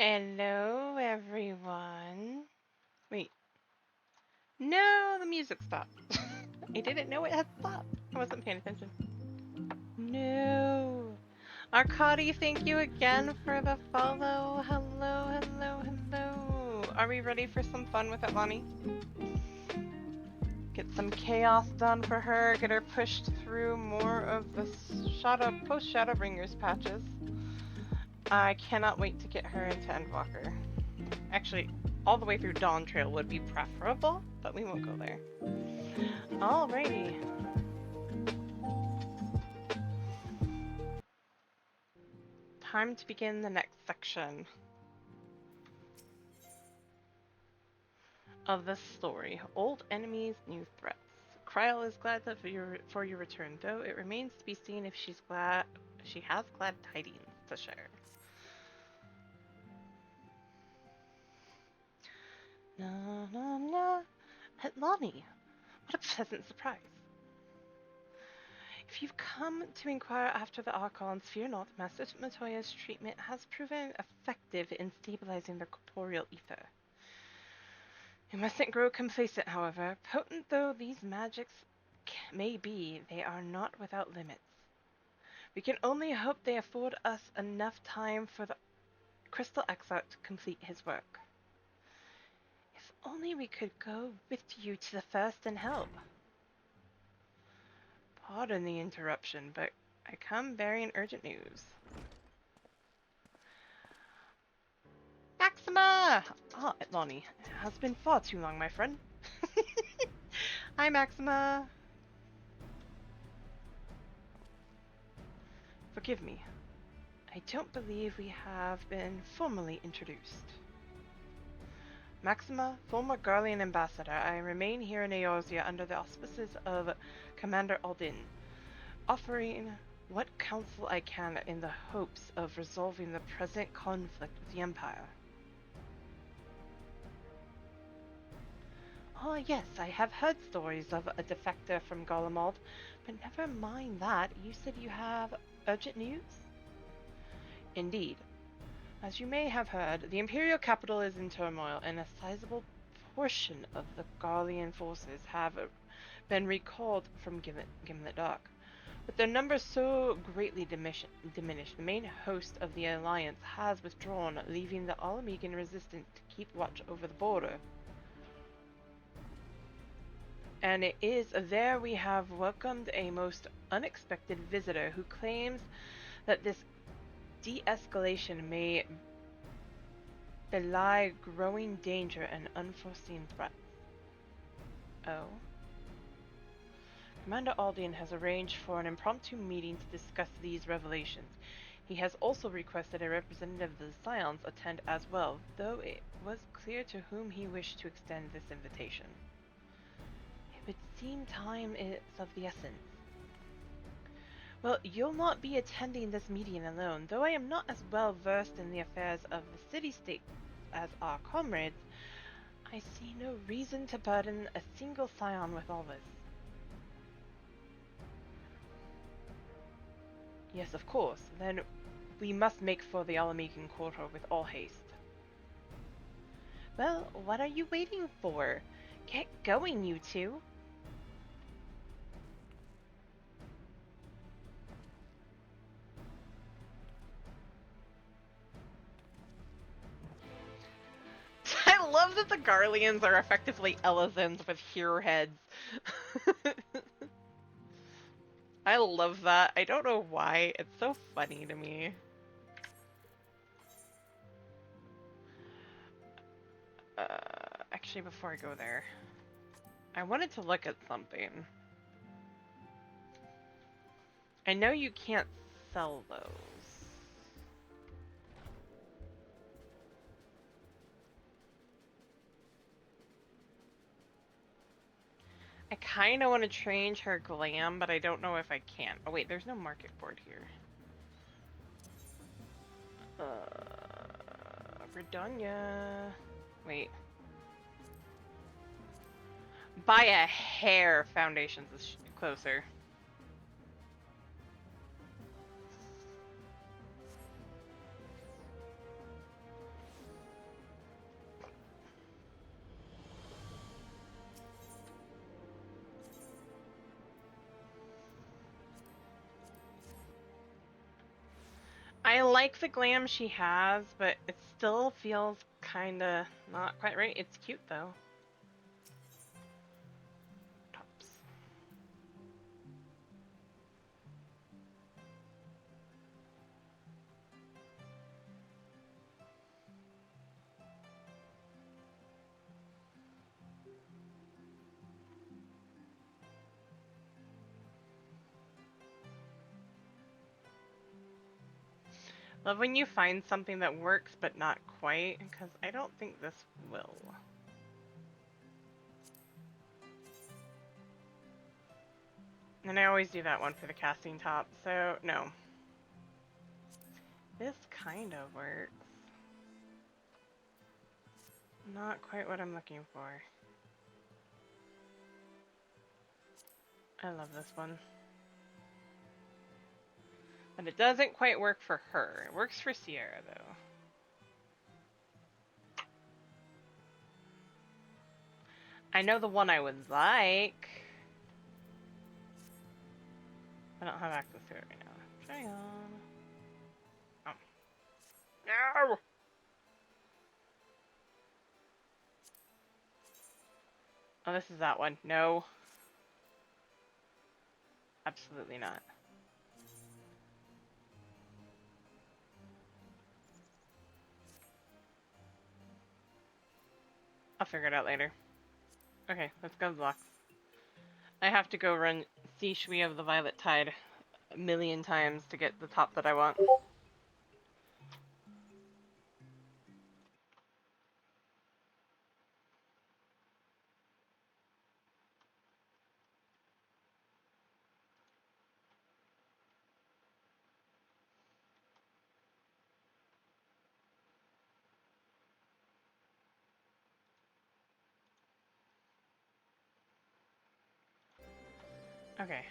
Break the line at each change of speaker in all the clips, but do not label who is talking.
Hello, everyone. Wait, no, the music stopped. I didn't know it had stopped. I wasn't paying attention. No. Arkady, thank you again for the follow. Hello, hello, hello. Are we ready for some fun with Atlani? Get some chaos done for her, get her pushed through more of the post-Shadowbringers patches. I cannot wait to get her into Endwalker. Actually, all the way through Dawn Trail would be preferable, but we won't go there. Alrighty. Time to begin the next section of this story. Old enemies, new threats. Kryl is glad that for your return, though it remains to be seen if she has glad tidings to share. Na na na. Atlani, what a pleasant surprise. If you've come to inquire after the Archons, fear not. Master Matoya's treatment has proven effective in stabilizing the corporeal ether. You mustn't grow complacent, however. Potent though these magics may be, they are not without limits. We can only hope they afford us enough time for the Crystal Exarch to complete his work. If only we could go with you to the first and help. Pardon the interruption, but I come bearing urgent news. Maxima! Ah, Atlani. It has been far too long, my friend. Hi, Maxima. Forgive me. I don't believe we have been formally introduced. Maxima, former Garlean ambassador, I remain here in Eorzea under the auspices of Commander Aldin, offering what counsel I can in the hopes of resolving the present conflict with the Empire. Oh yes, I have heard stories of a defector from Garlemald, but never mind that. You said you have urgent news? Indeed. As you may have heard, the Imperial capital is in turmoil, and a sizable portion of the Garlean forces have been recalled from Gimlet Dock. With their numbers so greatly diminished, the main host of the Alliance has withdrawn, leaving the Alamegan resistance to keep watch over the border. And it is there we have welcomed a most unexpected visitor who claims that this de-escalation may belie growing danger and unforeseen threats. Oh? Commander Aldian has arranged for an impromptu meeting to discuss these revelations. He has also requested a representative of the Scions attend as well, though it was clear to whom he wished to extend this invitation. It would seem time is of the essence. Well, you'll not be attending this meeting alone. Though I am not as well versed in the affairs of the city-state as our comrades, I see no reason to burden a single scion with all this. Yes, of course. Then we must make for the Alamecan quarter with all haste. Well, what are you waiting for? Get going, you two. I love that the Garleans are effectively Elazins with hero heads. I love that. I don't know why. It's so funny to me. Actually, before I go there, I wanted to look at something. I know you can't sell those. I kind of want to change her glam, but I don't know if I can. Oh wait, there's no market board here. Redonia. Wait. By a hair, Foundations is closer. I like the glam she has, but it still feels kinda not quite right. It's cute though. Tops. Love when you find something that works but not quite, because I don't think this will. And I always do that one for the casting top, so no. This kind of works. Not quite what I'm looking for. I love this one. But it doesn't quite work for her. It works for Sierra, though. I know the one I would like. I don't have access to it right now. Try on. Oh. No! Oh, this is that one. No. Absolutely not. I'll figure it out later. Okay, let's go to the blocks. I have to go run See Shui of the Violet Tide a million times to get the top that I want. Okay.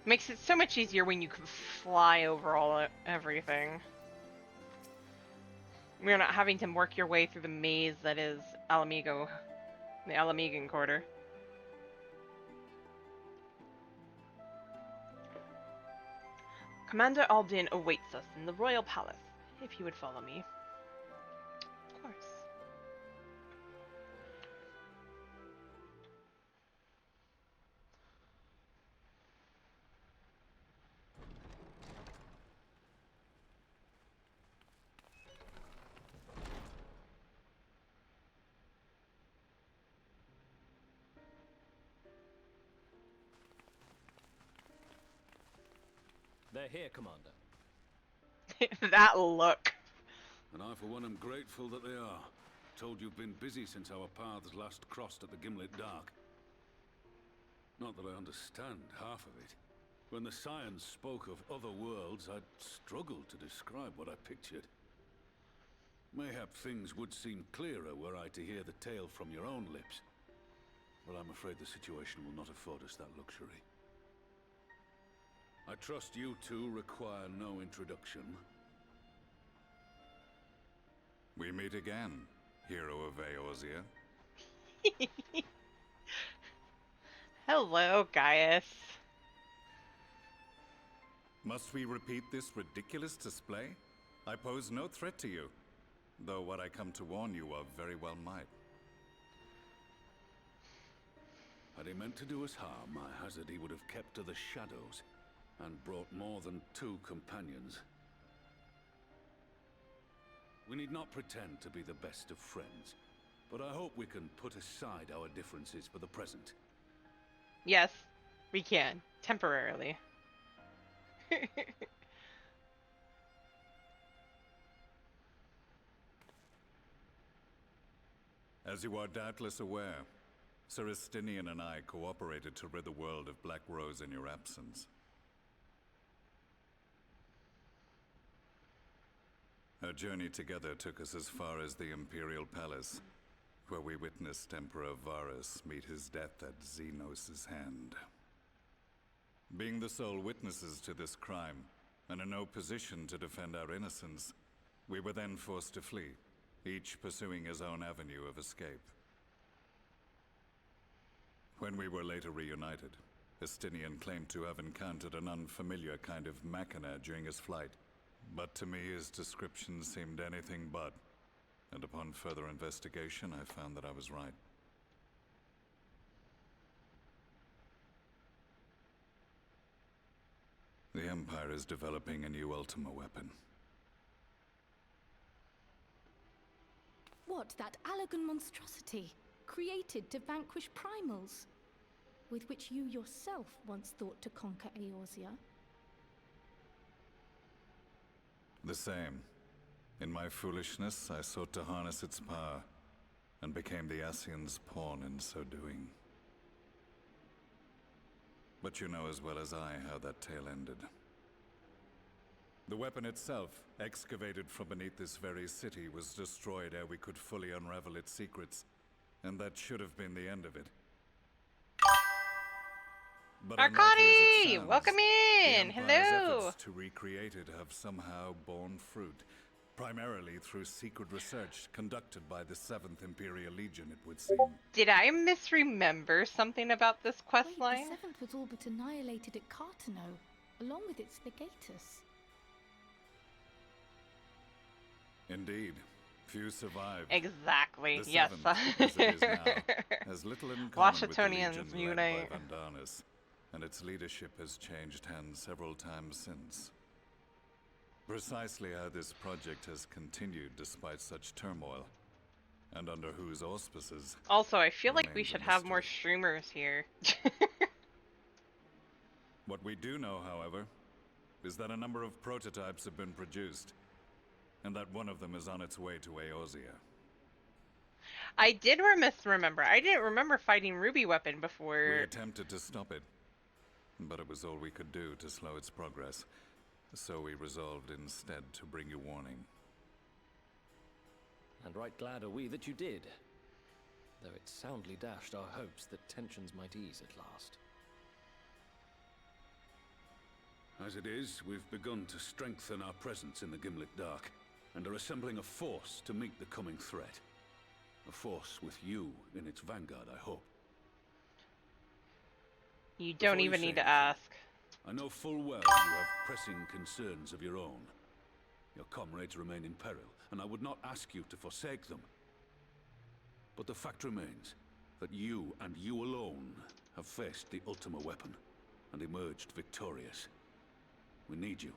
Makes it so much easier when you can fly over everything. You're not having to work your way through the maze that is Alamigo, the Alamigan Quarter. Commander Aldin awaits us in the Royal Palace, if you would follow me. Of course.
They're here, Commander.
That look.
And I, for one, am grateful that they are. Told you've been busy since our paths last crossed at the Gimlet Dark. Not that I understand half of it. When the Scions spoke of other worlds, I'd struggled to describe what I pictured. Mayhap things would seem clearer were I to hear the tale from your own lips. But I'm afraid the situation will not afford us that luxury. I trust you two require no introduction.
We meet again, hero of Eorzea.
Hello, Gaius.
Must we repeat this ridiculous display? I pose no threat to you, though what I come to warn you of very well might.
Had he meant to do us harm, I hazard he would have kept to the shadows, and brought more than 2 companions. We need not pretend to be the best of friends, but I hope we can put aside our differences for the present.
Yes, we can. Temporarily.
As you are doubtless aware, Sir Estinian and I cooperated to rid the world of Black Rose in your absence. Our journey together took us as far as the Imperial Palace, where we witnessed Emperor Varus meet his death at Xenos' hand. Being the sole witnesses to this crime, and in no position to defend our innocence, we were then forced to flee, each pursuing his own avenue of escape. When we were later reunited, Estinian claimed to have encountered an unfamiliar kind of machina during his flight. But to me, his description seemed anything but. And upon further investigation, I found that I was right. The Empire is developing a new Ultima weapon.
What, that Allagan monstrosity, created to vanquish primals? With which you yourself once thought to conquer Eorzea?
The same. In my foolishness, I sought to harness its power, and became the Ascians' pawn in so doing. But you know as well as I how that tale ended. The weapon itself, excavated from beneath this very city, was destroyed ere we could fully unravel its secrets, and that should have been the end of it. But unlikely as it
Arkani!
sounds,
Welcome in!
the Empire's
Hello!
efforts to recreate it have somehow borne fruit. Primarily through secret research conducted by the 7th Imperial Legion, it would seem.
Did I misremember something about this quest
Wait,
line?
the Seventh was all but annihilated at Cartano, along with its legatus.
Indeed. Few survived.
Exactly,
The
yes.
7th, as it is now, has little in common with the
Washingtonians
Legion led
unite.
by Vandanis, and its leadership has changed hands several times since. Precisely how this project has continued despite such turmoil, and under whose auspices...
Also, I feel like we
remains a
should have more
mystery.
streamers here.
What we do know, however, is that a number of prototypes have been produced, and that one of them is on its way to Eorzea.
I did misremember. I didn't remember fighting Ruby Weapon
We
before.
attempted to stop it, but it was all we could do to slow its progress. So we resolved instead to bring you warning.
And right glad are we that you did. Though it soundly dashed our hopes that tensions might ease at last.
As it is, we've begun to strengthen our presence in the Gimlet Dark, and are assembling a force to meet the coming threat. A force with you in its vanguard, I hope.
You don't
Before you
even
say
need to
anything,
ask.
I know full well you have pressing concerns of your own. Your comrades remain in peril, and I would not ask you to forsake them. But the fact remains that you, and you alone, have faced the Ultima weapon, and emerged victorious. We need you.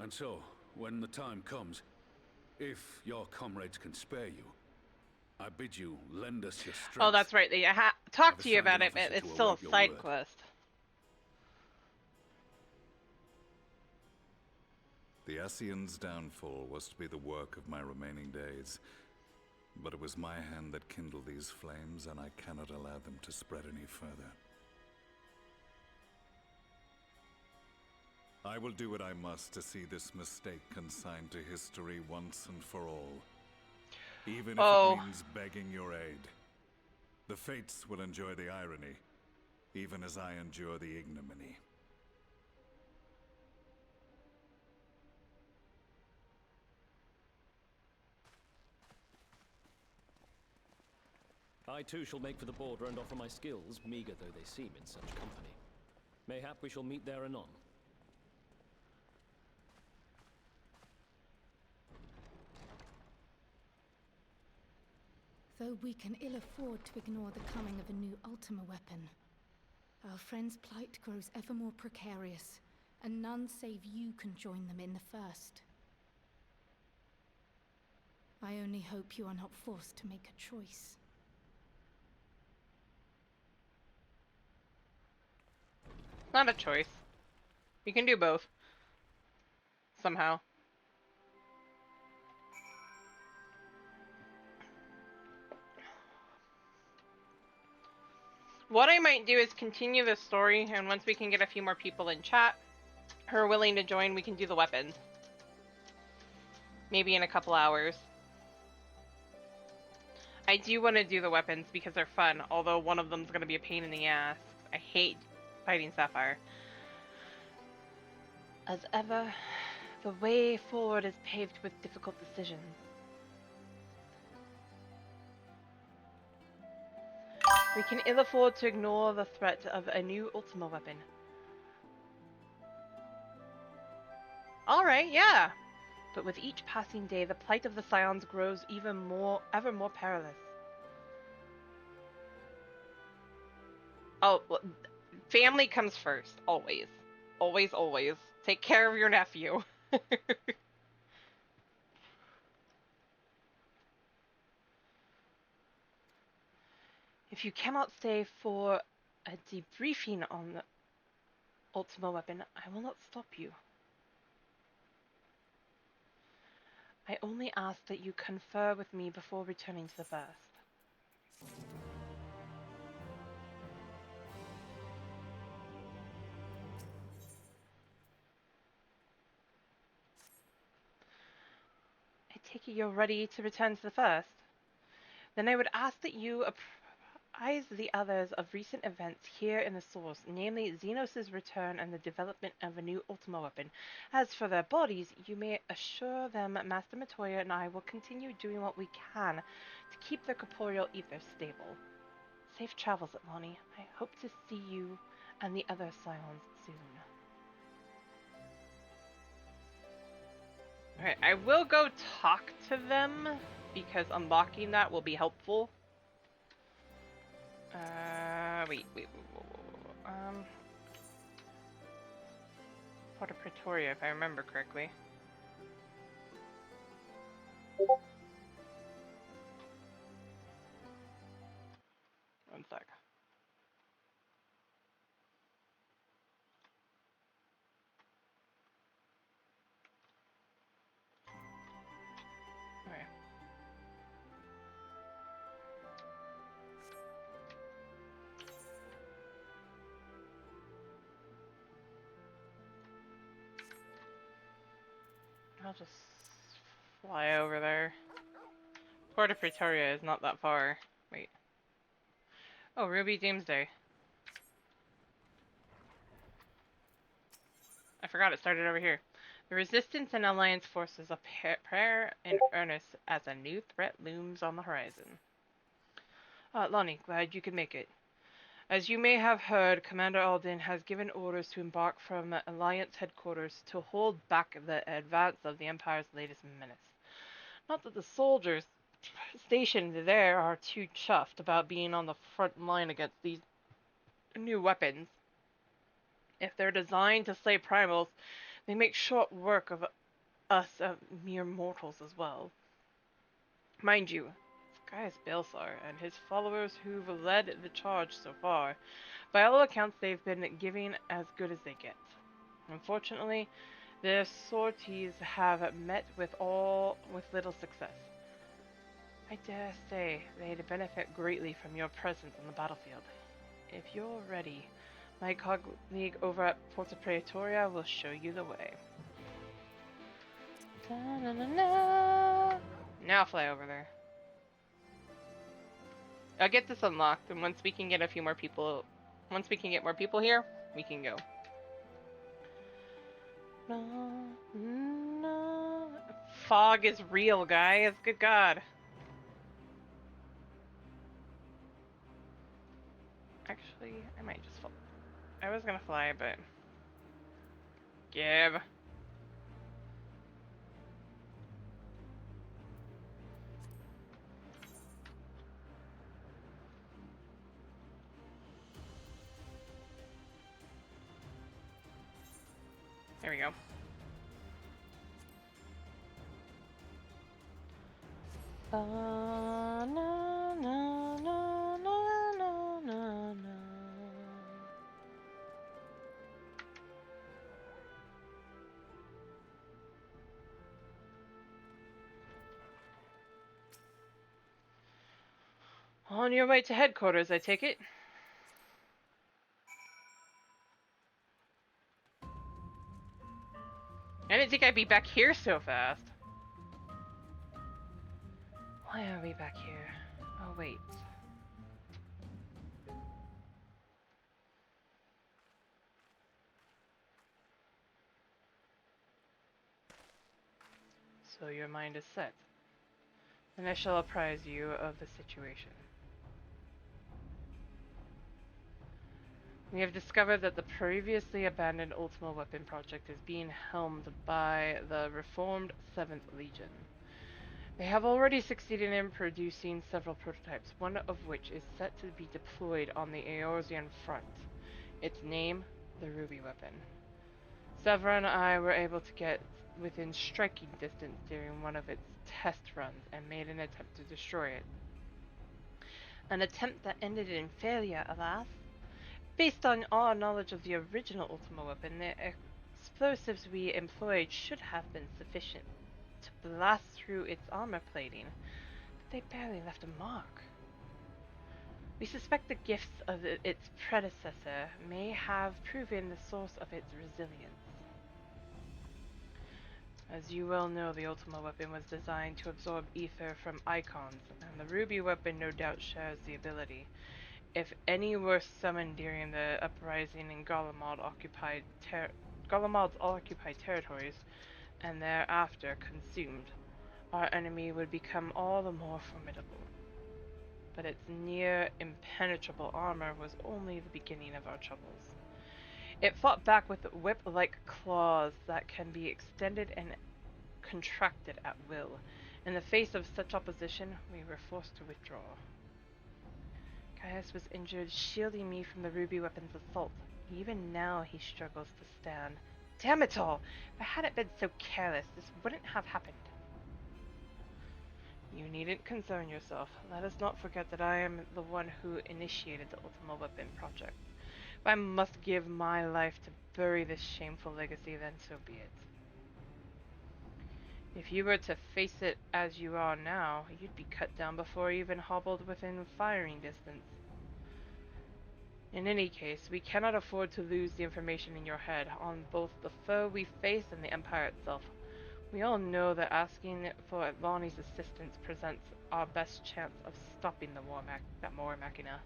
And so, when the time comes, if your comrades can spare you, I bid you lend us your strength.
Oh, that's right. I talked
I've
to you
assigned
about
an
it, but
officer
it's
to
still a
await your
side
word.
quest.
The Ascians' downfall was to be the work of my remaining days. But it was my hand that kindled these flames, and I cannot allow them to spread any further. I will do what I must to see this mistake consigned to history once and for all. Even if
Oh.
it means begging your aid. The fates will enjoy the irony, even as I endure the ignominy.
I too shall make for the border and offer my skills, meager though they seem in such company. Mayhap we shall meet there anon.
Though we can ill afford to ignore the coming of a new Ultima weapon, our friends' plight grows ever more precarious, and none save you can join them in the first. I only hope you are not forced to make a choice.
Not a choice. You can do both. Somehow. What I might do is continue the story, and once we can get a few more people in chat who are willing to join, we can do the weapons. Maybe in a couple hours. I do want to do the weapons because they're fun, although one of them's going to be a pain in the ass. I hate fighting Sapphire. As ever. The way forward is paved with difficult decisions. We can ill afford to ignore the threat of a new Ultima weapon. Alright, yeah! But with each passing day, the plight of the Scions grows ever more perilous. Oh, well, family comes first, always. Always, always. Take care of your nephew. If you cannot stay for a debriefing on the Ultima weapon, I will not stop you. I only ask that you confer with me before returning to the first. I take it you're ready to return to the first? Then I would ask that you apprise the others of recent events here in the source, namely Xenos' return and the development of a new Ultima weapon. As for their bodies, you may assure them Master Matoya and I will continue doing what we can to keep their corporeal ether stable. Safe travels, Atlani. I hope to see you and the other Scions soon. Alright, I will go talk to them, because unlocking that will be helpful. Wait. Port of Pretoria, if I remember correctly. One sec. Okay. I'll just fly over there. Port of Pretoria is not that far. Wait. Oh, Ruby Doomsday. I forgot it started over here. The Resistance and Alliance forces prepare in earnest as a new threat looms on the horizon. Lonnie, glad you could make it. As you may have heard, Commander Alden has given orders to embark from Alliance headquarters to hold back the advance of the Empire's latest menace. Not that the soldiers stationed there are too chuffed about being on the front line against these new weapons. If they're designed to slay primals, they make short work of us mere mortals as well. Mind you, this guy is Balsar, and his followers who've led the charge so far, by all accounts they've been giving as good as they get. Unfortunately, their sorties have met with little success. I dare say they'd benefit greatly from your presence on the battlefield. If you're ready, my colleague over at Porta Pretoria will show you the way. Da-na-na-na. Now fly over there. I'll get this unlocked, and once we can get more people here, we can go. No. Fog is real, guys. Good God. Actually, I might just fall. I was gonna fly, but... Give. There we go. Na, na, na, na, na, na, na. On your way to headquarters, I take it? I didn't think I'd be back here so fast. Why are we back here? Oh, wait. So your mind is set. Then I shall apprise you of the situation. We have discovered that the previously abandoned Ultima Weapon project is being helmed by the reformed 7th Legion. They have already succeeded in producing several prototypes, one of which is set to be deployed on the Eorzean front. Its name, the Ruby Weapon. Severa and I were able to get within striking distance during one of its test runs and made an attempt to destroy it. An attempt that ended in failure, alas. Based on our knowledge of the original Ultima Weapon, the explosives we employed should have been sufficient to blast through its armor plating, but they barely left a mark. We suspect the gifts of its predecessor may have proven the source of its resilience. As you well know, the Ultima Weapon was designed to absorb ether from icons, and the Ruby Weapon no doubt shares the ability. If any were summoned during the uprising in Golemald's occupied territories, and thereafter consumed, our enemy would become all the more formidable. But its near impenetrable armor was only the beginning of our troubles. It fought back with whip-like claws that can be extended and contracted at will. In the face of such opposition, we were forced to withdraw. Caius was injured, shielding me from the Ruby Weapon's assault. Even now he struggles to stand. Damn it all! If I hadn't been so careless, this wouldn't have happened. You needn't concern yourself. Let us not forget that I am the one who initiated the Ultima Weapon project. If I must give my life to bury this shameful legacy, then so be it. If you were to face it as you are now, you'd be cut down before even hobbled within firing distance. In any case, we cannot afford to lose the information in your head on both the foe we face and the Empire itself. We all know that asking for Atlani's assistance presents our best chance of stopping the War Machina.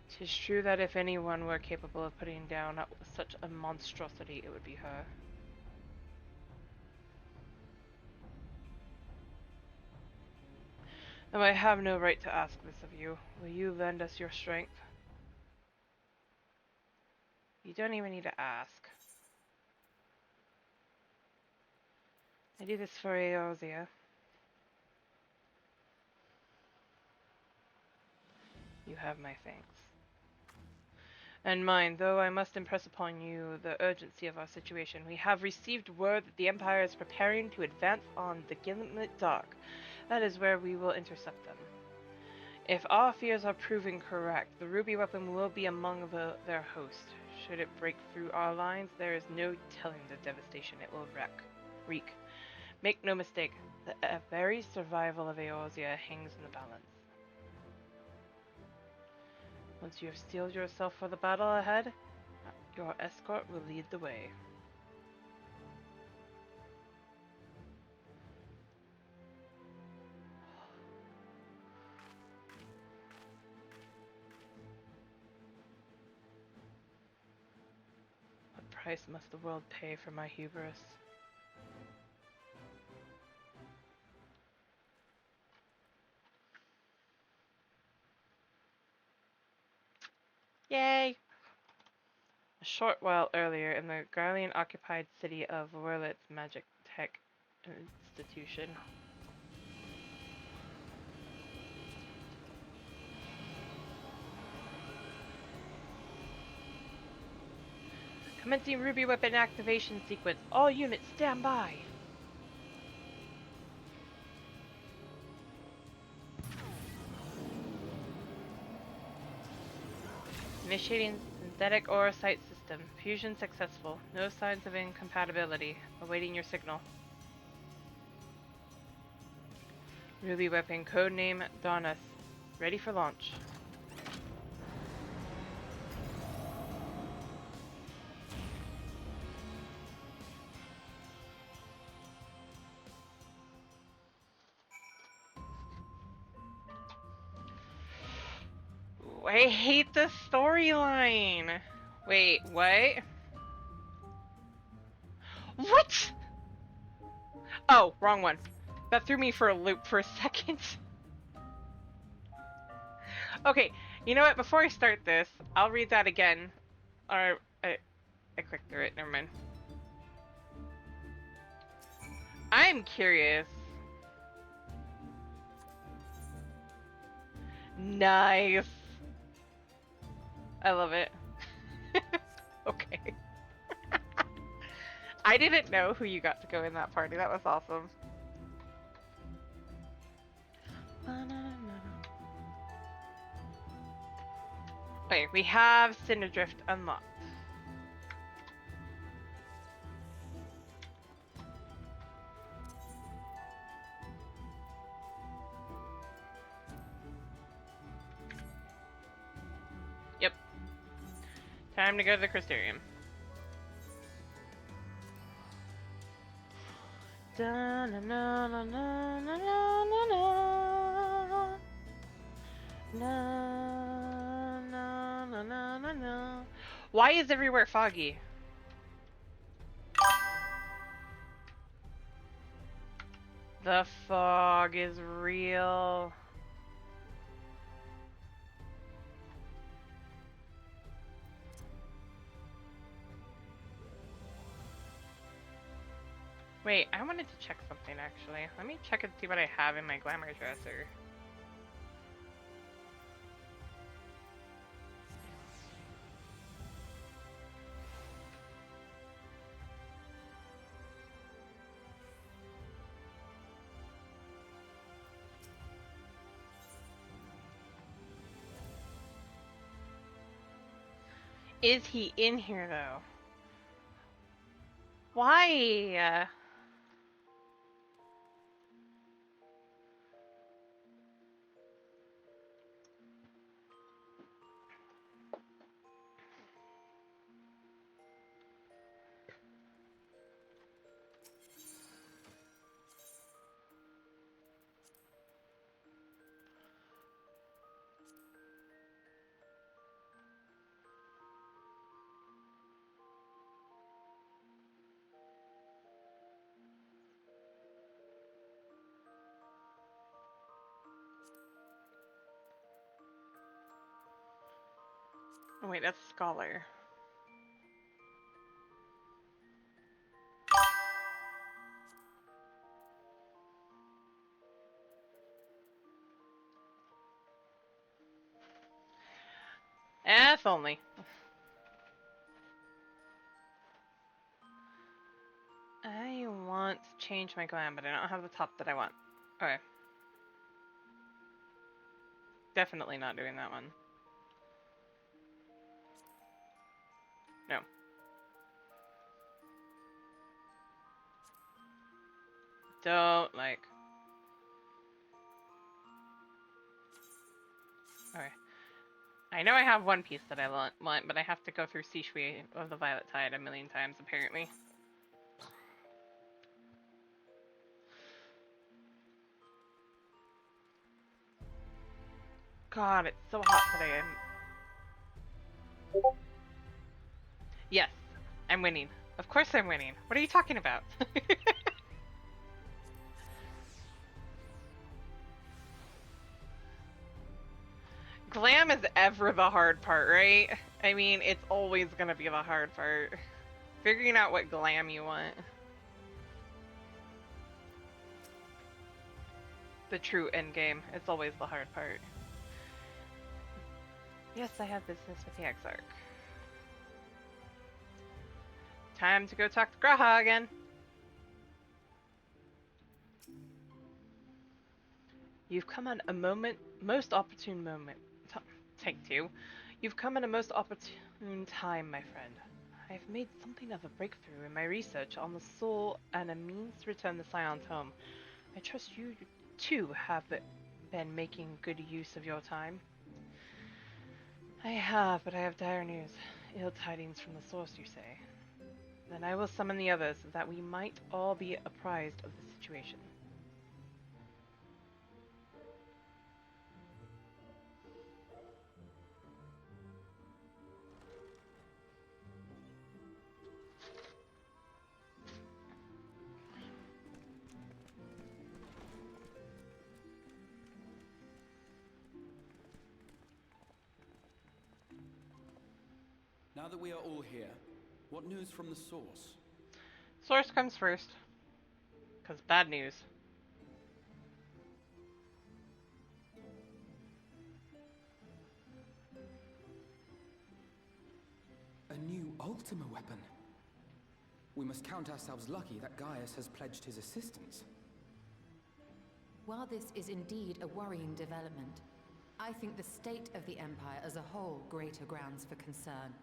'Tis true that if anyone were capable of putting down such a monstrosity, it would be her. Though I have no right to ask this of you, will you lend us your strength? You don't even need to ask. I do this for Eorzea. You have my thanks. And mine, though I must impress upon you the urgency of our situation. We have received word that the Empire is preparing to advance on the Gimlet Dark. That is where we will intercept them. If our fears are proven correct, the Ruby Weapon will be among their host. Should it break through our lines, there is no telling the devastation it will wreak. Make no mistake, the very survival of Eorzea hangs in the balance. Once you have steeled yourself for the battle ahead, your escort will lead the way. What price must the world pay for my hubris? Yay! A short while earlier, in the Garlean-occupied city of Wurlit's Magic Tech Institution. Commencing Ruby Weapon activation sequence. All units stand by! Initiating synthetic orosite system. Fusion successful. No signs of incompatibility. Awaiting your signal. Ruby Weapon codename Darnus. Ready for launch. I hate the storyline. Wait, what? What? Oh, wrong one. That threw me for a loop for a second. Okay, you know what? Before I start this, I'll read that again. Or, I clicked through it, never mind. I'm curious. Nice. I love it. Okay. I didn't know who you got to go in that party. That was awesome. Okay, we have Cinderdrift unlocked. Yep. Time to go to the Crystarium. Da na na na na na na na na na na na na na. Why is everywhere foggy? The fog is real. Wait, I wanted to check something actually. Let me check and see what I have in my glamour dresser. Is he in here though? Why? Oh wait, that's Scholar. If only. I want to change my glam, but I don't have the top that I want. Okay. Definitely not doing that one. No. Don't like. Okay. I know I have one piece that I want, but I have to go through Shui of the Violet Tide a million times, apparently. God, it's so hot today. Yes, I'm winning. Of course I'm winning. What are you talking about? Glam is ever the hard part, right? I mean, it's always gonna be the hard part. Figuring out what glam you want. The true endgame. It's always the hard part. Yes, I have business with the Exarch. Time to go talk to Graha again. You've come at a most opportune moment. Take two. You've come at a most opportune time, my friend. I've made something of a breakthrough in my research on the soul and a means to return the Scions home. I trust you, too, have been making good use of your time. I have, but I have dire news. Ill tidings from the source, you say. Then I will summon the others, that we might all be apprised of the situation.
Now that we are all here, what news from the source?
Source comes first. Because bad news.
A new Ultima weapon. We must count ourselves lucky that Gaius has pledged his assistance.
While this is indeed a worrying development, I think the state of the Empire as a whole greater grounds for concern.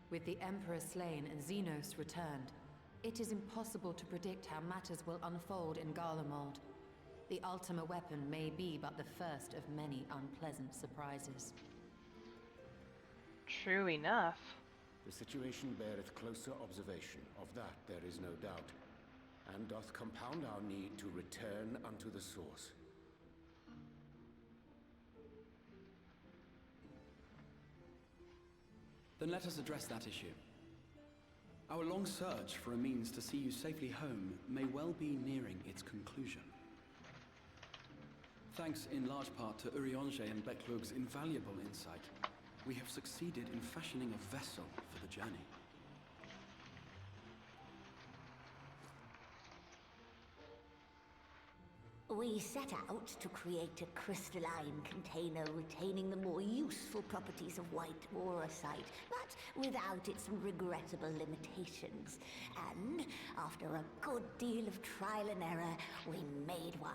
With the Emperor slain and Xenos returned, it is impossible to predict how matters will unfold in Garlemald. The Ultima weapon may be but the first of many unpleasant surprises.
True enough.
The situation beareth closer observation, of that there is no doubt, and doth compound our need to return unto the source.
Then let us address that issue. Our long search for a means to see you safely home may well be nearing its conclusion. Thanks in large part to Urianger and Becklug's invaluable insight, we have succeeded in fashioning a vessel for the journey.
We set out to create a crystalline container retaining the more useful properties of white aurosite, but without its regrettable limitations. And after a good deal of trial and error, we made one.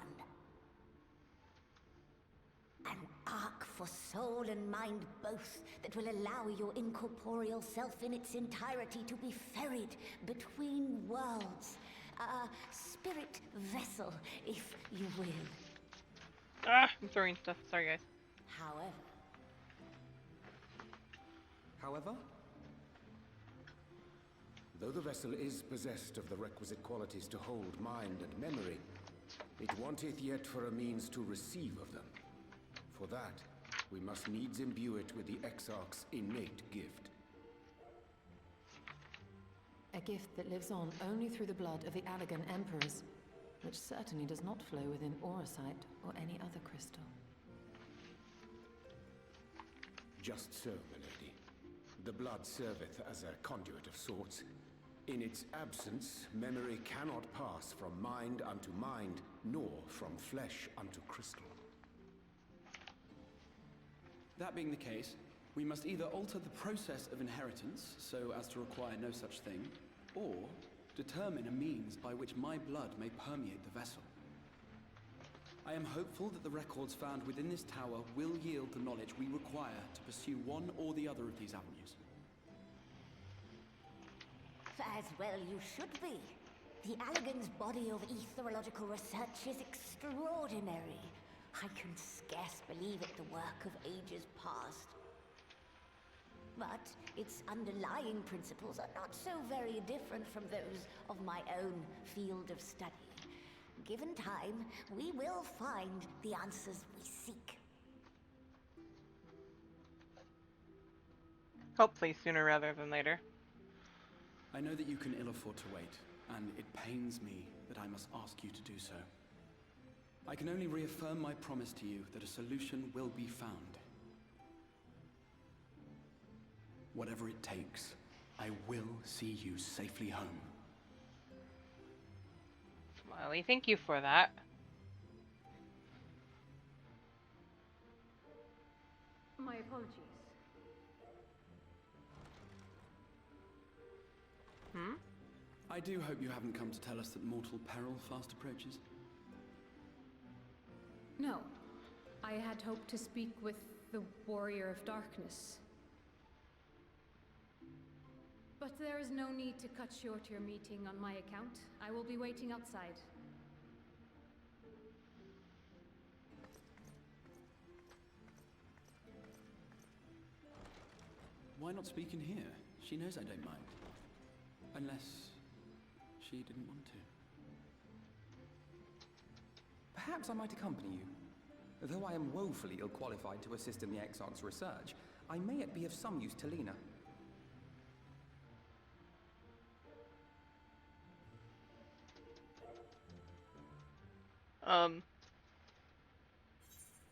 An ark for soul and mind both, that will allow your incorporeal self in its entirety to be ferried between worlds. A spirit vessel, if you will.
Ah, I'm throwing stuff. Sorry, guys.
However?
Though the vessel is possessed of the requisite qualities to hold mind and memory, it wanteth yet for a means to receive of them. For that, we must needs imbue it with the Exarch's innate gift.
A gift that lives on only through the blood of the Allagan Emperors, which certainly does not flow within aurosite or any other crystal.
Just so, milady. The blood serveth as a conduit of sorts. In its absence, memory cannot pass from mind unto mind, nor from flesh unto crystal.
That being the case, we must either alter the process of inheritance so as to require no such thing, or determine a means by which my blood may permeate the vessel. I am hopeful that the records found within this tower will yield the knowledge we require to pursue one or the other of these avenues.
As well you should be. The Allagan's body of etherological research is extraordinary. I can scarce believe it the work of ages past. But its underlying principles are not so very different from those of my own field of study. Given time, we will find the answers we seek.
Hopefully sooner rather than later.
I know that you can ill afford to wait, and it pains me that I must ask you to do so. I can only reaffirm my promise to you that a solution will be found. Whatever it takes, I will see you safely home.
Smiley, thank you for that.
My apologies.
I do hope you haven't come to tell us that mortal peril fast approaches.
No. I had hoped to speak with the Warrior of Darkness. But there is no need to cut short your meeting on my account. I will be waiting outside.
Why not speak in here? She knows I don't mind. Unless she didn't want to.
Perhaps I might accompany you. Though I am woefully ill-qualified to assist in the Exarch's research, I may yet be of some use to Lena.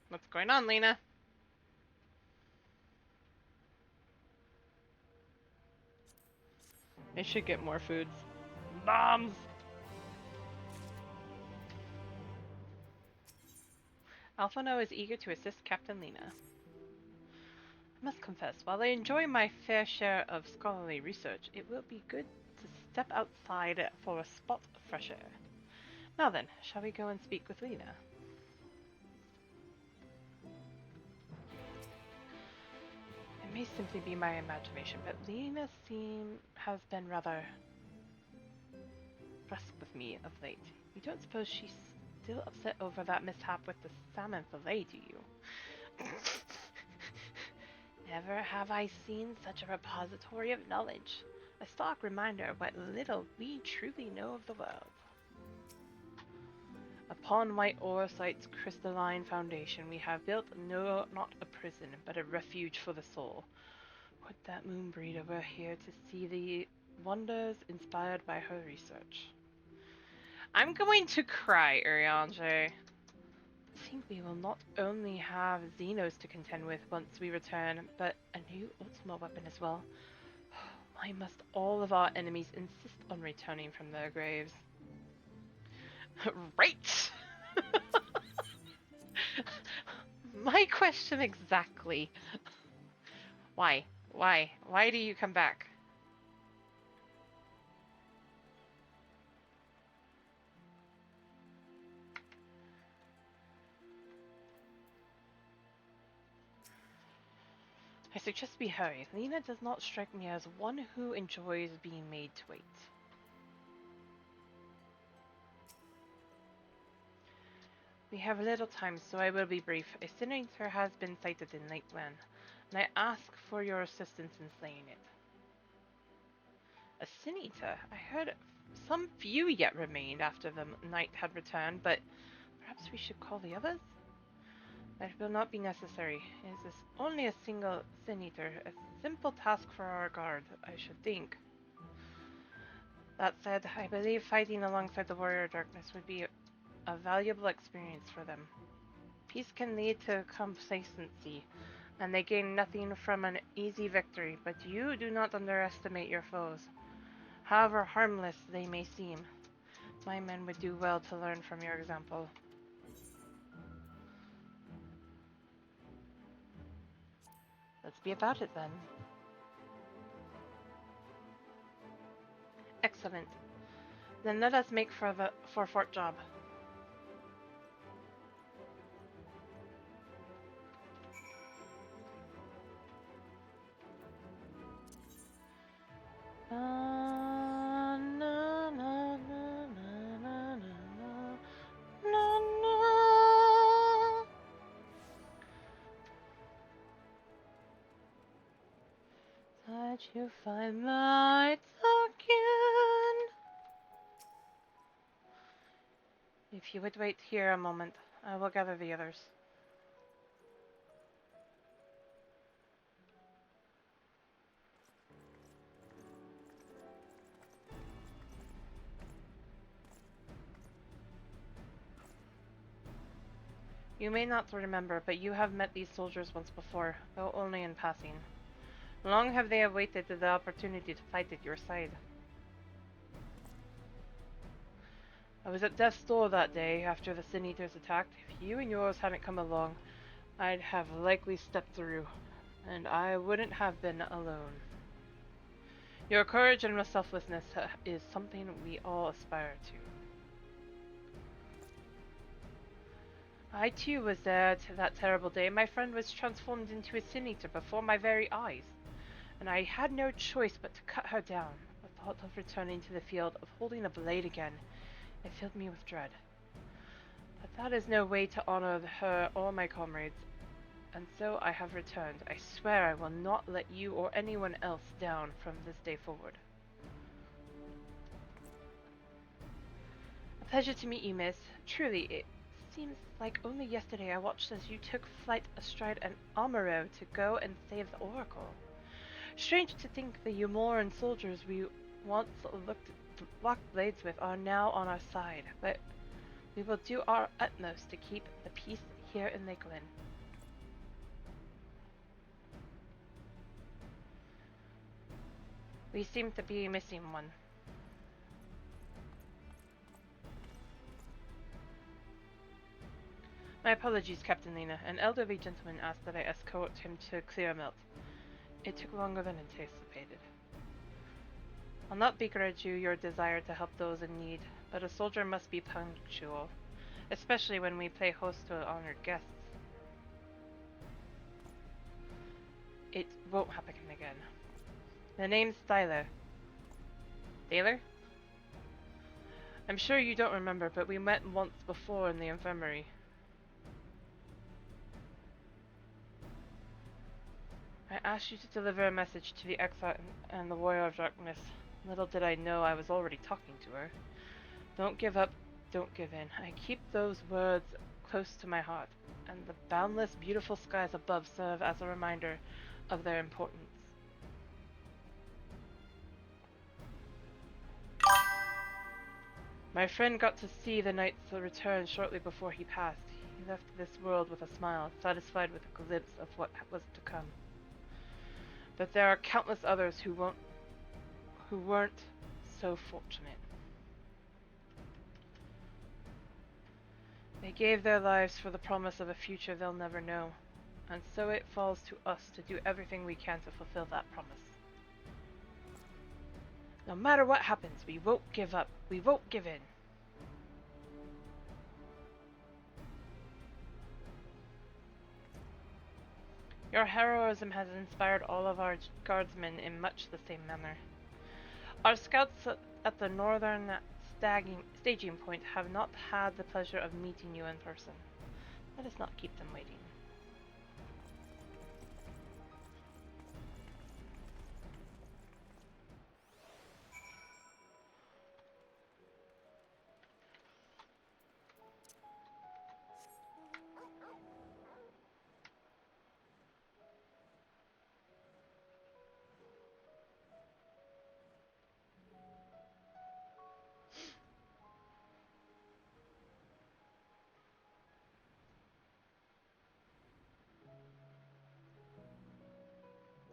What's going on, Lena? I should get more foods. Bombs! Alphano is eager to assist Captain Lena. I must confess, while I enjoy my fair share of scholarly research, it will be good to step outside for a spot of fresh air. Now then, shall we go and speak with Lena? It may simply be my imagination, but Lena has been rather brusque with me of late. You don't suppose she's still upset over that mishap with the salmon fillet, do you? Never have I seen such a repository of knowledge. A stark reminder of what little we truly know of the world. Upon White Orsite's crystalline foundation, we have built not a prison, but a refuge for the soul. Would that moon breeder were here to see the wonders inspired by her research. I'm going to cry, Urianger. I think we will not only have Xenos to contend with once we return, but a new Ultima weapon as well. Why must all of our enemies insist on returning from their graves? Right! My question exactly. Why? Why? Why do you come back? I suggest we hurry. Lena does not strike me as one who enjoys being made to wait. We have little time, so I will be brief. A senator has been sighted in Lakeland, and I ask for your assistance in slaying it. A senator? I heard some few yet remained after the knight had returned, but perhaps we should call the others? That will not be necessary. It is only a single senator, a simple task for our guard, I should think. That said, I believe fighting alongside the warrior darkness would be a valuable experience for them. Peace can lead to complacency, and they gain nothing from an easy victory, but you do not underestimate your foes. However harmless they may seem, my men would do well to learn from your example. Let's be about it then. Excellent. Then let us make for Fort Job. Did you find light again? If you would wait here a moment, I will gather the others. You may not remember, but you have met these soldiers once before, though only in passing. Long have they awaited the opportunity to fight at your side. I was at death's door that day after the Sin Eaters attacked. If you and yours hadn't come along, I'd have likely stepped through, and I wouldn't have been alone. Your courage and selflessness is something we all aspire to. I too was there that terrible day. My friend was transformed into a Sin Eater before my very eyes, and I had no choice but to cut her down. The thought of returning to the field, of holding a blade again, it filled me with dread. But that is no way to honor her or my comrades, and so I have returned. I swear I will not let you or anyone else down from this day forward. A pleasure to meet you, miss. Truly, it seems like only yesterday I watched as you took flight astride an armorero to go and save the Oracle. Strange to think the Umoran soldiers we once locked blades with are now on our side, but we will do our utmost to keep the peace here in Lakeland. We seem to be missing one. My apologies, Captain Lena. An elderly gentleman asked that I escort him to Clearmelt. It took longer than anticipated. I'll not begrudge you your desire to help those in need, but a soldier must be punctual, especially when we play host to honored guests. It won't happen again. The name's Styler. Taylor? I'm sure you don't remember, but we met once before in the infirmary. I asked you to deliver a message to the Exile and the Warrior of Darkness. Little did I know I was already talking to her. Don't give up, don't give in. I keep those words close to my heart, and the boundless, beautiful skies above serve as a reminder of their importance. My friend got to see the knight's return shortly before he passed. He left this world with a smile, satisfied with a glimpse of what was to come. But there are countless others who weren't so fortunate. They gave their lives for the promise of a future they'll never know, and so it falls to us to do everything we can to fulfill that promise. No matter what happens, we won't give up. We won't give in. Your heroism has inspired all of our guardsmen in much the same manner. Our scouts at the northern staging point have not had the pleasure of meeting you in person. Let us not keep them waiting.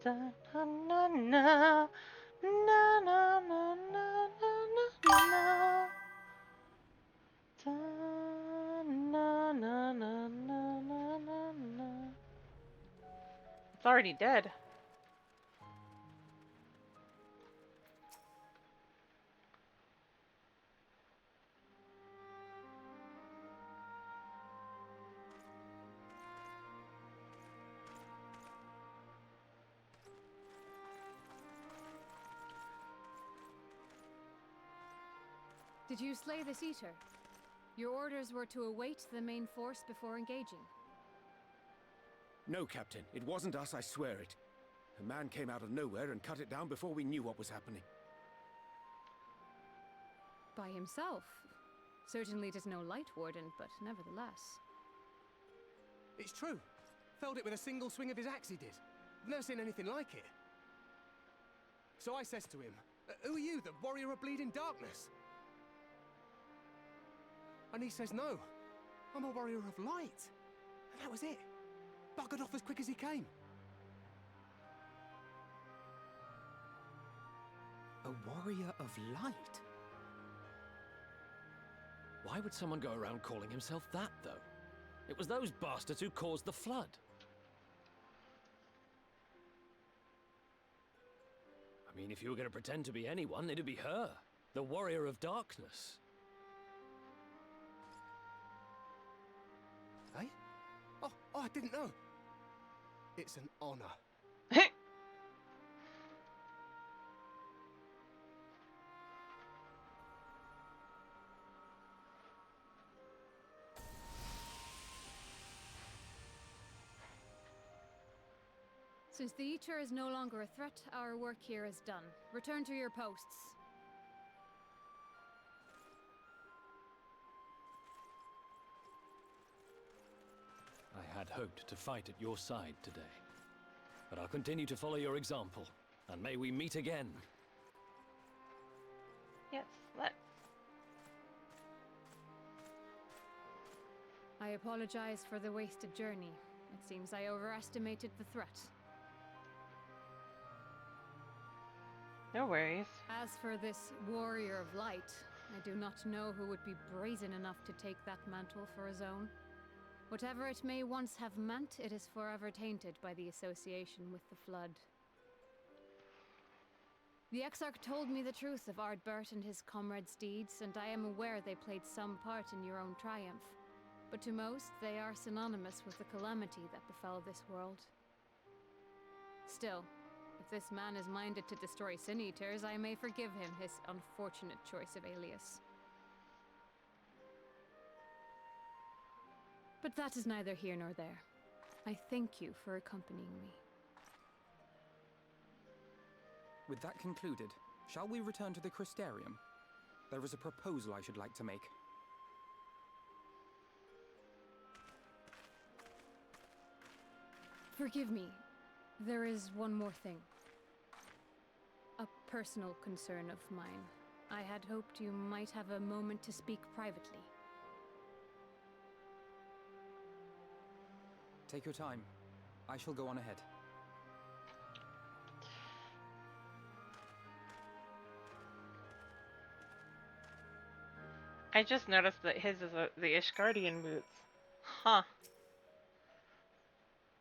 Da, na, na, na, na, na, na, na, na, da, na, na, na, na, na, na. It's already dead.
Did you slay this eater? Your orders were to await the main force before engaging.
No, Captain. It wasn't us, I swear it. A man came out of nowhere and cut it down before we knew what was happening.
By himself? Certainly it is no light warden, but nevertheless.
It's true. Felled it with a single swing of his axe, he did. Never seen anything like it. So I says to him, "Who are you, the warrior of bleeding darkness?" And he says, "No, I'm a warrior of light." And that was it. Buggered off as quick as he came. A warrior of light?
Why would someone go around calling himself that, though? It was those bastards who caused the flood. I mean, if you were going to pretend to be anyone, it'd be her. The warrior of darkness.
Eh? Oh, I didn't know. It's an honor.
Since the Eater is no longer a threat, our work here is done. Return to your posts.
I had hoped to fight at your side today. But I'll continue to follow your example, and may we meet again.
Yes, let's.
I apologize for the wasted journey. It seems I overestimated the threat.
No worries.
As for this warrior of light, I do not know who would be brazen enough to take that mantle for his own. Whatever it may once have meant, it is forever tainted by the association with the Flood. The Exarch told me the truth of Ardbert and his comrades' deeds, and I am aware they played some part in your own triumph. But to most, they are synonymous with the calamity that befell this world. Still, if this man is minded to destroy Sin Eaters, I may forgive him his unfortunate choice of alias. But that is neither here nor there. I thank you for accompanying me.
With that concluded, shall we return to the Crystarium? There is a proposal I should like to make.
Forgive me. There is one more thing. A personal concern of mine. I had hoped you might have a moment to speak privately.
Take your time. I shall go on ahead.
I just noticed that his is the Ishgardian boots. Huh.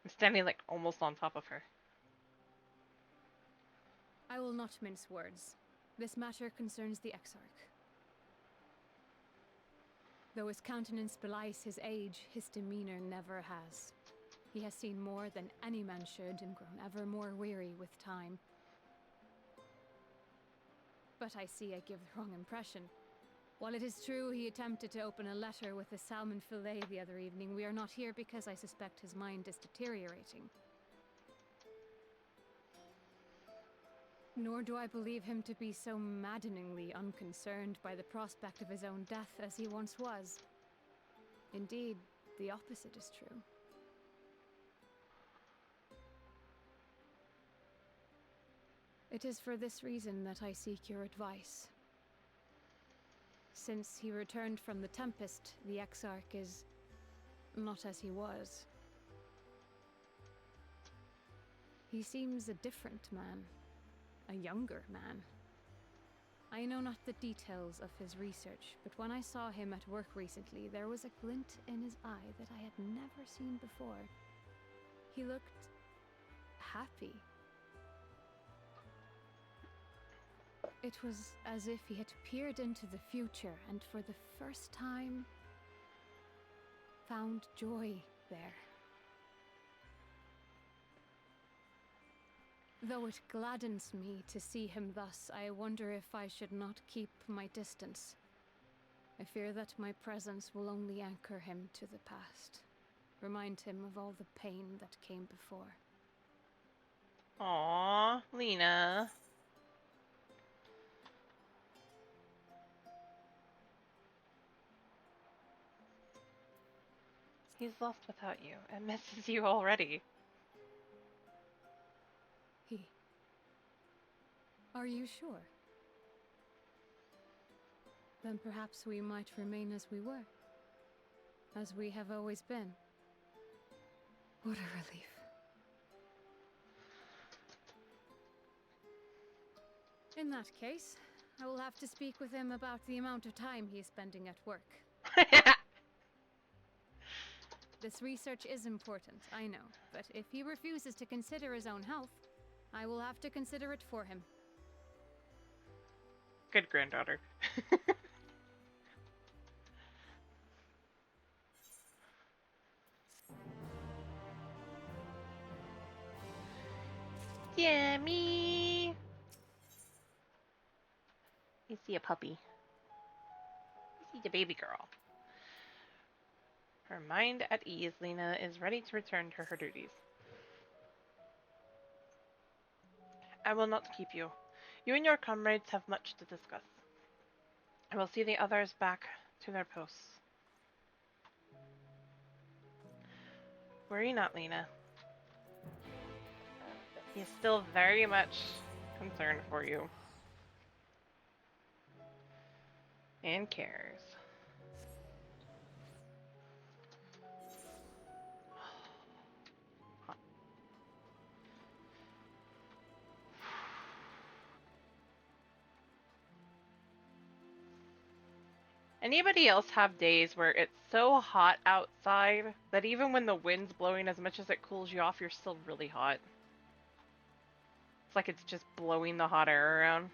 I'm standing like almost on top of her.
I will not mince words. This matter concerns the Exarch. Though his countenance belies his age, his demeanor never has. He has seen more than any man should and grown ever more weary with time. But I see I give the wrong impression. While it is true he attempted to open a letter with a salmon fillet the other evening, we are not here because I suspect his mind is deteriorating. Nor do I believe him to be so maddeningly unconcerned by the prospect of his own death as he once was. Indeed, the opposite is true. It is for this reason that I seek your advice. Since he returned from the Tempest, the Exarch is not as he was. He seems a different man, a younger man. I know not the details of his research, but when I saw him at work recently, there was a glint in his eye that I had never seen before. He looked happy. It was as if he had peered into the future and for the first time found joy there. Though it gladdens me to see him thus, I wonder if I should not keep my distance. I fear that my presence will only anchor him to the past, remind him of all the pain that came before.
Aww, Lena. He's lost without you and misses you already.
He. Are you sure? Then perhaps we might remain as we were. As we have always been. What a relief. In that case, I will have to speak with him about the amount of time he is spending at work. This research is important, I know, but if he refuses to consider his own health, I will have to consider it for him.
Good granddaughter. Yeah, me. You see a puppy. You see the baby girl. Her mind at ease, Lena is ready to return to her duties. I will not keep you. You and your comrades have much to discuss. I will see the others back to their posts. Worry not, Lena. He is still very much concerned for you. And cares. Anybody else have days where it's so hot outside that even when the wind's blowing, as much as it cools you off, you're still really hot? It's like it's just blowing the hot air around.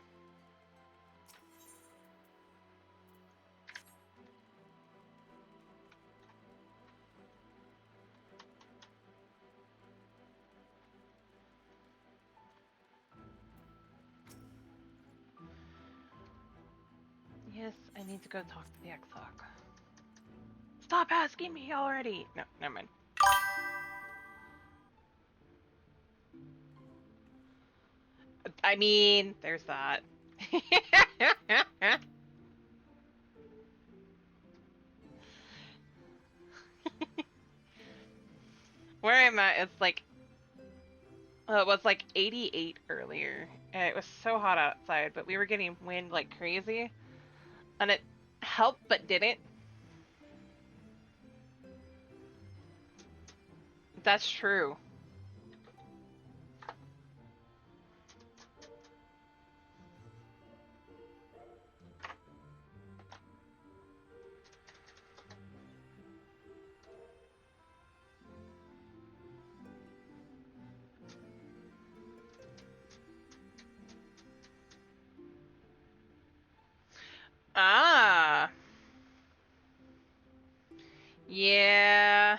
Yes, I need to go talk to the X-Hawk. Stop asking me already! No, never mind. I mean, there's that. Where I'm at, it's like, it was like 88 earlier. And it was so hot outside, but we were getting wind like crazy. And it helped, but didn't. That's true. Ah. Yeah.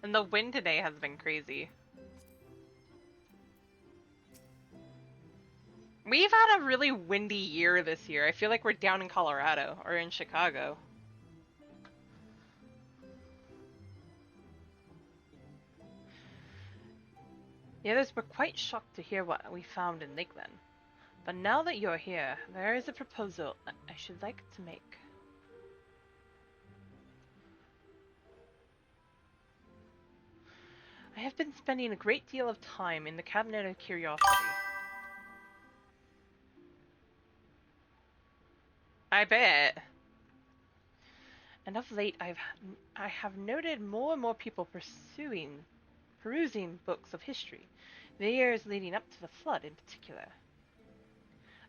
And the wind today has been crazy. We've had a really windy year this year. I feel like we're down in Colorado or in Chicago. The others were quite shocked to hear what we found in Lakeland. But now that you're here, there is a proposal I should like to make. I have been spending a great deal of time in the Cabinet of Curiosity. I bet. And of late, I have noted more and more people perusing books of history, the years leading up to the flood in particular.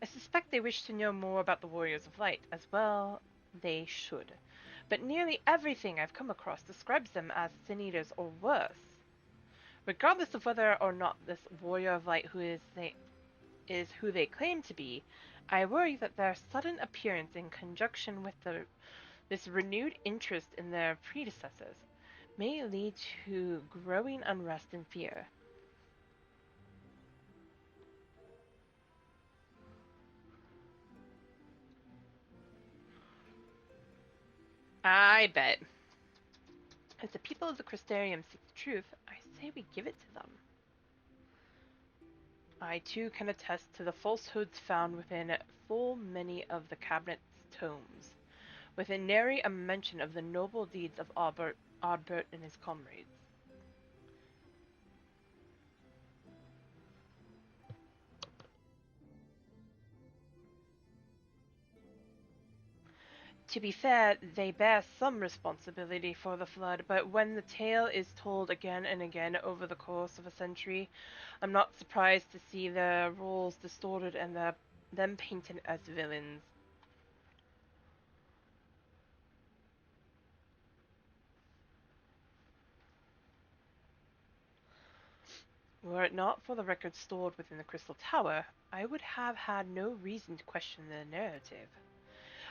I suspect they wish to know more about the Warriors of Light, as well they should. But nearly everything I've come across describes them as sin eaters or worse. Regardless of whether or not this Warrior of Light is who they claim to be, I worry that their sudden appearance in conjunction with this renewed interest in their predecessors may lead to growing unrest and fear. I bet. As the people of the Crystarium seek the truth, I say we give it to them. I too can attest to the falsehoods found within full many of the Cabinet's tomes, within nary a mention of the noble deeds of Odbert and his comrades. To be fair, they bear some responsibility for the flood, but when the tale is told again and again over the course of a century, I'm not surprised to see their roles distorted and them painted as villains. Were it not for the records stored within the Crystal Tower, I would have had no reason to question the narrative.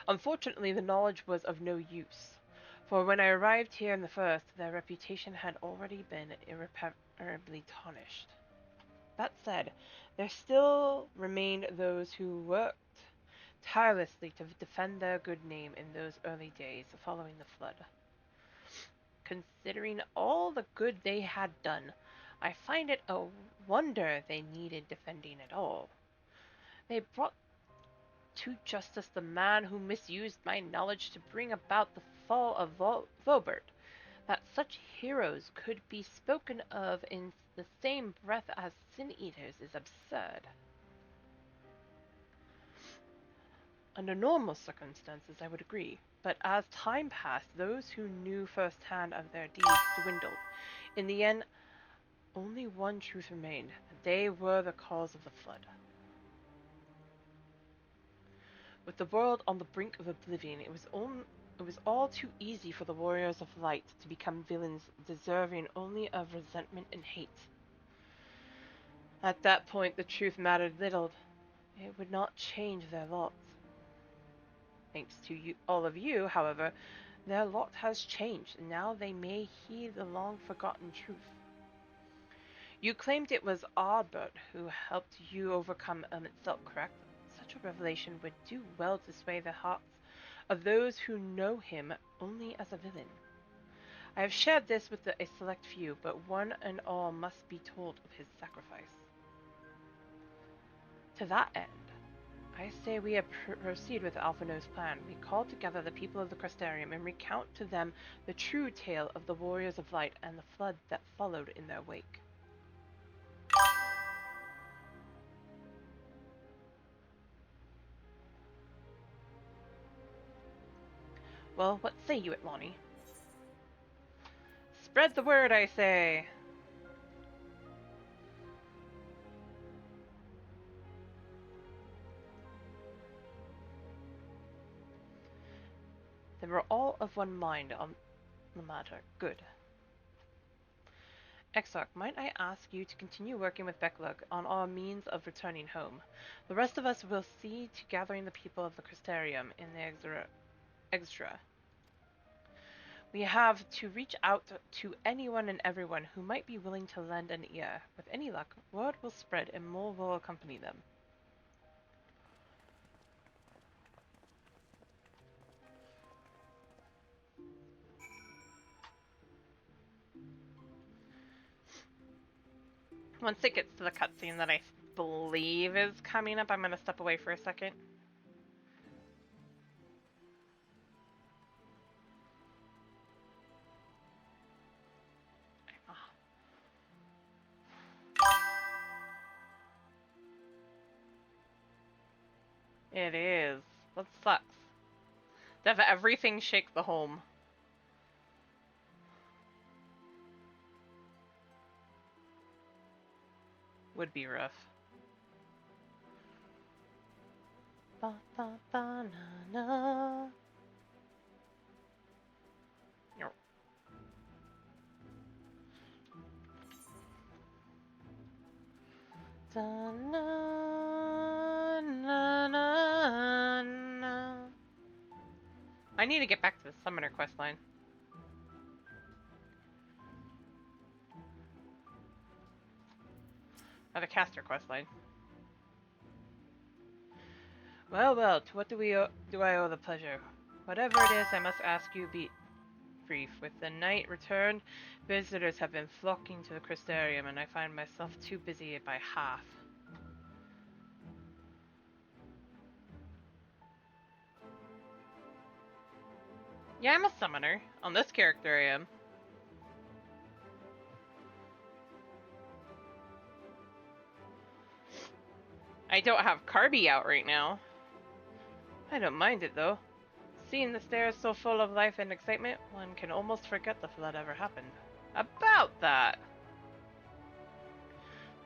Unfortunately, the knowledge was of no use, for when I arrived here in the first, their reputation had already been irreparably tarnished. That said, there still remained those who worked tirelessly to defend their good name in those early days following the flood. Considering all the good they had done, I find it a wonder they needed defending at all. They brought to justice the man who misused my knowledge to bring about the fall of Vobert. That such heroes could be spoken of in the same breath as sin-eaters is absurd. Under normal circumstances, I would agree, but as time passed, those who knew firsthand of their deeds dwindled. In the end, only one truth remained, and They were the cause of the flood. With the world on the brink of oblivion, it was all too easy for the warriors of light to become villains deserving only of resentment and hate. At that point, the truth mattered little. It would not change their lot. Thanks to you, all of you, however, their lot has changed, and now they may heed the long-forgotten truth. You claimed it was Albert who helped you overcome itself, correct? Such a revelation would do well to sway the hearts of those who know him only as a villain. I have shared this with a select few, but one and all must be told of his sacrifice. To that end, I say we proceed with Alphino's plan. We call together the people of the Crystarium and recount to them the true tale of the Warriors of Light and the flood that followed in their wake. Well, what say you, Atlani? Spread the word, I say! They were all of one mind on the matter. Good. Exarch, might I ask you to continue working with Becklug on our means of returning home? The rest of us will see to gathering the people of the Crystarium in the Extra. We have to reach out to anyone and everyone who might be willing to lend an ear. With any luck, word will spread and more will accompany them. Once it gets to the cutscene that I believe is coming up, I'm going to step away for a second. It is. That sucks. To have everything shake the home. Would be rough. Ba ba ba na na. Da, na, na, na, na. I need to get back to the Summoner questline. Or the Caster questline. Well, well, to what do I owe the pleasure? Whatever it is, I must ask you be brief. With the night returned, visitors have been flocking to the Crystarium, and I find myself too busy by half. Yeah, I'm a summoner. On this character, I am. I don't have Carby out right now. I don't mind it, though. Seeing the stairs so full of life and excitement, one can almost forget the flood ever happened. About that!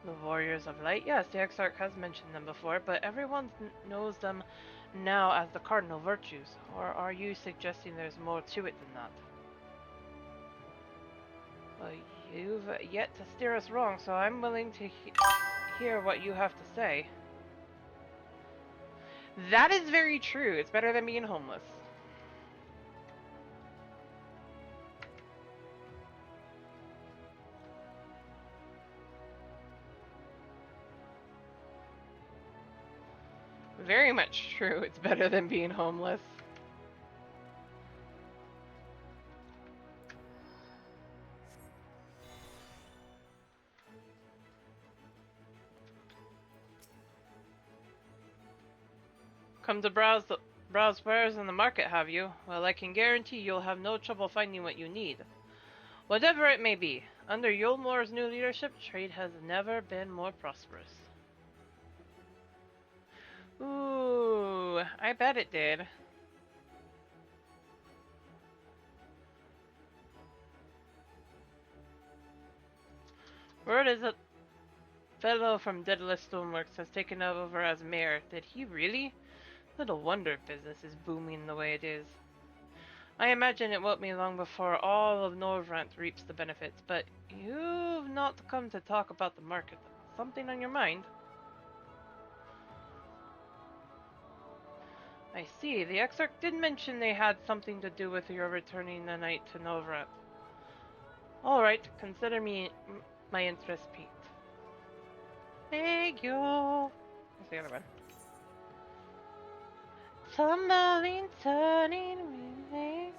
The Warriors of Light? Yes, the Exarch has mentioned them before, but everyone knows them now as the cardinal virtues. Or are you suggesting there's more to it than that? Well, you've yet to steer us wrong, so I'm willing to hear what you have to say. That is very true. It's better than being homeless. Very much true. It's better than being homeless. Come to browse wares in the market, have you? Well, I can guarantee you'll have no trouble finding what you need. Whatever it may be, under Yulmore's new leadership, trade has never been more prosperous. Ooh, I bet it did. Word is that fellow from Daedalus Stoneworks has taken over as mayor. Did he really? Little wonder business is booming the way it is. I imagine it won't be long before all of Norvrant reaps the benefits, but you've not come to talk about the market. Something on your mind? I see. The Exarch did mention they had something to do with your returning the night to Norvrant. Alright, consider my interest piqued. Thank you. Where's the other one? Tumbling, turning, remain.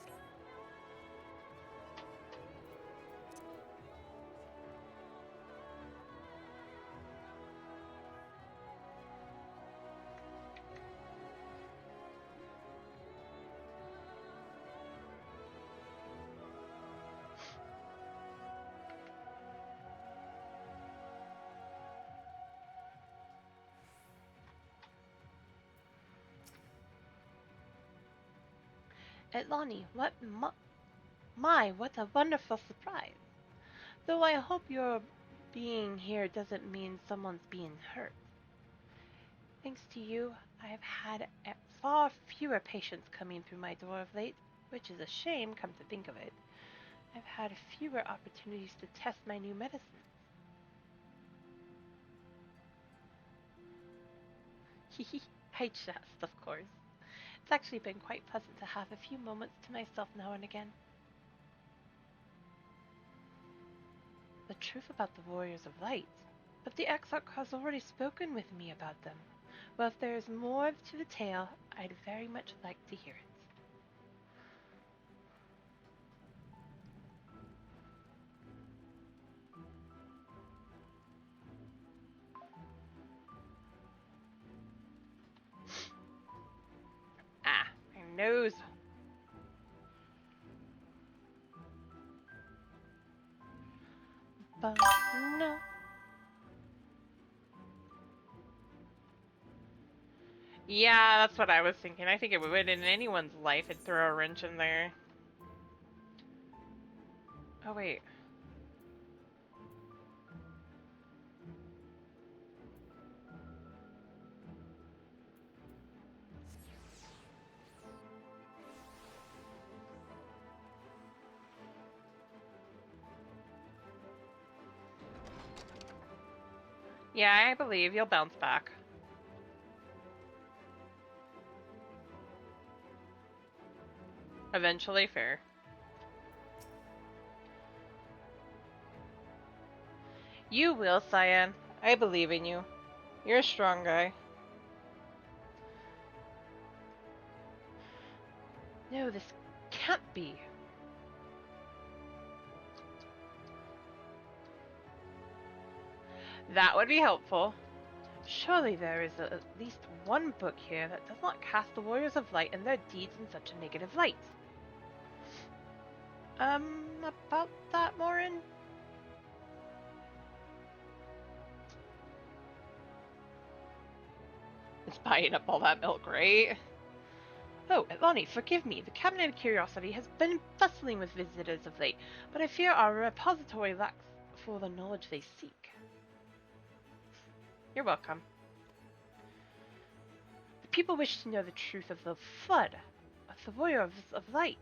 Atlani, what what a wonderful surprise. Though I hope your being here doesn't mean someone's being hurt. Thanks to you, I've had far fewer patients coming through my door of late, which is a shame, come to think of it. I've had fewer opportunities to test my new medicines. Hehe, I jest, of course. It's actually been quite pleasant to have a few moments to myself now and again. The truth about the Warriors of Light. But the Exarch has already spoken with me about them. Well, if there is more to the tale, I'd very much like to hear it. Ah, my nose. But no. Yeah, that's what I was thinking. I think it would in anyone's life, it'd throw a wrench in there. Oh, wait. Yeah, I believe you'll bounce back. Eventually, fair. You will, Cyan. I believe in you. You're a strong guy. No, this can't be. That would be helpful. Surely there is at least one book here that does not cast the Warriors of Light and their deeds in such a negative light. About that, Morin? It's buying up all that milk, right? Oh, Atlani, forgive me. The Cabinet of Curiosity has been bustling with visitors of late, but I fear our repository lacks for the knowledge they seek. You're welcome. The people wish to know the truth of the Flood, of the Warriors of Light.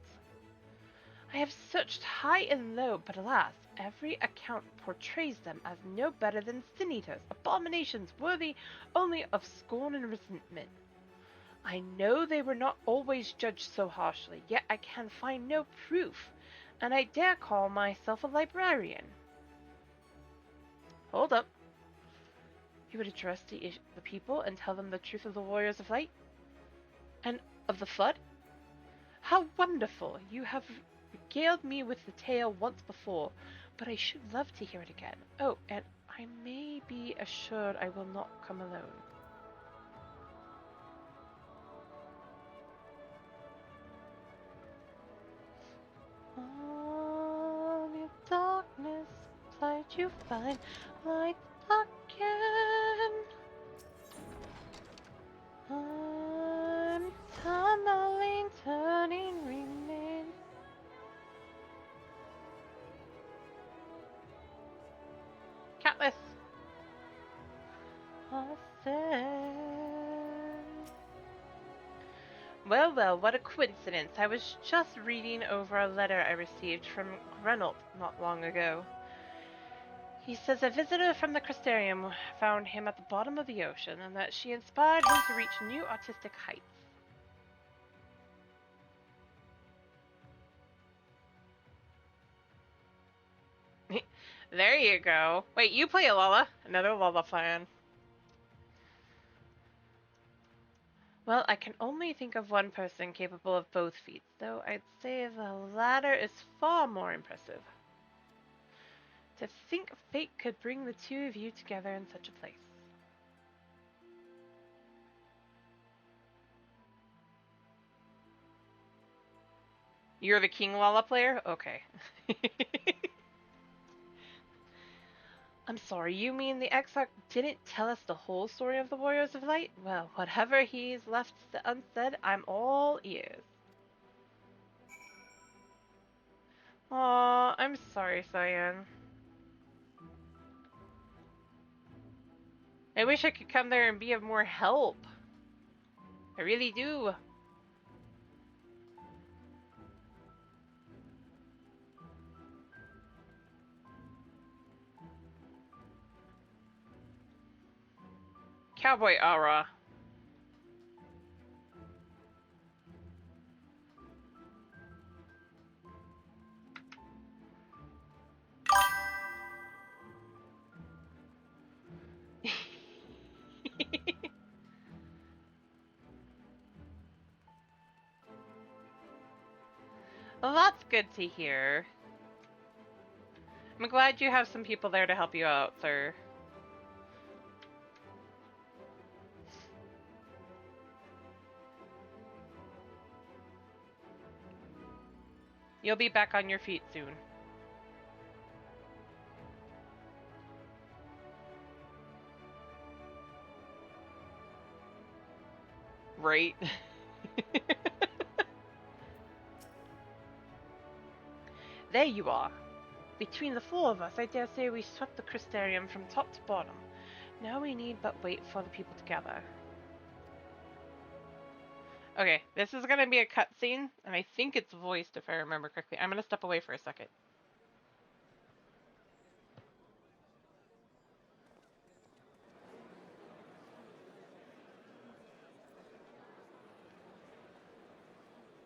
I have searched high and low, but alas, every account portrays them as no better than sin-eaters, abominations worthy only of scorn and resentment. I know they were not always judged so harshly, yet I can find no proof, and I dare call myself a librarian. Hold up. You would address the people and tell them the truth of the Warriors of Light? And of the Flood? How wonderful! You have regaled me with the tale once before, but I should love to hear it again. Oh, and I may be assured I will not come alone. All your darkness, light you find, light again. I'm tumbling, turning, remain. Catless. Well, well, what a coincidence. I was just reading over a letter I received from Grenoble not long ago. He says a visitor from the Crystarium found him at the bottom of the ocean and that she inspired him to reach new artistic heights. There you go. Wait, you play a Lola? Another Lola fan. Well, I can only think of one person capable of both feats, though I'd say the latter is far more impressive. To think fate could bring the two of you together in such a place. You're the King Lala player? Okay. I'm sorry, you mean the Exarch didn't tell us the whole story of the Warriors of Light? Well, whatever he's left unsaid, I'm all ears. Aw, I'm sorry, Cyan. I wish I could come there and be of more help. I really do. Cowboy aura. Well, that's good to hear. I'm glad you have some people there to help you out, sir. You'll be back on your feet soon. Right? There you are. Between the four of us, I dare say we swept the Crystarium from top to bottom. Now we need but wait for the people to gather. Okay, this is gonna be a cutscene, and I think it's voiced if I remember correctly. I'm gonna step away for a second.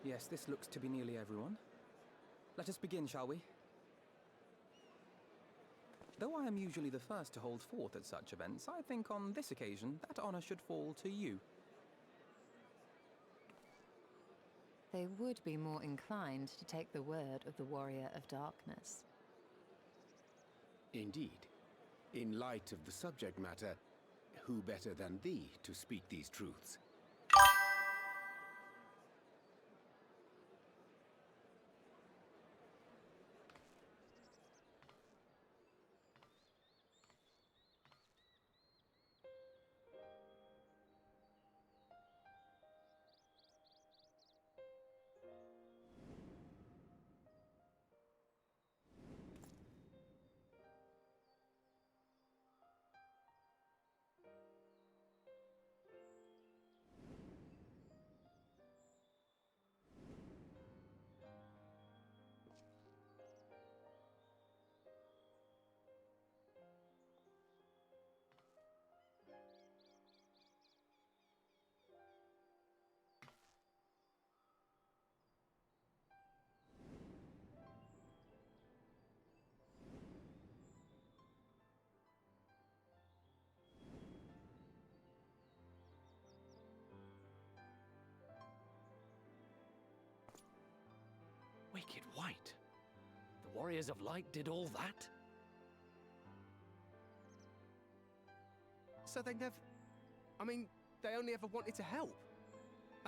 Yes, this looks to be nearly everyone. Let us begin, shall we? Though I am usually the first to hold forth at such events, I think on this occasion that honor should fall to you.
They would be more inclined to take the word of the Warrior of Darkness.
Indeed. In light of the subject matter, who better than thee to speak these truths?
Wicked White? The Warriors of Light did all that?
So they never... I mean, they only ever wanted to help.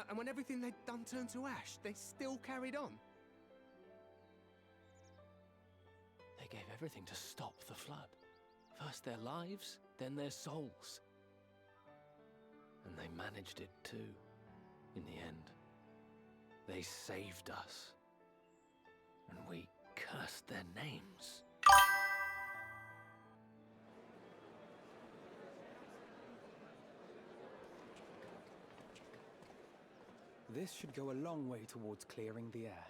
And when everything they'd done turned to ash, they still carried on.
They gave everything to stop the flood. First their lives, then their souls. And they managed it too, in the end. They saved us. And we cursed their names.
This should go a long way towards clearing the air.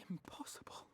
Impossible.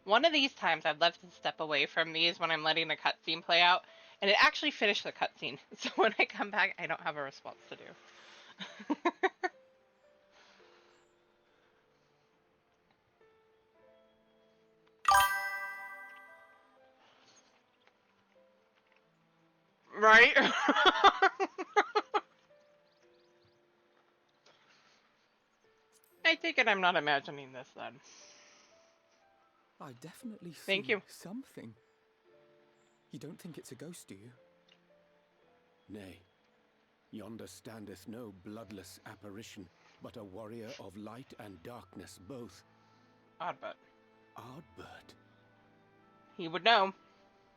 One of these times I'd love to step away from these when I'm letting the cutscene play out, and it actually finished the cutscene. So when I come back, I don't have a response to do. Right? I take it I'm not imagining this then.
I definitely
Thank
see
you.
something. You don't think it's a ghost, do you?
Nay, yonder standeth no bloodless apparition, but a warrior of light and darkness both.
Oddbert.
Ardbert?
He would know.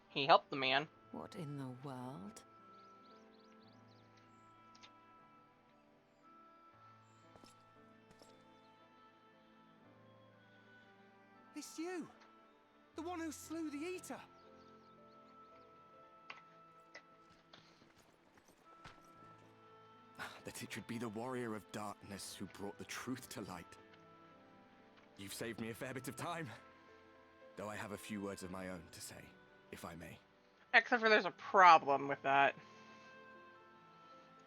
He helped the man.
What in the world?
It's you! The one who slew the Eater!
That it should be the warrior of darkness who brought the truth to light. You've saved me a fair bit of time. Though I have a few words of my own to say, if I may.
Except for there's a problem with that.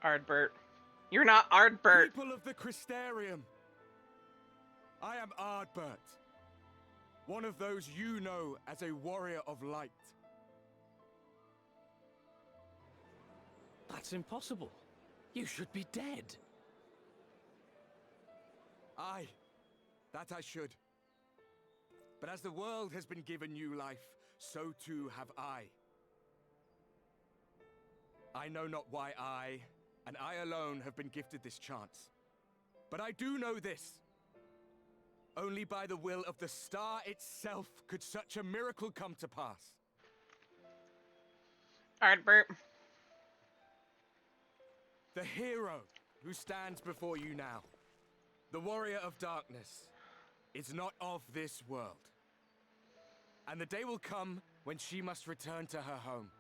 Ardbert. You're not Ardbert.
People of the Crystarium! I am Ardbert. One of those you know as a warrior of light.
That's impossible. You should be dead.
Aye, that I should. But as the world has been given new life, so too have I. I know not why I, and I alone, have been gifted this chance. But I do know this. Only by the will of the star itself could such a miracle come to pass.
Ardbert.
The hero who stands before you now, the warrior of darkness, is not of this world. And the day will come when she must return to her home.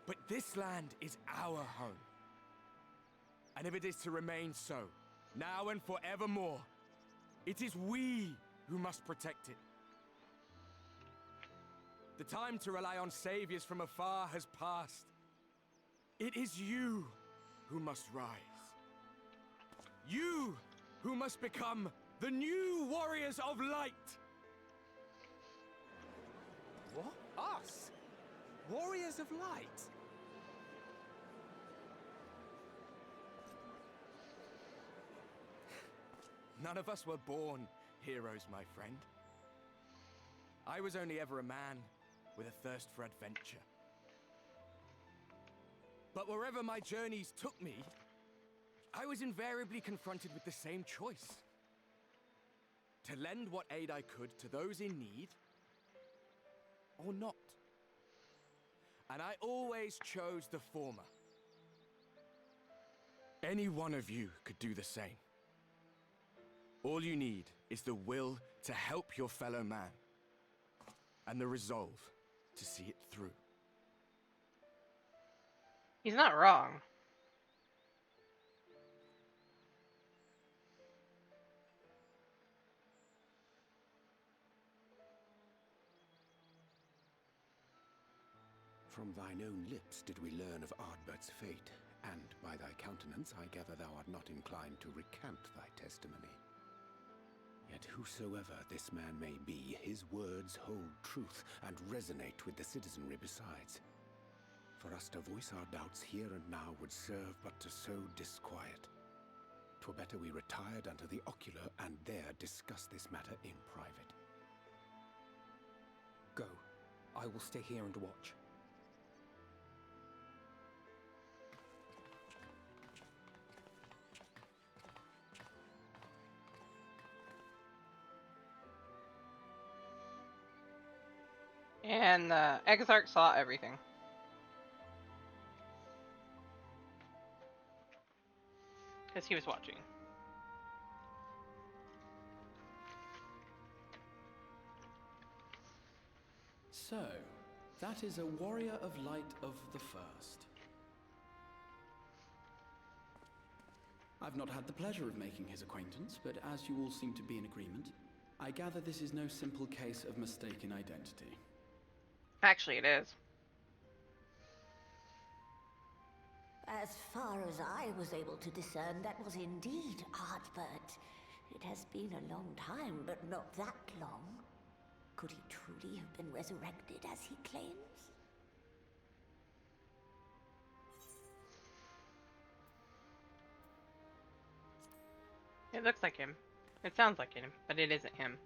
But this land is our home. And if it is to remain so, now and forevermore, it is we who must protect it. The time to rely on saviors from afar has passed. It is you who must rise. You who must become the new warriors of light.
What? Us? Warriors of light?
None of us were born heroes, my friend. I was only ever a man with a thirst for adventure. But wherever my journeys took me, I was invariably confronted with the same choice. To lend what aid I could to those in need, or not. And I always chose the former. Any one of you could do the same. All you need is the will to help your fellow man, and the resolve to see it through.
He's not wrong.
From thine own lips did we learn of Ardbert's fate, and by thy countenance I gather thou art not inclined to recant thy testimony. Yet whosoever this man may be, his words hold truth and resonate with the citizenry besides. For us to voice our doubts here and now would serve but to sow disquiet. 'Twere better we retired unto the ocular and there discuss this matter in private.
Go. I will stay here and watch.
And the Exarch saw everything. Because he was watching.
So, that is a warrior of light of the first. I've not had the pleasure of making his acquaintance, but as you all seem to be in agreement, I gather this is no simple case of mistaken identity.
Actually, it is.
As far as I was able to discern, that was indeed Ardbert. It has been a long time, but not that long. Could he truly have been resurrected as he claims?
It looks like him. It sounds like him, but it isn't him.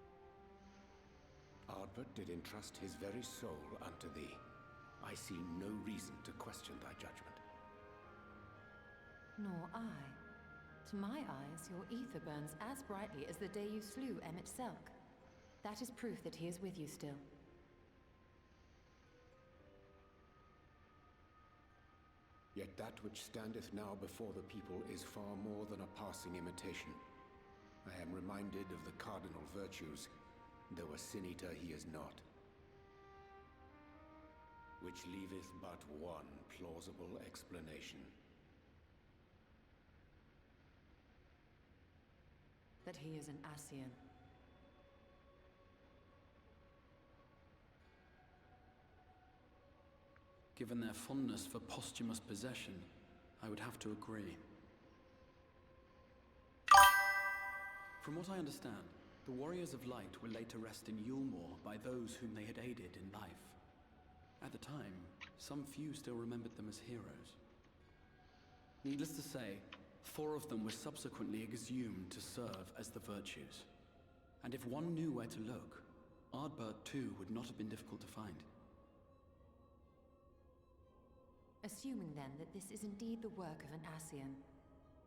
Ardbert did entrust his very soul unto thee. I see no reason to question thy judgment.
Nor I. To my eyes, your ether burns as brightly as the day you slew Emmett Selk. That is proof that he is with you still.
Yet that which standeth now before the people is far more than a passing imitation. I am reminded of the cardinal virtues, though a sin-eater he is not. Which leaveth but one plausible explanation.
That he is an Ascian.
Given their fondness for posthumous possession, I would have to agree. From what I understand, the Warriors of Light were laid to rest in Yulmore by those whom they had aided in life. At the time, some few still remembered them as heroes. Needless to say, 4 of them were subsequently exhumed to serve as the Virtues. And if one knew where to look, Ardbert too would not have been difficult to find.
Assuming then that this is indeed the work of an Ascian,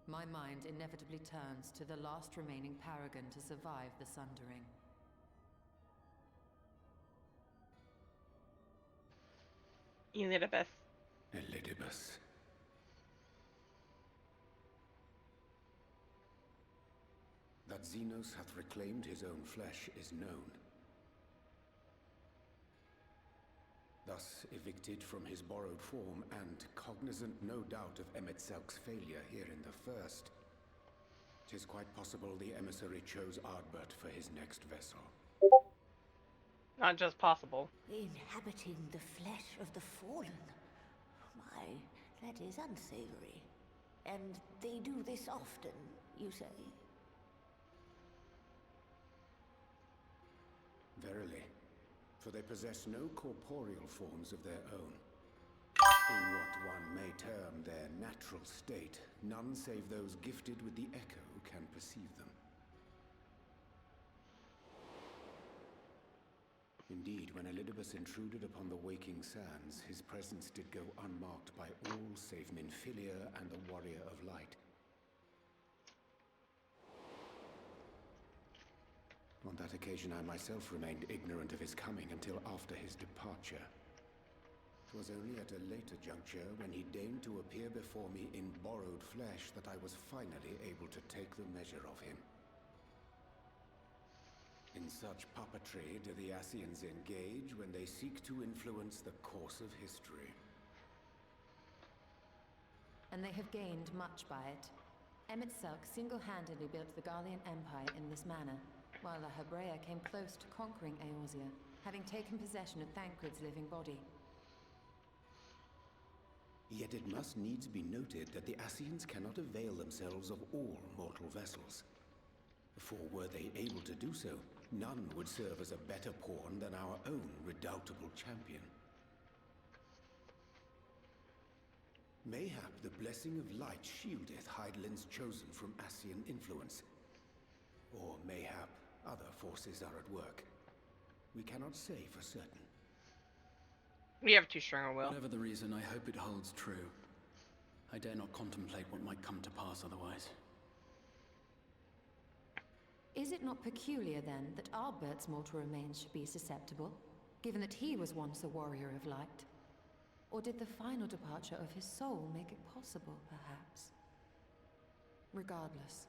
my mind inevitably turns to the last remaining paragon to survive the Sundering.
Elidibus.
Elidibus. That Xenos hath reclaimed his own flesh is known. Thus evicted from his borrowed form, and cognizant no doubt of Emmett Selk's failure here in the first, 'tis quite possible the emissary chose Ardbert for his next vessel.
Not just possible.
Inhabiting the flesh of the fallen. My, that is unsavory. And they do this often, you say?
Verily, for they possess no corporeal forms of their own. In what one may term their natural state, none save those gifted with the echo can perceive them. Indeed, when Elidibus intruded upon the waking sands, his presence did go unmarked by all save Minfilia and the Warrior of Light. On that occasion, I myself remained ignorant of his coming until after his departure. 'Twas only at a later juncture, when he deigned to appear before me in borrowed flesh, that I was finally able to take the measure of him. In such puppetry do the Ascians engage when they seek to influence the course of history.
And they have gained much by it. Emmett Selk single-handedly built the Garlean Empire in this manner, while the Hebrea came close to conquering Eorzea, having taken possession of Thancred's living body.
Yet it must needs be noted that the Ascians cannot avail themselves of all mortal vessels. For were they able to do so, none would serve as a better pawn than our own redoubtable champion. Mayhap the blessing of light shieldeth Hydaelyn's chosen from Ascian influence. Or mayhap other forces are at work. We cannot say for certain.
We have too strong a will.
Whatever the reason, I hope it holds true. I dare not contemplate what might come to pass otherwise.
Is it not peculiar, then, that Ardbert's mortal remains should be susceptible, given that he was once a warrior of light? Or did the final departure of his soul make it possible, perhaps? Regardless,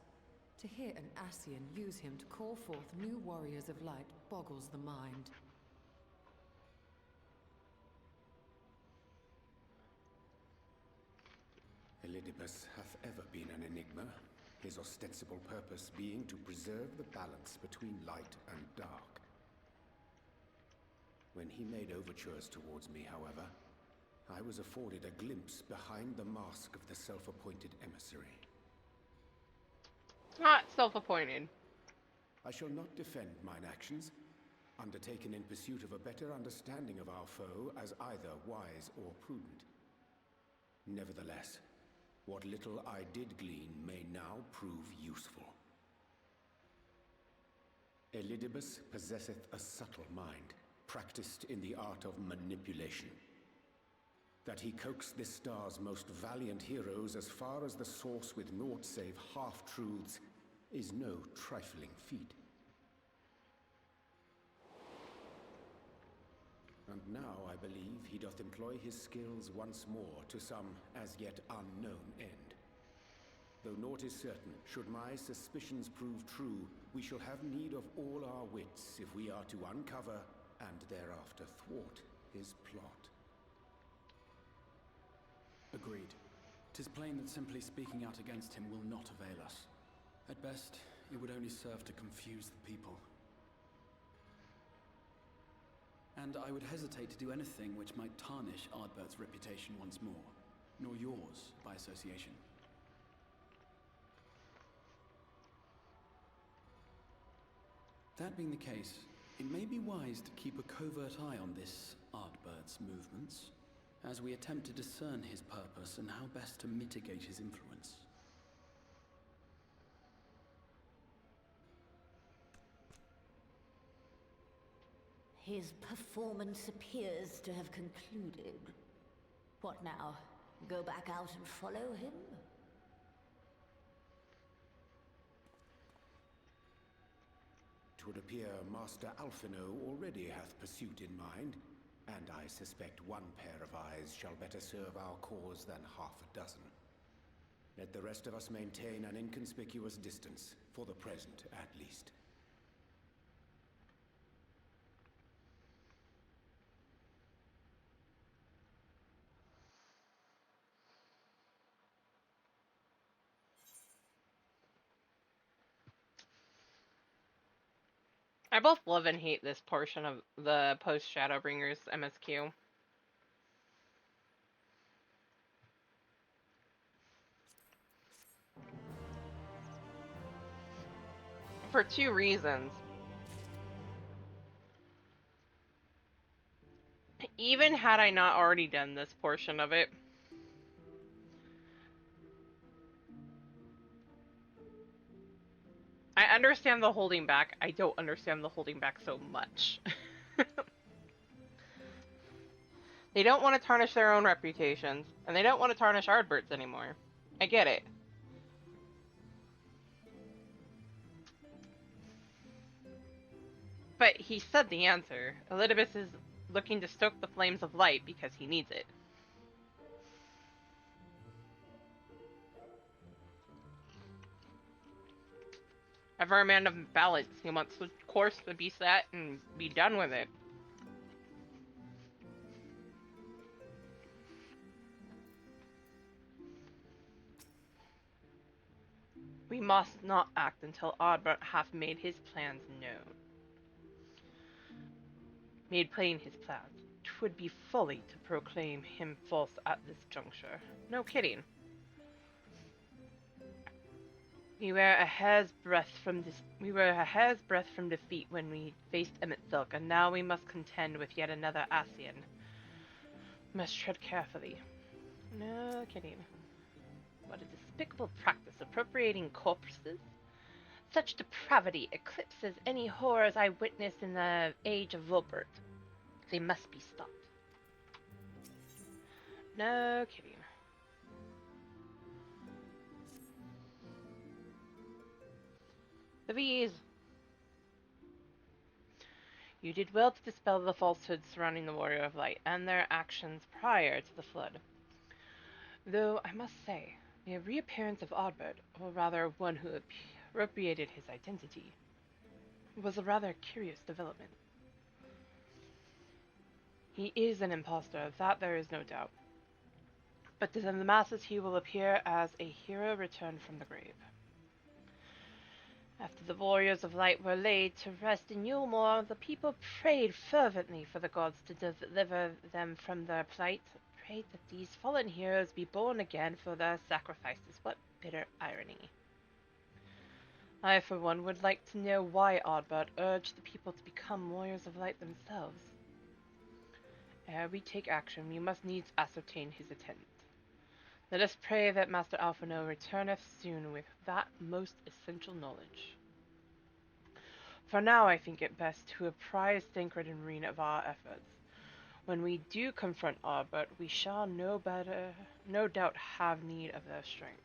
to hear an Ascian use him to call forth new warriors of light boggles the mind.
Elidibus hath ever been an enigma. his ostensible purpose being to preserve the balance between light and dark. When he made overtures towards me, however, I was afforded a glimpse behind the mask of the self-appointed emissary.
Not self-appointed.
I shall not defend mine actions, undertaken in pursuit of a better understanding of our foe as either wise or prudent. Nevertheless, what little I did glean may now prove useful. Elidibus possesseth a subtle mind, practiced in the art of manipulation. That he coaxed this star's most valiant heroes as far as the source with naught save half-truths is no trifling feat. And now I believe he doth employ his skills once more to some as yet unknown end. Though naught is certain, should my suspicions prove true, we shall have need of all our wits if we are to uncover and thereafter thwart his plot.
Agreed. 'Tis plain that simply speaking out against him will not avail us. At best, it would only serve to confuse the people. And I would hesitate to do anything which might tarnish Ardbert's reputation once more, nor yours by association. That being the case, it may be wise to keep a covert eye on this Ardbert's movements, as we attempt to discern his purpose and how best to mitigate his influence.
His performance appears to have concluded. What now? Go back out and follow him?
Twould appear Master Alphino already hath pursuit in mind, and I suspect one pair of eyes shall better serve our cause than half a dozen. Let the rest of us maintain an inconspicuous distance, for the present at least.
I both love and hate this portion of the post-Shadowbringers MSQ. For two reasons. Even had I not already done this portion of it, I understand the holding back. I don't understand the holding back so much. They don't want to tarnish their own reputations, and they don't want to tarnish Ardbert's anymore. I get it. But he said the answer. Elidibus is looking to stoke the flames of light because he needs it. Ever a man of balance, he wants the course to be set and be done with it. We must not act until Ardbert hath made his plans known. Made plain his plans. 'Twould be folly to proclaim him false at this juncture. No kidding. We were a hair's breadth from defeat when we faced Emmett Thilk, and now we must contend with yet another Ascian. Must tread carefully. No kidding. What a despicable practice, appropriating corpses. Such depravity eclipses any horrors I witnessed in the age of Volbert. They must be stopped. No kidding. The V's. You did well to dispel the falsehoods surrounding the Warrior of Light and their actions prior to the flood. Though, I must say, the reappearance of Ardbert, or rather one who appropriated his identity, was a rather curious development. He is an impostor, of that there is no doubt. But to the masses he will appear as a hero returned from the grave. After the warriors of light were laid to rest in Yulmore, the people prayed fervently for the gods to deliver them from their plight, prayed that these fallen heroes be born again for their sacrifices. What bitter irony. I, for one, would like to know why Ardbert urged the people to become warriors of light themselves. Ere we take action, we must needs ascertain his intent. Let us pray that Master Alphino returneth soon with that most essential knowledge. For now, I think it best to apprise Thancred and Reen of our efforts. When we do confront Ardbert, we shall no doubt have need of their strength.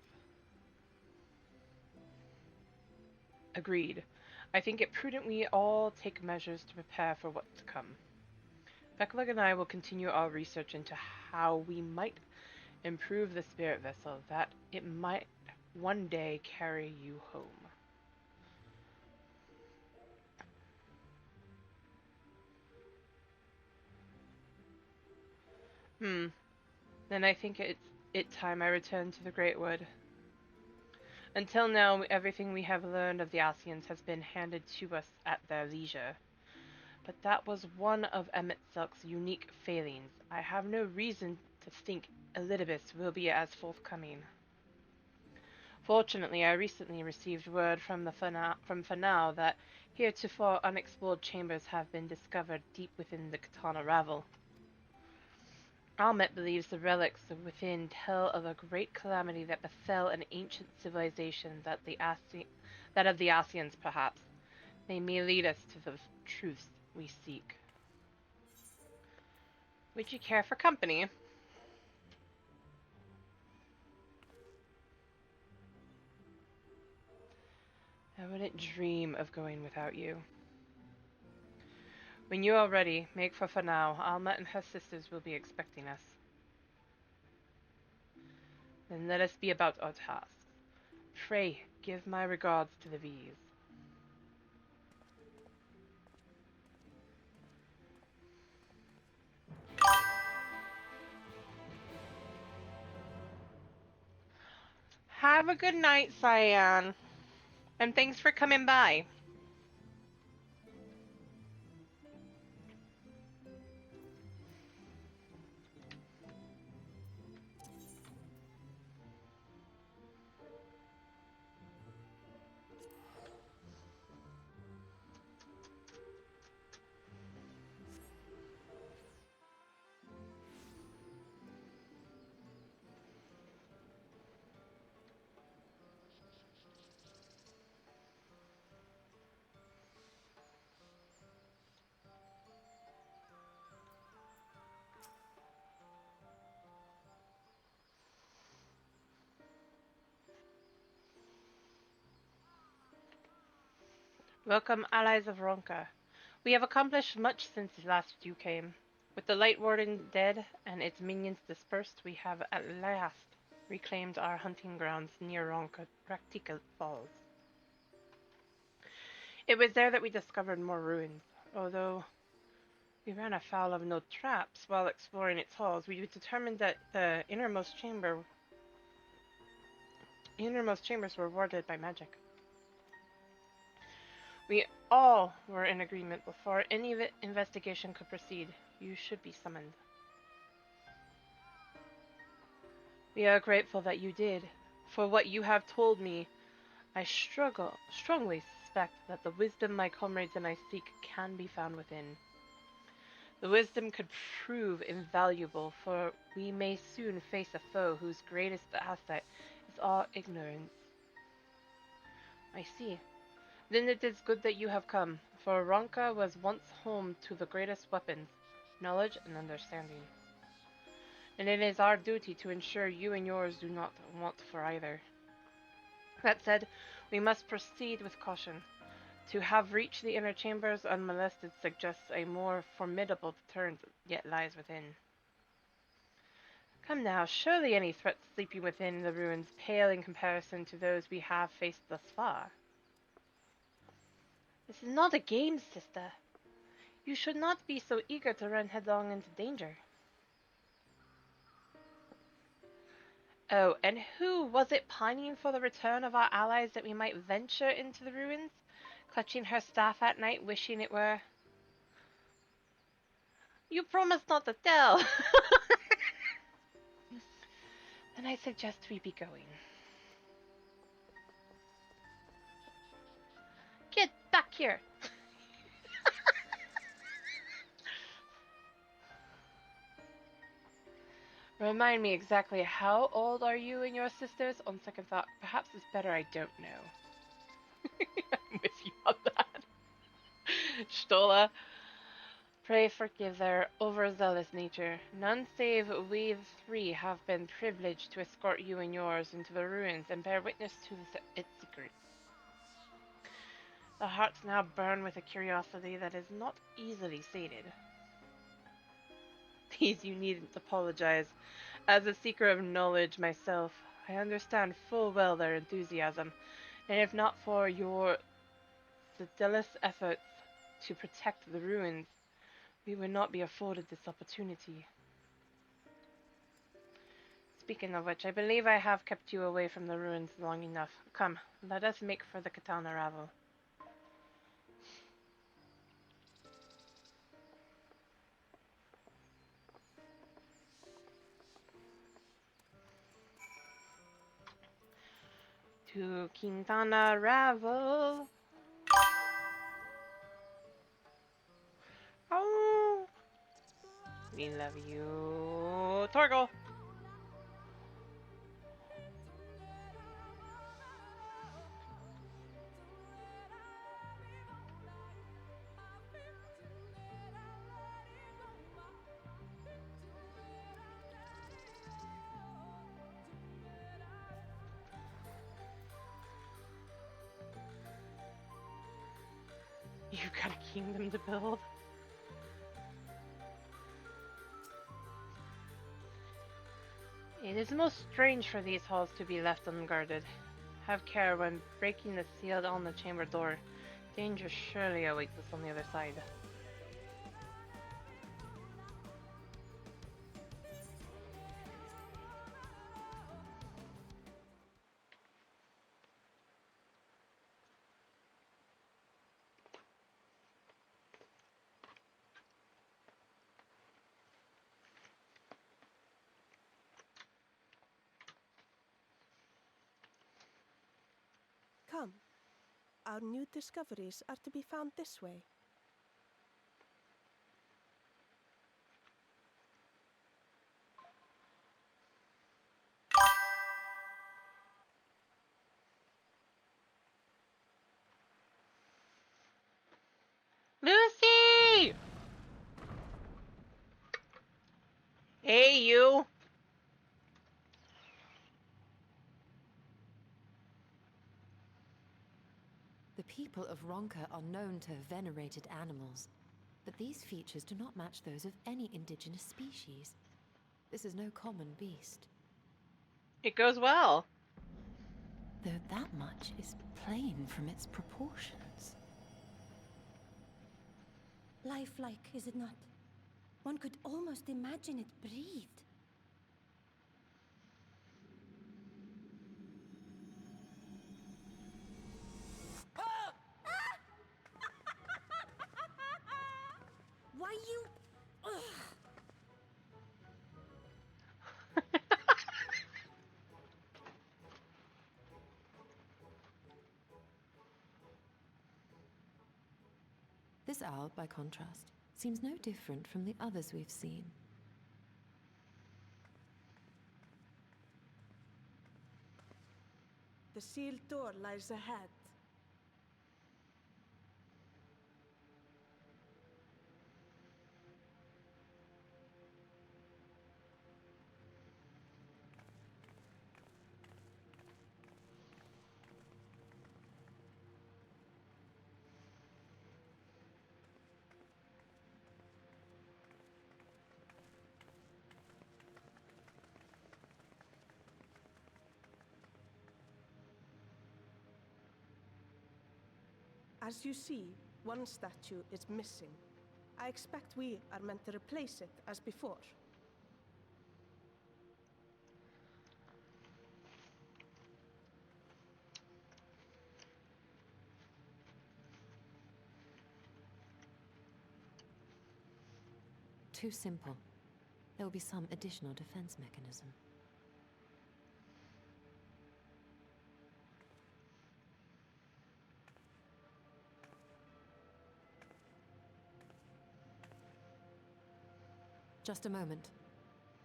Agreed. I think it prudent we all take measures to prepare for what's to come. Beklag and I will continue our research into how we might improve the spirit vessel, that it might one day carry you home. Then I think it's time I return to the Great Wood. Until now, everything we have learned of the Ascians has been handed to us at their leisure. But that was one of Emmett Silk's unique failings. I have no reason to think Elidibus will be as forthcoming. Fortunately, I recently received word from Fanau that heretofore unexplored chambers have been discovered deep within the Katana Ravel. Almet believes the relics within tell of a great calamity that befell an ancient civilization, that of the Ascians, perhaps. They may lead us to the truths we seek. Would you care for company? I wouldn't dream of going without you. When you are ready, make for Fanau. Alma and her sisters will be expecting us. Then let us be about our tasks. Pray, give my regards to the V's. Have a good night, Cyan. And thanks for coming by. Welcome, allies of Ronka. We have accomplished much since last you came. With the Light Warden dead and its minions dispersed, we have at last reclaimed our hunting grounds near Ronka Practica Falls. It was there that we discovered more ruins. Although we ran afoul of no traps while exploring its halls, we determined that the innermost chambers were warded by magic. We all were in agreement before any investigation could proceed. You should be summoned. We are grateful that you did. For what you have told me, I strongly suspect that the wisdom my comrades and I seek can be found within. The wisdom could prove invaluable, for we may soon face a foe whose greatest asset is our ignorance. I see. Then it is good that you have come, for Ronka was once home to the greatest weapons, knowledge and understanding. And it is our duty to ensure you and yours do not want for either. That said, we must proceed with caution. To have reached the inner chambers unmolested suggests a more formidable deterrent yet lies within. Come now, surely any threats sleeping within the ruins pale in comparison to those we have faced thus far. This is not a game, sister. You should not be so eager to run headlong into danger. Oh, and who was it pining for the return of our allies that we might venture into the ruins? Clutching her staff at night, wishing it were... You promised not to tell! Then I suggest we be going. Get back here! Remind me exactly how old are you and your sisters? On second thought, perhaps it's better I don't know. I'm with you on that. Stola, pray forgive their overzealous nature. None save we three have been privileged to escort you and yours into the ruins and bear witness to its secret. The hearts now burn with a curiosity that is not easily sated. Please, you needn't apologize. As a seeker of knowledge myself, I understand full well their enthusiasm, and if not for your zealous efforts to protect the ruins, we would not be afforded this opportunity. Speaking of which, I believe I have kept you away from the ruins long enough. Come, let us make for the Katana Ravel. To Quintana Ravel. Oh, we love you, Torgal. You've got a kingdom to build. It is most strange for these halls to be left unguarded. Have care when breaking the seal on the chamber door. Danger surely awaits us on the other side.
Come. Our new discoveries are to be found this way.
Lucy! Hey, you!
The people of Ronka are known to have venerated animals, but these features do not match those of any indigenous species. This is no common beast.
It goes well.
Though that much is plain from its proportions.
Lifelike, is it not? One could almost imagine it breathed. Why you... Ugh.
This owl, by contrast, seems no different from the others we've seen.
The sealed door lies ahead. As you see, one statue is missing. I expect we are meant to replace it as before.
too simple. There will be some additional defense mechanism. Just a moment.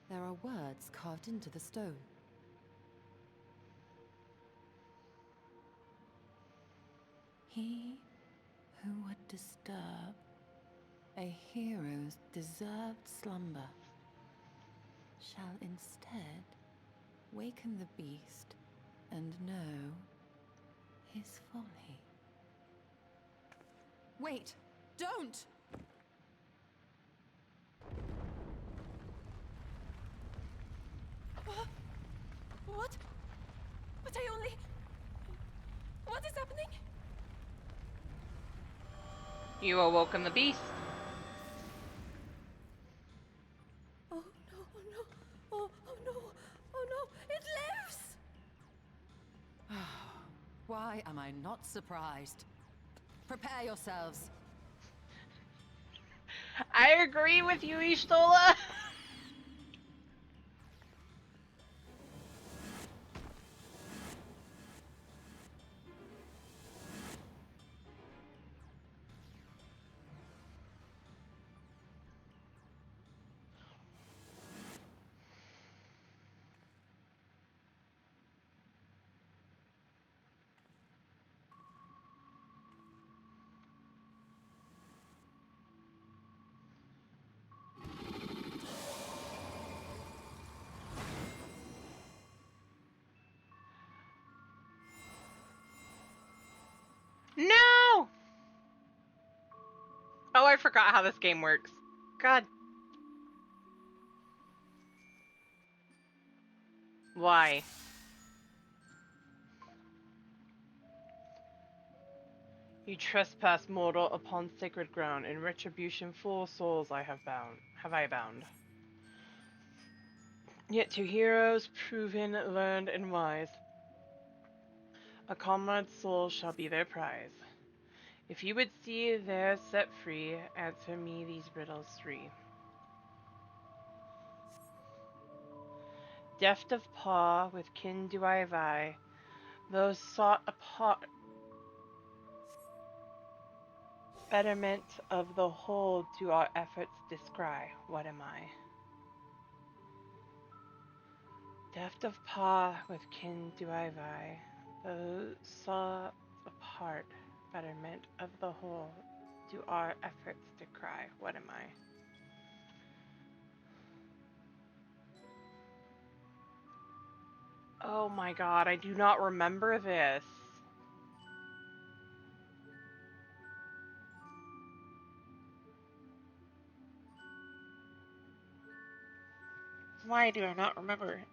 There are words carved into the stone. He who would disturb a hero's deserved slumber shall instead waken the beast and know his folly. Wait! Don't!
What? But I only... What is happening?
You awoken the beast.
Oh no, oh no, oh no, oh no, it lives!
Why am I not surprised? Prepare yourselves.
I agree with you, Ishtola. No! Oh, I forgot how this game works. God. Why? You trespass, mortal, upon sacred ground. In retribution, 4 souls have I bound. Yet to heroes proven, learned, and wise, a comrade's soul shall be their prize. If you would see theirs set free, answer me these riddles 3. Deft of paw, with kin do I vie, those sought apart, betterment of the whole do our efforts descry. What am I? Deft of paw, with kin do I vie, those sought apart, betterment of the whole do our efforts decry. What am I? Oh my god, I do not remember this. Why do I not remember it?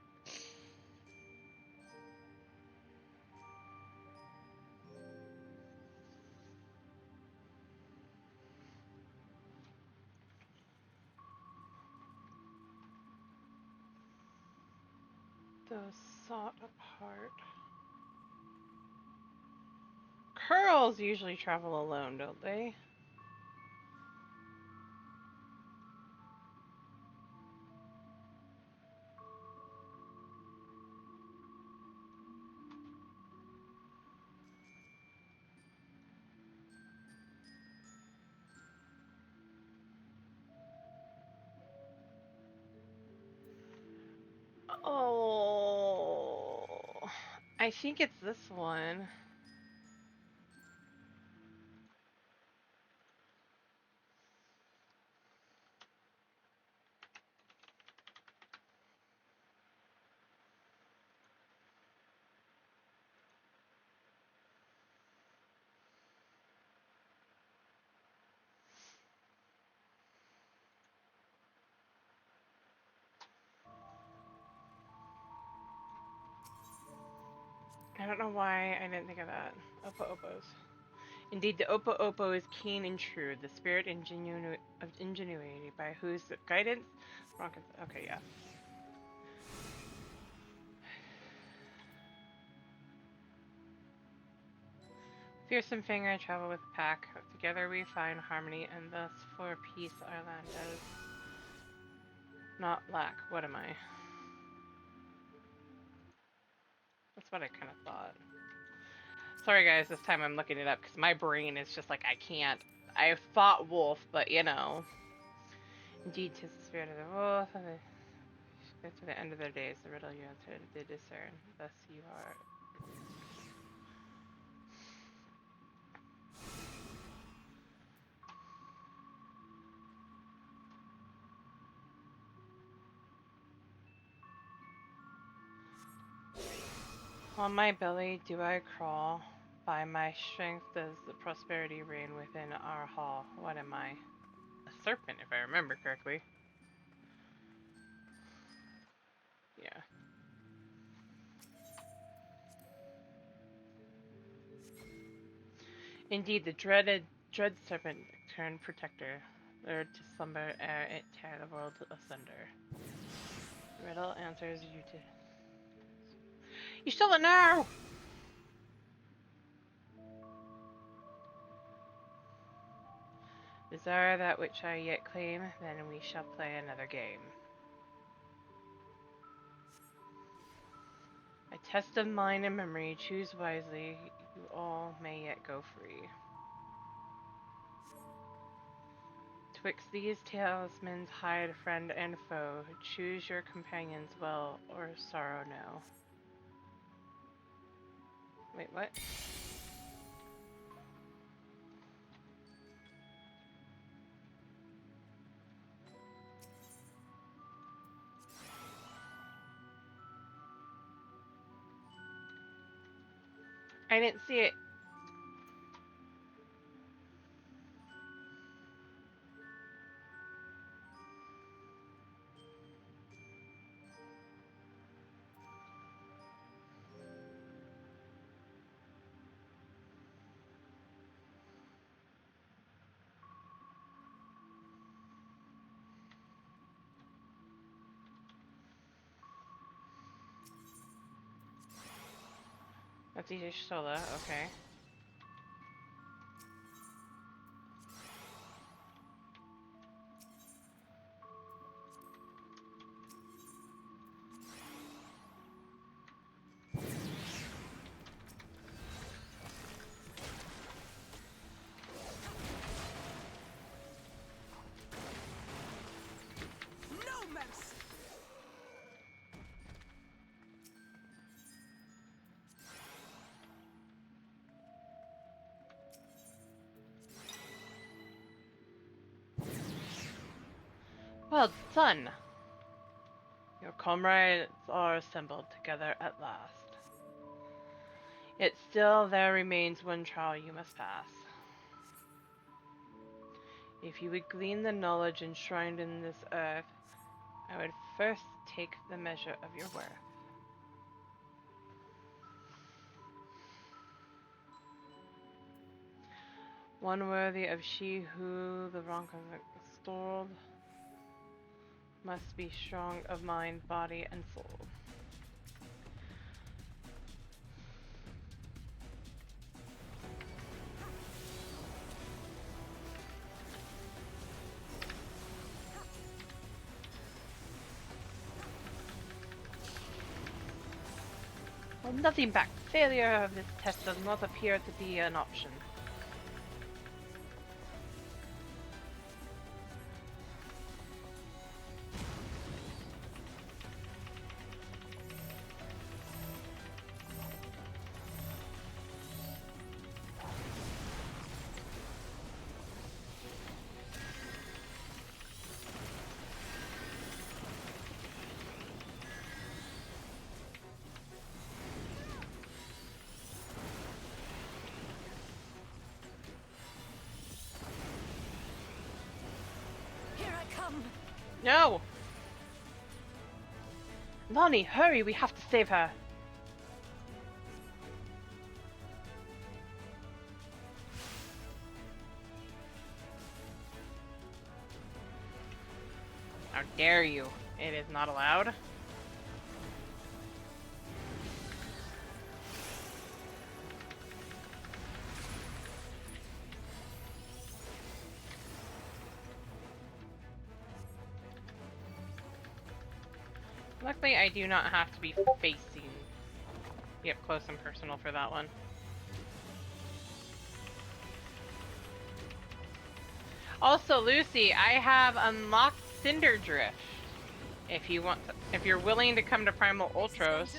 Those sought apart. Curls usually travel alone, don't they? Oh, I think it's this one. I don't know why I didn't think of that. Opo-opos. Indeed, the Opo-opo is keen and true, the spirit of ingenuity, by whose guidance... Okay, yeah. Fearsome Fang I travel with the pack. Together we find harmony, and thus for peace our land does. Not lack. What am I? That's what I kind of thought. Sorry guys, this time I'm looking it up because my brain is just like, I can't. I thought wolf, but you know. Indeed, 'tis the spirit of the wolf, and to the end of their days, the riddle you answered, they discern. Thus you are. On my belly do I crawl, by my strength does the prosperity reign within our hall. What am I? A serpent, if I remember correctly. Yeah. Indeed, the dread serpent turned protector, lured to slumber ere it tear the world asunder. Riddle answers you to. You stole it now! Desire that which I yet claim, then we shall play another game. A test of mind and memory, choose wisely, you all may yet go free. Twixt these talismans hide friend and foe, choose your companions well, or sorrow know. Wait, what? I didn't see it. That's easy Stola, okay.
No mercy!
Well done! Your comrades are assembled together at last. Yet still there remains one trial you must pass. If you would glean the knowledge enshrined in this earth, I would first take the measure of your worth. One worthy of she who the wrong extolled must be strong of mind, body, and soul. Well, nothing back. Failure of this test does not appear to be an option. No! Lonnie, hurry! We have to save her! How dare you! It is not allowed. Luckily, I do not have to be up close and personal for that one. Also, Lucy, I have unlocked Cinder Drift. If you're willing to come to Primal Ultros,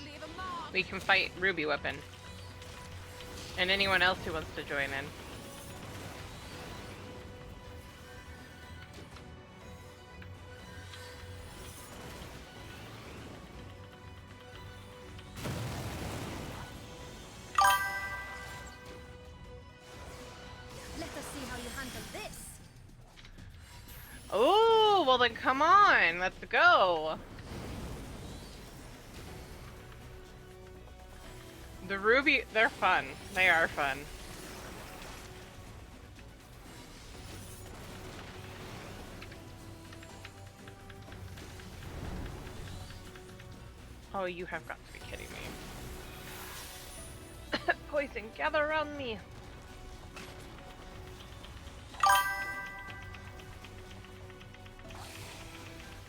we can fight Ruby Weapon. And anyone else who wants to join in.
Let us see how you handle this.
Oh, well then come on, let's go. The Ruby, they're fun. They are fun. Oh, you have got to be kidding me. Poison, gather around me.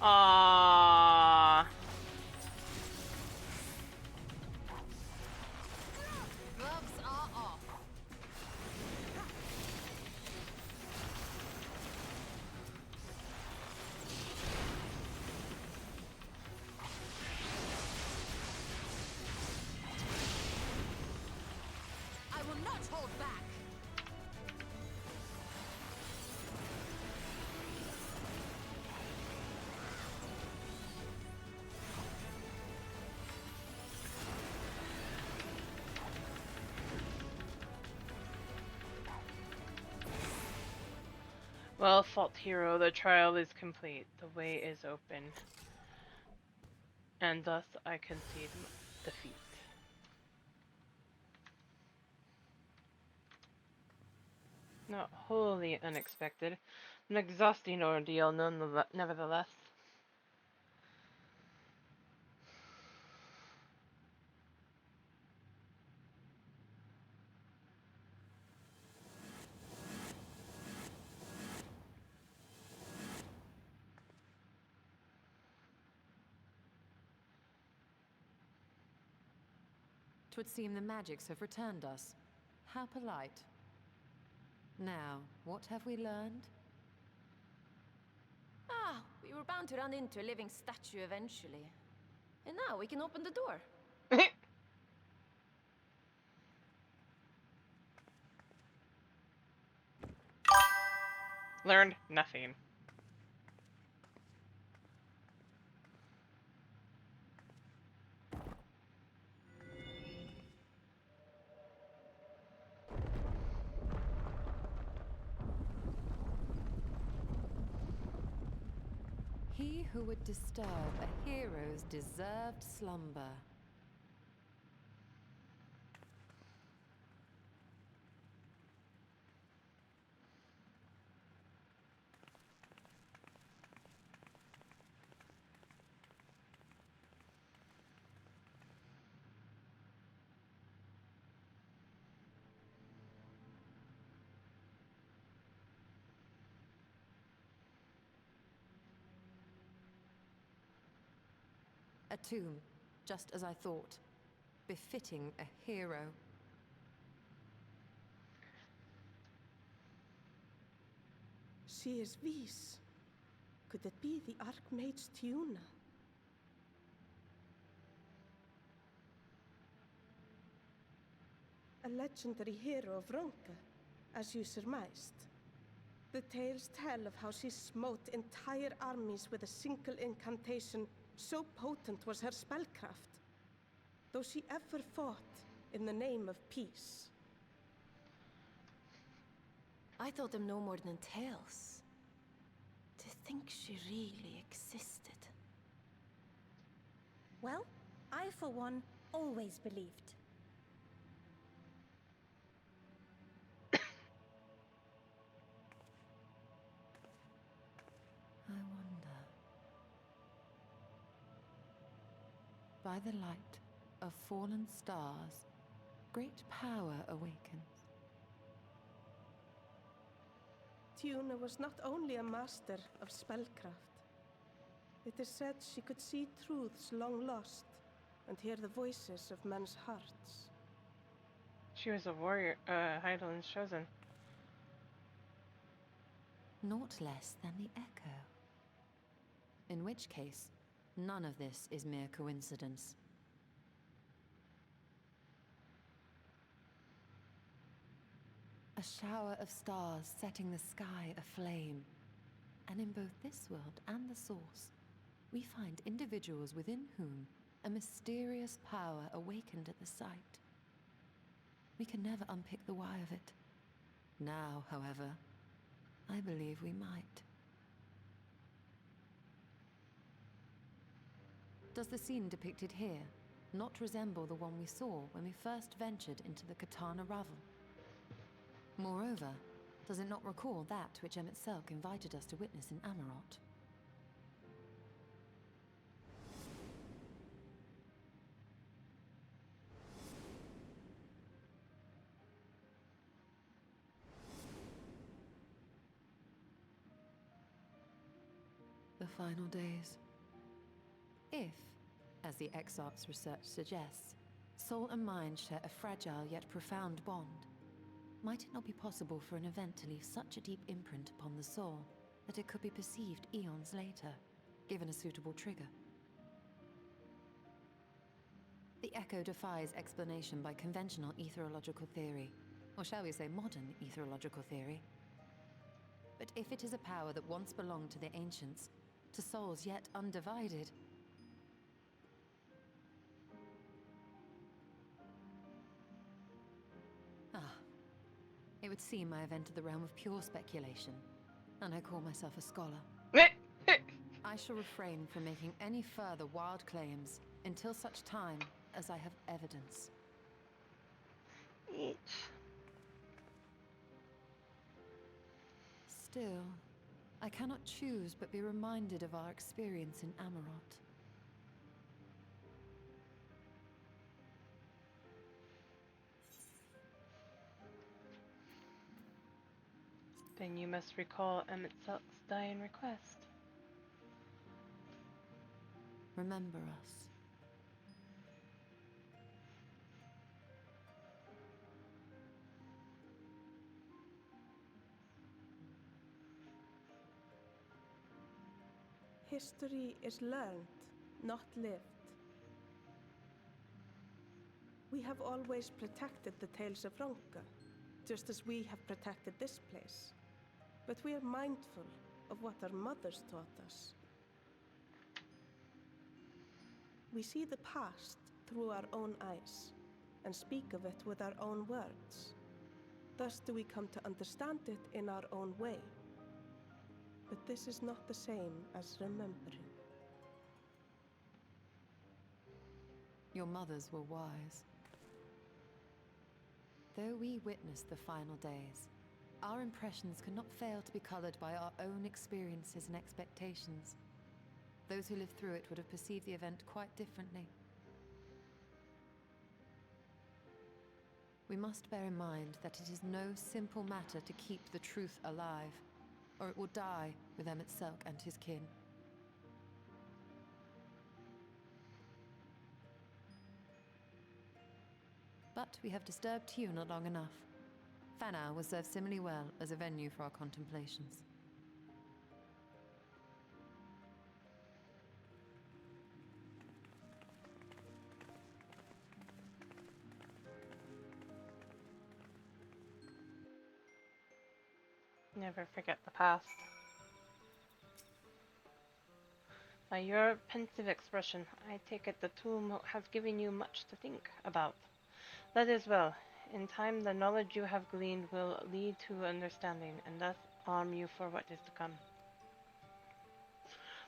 Aww.
Gloves are off. I will not hold back.
Well, Fault Hero, the trial is complete. The way is open. And thus I concede defeat. Not wholly unexpected. An exhausting ordeal nevertheless.
Twould seem the magics have returned us. How polite. Now, what have we learned?
Ah, we were bound to run into a living statue eventually. And now we can open the door.
Learned nothing.
He who would disturb a hero's deserved slumber. A tomb, just as I thought. Befitting a hero.
She is Vis. Could it be the Archmage Tiuna? A legendary hero of Ronka, as you surmised. The tales tell of how she smote entire armies with a single incantation, so potent was her spellcraft. Though she ever fought in the name of peace.
I thought them no more than tales. To think she really existed.
Well, I for one always believed.
I wonder. By the light of fallen stars, great power awakens.
Tiuna was not only a master of spellcraft, It is said she could see truths long lost and hear the voices of men's hearts.
She was a warrior, Hydaelyn's chosen.
Naught less than the Echo. In which case, none of this is mere coincidence. A shower of stars setting the sky aflame. And in both this world and the Source, we find individuals within whom a mysterious power awakened at the sight. We can never unpick the why of it. Now, however, I believe we might. Does the scene depicted here not resemble the one we saw when we first ventured into the Katana Ravel? Moreover, does it not recall that which Emmett Selk invited us to witness in Amarot? The final days. If, as the Exarch's research suggests, soul and mind share a fragile yet profound bond, might it not be possible for an event to leave such a deep imprint upon the soul that it could be perceived eons later, given a suitable trigger? The Echo defies explanation by conventional etherological theory, or shall we say modern etherological theory. But if it is a power that once belonged to the ancients, to souls yet undivided, it would seem I have entered the realm of pure speculation, and I call myself a scholar. I shall refrain from making any further wild claims until such time as I have evidence. Still, I cannot choose but be reminded of our experience in Amarot.
Then you must recall Emmett Selk's dying request.
Remember us.
History is learned, not lived. We have always protected the tales of Ronka, just as we have protected this place. But we are mindful of what our mothers taught us. We see the past through our own eyes, and speak of it with our own words. Thus do we come to understand it in our own way. But this is not the same as remembering.
Your mothers were wise. Though we witnessed the final days, our impressions cannot fail to be colored by our own experiences and expectations. Those who lived through it would have perceived the event quite differently. We must bear in mind that it is no simple matter to keep the truth alive, or it will die with Emmett Selk and his kin. But we have disturbed Tuna long enough. Fanau will serve similarly well as a venue for our contemplations.
Never forget the past. By your pensive expression, I take it the tomb has given you much to think about. That is well. In time, the knowledge you have gleaned will lead to understanding, and thus arm you for what is to come.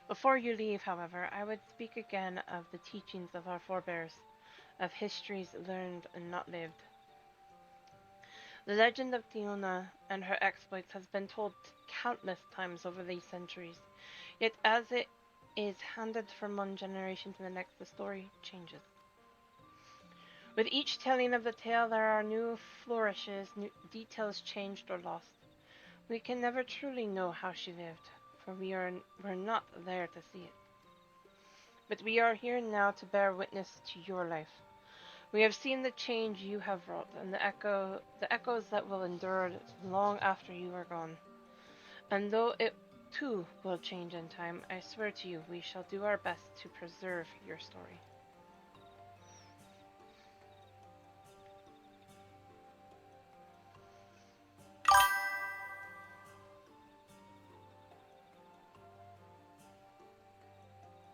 Before you leave, however, I would speak again of the teachings of our forebears, of histories learned and not lived. The legend of Tiona and her exploits has been told countless times over these centuries, yet as it is handed from one generation to the next, the story changes. With each telling of the tale, there are new flourishes, new details changed or lost. We can never truly know how she lived, for we're not there to see it. But we are here now to bear witness to your life. We have seen the change you have wrought, and the echoes that will endure long after you are gone. And though it too will change in time, I swear to you, we shall do our best to preserve your story.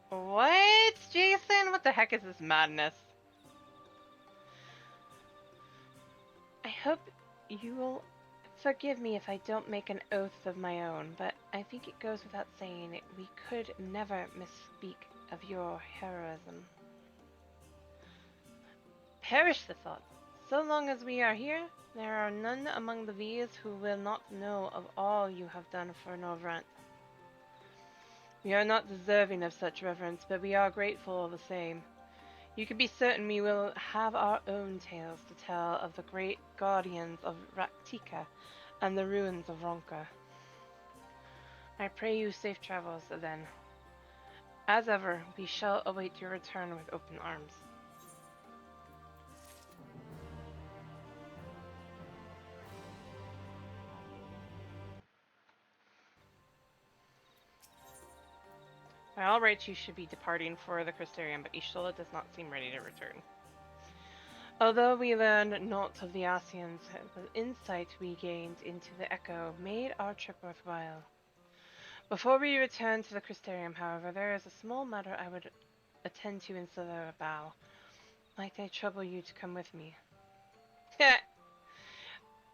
What? Jason? What the heck is this madness? I hope you will forgive me if I don't make an oath of my own, but I think it goes without saying we could never misspeak of your heroism. Perish the thought. So long as we are here, there are none among the V's who will not know of all you have done for Novrant. We are not deserving of such reverence, but we are grateful all the same. You can be certain we will have our own tales to tell of the great guardians of Raktika and the ruins of Ronka. I pray you safe travels, then. As ever, we shall await your return with open arms. By all rights, you should be departing for the Crystarium, but Ishtola does not seem ready to return. Although we learned naught of the Ascians, the insight we gained into the Echo made our trip worthwhile. Before we return to the Crystarium, however, there is a small matter I would attend to in Silverbow. Might I trouble you to come with me?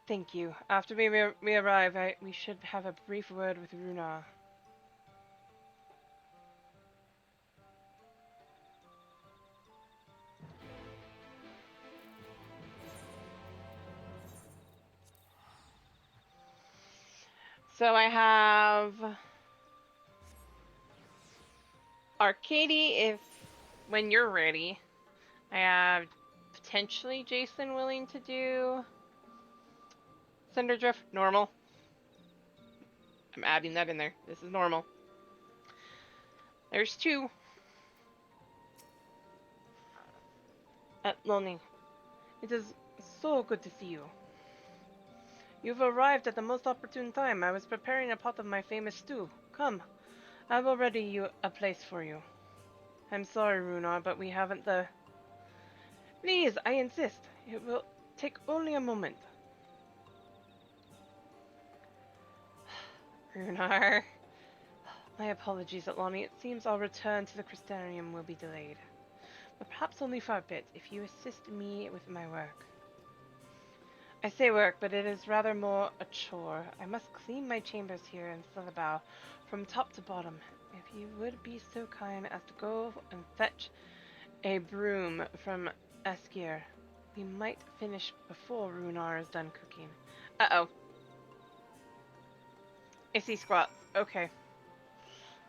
Thank you. After we arrive, we should have a brief word with Runar. So I have Arcady when you're ready. I have potentially Jason willing to do Cinderdrift. Normal. I'm adding that in there. This is normal. There's two. Atlani. It is so good to see you. You've arrived at the most opportune time. I was preparing a pot of my famous stew. Come, I will ready you a place for you. I'm sorry, Runar, but we haven't the... Please, I insist. It will take only a moment. Runar. My apologies, Atlani. It seems our return to the Crystarium will be delayed. But perhaps only for a bit, if you assist me with my work. I say work, but it is rather more a chore. I must clean my chambers here in Silverbow from top to bottom. If you would be so kind as to go and fetch a broom from Eskir, we might finish before Runar is done cooking. Uh-oh. I see squats. Okay.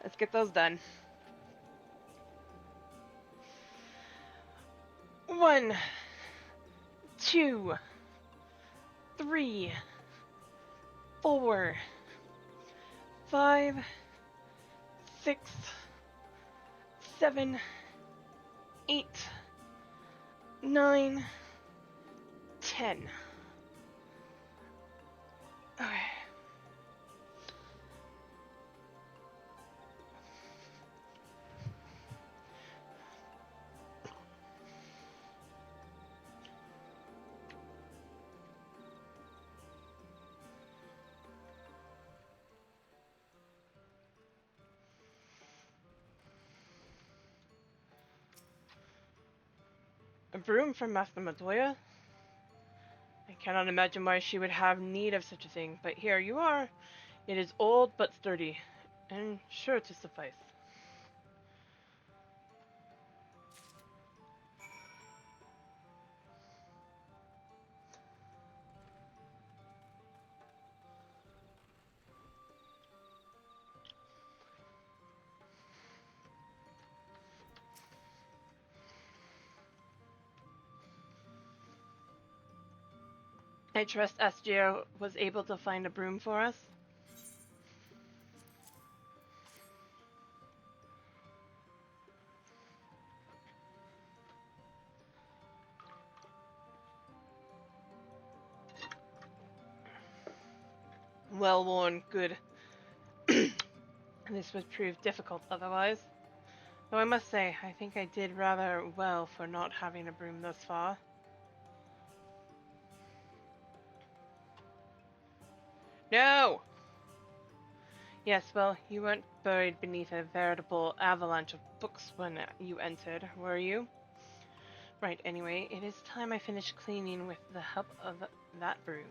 Let's get those done. 1, 2, 3, 4, 5, 6, 7, 8, 9, 10. Okay. A broom from Master Madoya? I cannot imagine why she would have need of such a thing, but here you are. It is old but sturdy, and sure to suffice. I trust SGO was able to find a broom for us. well-worn, good. This would prove difficult otherwise. Though I must say, I think I did rather well for not having a broom thus far. No! Yes, well, you weren't buried beneath a veritable avalanche of books when you entered, were you? Right, anyway, it is time I finished cleaning with the help of that broom.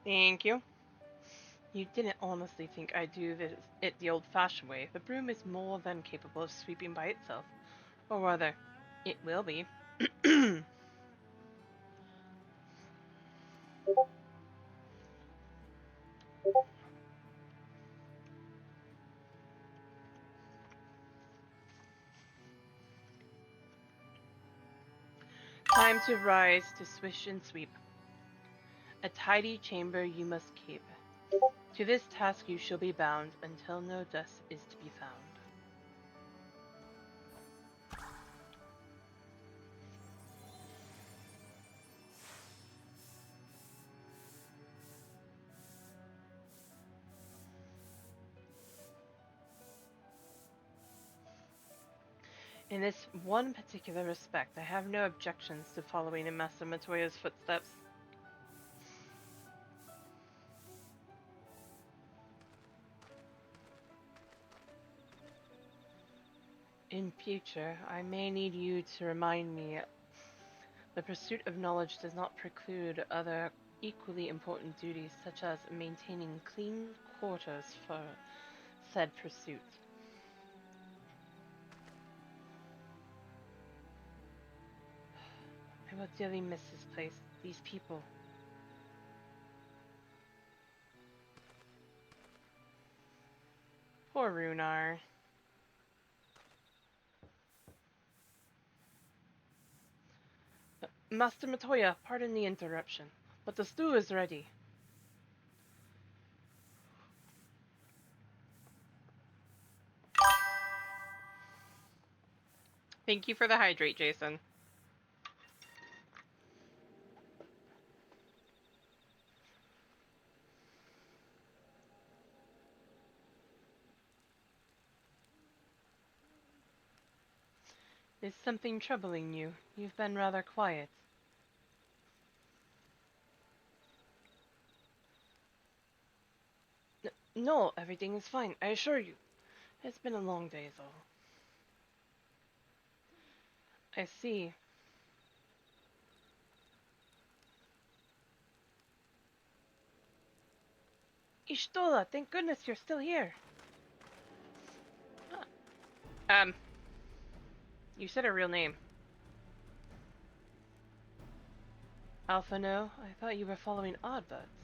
Thank you. You didn't honestly think I'd do it the old-fashioned way. The broom is more than capable of sweeping by itself. Or rather, it will be. Time to rise, to swish and sweep. A tidy chamber you must keep. To this task you shall be bound, until no dust is to be found. In this one particular respect, I have no objections to following in Master Matoya's footsteps. In future, I may need you to remind me the pursuit of knowledge does not preclude other equally important duties, such as maintaining clean quarters for said pursuit. I will dearly miss this place, these people. Poor Runar. Master Matoya, pardon the interruption, but the stew is ready. Thank you for the hydrate, Jason. Is something troubling you? You've been rather quiet. No, everything is fine, I assure you. It's been a long day, is all. I see. Ishtola, thank goodness you're still here. You said her real name. Alphano, I thought you were following Oddbirds.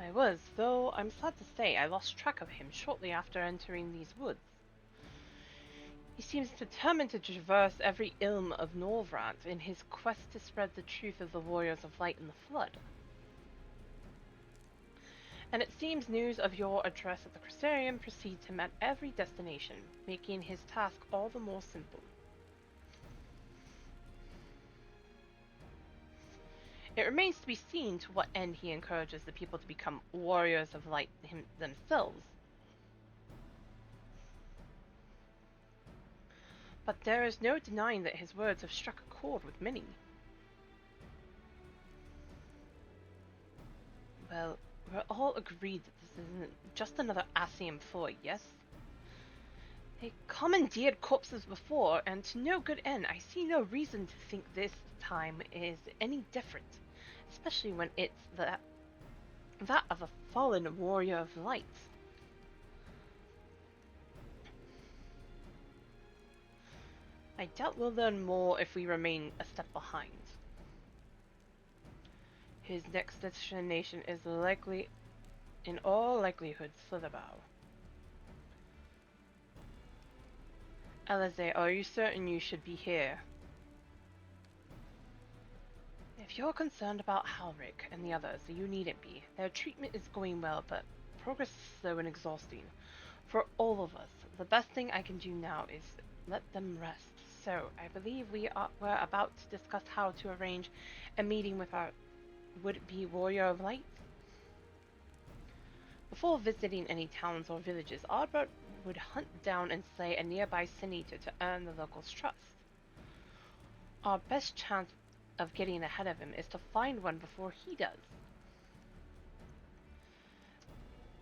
I was, though I'm sad to say I lost track of him shortly after entering these woods. He seems determined to traverse every ilm of Norvrant in his quest to spread the truth of the Warriors of Light and the Flood. And it seems news of your address at the Crystarium precedes him at every destination, making his task all the more simple. It remains to be seen to what end he encourages the people to become Warriors of Light themselves. But there is no denying that his words have struck a chord with many. Well, we're all agreed that this isn't just another Asian ploy, yes? They commandeered corpses before, and to no good end. I see no reason to think this time is any different, especially when it's that of a fallen warrior of light. I doubt we'll learn more if we remain a step behind. His next destination is likely, in all likelihood, Slitherbow. Alize, are you certain you should be here? If you're concerned about Halric and the others, you needn't be. Their treatment is going well, but progress is slow and exhausting. For all of us, the best thing I can do now is let them rest. So, I believe we're about to discuss how to arrange a meeting with our would-be warrior of light. Before visiting any towns or villages, Ardbert would hunt down and slay a nearby senator to earn the locals' trust. Our best chance of getting ahead of him is to find one before he does.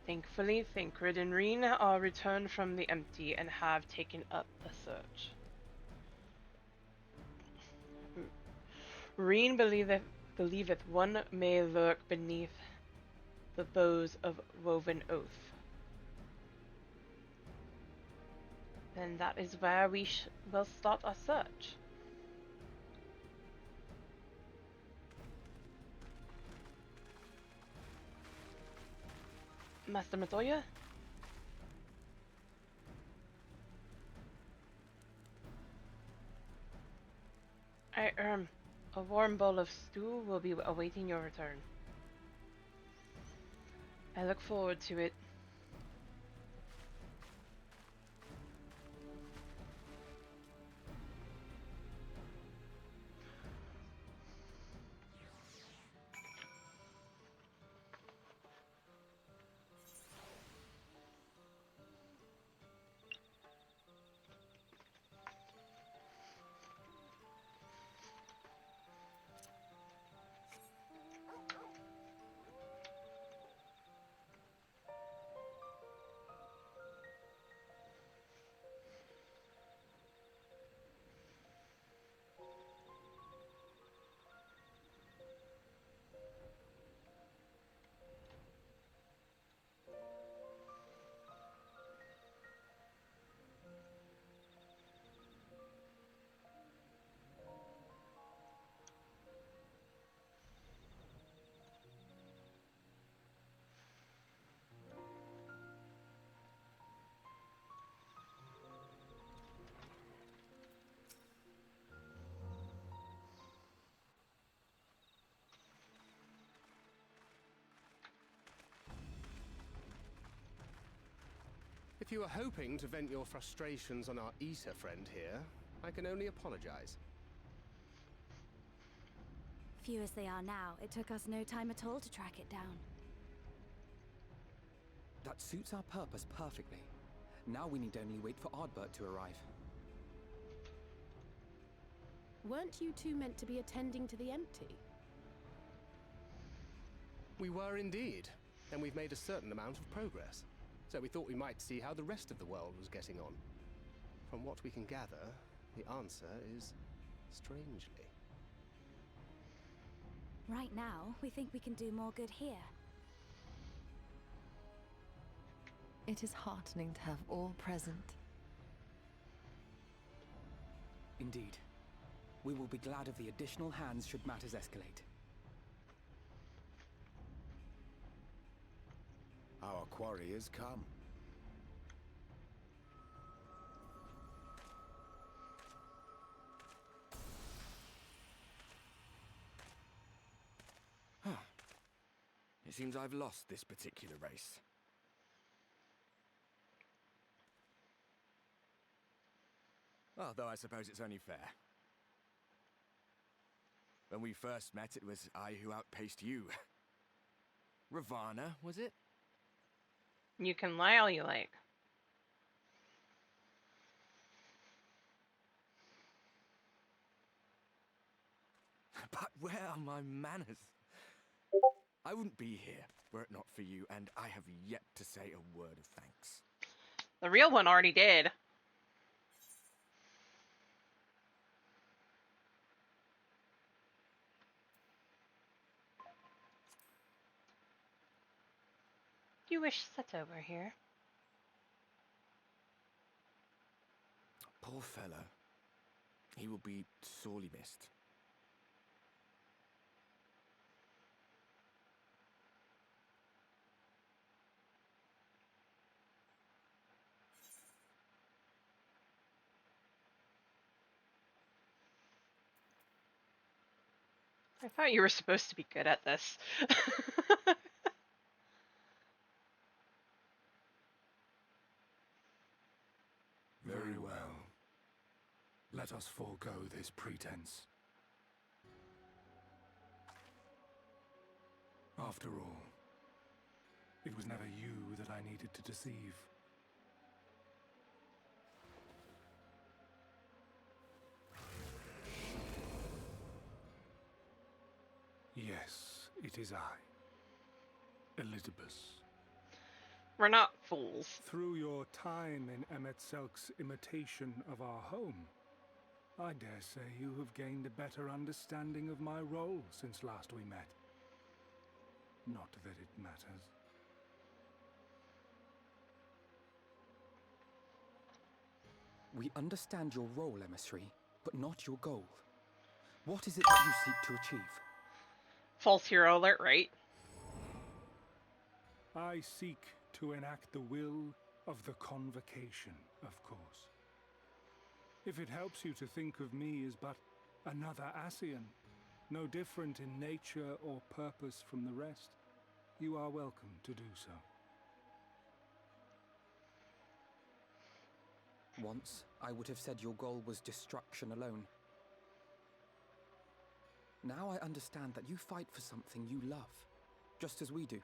Thankfully, Thancred and Reen are returned from the empty and have taken up the search. Reen believeth one may lurk beneath the boughs of woven oath. Then that is where we will start our search. Master Matoya? A warm bowl of stew will be awaiting your return. I look forward to it.
If you were hoping to vent your frustrations on our Issa friend here, I can only apologize.
Few as they are now, it took us no time at all to track it down.
That suits our purpose perfectly. Now we need only wait for Ardbert to arrive.
Weren't you two meant to be attending to the empty?
We were indeed, and we've made a certain amount of progress. So we thought we might see how the rest of the world was getting on. From what we can gather, the answer is strangely.
Right now, we think we can do more good here.
It is heartening to have all present.
Indeed. We will be glad of the additional hands should matters escalate.
Our quarry has come.
It seems I've lost this particular race. Well, though I suppose it's only fair. When we first met, it was I who outpaced you. Ravana, was it?
You can lie all you like.
But where are my manners? I wouldn't be here were it not for you, and I have yet to say a word of thanks.
The real one already did. You wish Seto were here.
Poor fellow. He will be sorely missed.
I thought you were supposed to be good at this.
Very well. Let us forego this pretense. After all, it was never you that I needed to deceive. Yes, it is I, Elizabeth.
We're not fools.
Through your time in Emet-Selk's imitation of our home, I dare say you have gained a better understanding of my role since last we met. Not that it matters.
We understand your role, emissary, but not your goal. What is it that you seek to achieve?
False hero alert, right?
I seek to enact the will of the Convocation, of course. If it helps you to think of me as but another Ascian, no different in nature or purpose from the rest, you are welcome to do so.
Once, I would have said your goal was destruction alone. Now I understand that you fight for something you love, just as we do.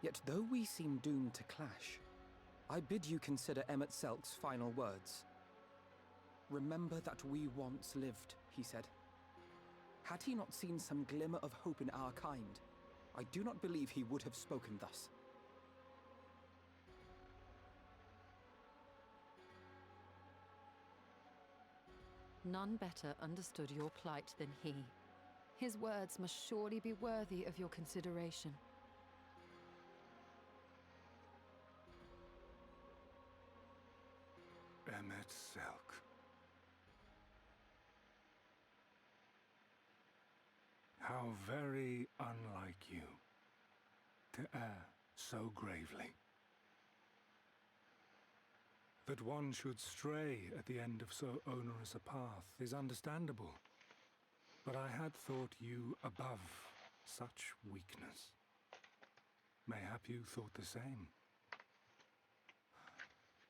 Yet though we seem doomed to clash, I bid you consider Emet-Selk's final words. Remember that we once lived, he said. Had he not seen some glimmer of hope in our kind, I do not believe he would have spoken thus.
None better understood your plight than he. His words must surely be worthy of your consideration.
Emet-Selk. How very unlike you to err so gravely. That one should stray at the end of so onerous a path is understandable, but I had thought you above such weakness. Mayhap you thought the same.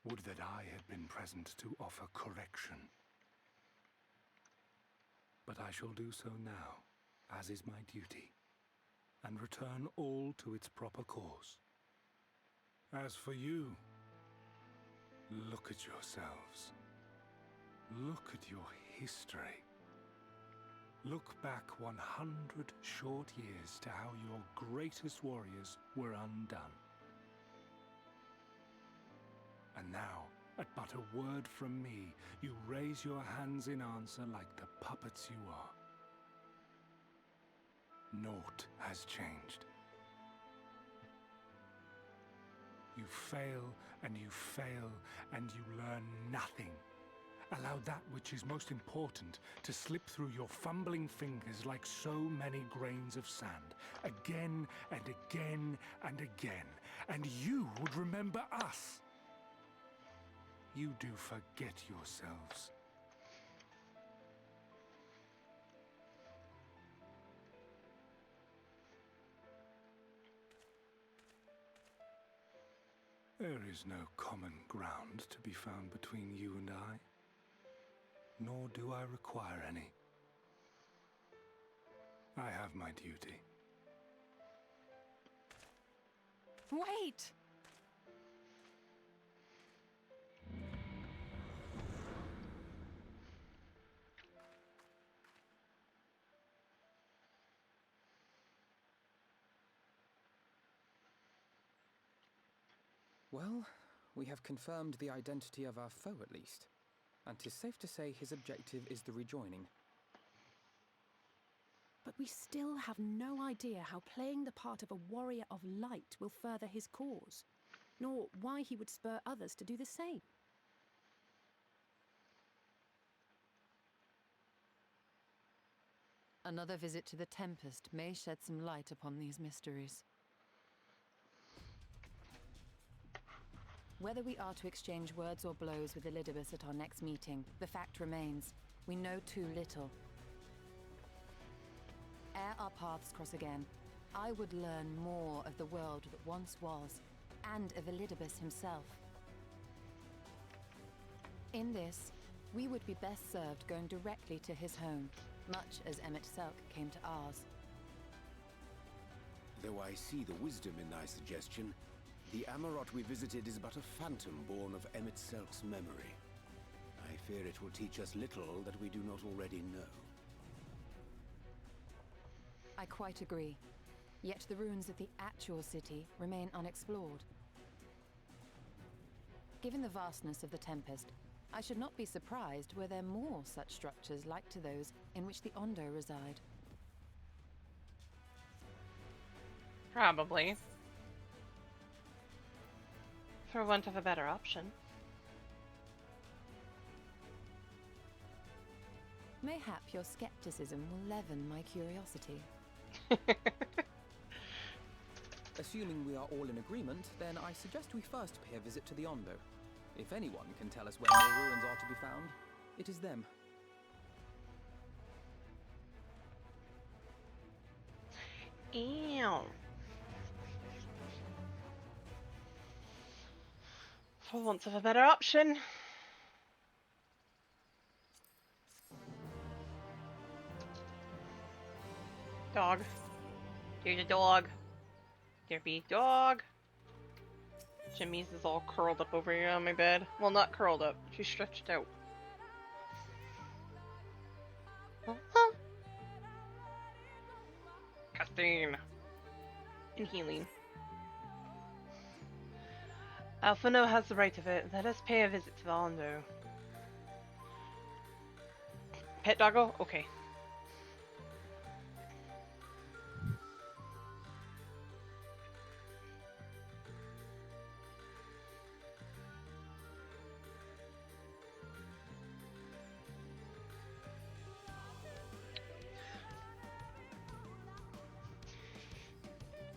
Would that I had been present to offer correction. But I shall do so now, as is my duty, and return all to its proper course. As for you, look at yourselves. Look at your history. Look back 100 short years to how your greatest warriors were undone. And now, at but a word from me, you raise your hands in answer like the puppets you are. Naught has changed. You fail, and you fail, and you learn nothing. Allow that which is most important to slip through your fumbling fingers like so many grains of sand, again and again and again, and you would remember us. You do forget yourselves. There is no common ground to be found between you and I, nor do I require any. I have my duty.
Wait!
Well, we have confirmed the identity of our foe at least, and 'tis safe to say his objective is the rejoining.
But we still have no idea how playing the part of a warrior of light will further his cause, nor why he would spur others to do the same.
Another visit to the Tempest may shed some light upon these mysteries. Whether we are to exchange words or blows with Elidibus at our next meeting, the fact remains. We know too little. Ere our paths cross again, I would learn more of the world that once was, and of Elidibus himself. In this, we would be best served going directly to his home, much as Emmett Selk came to ours.
Though I see the wisdom in thy suggestion, the Amarot we visited is but a phantom born of Emmett Selk's memory. I fear it will teach us little that we do not already know.
I quite agree. Yet the ruins of the actual city remain unexplored. Given the vastness of the Tempest, I should not be surprised were there more such structures like to those in which the Ondo reside.
Probably. For want of a better option.
Mayhap your skepticism will leaven my curiosity.
Assuming we are all in agreement, then I suggest we first pay a visit to the Ondo. If anyone can tell us where more ruins are to be found, it is them.
Ew. For want of a better option. Dog. There's a dog. There be dog. Jimmy's is all curled up over here on my bed. Well, not curled up. She's stretched out. Casting. And healing. Alphino has the right of it. Let us pay a visit to the Ondo. Pet doggo? Okay.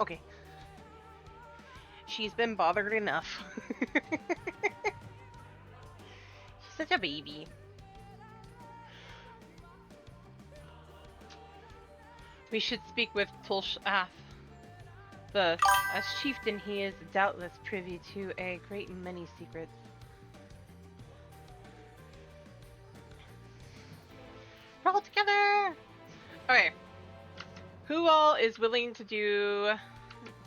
Okay. She's been bothered enough. She's such a baby. We should speak with Tulshath. As chieftain, he is doubtless privy to a great many secrets. We're all together! Okay. Who all is willing to do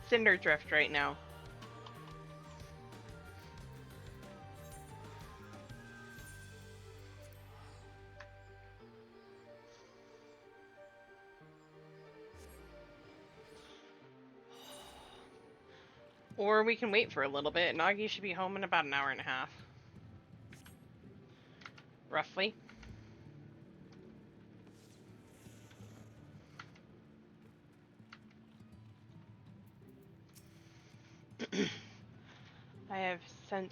Cinder Drift right now? Or we can wait for a little bit. Nagi should be home in about an hour and a half. Roughly. I've sent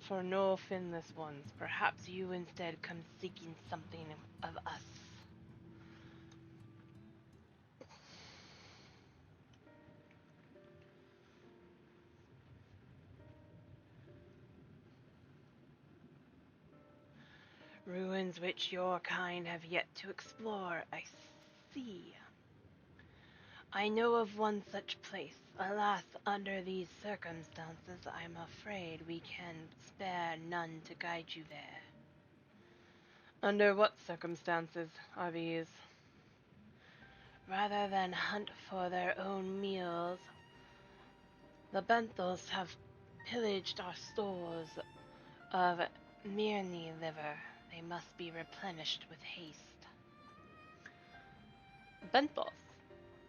for no finless ones. Perhaps you instead come seeking something of us. Ruins which your kind have yet to explore, I see. I know of one such place. Alas, under these circumstances, I'm afraid we can spare none to guide you there. Under what circumstances are these? Rather than hunt for their own meals, the Benthos have pillaged our stores of Myrni liver. They must be replenished with haste. Benthos,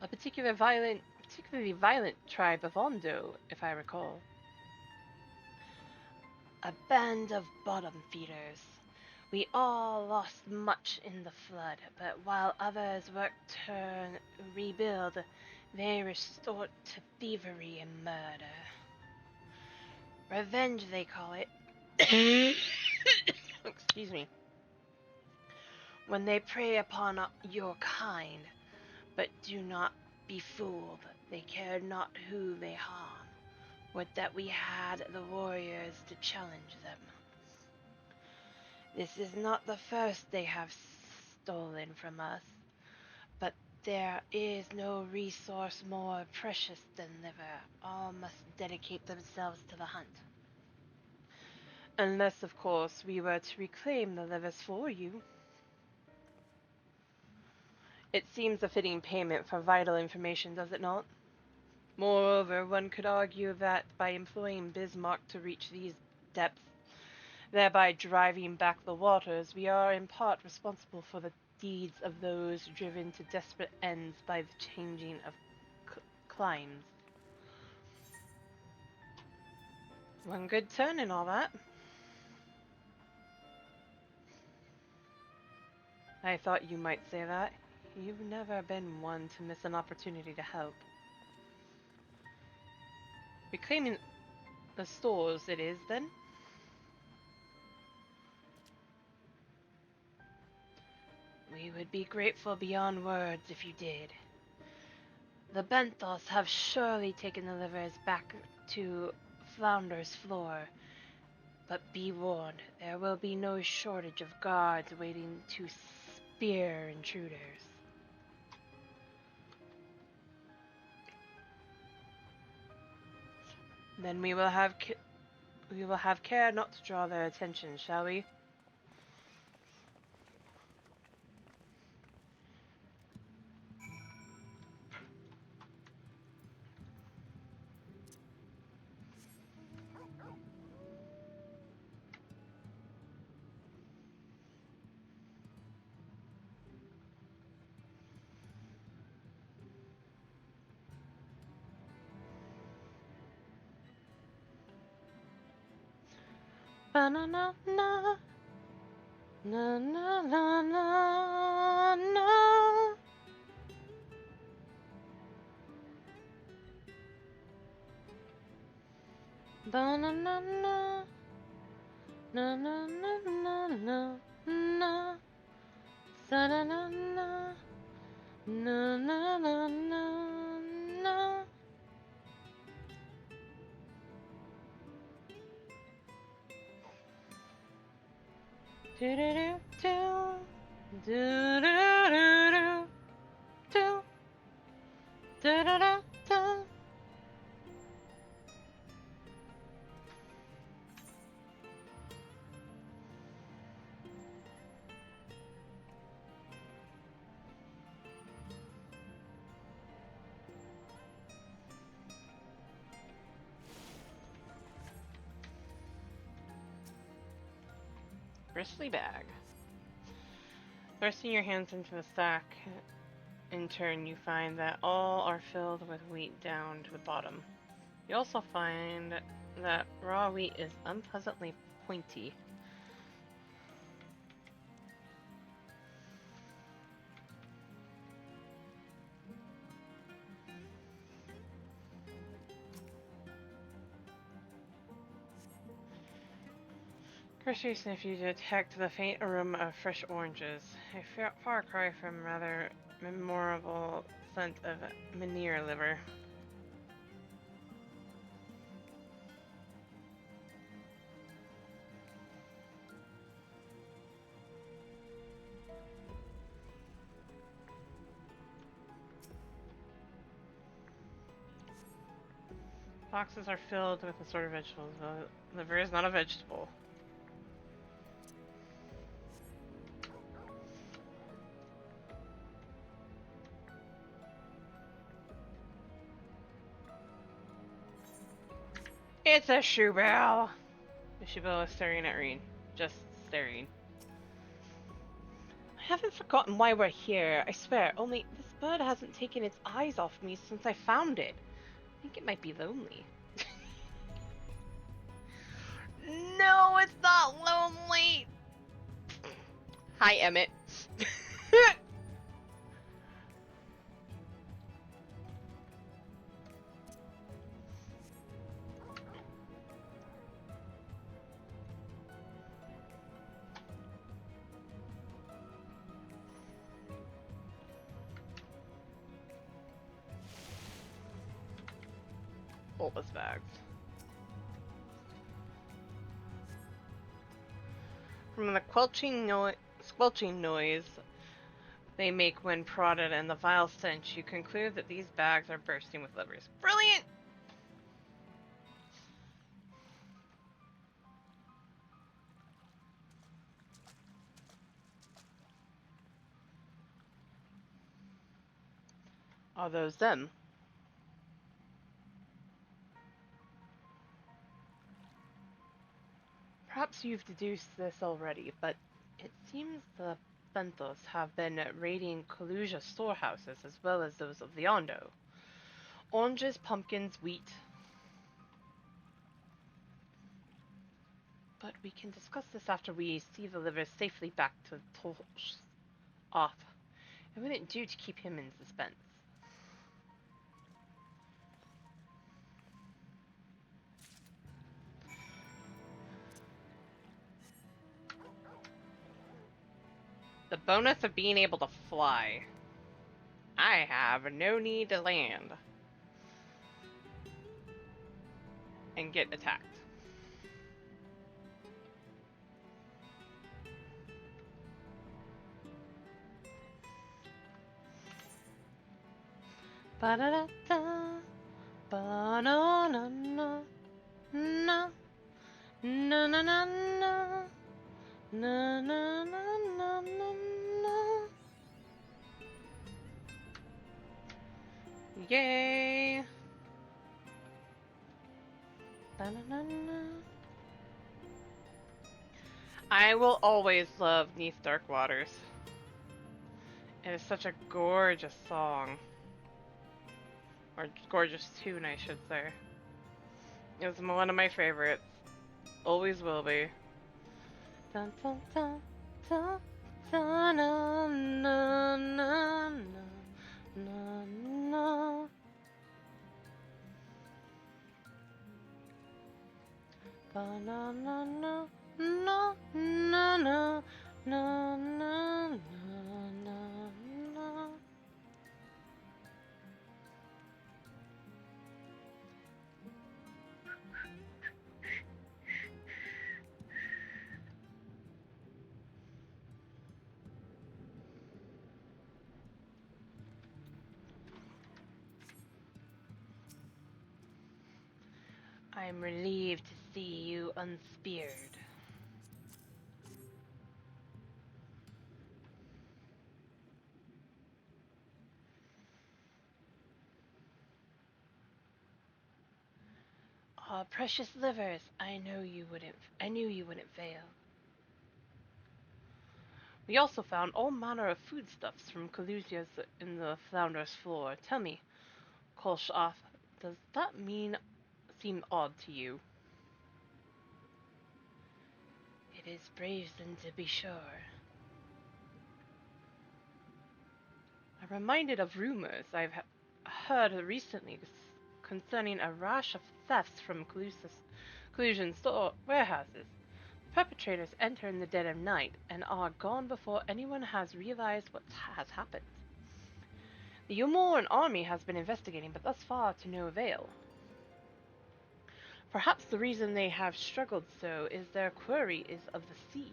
a particularly violent tribe of Ondo, if I recall. A band of bottom feeders. We all lost much in the flood, but while others worked to rebuild, they restored to thievery and murder. Revenge, they call it. Excuse me. When they prey upon your kind, but do not be fooled. They cared not who they harm. Would that we had the warriors to challenge them. This is not the first they have stolen from us, but there is no resource more precious than liver. All must dedicate themselves to the hunt. Unless, of course, we were to reclaim the livers for you. It seems a fitting payment for vital information, does it not? Moreover, one could argue that by employing Bismarck to reach these depths, thereby driving back the waters, we are in part responsible for the deeds of those driven to desperate ends by the changing of climes. One good turn and all that. I thought you might say that. You've never been one to miss an opportunity to help. Reclaiming the stores it is, then? We would be grateful beyond words if you did. The Benthos have surely taken the livers back to Flounder's Floor, but be warned, there will be no shortage of guards waiting to spear intruders. Then we will have care not to draw their attention, shall we? Ba-na-na-na, na-na-na-na-na. Ba-na-na-na, na-na-na-na-na-na. Sa-na-na-na, na-na-na-na-na. Do-do-do-do, do-do-do-do, do, do-do-do-do. Bristly bag. Thrusting your hands into the sack, in turn you find that all are filled with wheat down to the bottom. You also find that raw wheat is unpleasantly pointy. Cursory sniff, you detect the faint aroma of fresh oranges, a far cry from rather memorable scent of manure liver. Boxes are filled with assorted vegetables. The liver is not a vegetable. It's a shoe bell! The shoe bell is staring at Reen. Just staring. I haven't forgotten why we're here, I swear, only this bird hasn't taken its eyes off me since I found it. I think it might be lonely. No, it's not lonely! Hi, Emmett. Bulbous bags. From the squelching noise they make when prodded and the vile stench, you conclude that these bags are bursting with livers. Brilliant! Are those them? Perhaps you've deduced this already, but it seems the Benthos have been raiding Kaluja storehouses as well as those of the Ondo. Oranges, pumpkins, wheat. But we can discuss this after we see the livers safely back to Tolsh off. It wouldn't do to keep him in suspense. The bonus of being able to fly. I have no need to land and get attacked. Ba-da-da-da, ba-na-na-na, na, na-na-na-na, na-na-na-na-na-na. Yay! Ba-na-na-na. I will always love Neath Dark Waters. It is such a gorgeous song. Or gorgeous tune, I should say. It's one of my favorites. Always will be. Dun, dun, dun, dun, dun, na, na, na, na, na. Ba, na, na, na, na, na, na, na, na, na, na. I am relieved to see you unspeared. Ah, precious livers, I knew you wouldn't fail. We also found all manner of foodstuffs from Kalusia's in the flounder's floor. Tell me, Kolshoth, does that seem odd to you? It is brazen to be sure. I'm reminded of rumors I've heard recently concerning a rash of thefts from Kalusian store warehouses. Perpetrators enter in the dead of night and are gone before anyone has realized what has happened. The Umoran army has been investigating, but thus far to no avail. Perhaps the reason they have struggled so is their quarry is of the sea.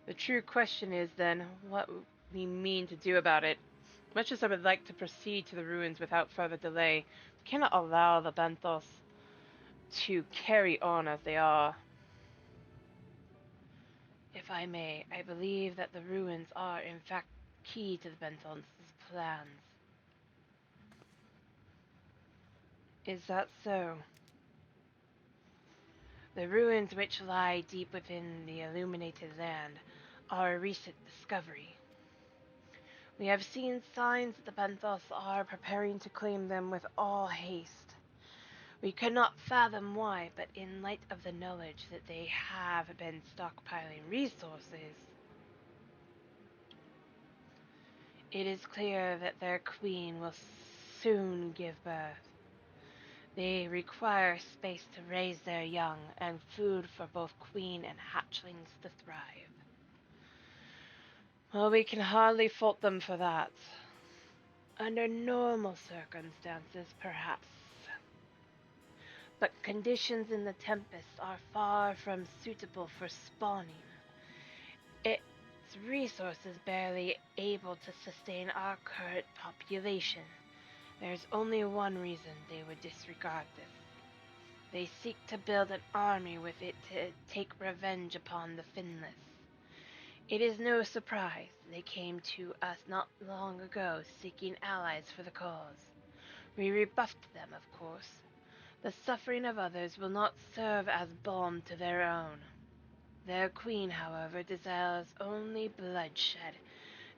The true question is then, what we mean to do about it. Much as I would like to proceed to the ruins without further delay, we cannot allow the Benthos to carry on as they are. If I may, I believe that the ruins are in fact key to the Benthos' plans. Is that so? The ruins which lie deep within the illuminated land are a recent discovery. We have seen signs that the Benthos are preparing to claim them with all haste. We could not fathom why, but in light of the knowledge that they have been stockpiling resources, it is clear that their queen will soon give birth. They require space to raise their young and food for both queen and hatchlings to thrive. Well, we can hardly fault them for that. Under normal circumstances, perhaps. but conditions in the Tempest are far from suitable for spawning. Its resources barely able to sustain our current population. There's only one reason they would disregard this. They seek to build an army with it to take revenge upon the Finless. It is no surprise they came to us not long ago seeking allies for the cause. We rebuffed them, of course. The suffering of others will not serve as balm to their own. Their queen, however, desires only bloodshed,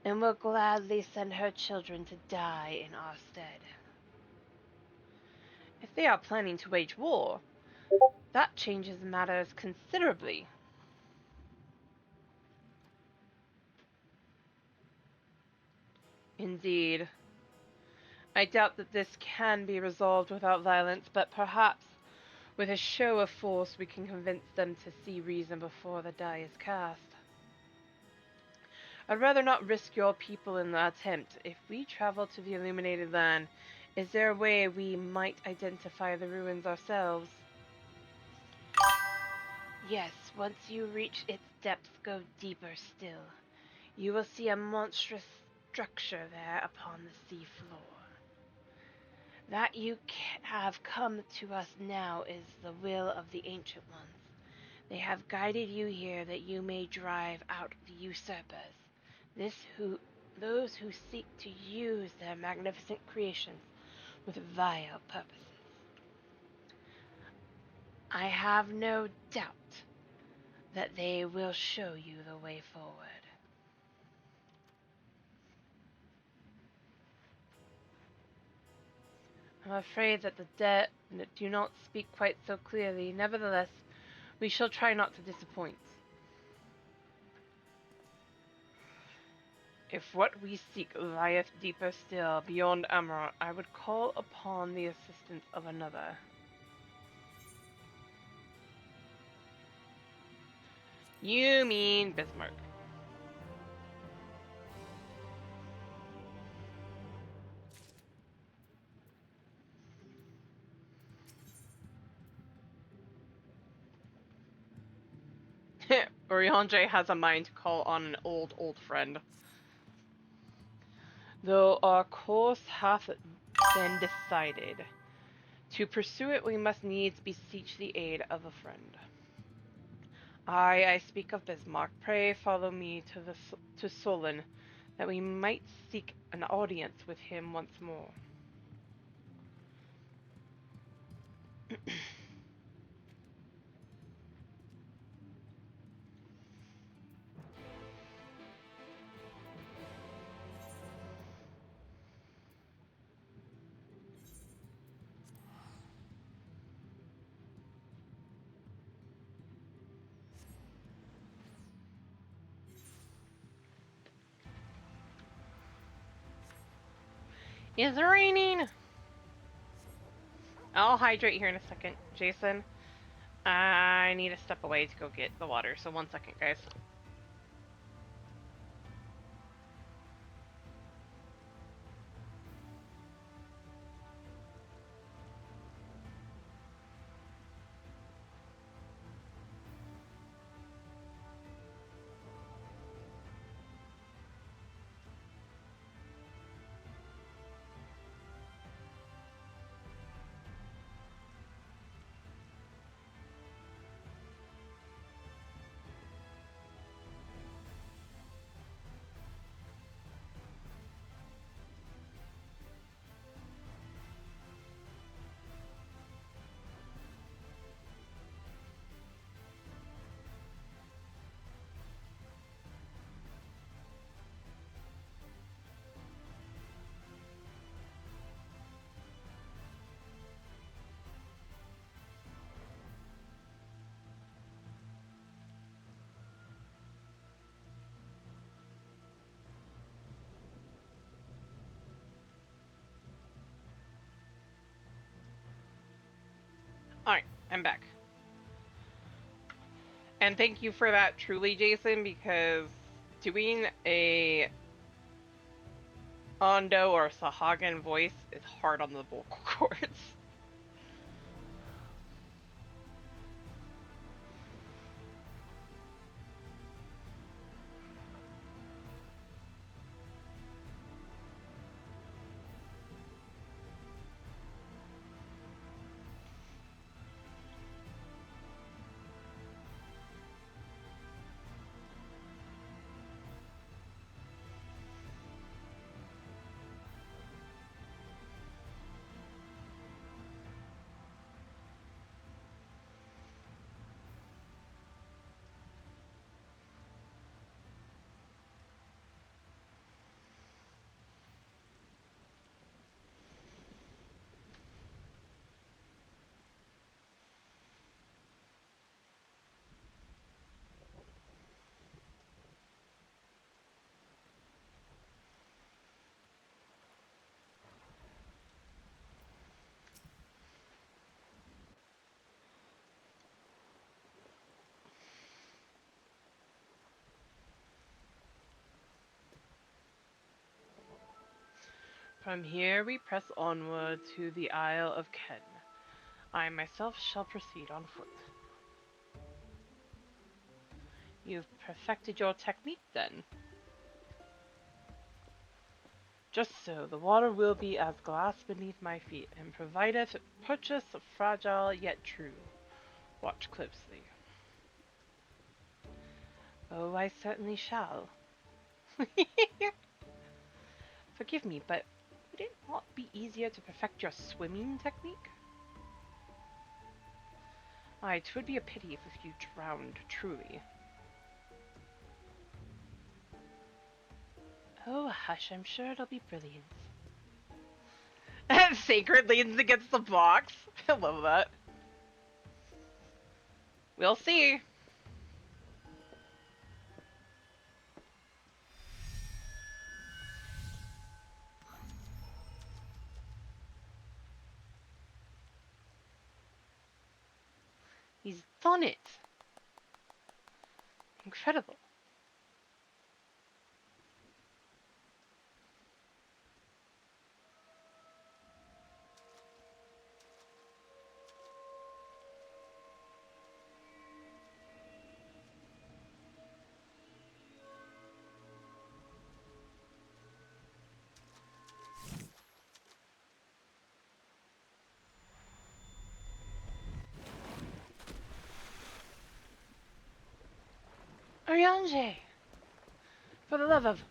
and will gladly send her children to die in our stead. If they are planning to wage war, that changes matters considerably. Indeed. I doubt that this can be resolved without violence, but perhaps with a show of force we can convince them to see reason before the die is cast. I'd rather not risk your people in the attempt. If we travel to the illuminated land, is there a way we might identify the ruins ourselves? Yes, once you reach its depths, go deeper still. You will see a monstrous structure there upon the sea floor. That you have come to us now is the will of the Ancient Ones. They have guided you here that you may drive out the usurpers. Those who seek to use their magnificent creations with vile purposes. I have no doubt that they will show you the way forward. I'm afraid that the dead do not speak quite so clearly. Nevertheless, we shall try not to disappoint. If what we seek lieth deeper still, beyond Amarant, I would call upon the assistance of another. You mean Bismarck. Oriandre has a mind to call on an old friend. Though our course hath been decided, to pursue it we must needs beseech the aid of a friend. I speak of Bismarck. Pray follow me to Solon, that we might seek an audience with him once more. It's raining! I'll hydrate here in a second. Jason, I need to step away to go get the water, so 1 second, guys. Alright, I'm back. And thank you for that, truly, Jason, because doing a Ondo or Sahagan voice is hard on the vocal cords. From here we press onward to the Isle of Ken. I myself shall proceed on foot. You've perfected your technique, then? Just so, the water will be as glass beneath my feet, and provideth purchase fragile yet true. Watch closely. Oh, I certainly shall. Forgive me, but would it not be easier to perfect your swimming technique? Aye, 'twould be a pity if you drowned, truly. Oh, hush, I'm sure it'll be brilliant. Sacred leans against the box. I love that. We'll see. He's done it. Incredible. Oriange! For the love of...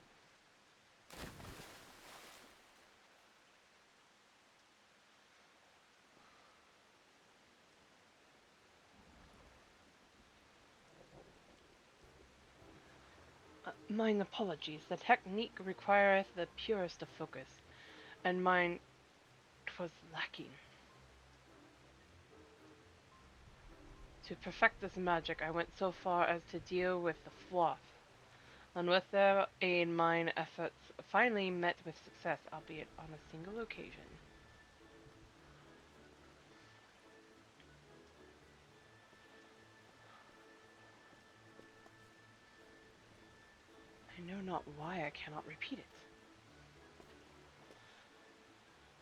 mine apologies. The technique requireth the purest of focus, and mine 'twas lacking. To perfect this magic, I went so far as to deal with the floth, and with their aid mine efforts finally met with success, albeit on a single occasion. I know not why I cannot repeat it.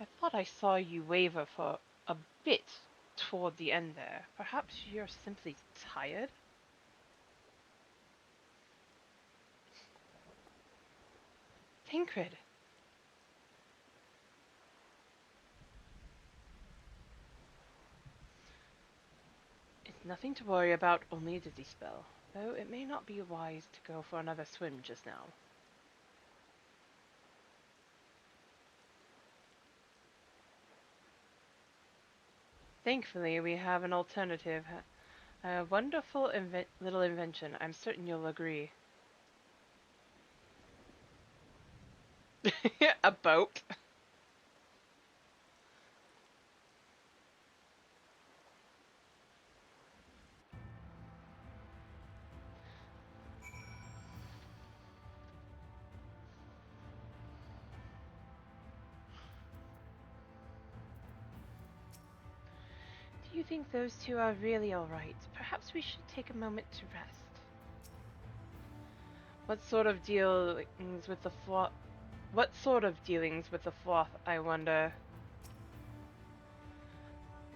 I thought I saw you waver for a bit toward the end there. Perhaps you're simply tired? Tancred! It's nothing to worry about, only a dizzy spell, though it may not be wise to go for another swim just now. Thankfully, we have an alternative. A wonderful little invention. I'm certain you'll agree. A boat? Do you think those two are really alright? Perhaps we should take a moment to rest. What sort of dealings with the floth? What sort of dealings with the floth, I wonder?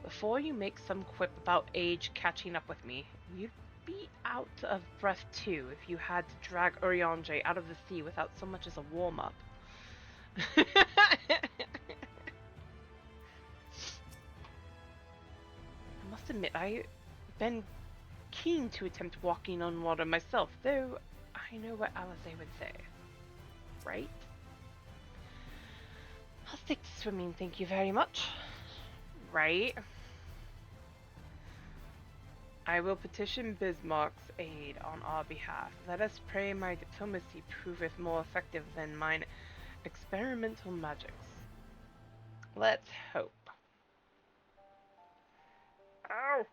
Before you make some quip about age catching up with me, you'd be out of breath too if you had to drag Urianger out of the sea without so much as a warm-up. I must admit, I've been keen to attempt walking on water myself, though I know what Alize would say. Right? I'll stick to swimming, thank you very much. Right? I will petition Bismarck's aid on our behalf. Let us pray my diplomacy proveth more effective than mine experimental magics. Let's hope. Ow!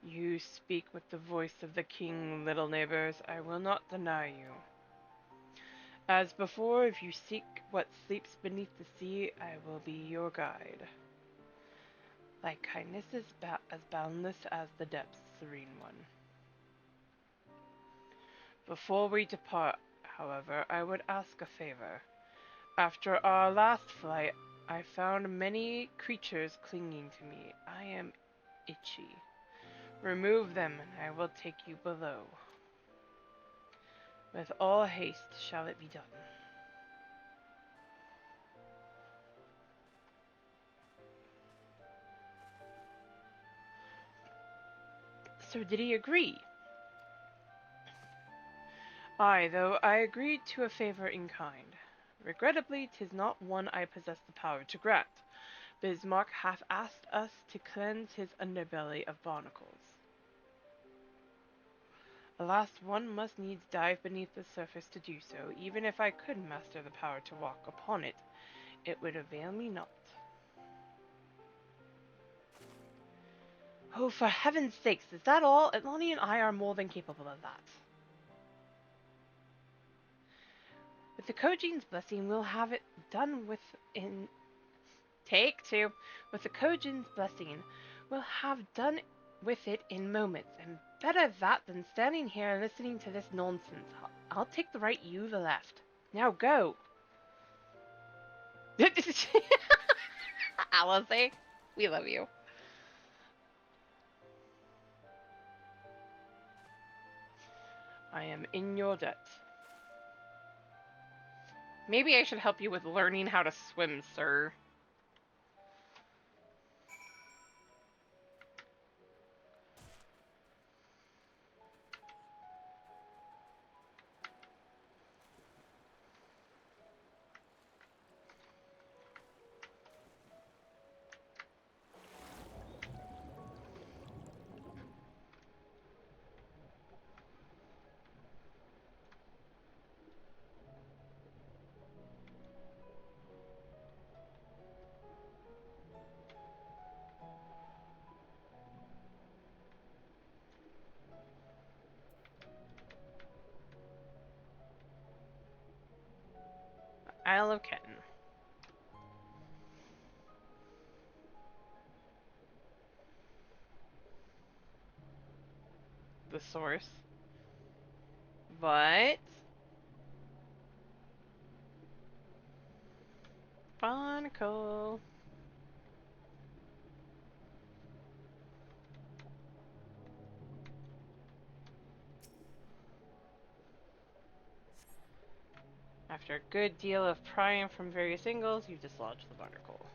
You speak with the voice of the king, little neighbors. I will not deny you. As before, if you seek what sleeps beneath the sea, I will be your guide. Thy kindness is as boundless as the depths. Serene One. Before we depart, however, I would ask a favor. After our last flight, I found many creatures clinging to me. I am itchy. Remove them, and I will take you below. With all haste shall it be done. So did he agree? Aye, though I agreed to a favor in kind. Regrettably, 'tis not one I possess the power to grant. Bismarck hath asked us to cleanse his underbelly of barnacles. Alas, one must needs dive beneath the surface to do so. Even if I could master the power to walk upon it, it would avail me not. Oh, for heaven's sakes, is that all? Atlani and I are more than capable of that. With the Kojine's blessing, we'll have it done with in... Take two. With the Kojine's blessing, we'll have done with it in moments, and better that than standing here and listening to this nonsense. I'll take the right, you the left. Now go! Alice, we love you. I am in your debt. Maybe I should help you with learning how to swim, sir. Isle of Kenton. The source. But... Barnacle. After a good deal of prying from various angles, you dislodge the barnacle.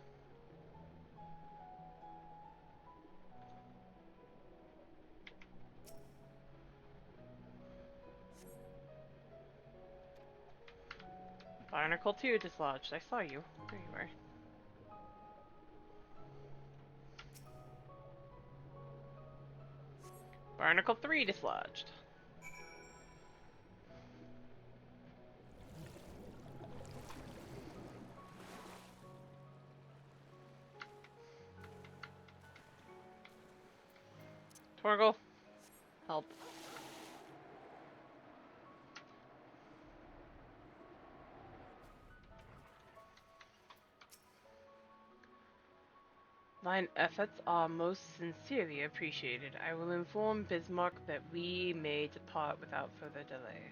Barnacle 2 dislodged. I saw you. There you are. Barnacle 3 dislodged. Torgal, help. Thine efforts are most sincerely appreciated. I will inform Bismarck that we may depart without further delay.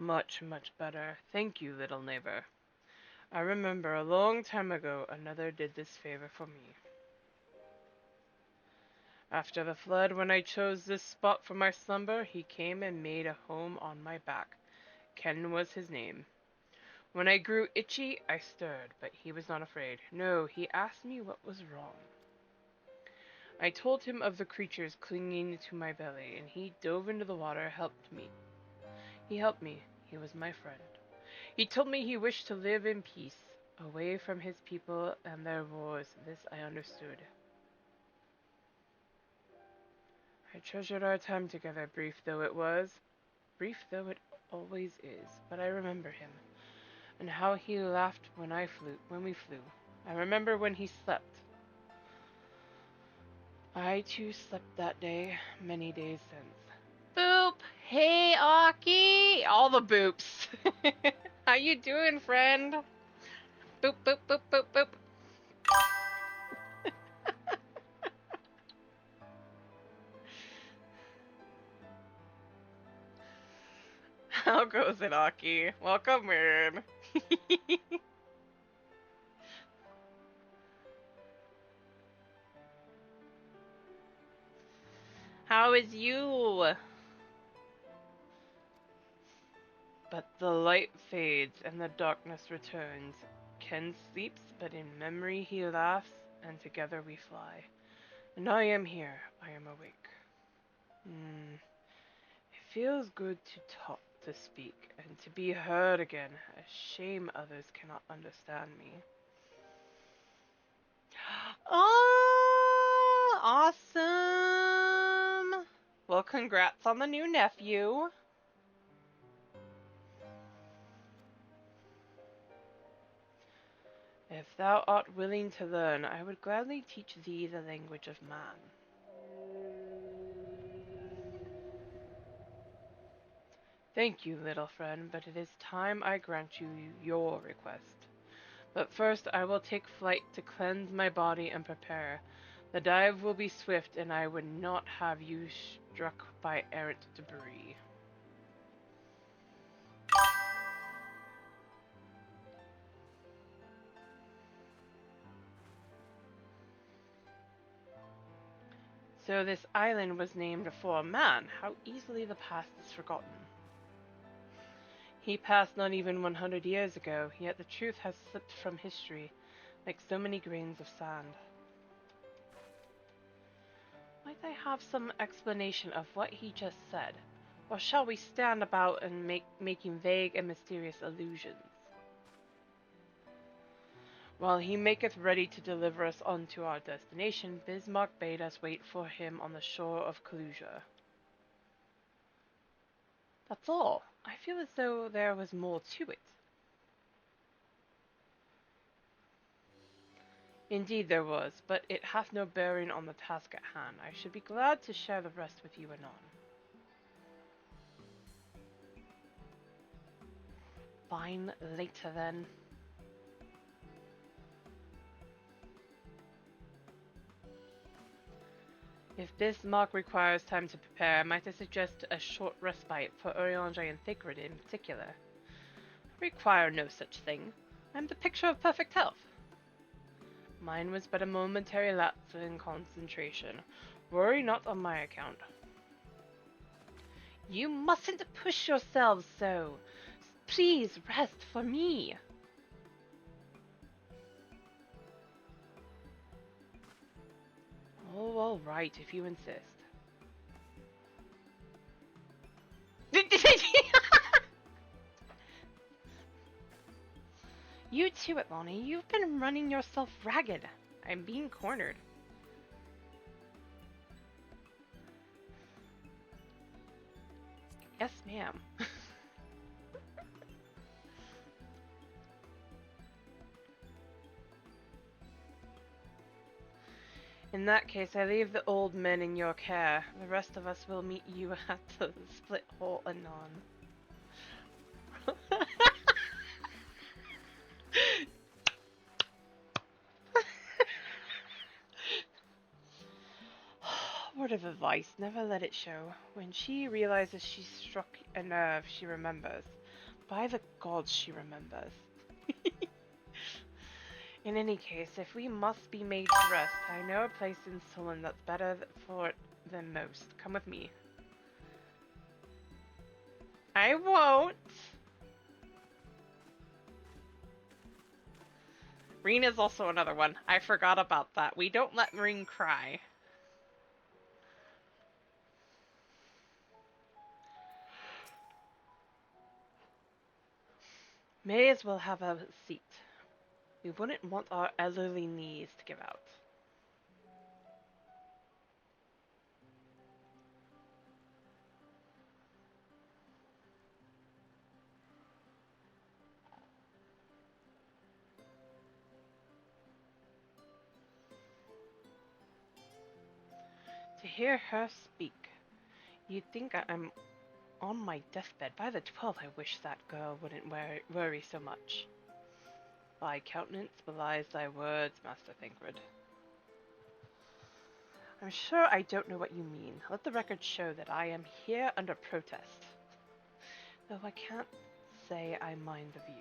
Much, much better. Thank you, little neighbor. I remember a long time ago another did this favor for me. After the flood, when I chose this spot for my slumber, he came and made a home on my back. Ken was his name. When I grew itchy, I stirred, but he was not afraid. No, he asked me what was wrong. I told him of the creatures clinging to my belly, and he dove into the water, helped me. He helped me. He was my friend. He told me he wished to live in peace, away from his people and their wars. This I understood. I treasured our time together, brief though it was, brief though it always is, but I remember him, and how he laughed when we flew. I remember when he slept. I too slept that day, many days since. Boop! Hey, Aki! All the boops. How you doing, friend? Boop, boop, boop, boop, boop. How goes it, Aki? Welcome in. How is you? But the light fades and the darkness returns. Ken sleeps, but in memory he laughs, and together we fly. And I am here, I am awake. It feels good to talk, to speak, and to be heard again. A shame others cannot understand me. Oh, awesome! Well, congrats on the new nephew. If thou art willing to learn, I would gladly teach thee the language of man. Thank you, little friend, but it is time I grant you your request. But first I will take flight to cleanse my body and prepare. The dive will be swift, and I would not have you struck by errant debris. So this island was named for a man. How easily the past is forgotten. He passed not even 100 years ago, yet the truth has slipped from history, like so many grains of sand. Might I have some explanation of what he just said? Or shall we stand about and making vague and mysterious allusions? While he maketh ready to deliver us unto our destination, Bismarck bade us wait for him on the shore of Kalusia. That's all. I feel as though there was more to it. Indeed there was, but it hath no bearing on the task at hand. I should be glad to share the rest with you anon. Fine, later then. If Bismarck requires time to prepare, might I suggest a short respite for Urianger and Thicrid in particular? I require no such thing. I am the picture of perfect health. Mine was but a momentary lapse in concentration. Worry not on my account. You mustn't push yourselves so. Please rest for me. Oh, all right, if you insist. You too, Atlani. You've been running yourself ragged. I'm being cornered. Yes, ma'am. In that case, I leave the old men in your care. The rest of us will meet you at the split hole anon. Word of advice, never let it show. When she realizes she struck a nerve, she remembers. By the gods, she remembers. In any case, if we must be made to rest, I know a place in Solon that's better for it than most. Come with me. I won't! Reen is also another one. I forgot about that. We don't let Reen cry. May as well have a seat. We wouldn't want our elderly knees to give out. To hear her speak, you'd think I'm on my deathbed. By the 12th, I wish that girl wouldn't worry so much. Thy countenance belies thy words, Master Thancred. I'm sure I don't know what you mean. Let the record show that I am here under protest. Though I can't say I mind the view.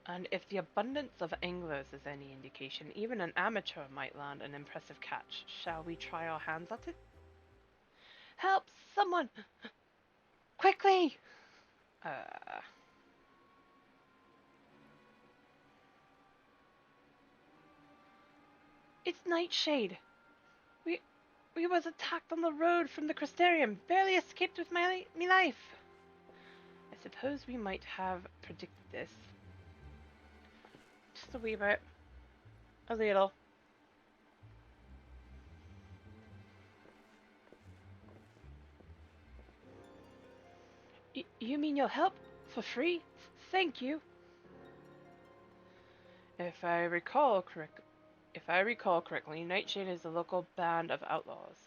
And if the abundance of anglers is any indication, even an amateur might land an impressive catch. Shall we try our hands at it? Help! Someone! Quickly! It's Nightshade! We was attacked on the road from the Crystarium. Barely escaped with me life. I suppose we might have predicted this. Just a wee bit. A little. You mean you'll help? For free? Thank you. If I recall correctly, Nightshade is a local band of outlaws.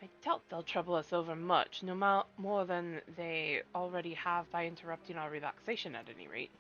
I doubt they'll trouble us over much, no more than they already have by interrupting our relaxation at any rate.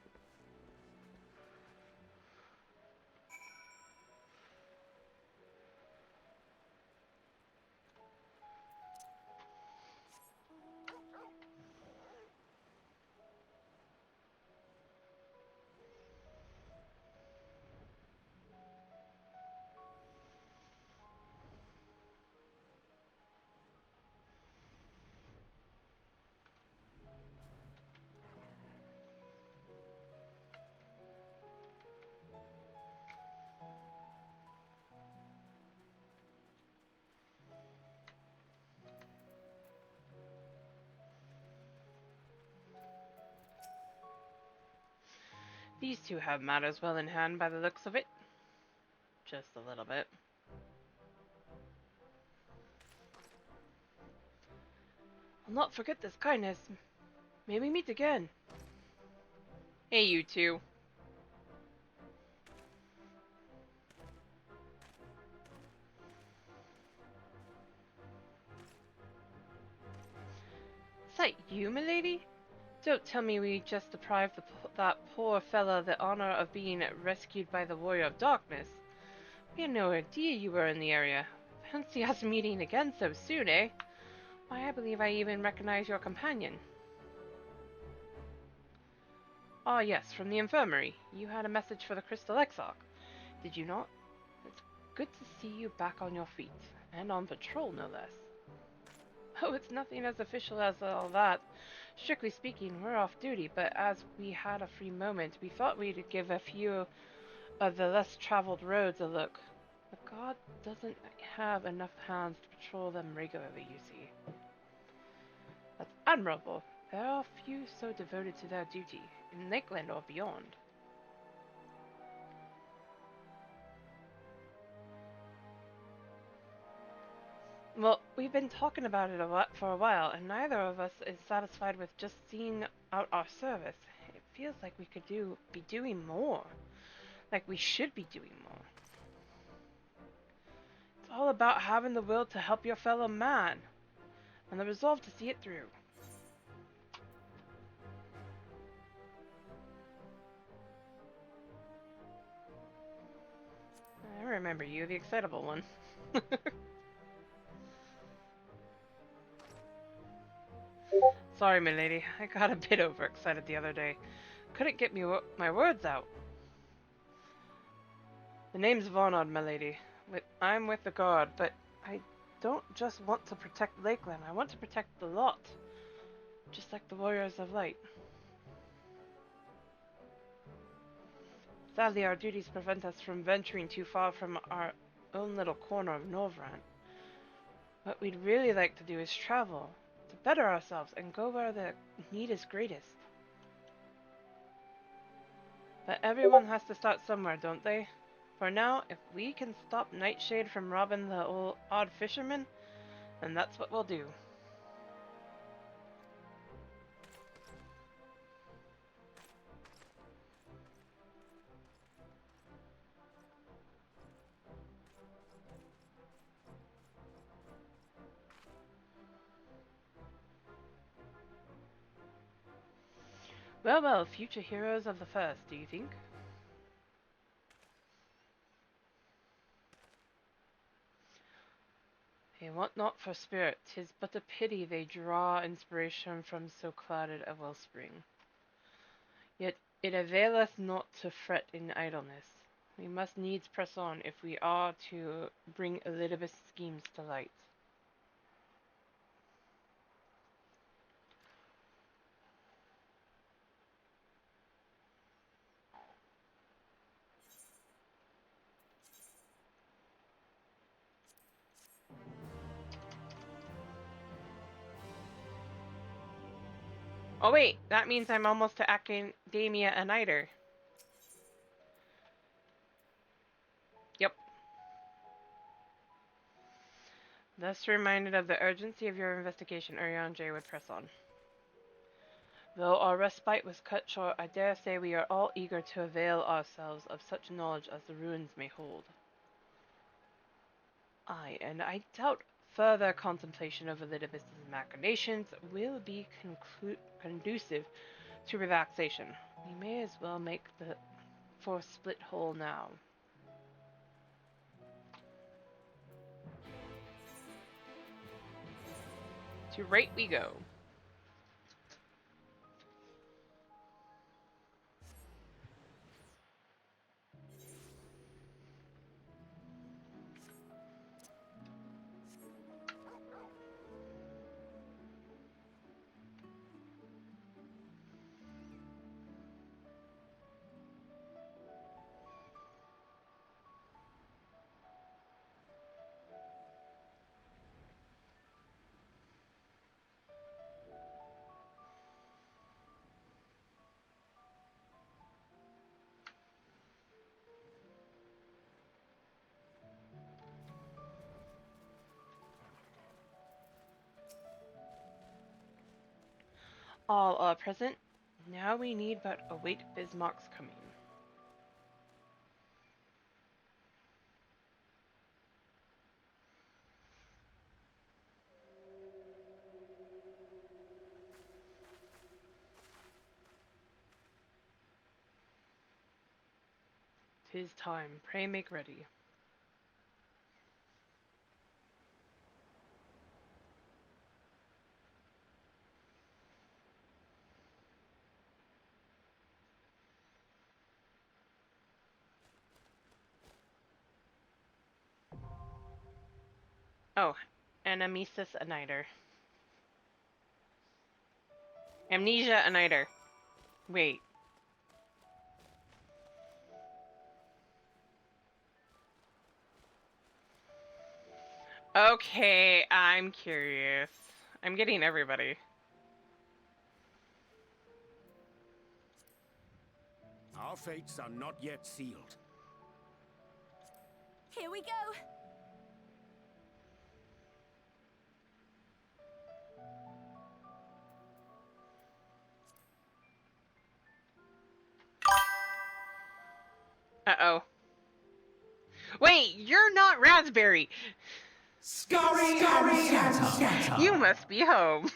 These two have matters well in hand by the looks of it. Just a little bit. I'll not forget this kindness. May we meet again. Hey, you two. Is that you, milady? Don't tell me we just deprived that poor fella the honor of being rescued by the Warrior of Darkness. We had no idea you were in the area. Fancy us meeting again so soon, eh? Why, I believe I even recognize your companion. Ah, yes, from the infirmary. You had a message for the Crystal Exarch, did you not? It's good to see you back on your feet, and on patrol, no less. Oh, it's nothing as official as all that. Strictly speaking, we're off duty, but as we had a free moment, we thought we'd give a few of the less traveled roads a look. The god doesn't have enough hands to patrol them regularly, you see. That's admirable. There are few so devoted to their duty, in Lakeland or beyond. Well, we've been talking about it for a while, and neither of us is satisfied with just seeing out our service. It feels like we could be doing more. Like we should be doing more. It's all about having the will to help your fellow man, and the resolve to see it through. I remember you, the excitable one. Sorry, milady. I got a bit overexcited the other day. Couldn't get my words out. The name's Vonod, milady. I'm with the guard, but I don't just want to protect Lakeland. I want to protect the lot. Just like the Warriors of Light. Sadly, our duties prevent us from venturing too far from our own little corner of Norvrant. What we'd really like to do is travel, to better ourselves, and go where the need is greatest. But everyone has to start somewhere, don't they? For now, if we can stop Nightshade from robbing the old odd fisherman, then that's what we'll do. Well, well, future heroes of the first, do you think? They want not for spirit, 'tis but a pity they draw inspiration from so clouded a wellspring. Yet it availeth not to fret in idleness. We must needs press on if we are to bring Elizabeth's schemes to light. Oh wait, that means I'm almost to Academia a Nighter. Yep. Thus reminded of the urgency of your investigation, Urianger would press on. Though our respite was cut short, I dare say we are all eager to avail ourselves of such knowledge as the ruins may hold. Aye, and I doubt further contemplation of Elizabeth's machinations will be conducive to relaxation. We may as well make the fourth split hole now. To right we go. All are present. Now we need but await Bismarck's coming. "'Tis time. Pray make ready." Oh, Anamnesis a Nighter. Amnesia a Nighter. Wait. Okay, I'm curious. I'm getting everybody.
Our fates are not yet sealed.
Here we go!
Uh-oh. Wait, you're not Raspberry!
Scurry and scatter!
You must be home.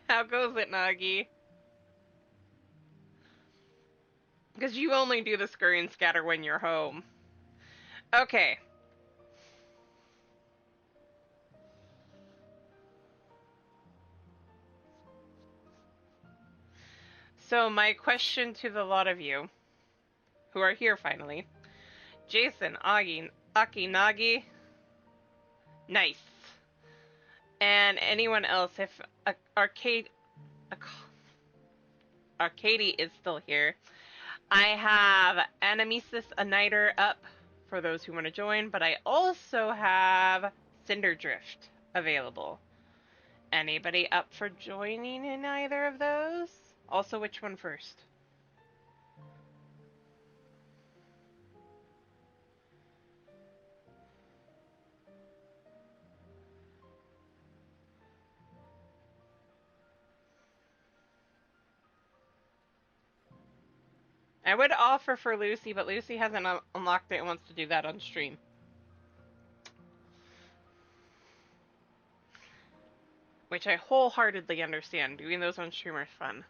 How goes it, Nagi? Because you only do the scurry and scatter when you're home. Okay. So my question to the lot of you, who are here finally. Jason, Aki, Nagi. Nice. And anyone else, if Arcady is still here. I have Anamnesis a Nighter up for those who want to join, but I also have Cinderdrift available. Anybody up for joining in either of those? Also, which one first? I would offer for Lucy, but Lucy hasn't unlocked it and wants to do that on stream. Which I wholeheartedly understand. Doing those on stream are fun.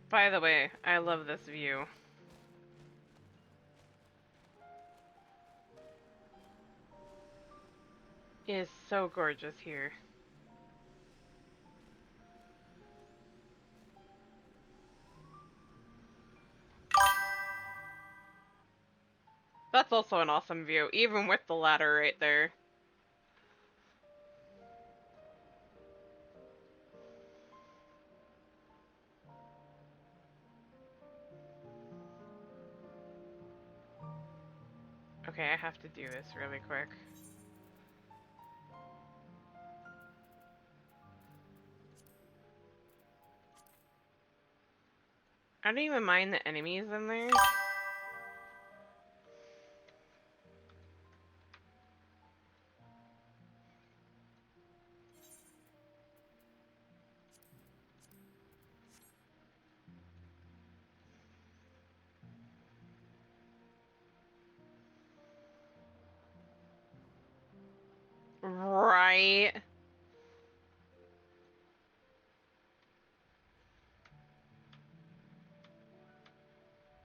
By the way, I love this view. It is so gorgeous here. That's also an awesome view, even with the ladder right there. Okay, I have to do this really quick. I don't even mind the enemies in there. Right.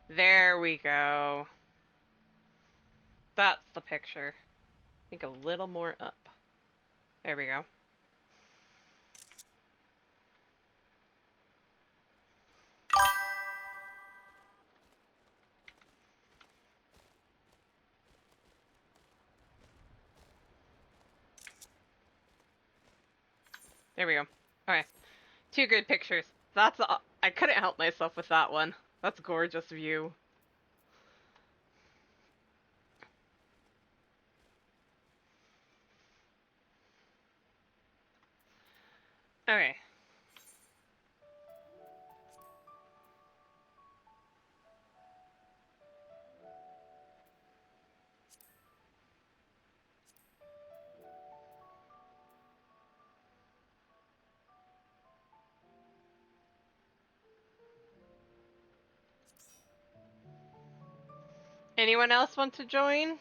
There we go. That's the picture. I think a little more up. There we go. There we go. Okay. 2 good pictures. That's all. I couldn't help myself with that one. That's a gorgeous view. Okay. Anyone else want to join?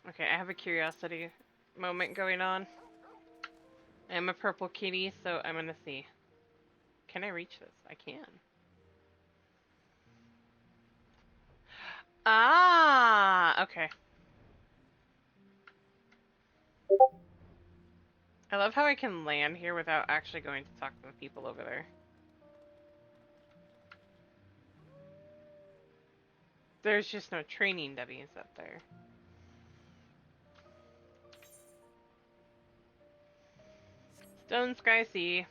Okay, I have a curiosity moment going on. I'm a purple kitty, so I'm gonna see. Can I reach this? I can. Ah, okay. I love how I can land here without actually going to talk to the people over there. There's just no training dummies up there. Stone Sky Sea.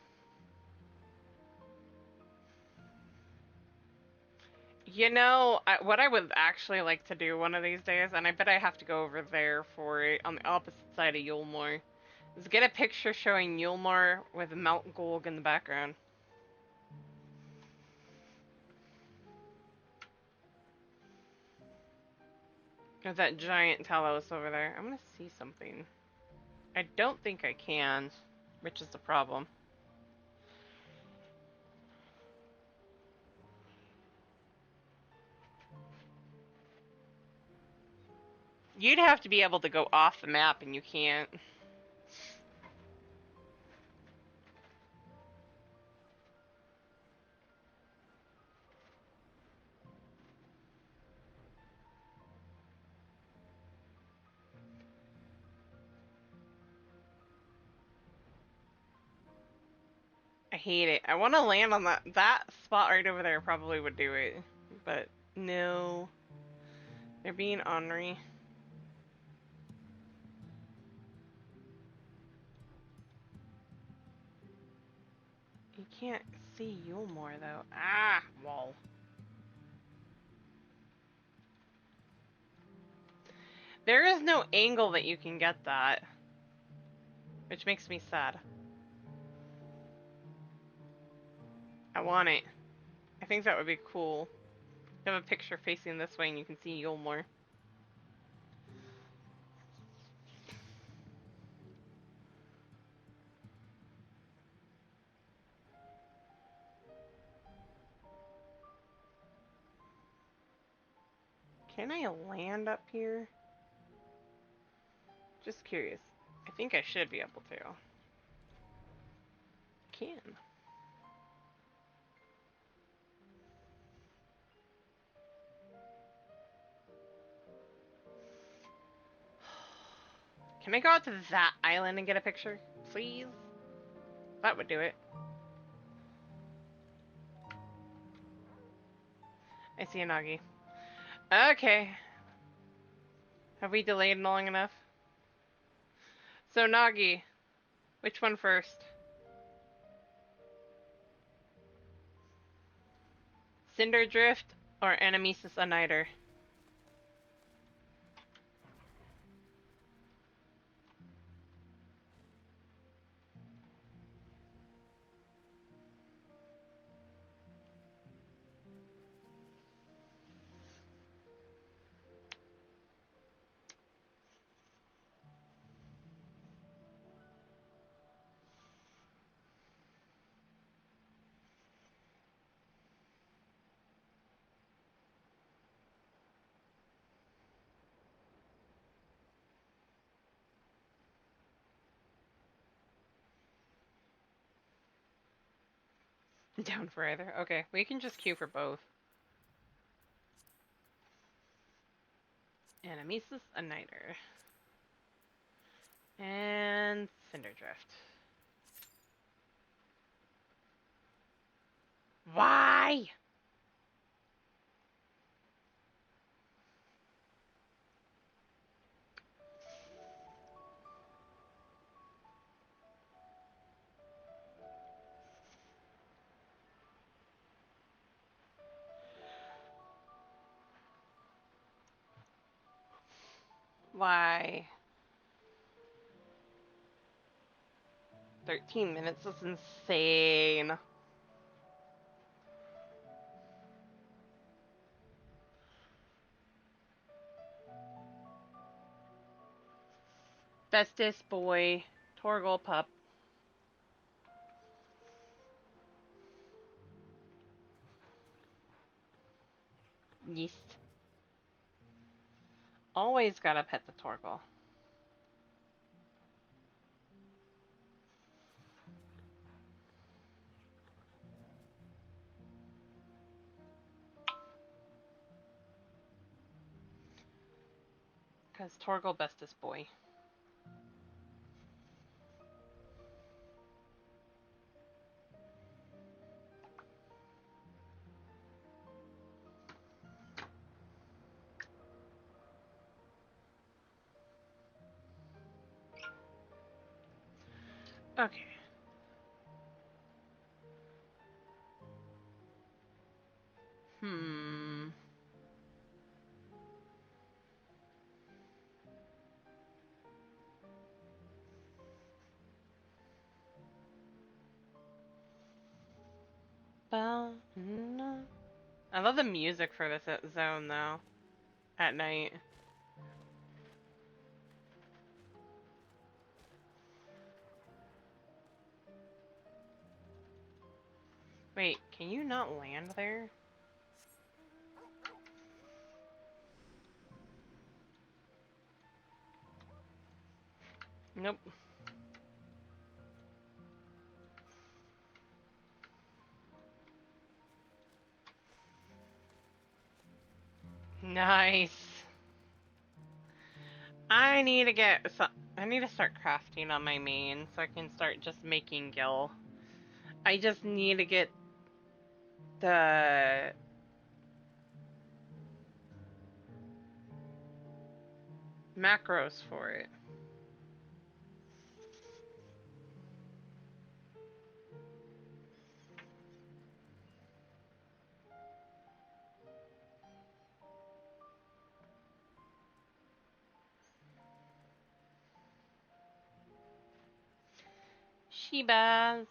You know, what I would actually like to do one of these days, and I bet I have to go over there for it, on the opposite side of Yulmore, is get a picture showing Yulmore with Mount Golg in the background. There's that giant Talos over there. I'm gonna see something. I don't think I can, which is the problem. You'd have to be able to go off the map, and you can't. I hate it. I want to land on that spot right over there. Probably would do it, but no. They're being ornery. You can't see Yulmore, though. Ah, wall. There is no angle that you can get that, which makes me sad. I want it. I think that would be cool. You have a picture facing this way and you can see Yulmore. Can I land up here? Just curious. I think I should be able to. Can. Can I go out to that island and get a picture? Please? That would do it. I see a Nagi. Okay. Have we delayed long enough? So Nagi, which one first? Cinder Drift or Animesis Uniter? Down for either. Okay, we can just queue for both. Animesis Uniter. And Cinderdrift. Why? Why? 13 minutes is insane. Bestest boy, Torgal pup. Yeast. Always gotta pet the Torgal. Cause Torgal bestest boy. Okay. Hmm. I love the music for this zone though. At night. Wait, can you not land there? Nope. Nice. I need to start crafting on my main so I can start just making gil. I just need to get the macros for it. Shebas.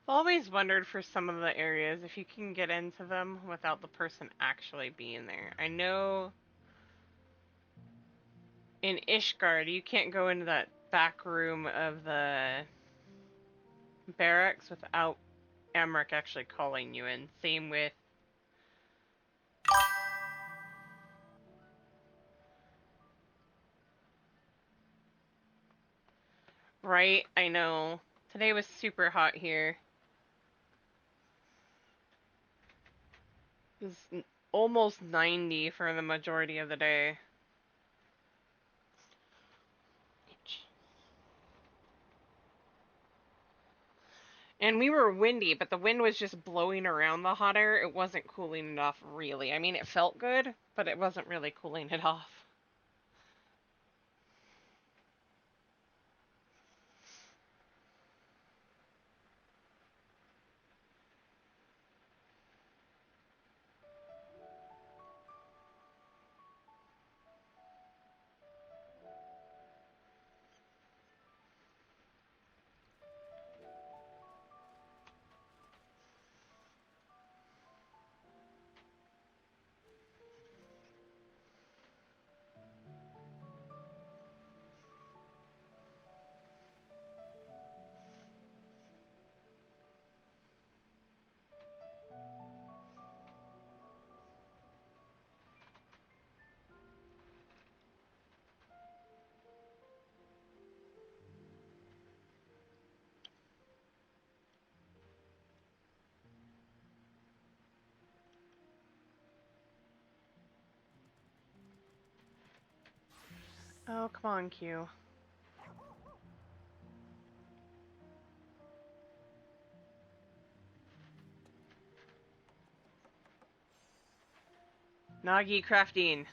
I've always wondered for some of the areas if you can get into them without the person actually being there. I know in Ishgard you can't go into that back room of the barracks without Emmerich actually calling you in. Same with right, I know. Today was super hot here. It was almost 90 for the majority of the day. And we were windy, but the wind was just blowing around the hot air. It wasn't cooling it off, really. I mean, it felt good, but it wasn't really cooling it off. Oh, come on, Q. Nagi crafting.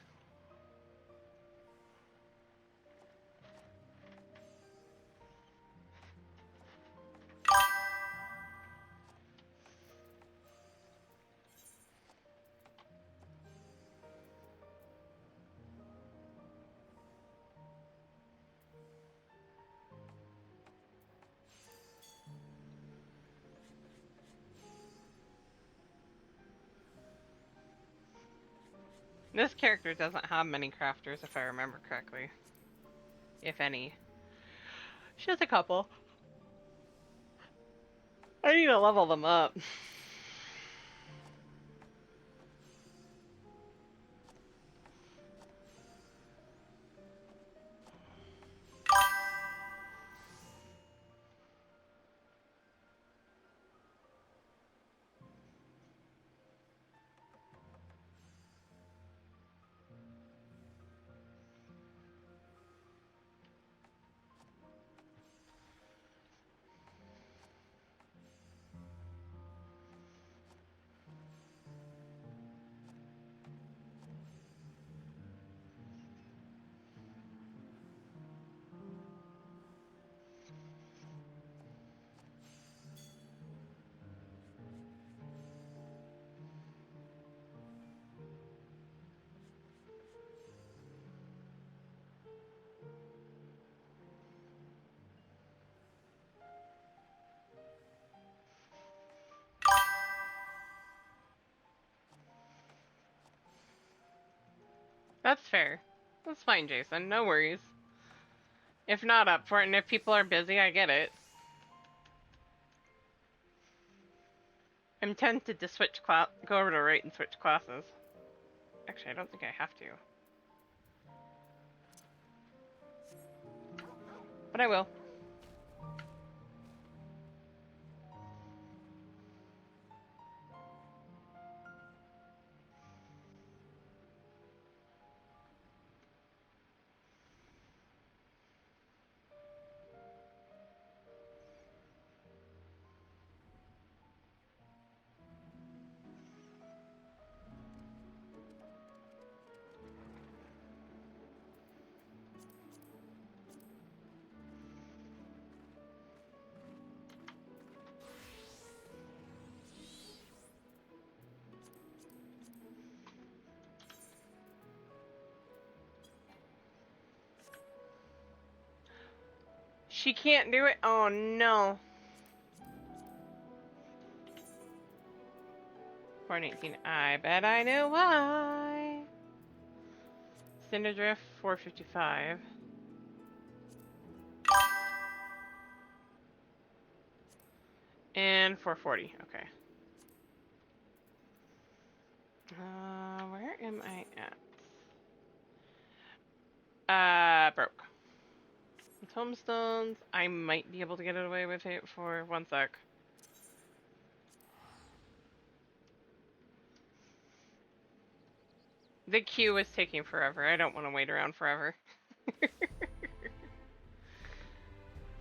This character doesn't have many crafters, if I remember correctly. If any. She has a couple. I need to level them up. That's fair. That's fine, Jason. No worries. If not up for it, and if people are busy, I get it. I'm tempted to switch go over to right and switch classes. Actually, I don't think I have to. But I will. She can't do it? Oh no. 418. I bet I know why. Cinderdrift 455. And 440. Okay. Where am I at? Broke. Tombstones. I might be able to get it away with it for 1 sec. The queue is taking forever. I don't want to wait around forever.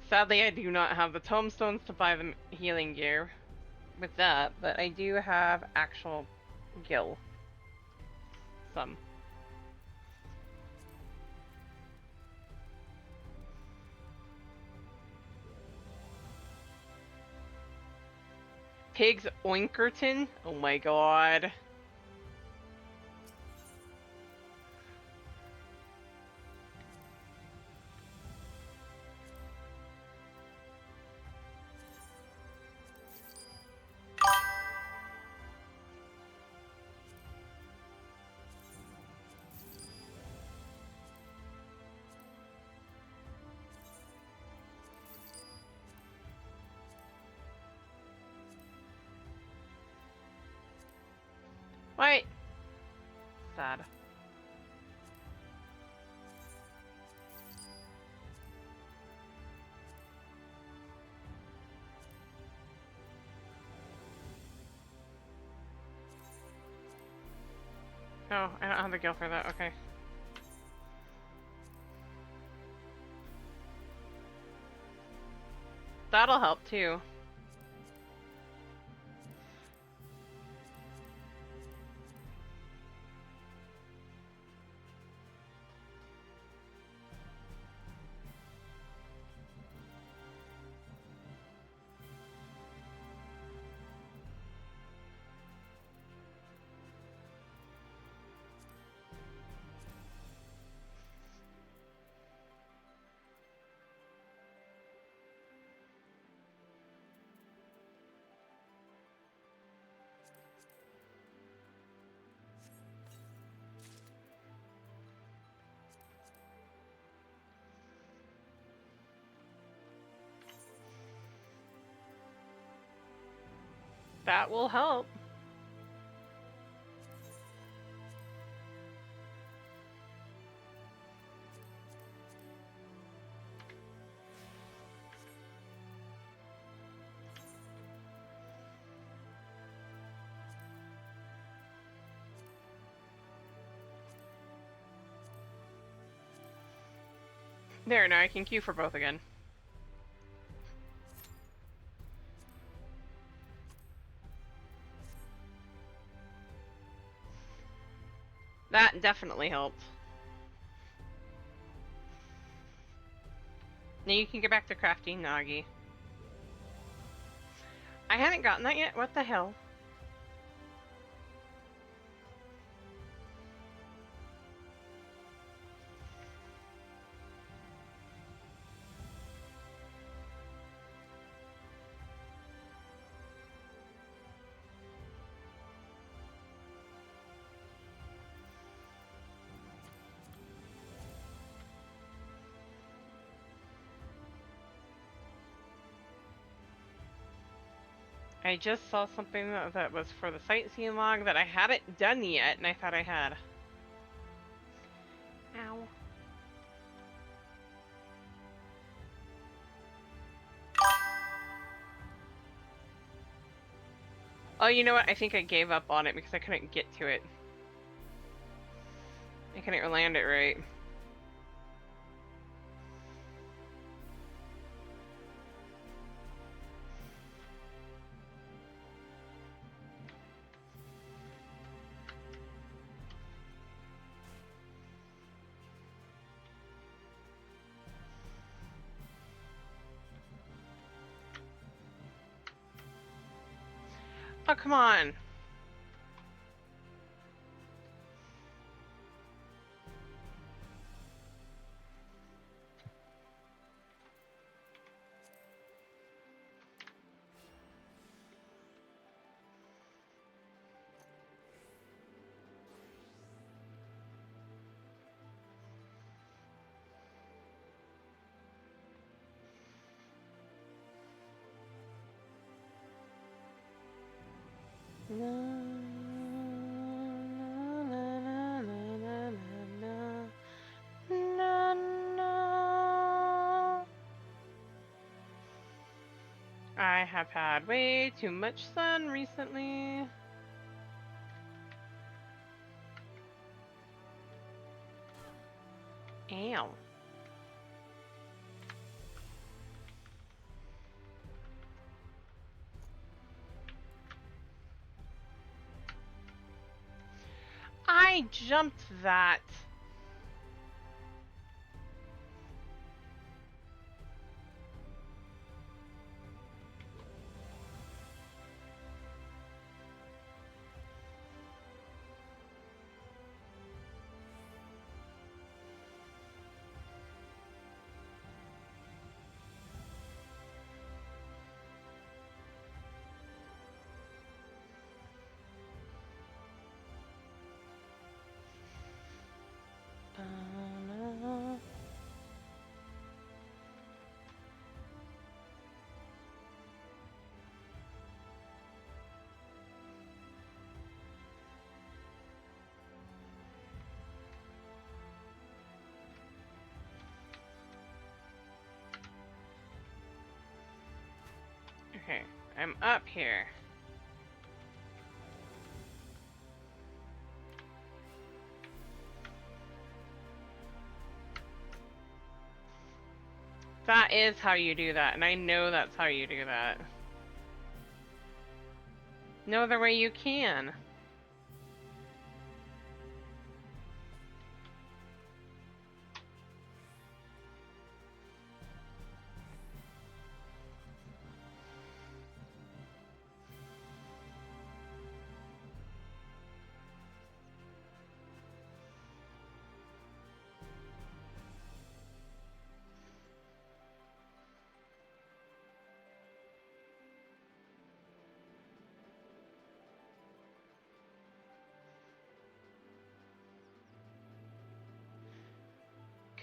Sadly, I do not have the tombstones to buy the healing gear with that, but I do have actual gil. Some. Pigs Oinkerton? Oh my god. Wait. Sad. Oh, I don't have the gil for that. Okay. That'll help too. That will help. There, now I can queue for both again. That definitely helped. Now you can get back to crafting Nagi. I haven't gotten that yet? What the hell? I just saw something that was for the sightseeing log that I hadn't done yet, and I thought I had. Ow. Oh, you know what? I think I gave up on it because I couldn't get to it. I couldn't land it right. Oh, come on. Na, na, na, na, na, na, na. I have had way too much sun recently. Ow. I jumped that. Okay, I'm up here. That is how you do that, and I know that's how you do that. No other way you can.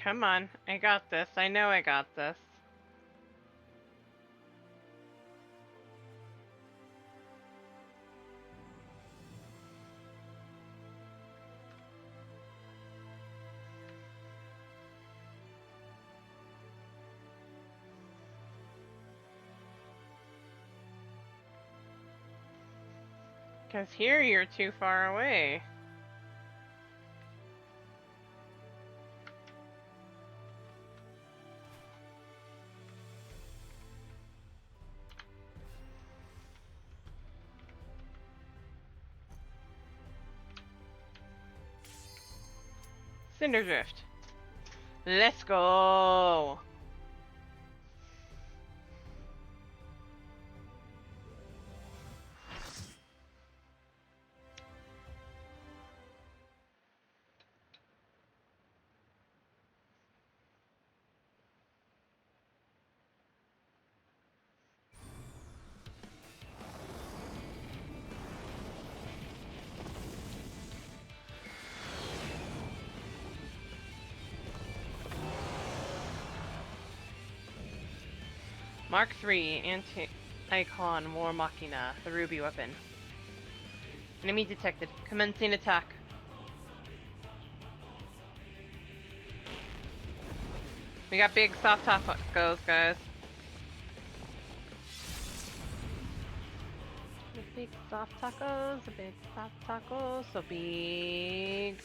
Come on, I got this. I know I got this. Because here you're too far away. Cinderdrift. Let's go! Mark III, Anti-Icon War Machina, the ruby weapon. Enemy detected. Commencing attack. We got big soft tacos, guys. The big soft tacos, the big soft tacos, so big.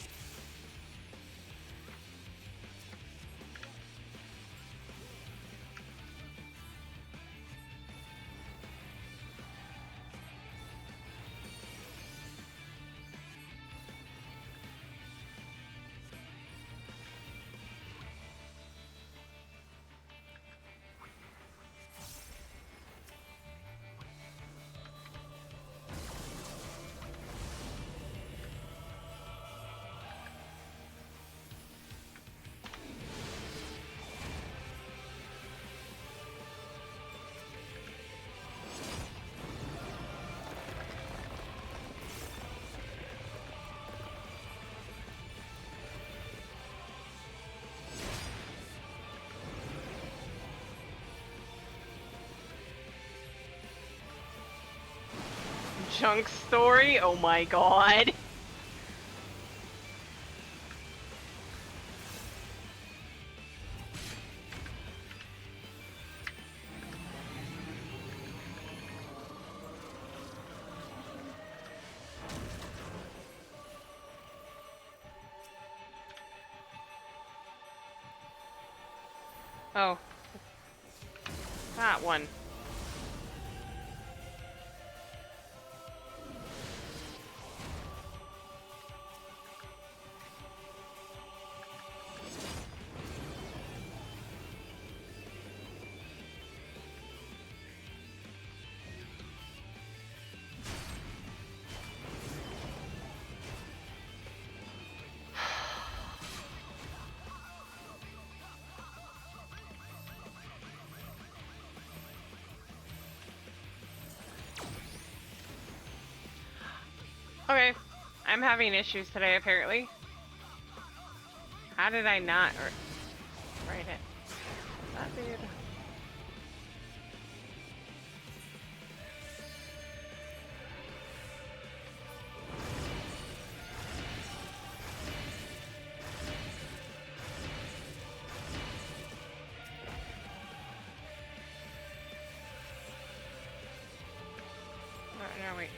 Junk story? Oh my god. Oh. That one. Okay, I'm having issues today apparently. How did I not write it? That dude. No, wait.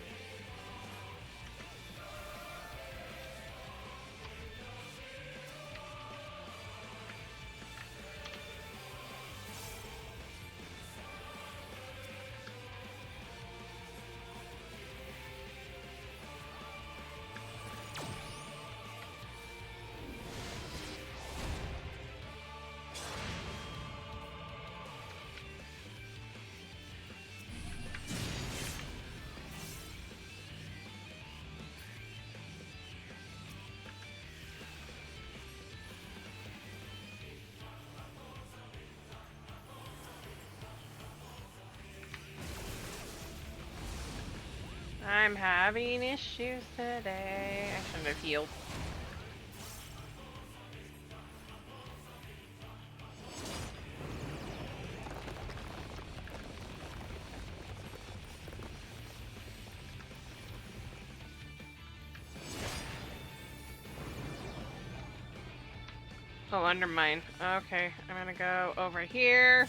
I'm having issues today. I shouldn't have healed. Oh, undermine. Okay, I'm gonna go over here.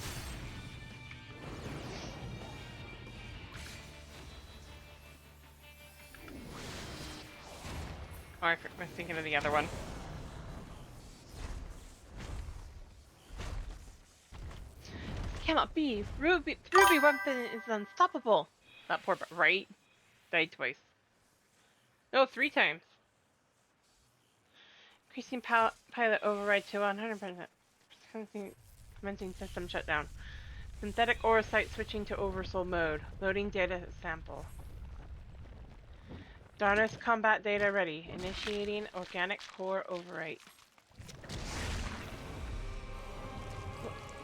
Oh, I was thinking of the other one. This cannot be. Ruby weapon is unstoppable. That poor right? Died twice. No, 3 times. Increasing pilot override to 100%. Commencing system shutdown. Synthetic ore site switching to oversoul mode. Loading data sample. Darnus combat data ready. Initiating organic core overwrite.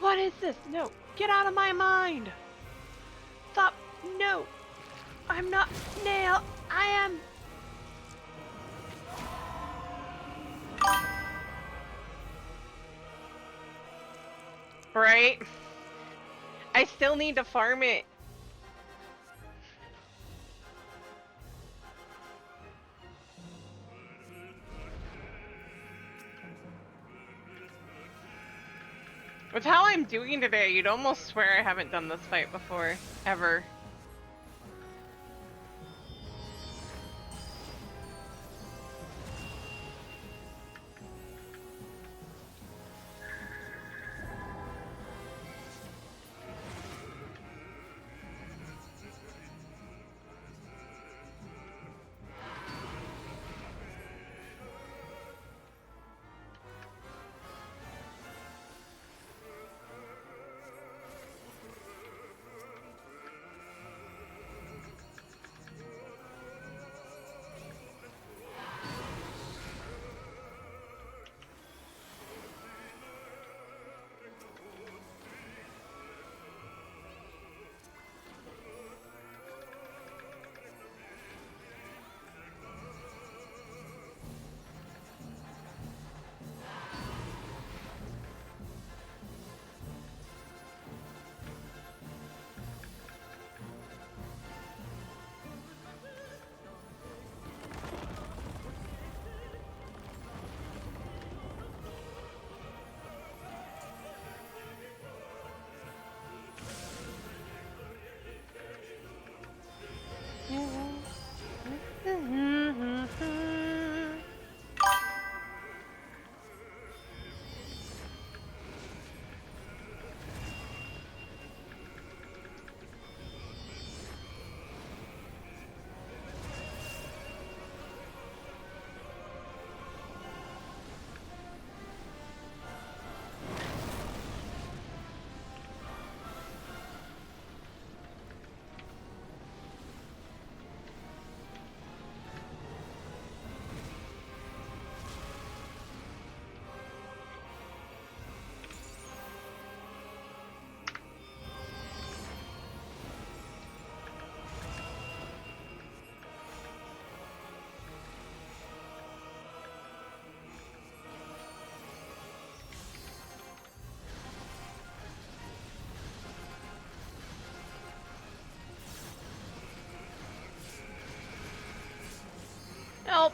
What is this? No! Get out of my mind! Stop! No! I'm not Nail! I am... Right? I still need to farm it. With how I'm doing today, you'd almost swear I haven't done this fight before. Ever. Help!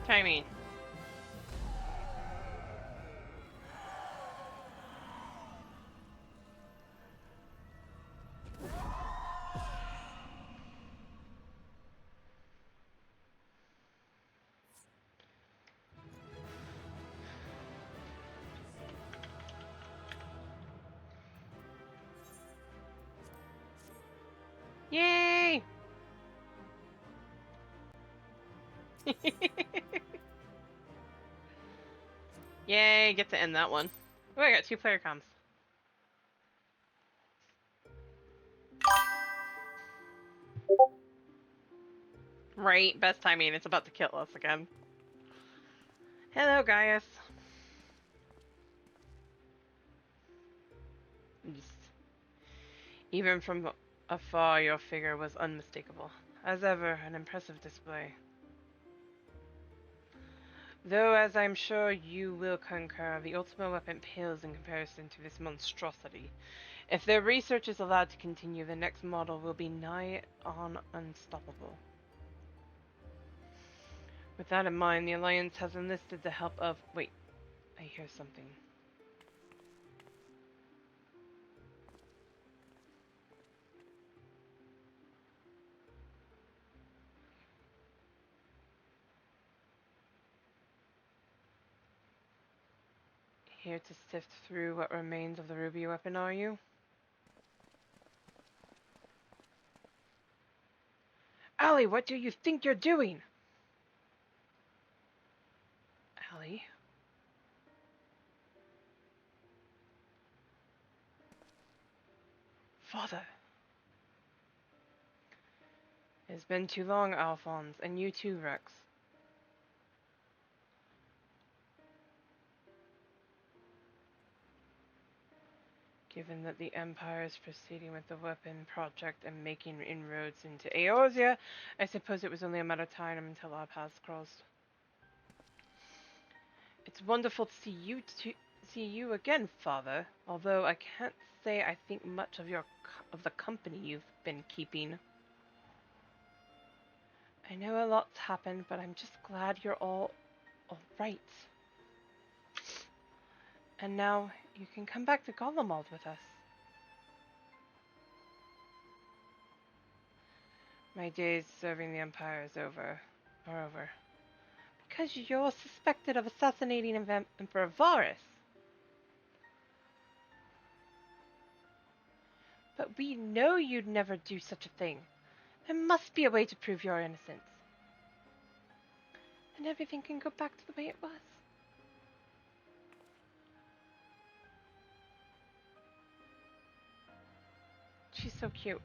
Timing. Yay! Yay, get to end that one. Oh, I got 2 player comms. Right, best timing. It's about to kill us again. Hello, Gaius. Even from afar, your figure was unmistakable. As ever, an impressive display. Though, as I'm sure you will concur, the ultimate weapon pales in comparison to this monstrosity. If their research is allowed to continue, the next model will be nigh on unstoppable. With that in mind, the Alliance has enlisted the help of... Wait, I hear something. Here to sift through what remains of the ruby weapon, are you? Allie, what do you think you're doing? Allie? Father. It's been too long, Alphonse, and you too, Rex. Given that the Empire is proceeding with the weapon project and making inroads into Eorzea, I suppose it was only a matter of time until our paths crossed. It's wonderful to see you again, Father. Although I can't say I think much of the company you've been keeping. I know a lot's happened, but I'm just glad you're all right. And now you can come back to Garlemald with us. My days serving the Empire are over. Because you're suspected of assassinating Emperor Varus. But we know you'd never do such a thing. There must be a way to prove your innocence. And everything can go back to the way it was. She's so cute.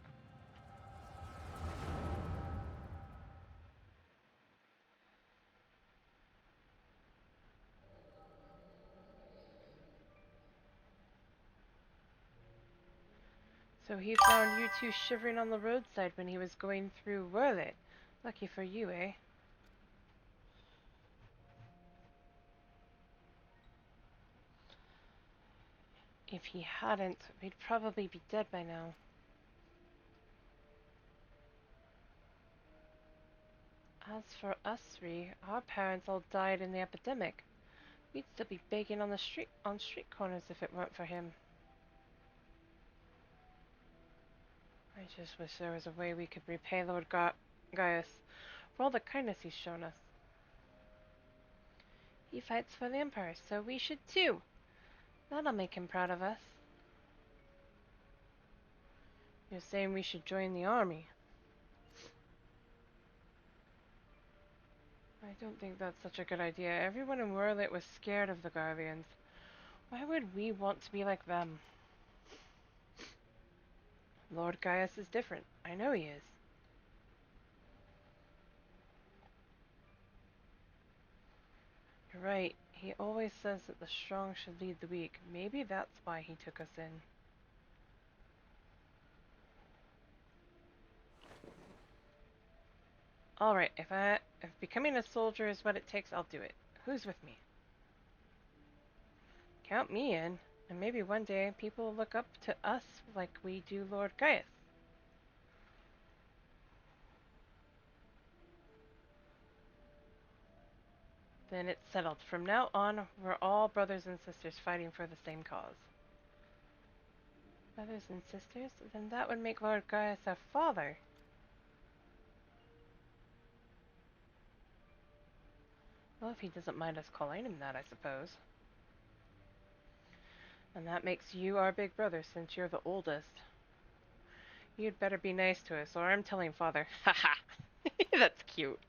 So he found you two shivering on the roadside when he was going through Wurlit. Lucky for you, eh? If he hadn't, we'd probably be dead by now. As for us 3, our parents all died in the epidemic. We'd still be begging on street corners if it weren't for him. I just wish there was a way we could repay Lord Gaius for all the kindness he's shown us. He fights for the Empire, so we should too. That'll make him proud of us. You're saying we should join the army. I don't think that's such a good idea. Everyone in Wurlit was scared of the Guardians. Why would we want to be like them? Lord Gaius is different. I know he is. You're right. He always says that the strong should lead the weak. Maybe that's why he took us in. Alright, if becoming a soldier is what it takes, I'll do it. Who's with me? Count me in, and maybe one day people will look up to us like we do Lord Gaius. Then it's settled. From now on, we're all brothers and sisters fighting for the same cause. Brothers and sisters? Then that would make Lord Gaius our father. Well, if he doesn't mind us calling him that, I suppose. And that makes you our big brother, since you're the oldest. You'd better be nice to us, or I'm telling Father. Haha! That's cute.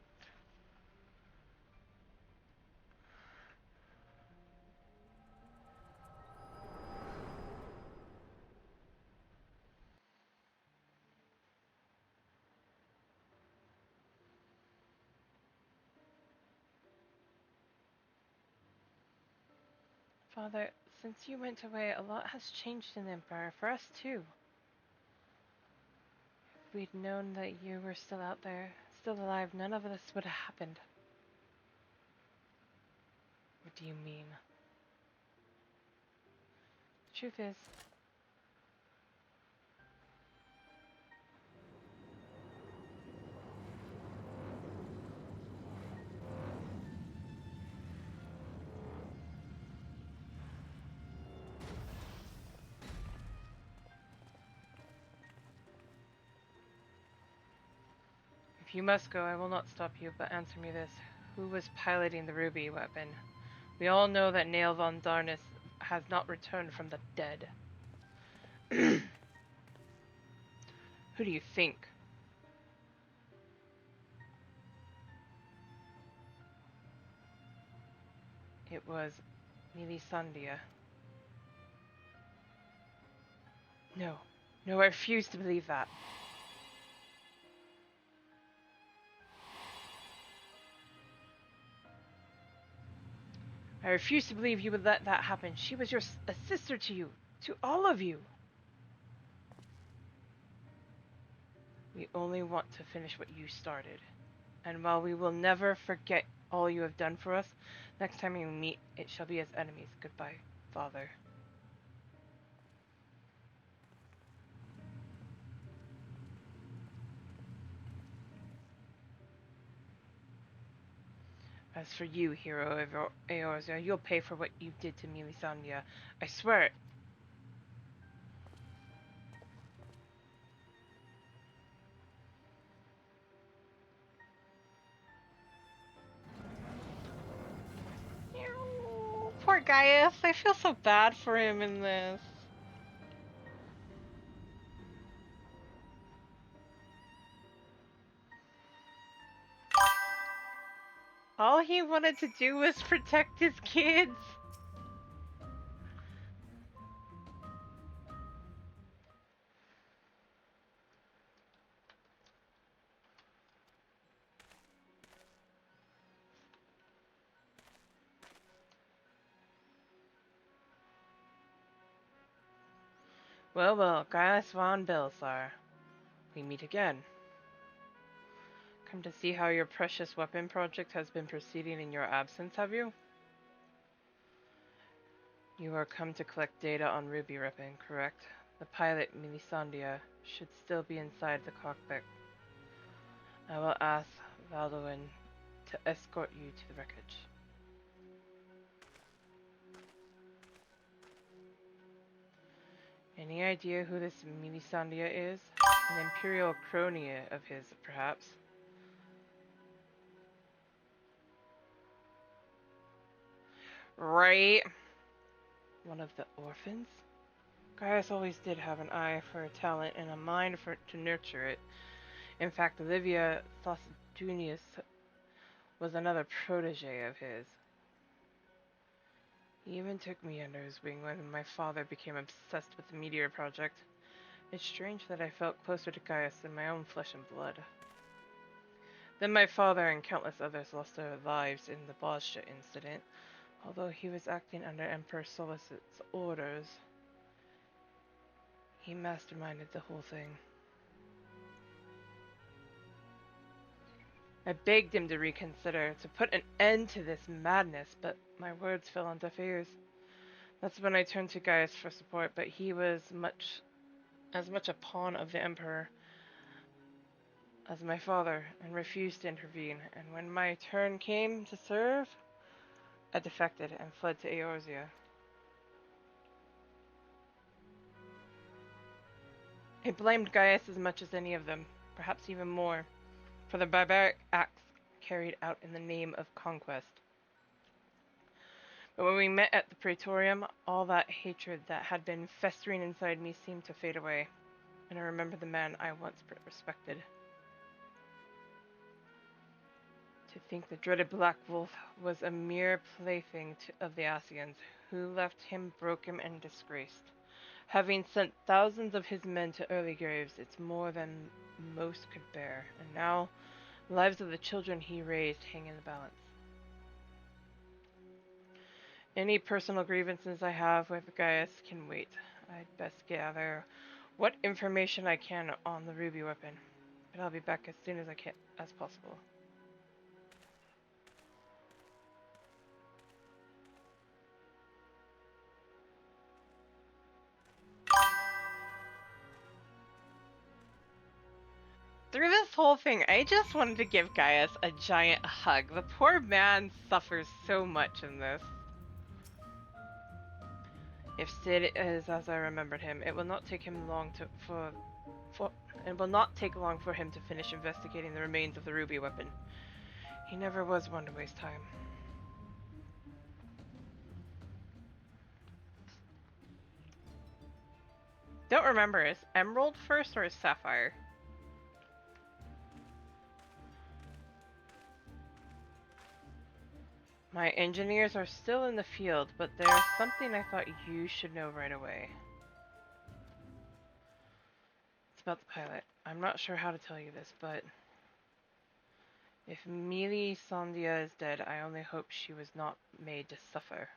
Father, since you went away, a lot has changed in the Empire, for us too. If we'd known that you were still out there, still alive, none of this would have happened. What do you mean? The truth is, if you must go, I will not stop you, but answer me this. Who was piloting the ruby weapon? We all know that Nail von Darnus has not returned from the dead. Who do you think? It was Milisandia. No. No, I refuse to believe that. I refuse to believe you would let that happen. She was a sister to you. To all of you. We only want to finish what you started. And while we will never forget all you have done for us, next time we meet, it shall be as enemies. Goodbye, Father. As for you, hero of Eorzea, you'll pay for what you did to Milisandia. I swear it. Poor Gaius. I feel so bad for him in this. All he wanted to do was protect his kids. Well, well, Gaius von Belsar. We meet again. Come to see how your precious weapon project has been proceeding in your absence, have you? You are come to collect data on Ruby Rippin, correct? The pilot, Milisandia, should still be inside the cockpit. I will ask Valduin to escort you to the wreckage. Any idea who this Milisandia is? An imperial crony of his, perhaps? Right. One of the orphans? Gaius always did have an eye for talent and a mind to nurture it. In fact, Olivia Thosdunius was another protege of his. He even took me under his wing when my father became obsessed with the Meteor Project. It's strange that I felt closer to Gaius than my own flesh and blood. Then my father and countless others lost their lives in the Boscha incident. Although he was acting under Emperor Solus's orders, he masterminded the whole thing. I begged him to reconsider, to put an end to this madness, but my words fell on deaf ears. That's when I turned to Gaius for support, but he was as much a pawn of the Emperor as my father, and refused to intervene, and when my turn came to serve, I defected and fled to Eorzea. I blamed Gaius as much as any of them, perhaps even more, for the barbaric acts carried out in the name of conquest. But when we met at the Praetorium, all that hatred that had been festering inside me seemed to fade away, and I remembered the man I once respected. To think the dreaded Black Wolf was a mere plaything of the Ascians, who left him broken and disgraced. Having sent thousands of his men to early graves, it's more than most could bear, and now the lives of the children he raised hang in the balance. Any personal grievances I have with Gaius can wait. I'd best gather what information I can on the ruby weapon, but I'll be back as soon as as possible. Through this whole thing, I just wanted to give Gaius a giant hug. The poor man suffers so much in this. If Sid is as I remembered him, it will not take him long it will not take long for him to finish investigating the remains of the ruby weapon. He never was one to waste time. Don't remember, is Emerald first or is Sapphire? My engineers are still in the field, but there's something I thought you should know right away. It's about the pilot. I'm not sure how to tell you this, but if Mili Sandia is dead, I only hope she was not made to suffer.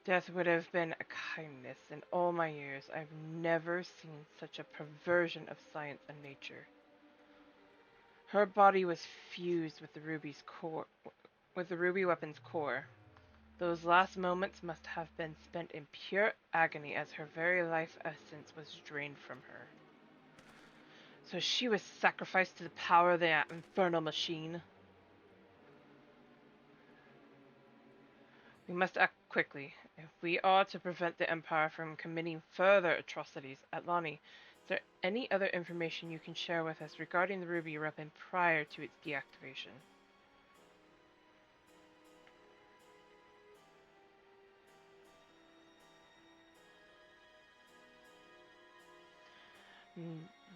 Death would have been a kindness. In all my years, I've never seen such a perversion of science and nature. Her body was fused with the ruby weapon's core. Those last moments must have been spent in pure agony as her very life essence was drained from her. So she was sacrificed to the power of that infernal machine. We must act quickly. If we are to prevent the Empire from committing further atrocities at Atlani, is there any other information you can share with us regarding the ruby weapon prior to its deactivation?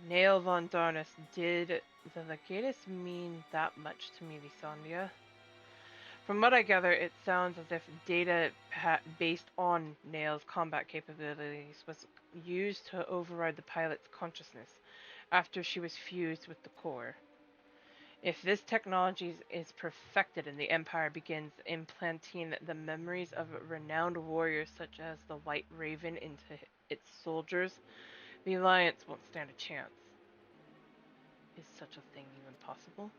Nail von Darnus, did the Legatus mean that much to me, Lysandia? From what I gather, it sounds as if data based on Nail's combat capabilities was used to override the pilot's consciousness after she was fused with the core. If this technology is perfected and the Empire begins implanting the memories of renowned warriors such as the White Raven into its soldiers, the Alliance won't stand a chance. Is such a thing even possible?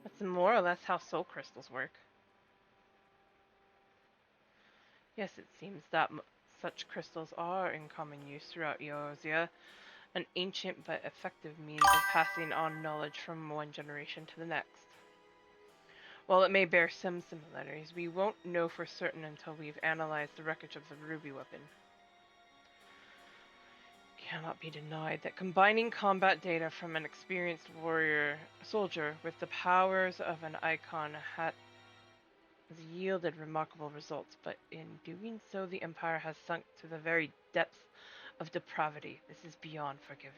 That's more or less how soul crystals work. Yes, it seems that such crystals are in common use throughout Eorzea, an ancient but effective means of passing on knowledge from one generation to the next. While it may bear some similarities, we won't know for certain until we've analyzed the wreckage of the ruby weapon. Cannot be denied that combining combat data from an experienced soldier with the powers of an icon has yielded remarkable results, but in doing so the Empire has sunk to the very depths of depravity. This is beyond forgiveness.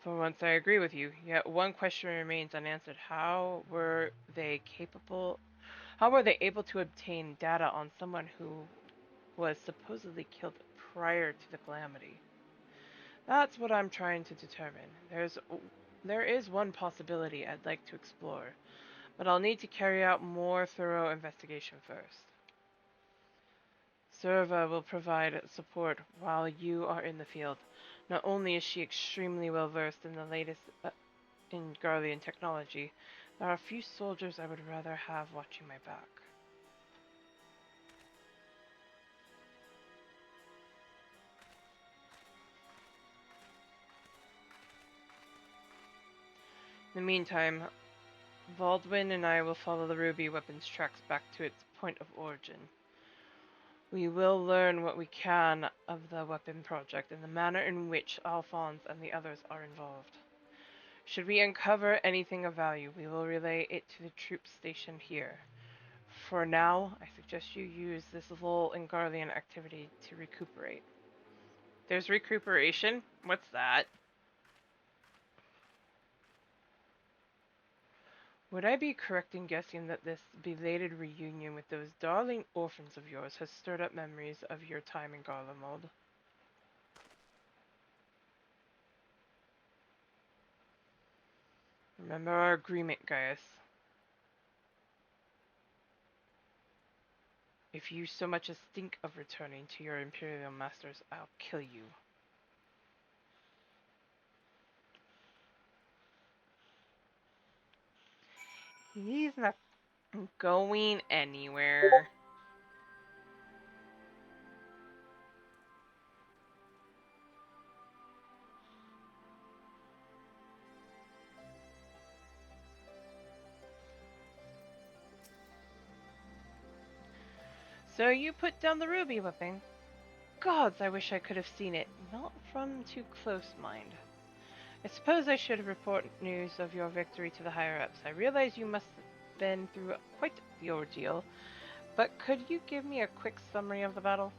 For once I agree with you, yet one question remains unanswered. How were they able to obtain data on someone who was supposedly killed prior to the calamity? That's what I'm trying to determine. There is one possibility I'd like to explore, but I'll need to carry out more thorough investigation first. Serva will provide support while you are in the field. Not only is she extremely well versed in the latest in Garlean technology, there are a few soldiers I would rather have watching my back. In the meantime, Baldwin and I will follow the ruby weapon's tracks back to its point of origin. We will learn what we can of the weapon project and the manner in which Alphonse and the others are involved. Should we uncover anything of value, we will relay it to the troops stationed here. For now, I suggest you use this lull in Garlean activity to recuperate. There's recuperation? What's that? Would I be correct in guessing that this belated reunion with those darling orphans of yours has stirred up memories of your time in Garlemald? Remember our agreement, Gaius. If you so much as think of returning to your Imperial masters, I'll kill you. He's not going anywhere. So you put down the ruby weapon? Gods, I wish I could have seen it. Not from too close, mind. I suppose I should report news of your victory to the higher-ups. I realize you must have been through quite the ordeal, but could you give me a quick summary of the battle?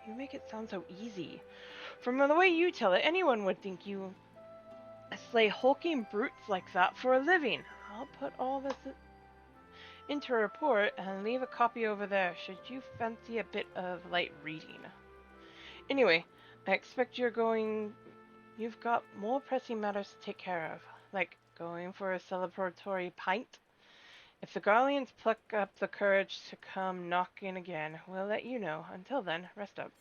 You make it sound so easy. From the way you tell it, anyone would think you slay hulking brutes like that for a living. I'll put all this into a report and leave a copy over there should you fancy a bit of light reading. Anyway, I expect you've got more pressing matters to take care of, like going for a celebratory pint. If the Garleans pluck up the courage to come knocking again, we'll let you know. Until then, rest up.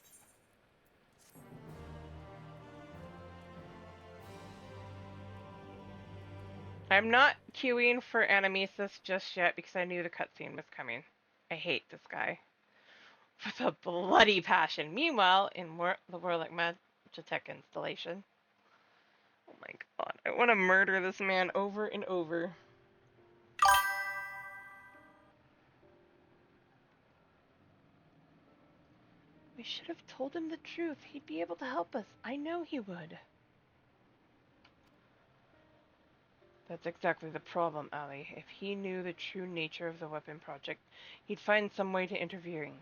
I'm not queuing for Animesis just yet because I knew the cutscene was coming. I hate this guy. With a bloody passion. Meanwhile, in the Warlock Magitech installation. Oh my god, I want to murder this man over and over. We should have told him the truth. He'd be able to help us. I know he would. That's exactly the problem, Ali. If he knew the true nature of the weapon project, he'd find some way to interfering.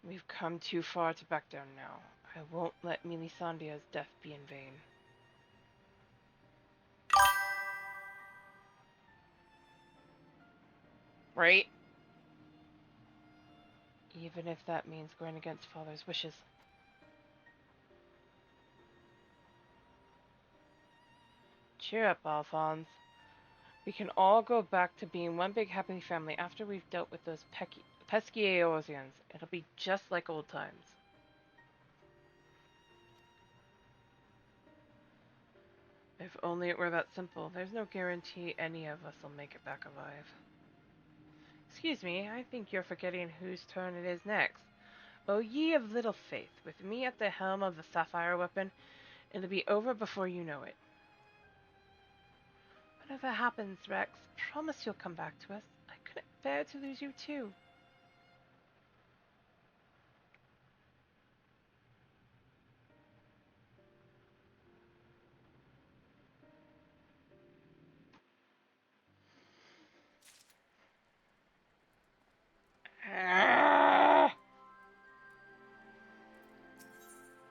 We've come too far to back down now. I won't let Melisandre's death be in vain. Right? Even if that means going against Father's wishes. Cheer up, Alphonse. We can all go back to being one big happy family after we've dealt with those pesky Eorzeans. It'll be just like old times. If only it were that simple. There's no guarantee any of us will make it back alive. Excuse me, I think you're forgetting whose turn it is next. O ye of little faith, with me at the helm of the sapphire weapon, it'll be over before you know it. Whatever happens, Rex, promise you'll come back to us. I couldn't bear to lose you too.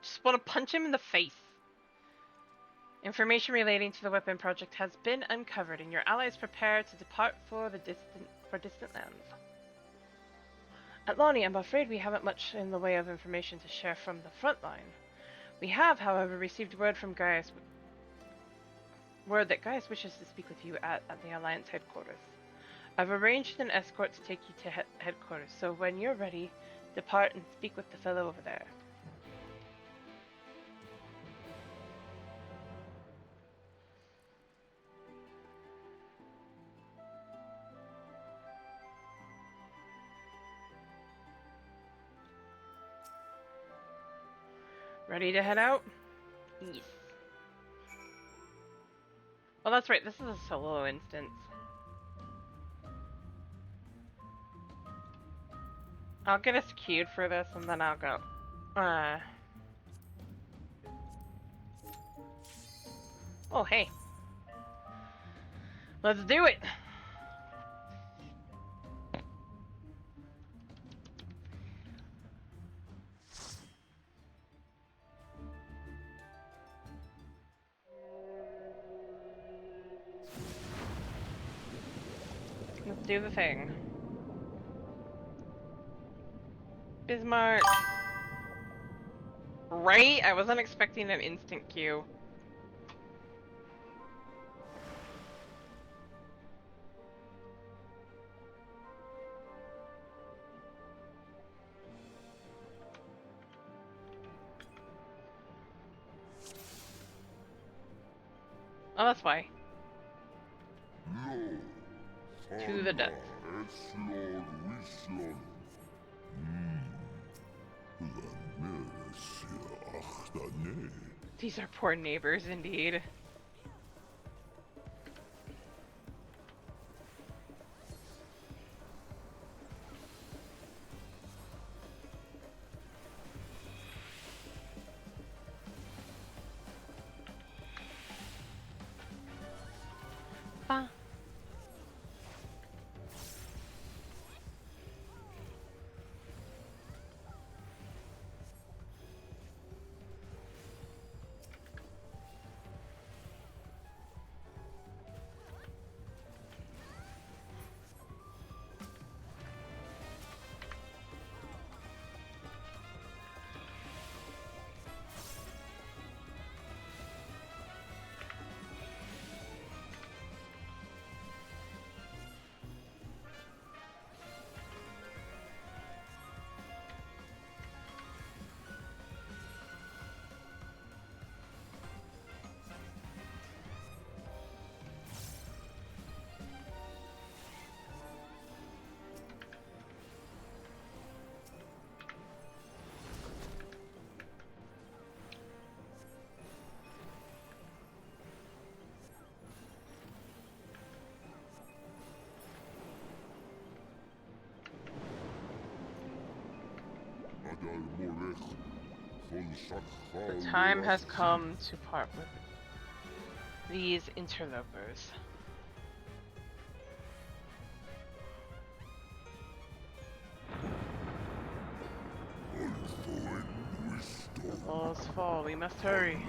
Just want to punch him in the face. Information relating to the weapon project has been uncovered, and your allies prepare to depart for distant lands. Atlani, I'm afraid we haven't much in the way of information to share from the front line. We have, however, received word from Gaius Word that Gaius wishes to speak with you at the Alliance headquarters. I've arranged an escort to take you to headquarters, so when you're ready, depart and speak with the fellow over there. Ready to head out? Yes. Well, that's right, this is a solo instance. I'll get us queued for this and then I'll go. Oh, hey. Let's do it! Let's do the thing. Bismarck! Right? I wasn't expecting an instant queue. Oh, that's why. To the death. These are poor neighbors indeed. Bah. The time has come to part with these interlopers. The walls fall, we must hurry.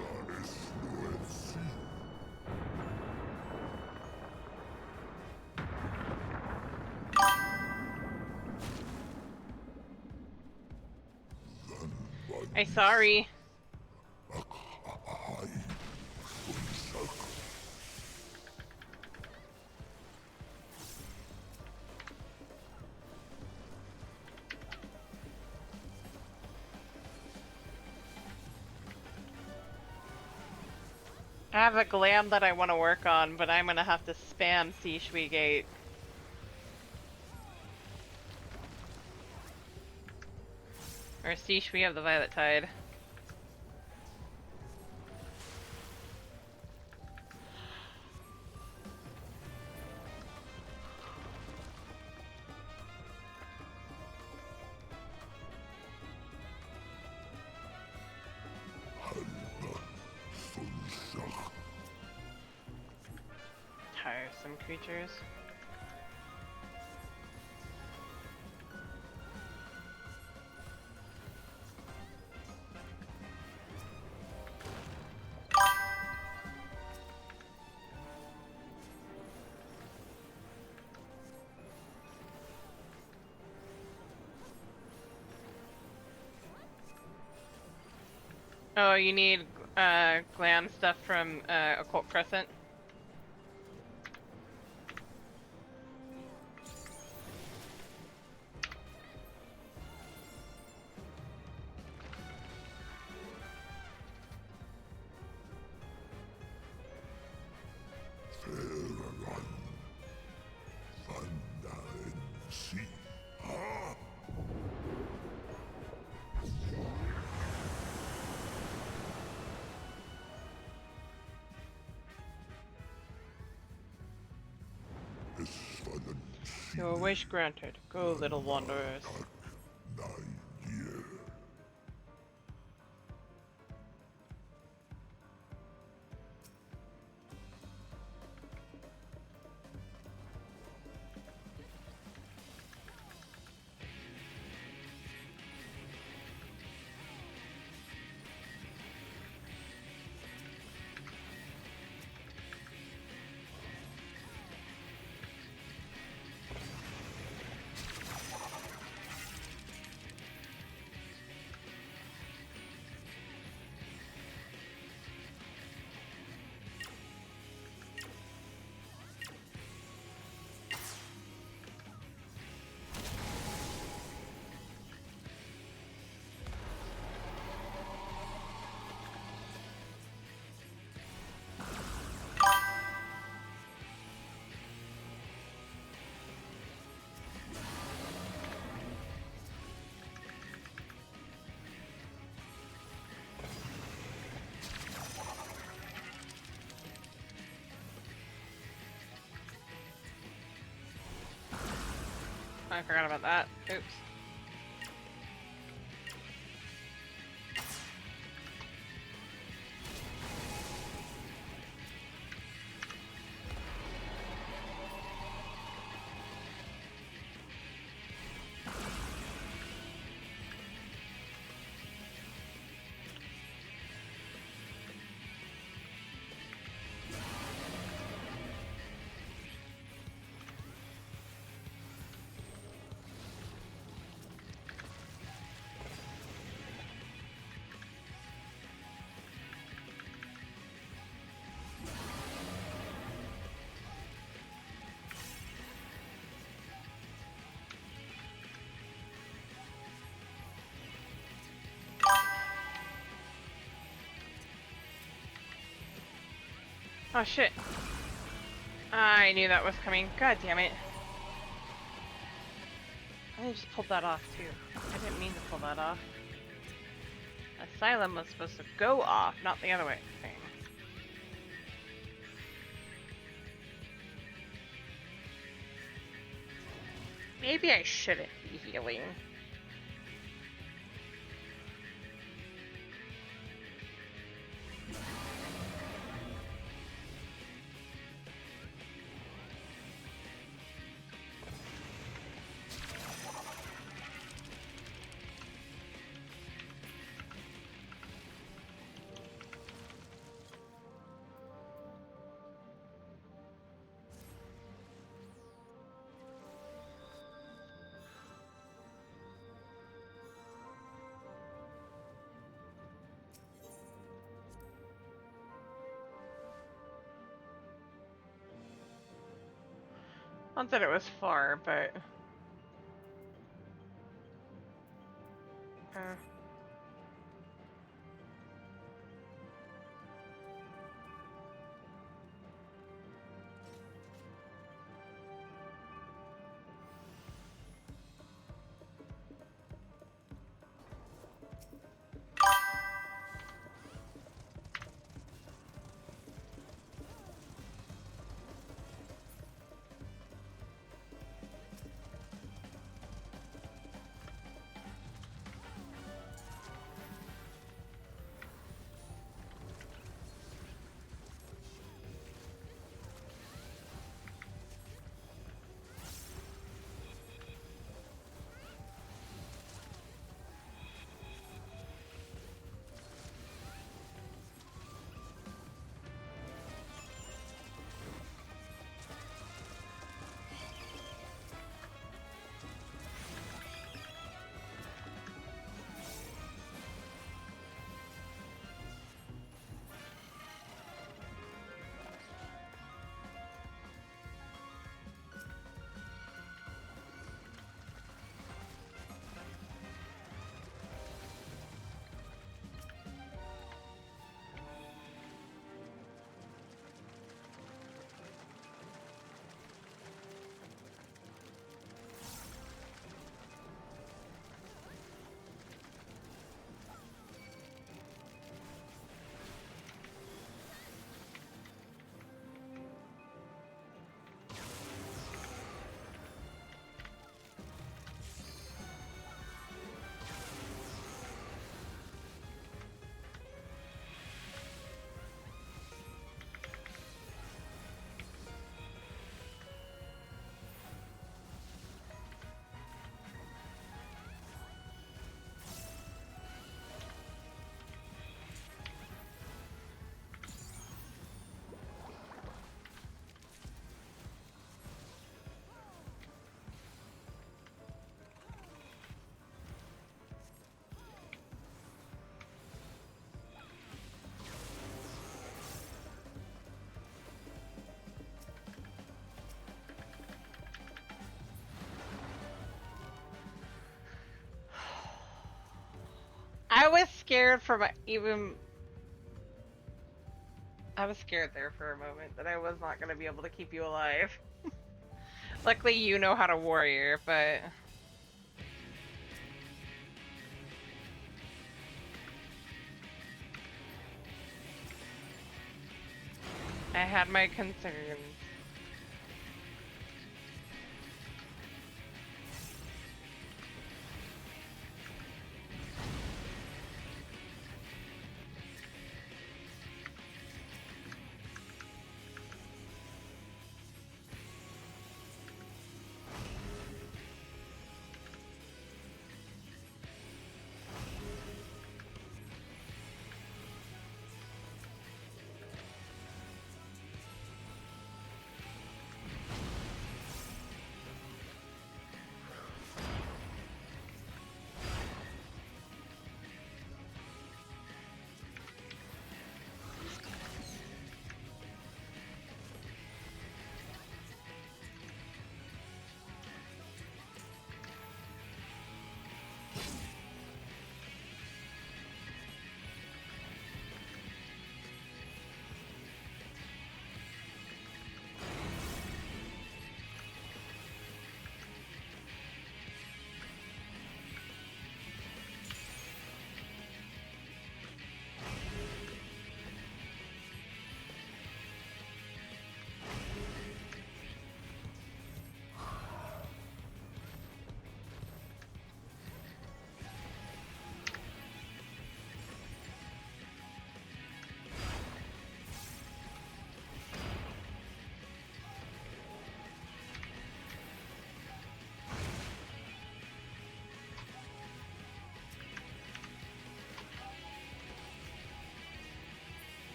Hey, sorry. I have a glam that I want to work on, but I'm gonna have to spam Shui Gate. Or Shui of the Violet Tide. Tiresome creatures. Oh, you need glam stuff from Occult Crescent? Your wish granted. Go, little wanderers. I forgot about that. Oops. Oh shit. I knew that was coming. God damn it. I just pulled that off too. I didn't mean to pull that off. Asylum was supposed to go off, not the other way. Thing. Maybe I shouldn't be healing. Not that it was far, but... was scared for my I was scared there for a moment that I was not going to be able to keep you alive. Luckily, you know how to warrior, but I had my concerns.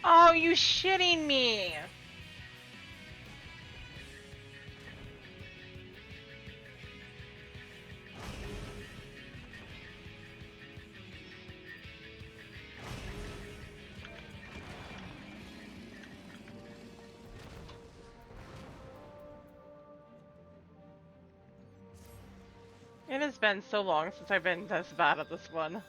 Oh, you shitting me! It has been so long since I've been this bad at this one.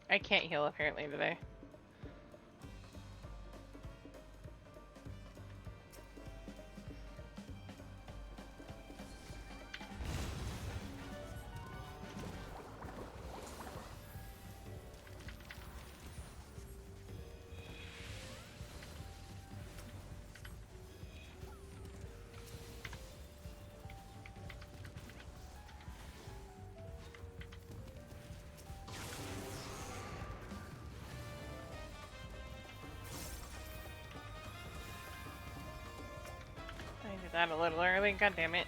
I can't heal apparently today. I did that a little early, god damn it.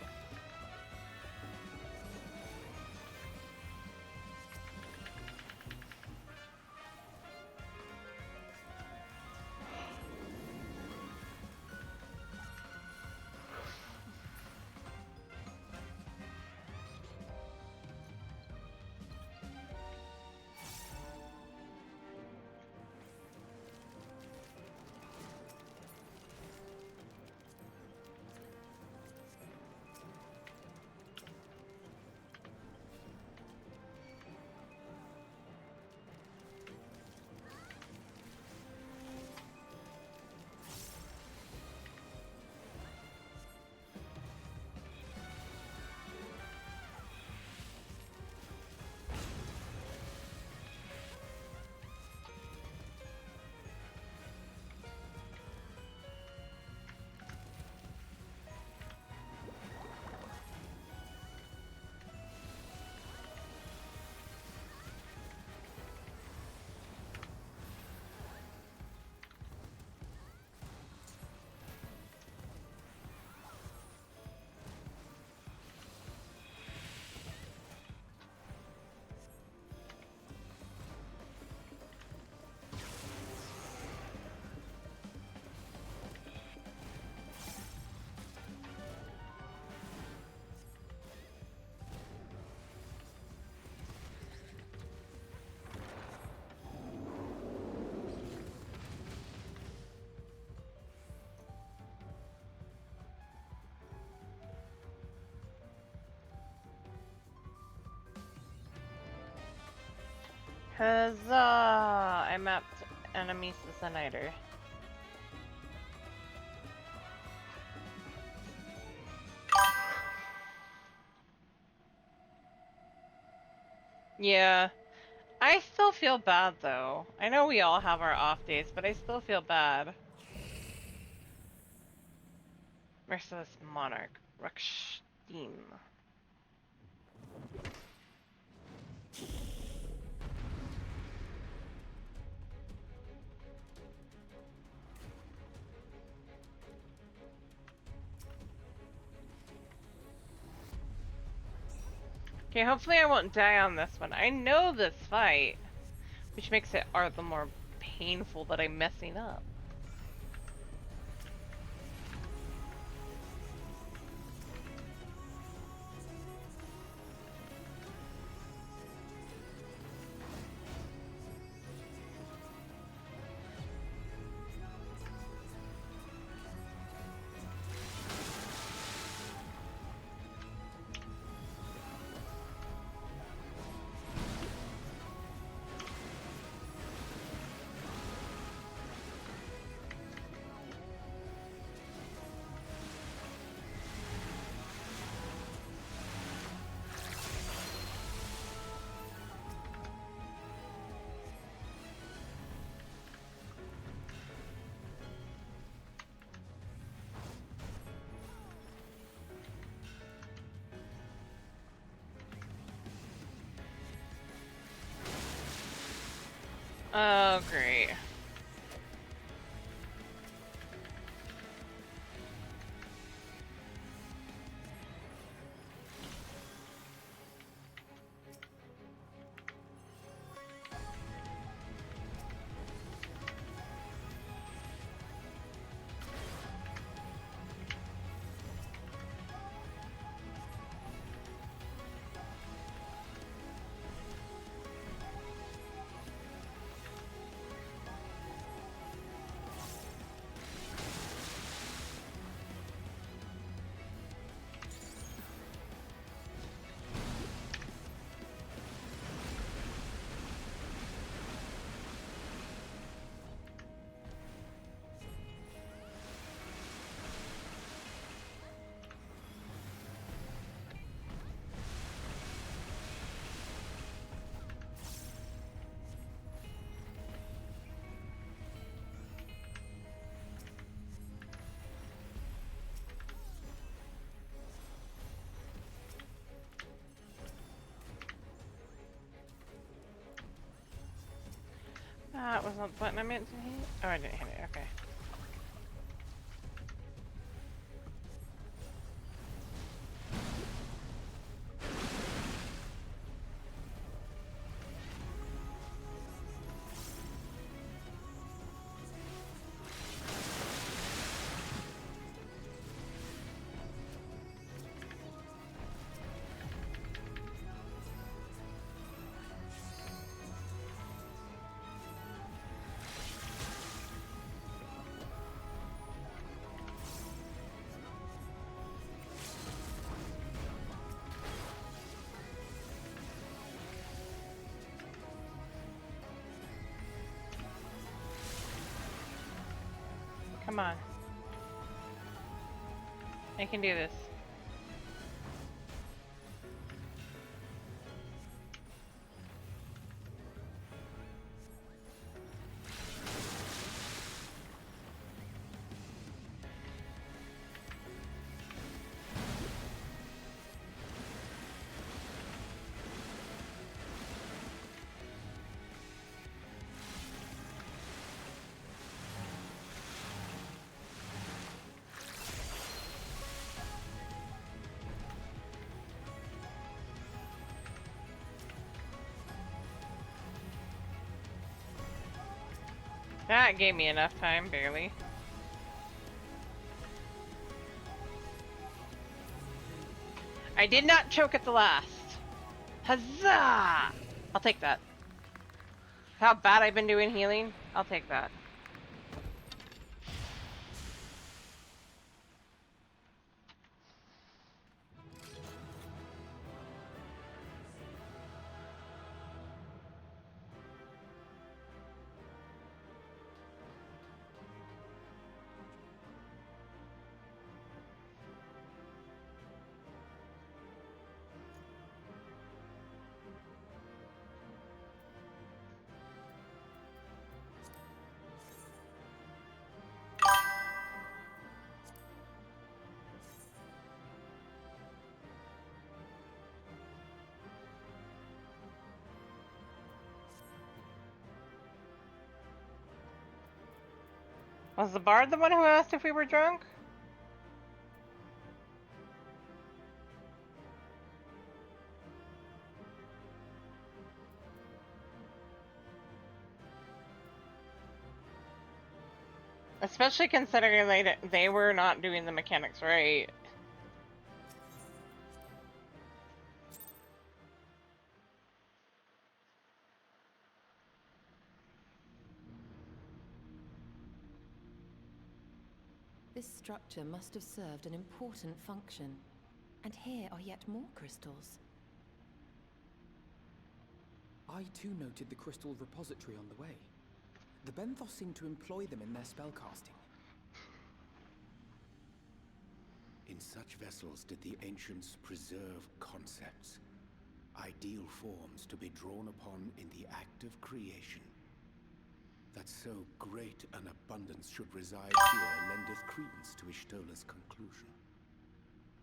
Huzzah! I mapped enemies to Sinider. Yeah. I still feel bad though. I know we all have our off days, but I still feel bad. Merciless Monarch. Ruxteam. Okay, hopefully I won't die on this one. I know this fight, which makes it all the more painful that I'm messing up. Oh, great. That was not the button I meant to hit. Oh, I didn't hit it. Okay. Come on. I can do this. That gave me enough time, barely. I did not choke at the last. Huzzah! I'll take that. How bad I've been doing healing? I'll take that. Was the bard the one who asked if we were drunk? Especially considering they were not doing the mechanics right.
This structure must have served an important function. And here are yet more crystals.
I too noted the crystal repository on the way. The Benthos seem to employ them in their spellcasting.
In such vessels did the ancients preserve concepts, ideal forms to be drawn upon in the act of creation. That so great an abundance should reside here lendeth credence to Ishtola's conclusion.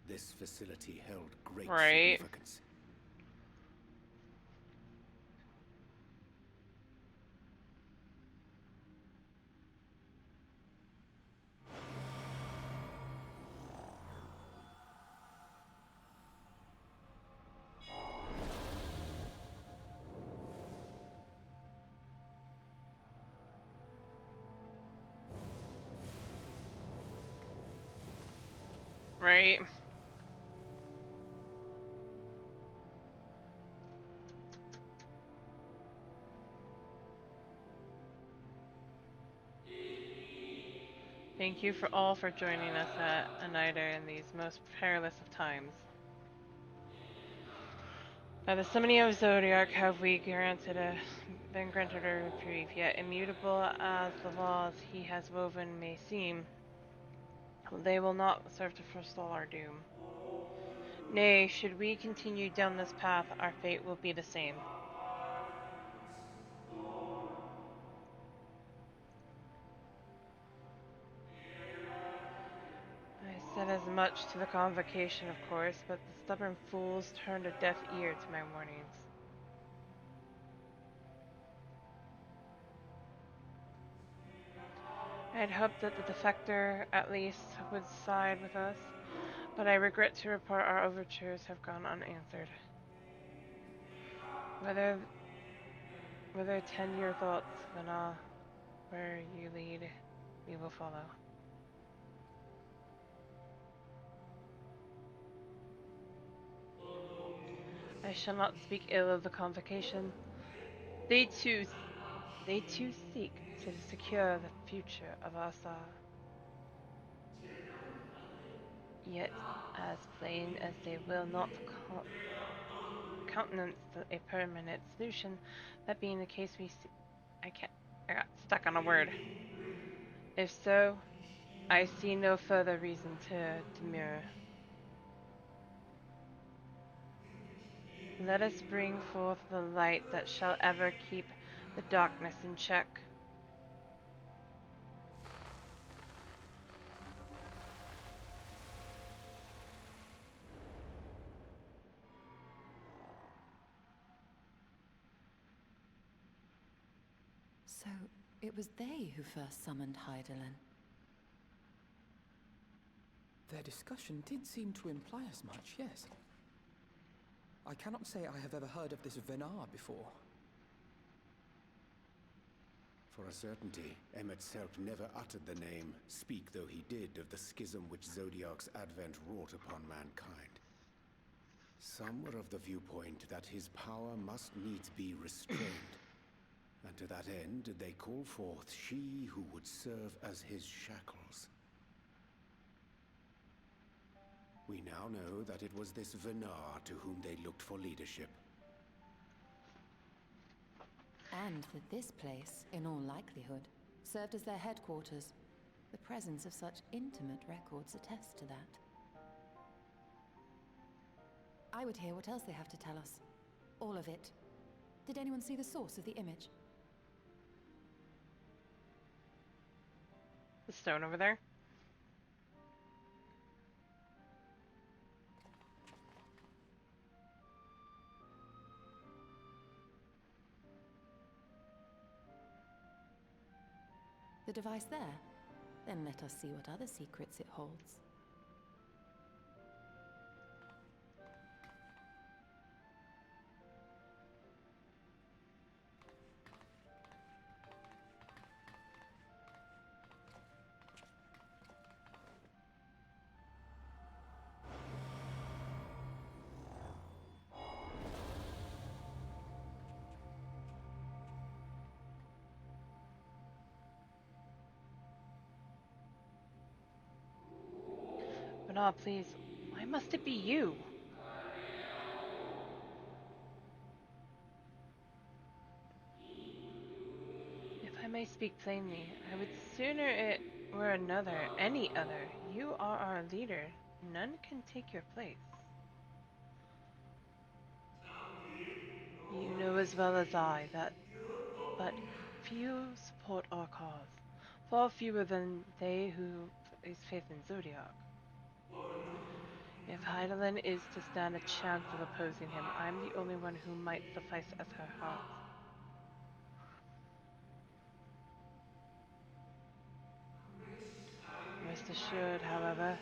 This facility held great significance.
Right. Thank you for all for joining us at Anida in these most perilous of times. By the summoning of Zodiac have we been granted a reprieve, yet immutable as the laws he has woven may seem, they will not serve to forestall our doom. Nay, should we continue down this path, our fate will be the same. I said as much to the convocation, of course, but the stubborn fools turned a deaf ear to my warnings. I had hoped that the defector, at least, would side with us, but I regret to report our overtures have gone unanswered. Whether tend your thoughts, Vana, where you lead, we will follow. I shall not speak ill of the convocation. They too seek to secure the future of Asa. Yet, as plain as they will not countenance a permanent solution, that being the case, I got stuck on a word. If so, I see no further reason to demur. Let us bring forth the light that shall ever keep the darkness in check.
So, it was they who first summoned Hydaelyn.
Their discussion did seem to imply as much, yes. I cannot say I have ever heard of this Venar before.
For a certainty, Emet-Selch never uttered the name, speak though he did of the schism which Zodiac's advent wrought upon mankind. Some were of the viewpoint that his power must needs be restrained, and to that end did they call forth she who would serve as his shackles. We now know that it was this Venar to whom they looked for leadership.
And that this place, in all likelihood, served as their headquarters. The presence of such intimate records attests to that. I would hear what else they have to tell us. All of it. Did anyone see the source of the image?
The stone over there?
The device there? Then let us see what other secrets it holds.
Bernard, please. Why must it be you? If I may speak plainly, I would sooner it were another, any other. You are our leader. None can take your place. You know as well as I that but few support our cause. Far fewer than they who place faith in Zodiac. If Heidelin is to stand a chance of opposing him, I am the only one who might suffice as her heart. Rest assured, however,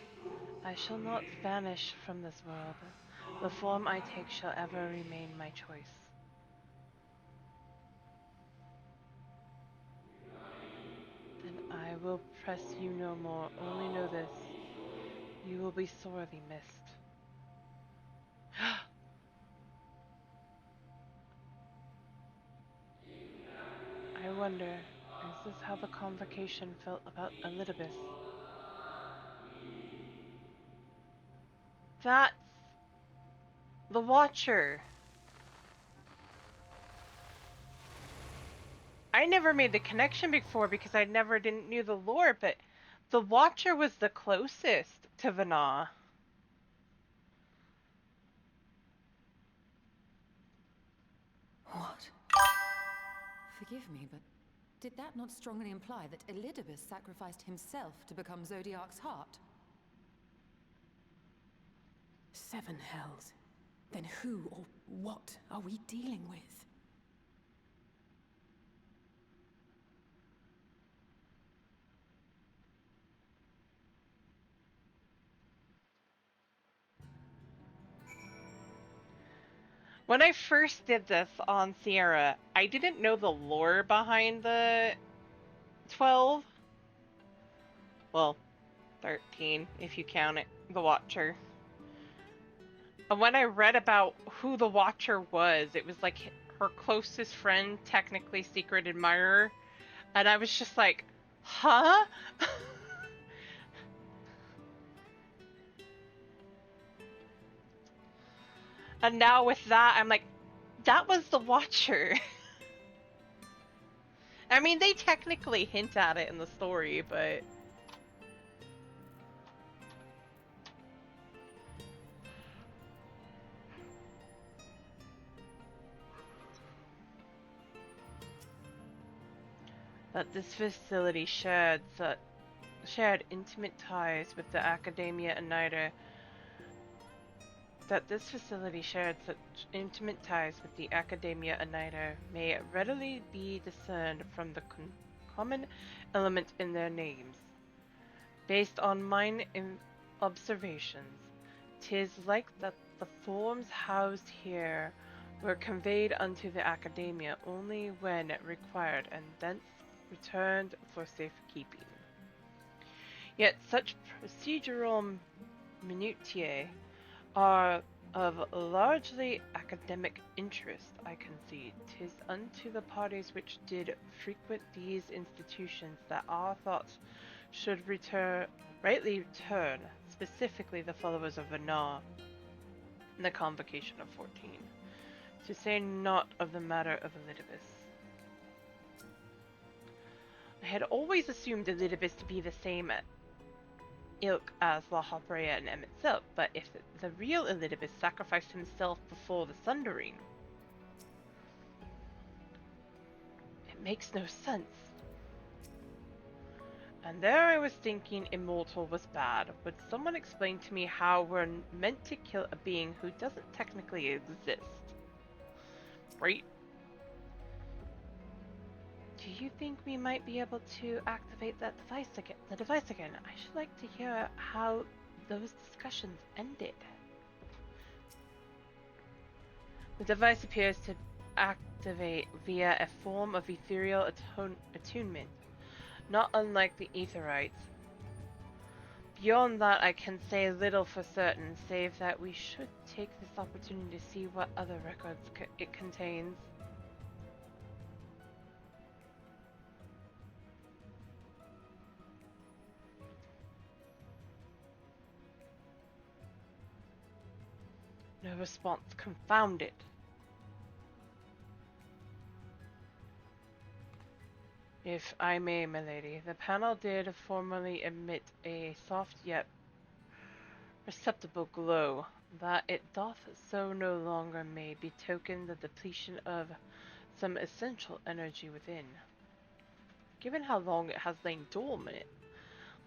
I shall not vanish from this world. The form I take shall ever remain my choice. Then I will press you no more. Only know this. You will be sorely missed. I wonder, is this how the convocation felt about Elidibus? That's the Watcher. I never made the connection before because I never didn't knew the lore, but the Watcher was the closest to Vana.
What? Forgive me, but did that not strongly imply that Elidibus sacrificed himself to become Zodiac's heart?
7 hells. Then who or what are we dealing with?
When I first did this on Sierra, I didn't know the lore behind the 12. Well, 13 if you count it, the Watcher. And when I read about who the Watcher was, it was like her closest friend, technically secret admirer, and I was just like, huh? And now with that, I'm like, that was the Watcher. I mean, they technically hint at it in the story, but... that this facility shared intimate ties with the Academia Uniter. That this facility shared such intimate ties with the Academia Uniter may readily be discerned from the common element in their names. Based on mine observations, 'tis like that the forms housed here were conveyed unto the Academia only when required and thence returned for safekeeping. Yet such procedural minutiae are of largely academic interest, I concede. 'Tis unto the parties which did frequent these institutions that our thoughts should rightly turn, specifically the followers of Vana, in the Convocation of 14, to say naught of the matter of Elidibus. I had always assumed Elidibus to be the same ilk as La Habrea and Emet-Selk, but if the real Elidibus sacrificed himself before the Sundering, it makes no sense. And there I was thinking immortal was bad. Would someone explain to me how we're meant to kill a being who doesn't technically exist? Right? Do you think we might be able to activate that device again? The device again? I should like to hear how those discussions ended. The device appears to activate via a form of ethereal attunement, not unlike the Aetherites. Beyond that, I can say little for certain, save that we should take this opportunity to see what other records it contains. No response. Confound it. If I may, milady, the panel did formerly emit a soft yet perceptible glow. That it doth so no longer may betoken the depletion of some essential energy within. Given how long it has lain dormant,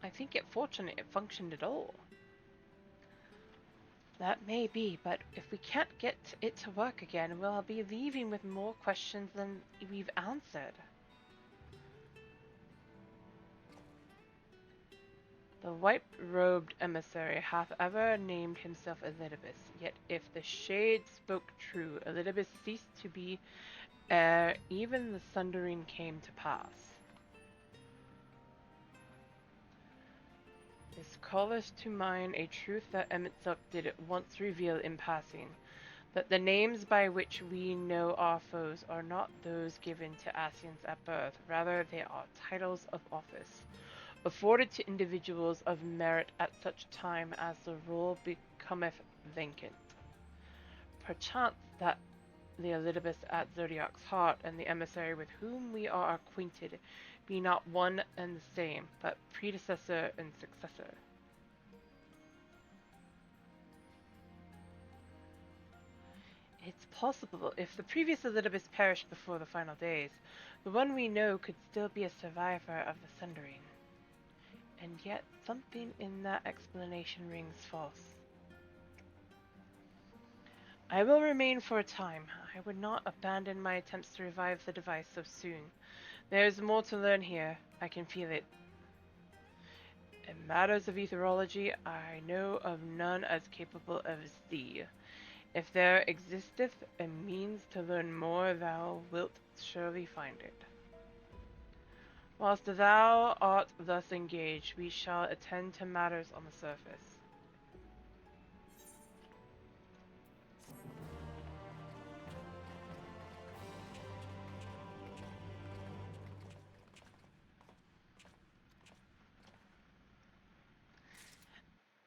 I think it fortunate it functioned at all. That may be, but if we can't get it to work again, we'll be leaving with more questions than we've answered. The white-robed emissary hath ever named himself Elidibus, yet if the shade spoke true, Elidibus ceased to be ere even the sundering came to pass. This calleth to mind a truth that Emetsup did at once reveal in passing, that the names by which we know our foes are not those given to Asians at birth, rather they are titles of office, afforded to individuals of merit at such time as the role becometh vacant. Perchance that the Elidibus at Zodiac's heart and the emissary with whom we are acquainted be not one and the same, but predecessor and successor. It's possible if the previous Elidibus perished before the final days, the one we know could still be a survivor of the Sundering. And yet, something in that explanation rings false. I will remain for a time. I would not abandon my attempts to revive the device so soon. There is more to learn here. I can feel it. In matters of etherology, I know of none as capable as thee. If there existeth a means to learn more, thou wilt surely find it. Whilst thou art thus engaged, we shall attend to matters on the surface.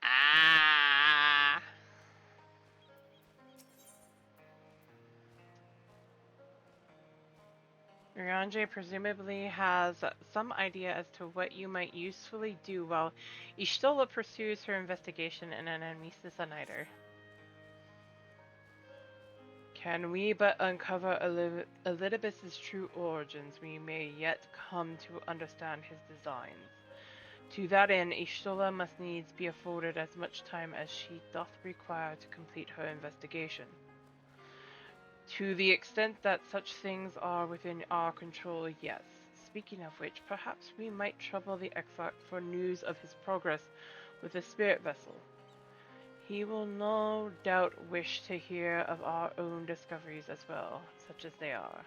Ah! Ryanje presumably has some idea as to what you might usefully do while Ishtola pursues her investigation in an Anamnesis Uniter. Can we but uncover Elidibus's true origins, we may yet come to understand his designs. To that end, Ishtola must needs be afforded as much time as she doth require to complete her investigation. To the extent that such things are within our control, yes. Speaking of which, perhaps we might trouble the Exarch for news of his progress with the spirit vessel. He will no doubt wish to hear of our own discoveries as well, such as they are.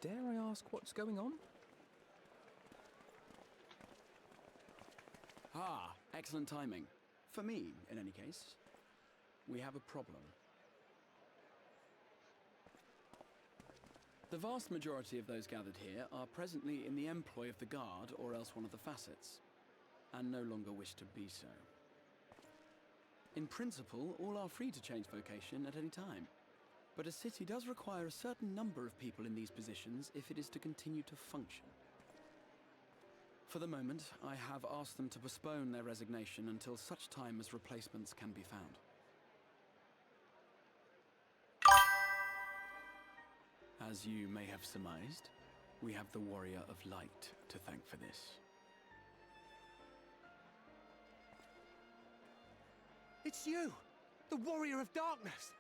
Dare I ask what's going on?
Ah, excellent timing. For me, in any case. We have a problem. The vast majority of those gathered here are presently in the employ of the Guard or else one of the facets, and no longer wish to be so. In principle, all are free to change vocation at any time, but a city does require a certain number of people in these positions if it is to continue to function. For the moment, I have asked them to postpone their resignation until such time as replacements can be found. As you may have surmised, we have the Warrior of Light to thank for this.
It's you! The Warrior of Darkness!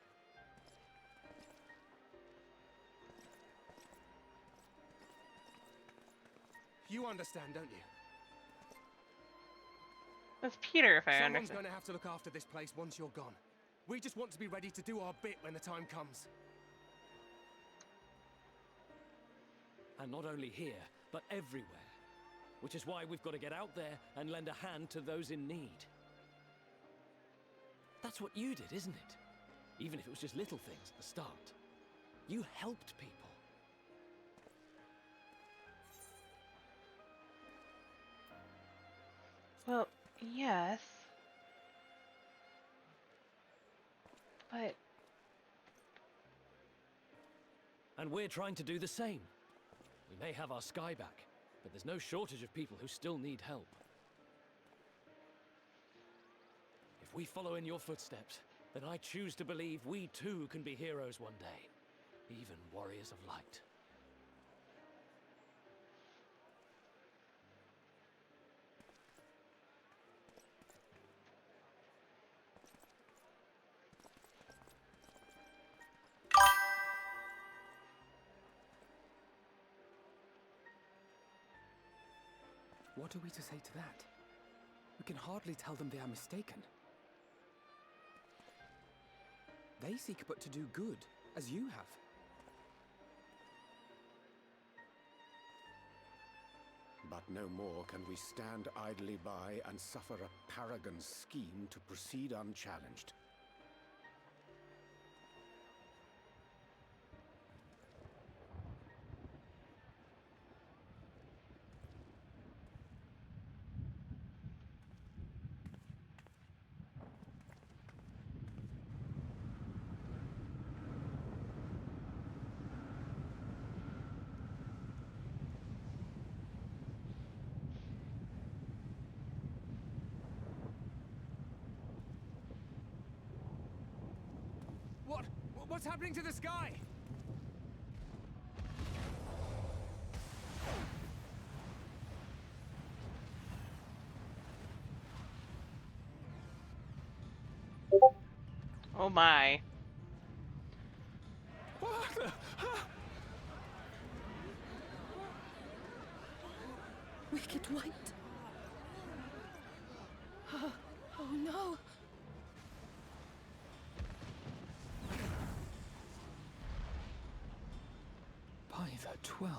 You understand, don't you?
That's Peter, if I
Someone's
understand.
going to have to look after this place once you're gone. We just want to be ready to do our bit when the time comes.
And not only here, but everywhere. Which is why we've got to get out there and lend a hand to those in need. That's what you did, isn't it? Even if it was just little things at the start. You helped people.
Well, yes. But...
And we're trying to do the same. We may have our sky back, but there's no shortage of people who still need help. If we follow in your footsteps, then I choose to believe we too can be heroes one day. Even warriors of light.
What are we to say to that? We can hardly tell them they are mistaken. They seek but to do good, as you have.
But no more can we stand idly by and suffer a paragon's scheme to proceed unchallenged.
What's happening to the sky?
Oh my.
Wicked White. Oh no.
By the 12.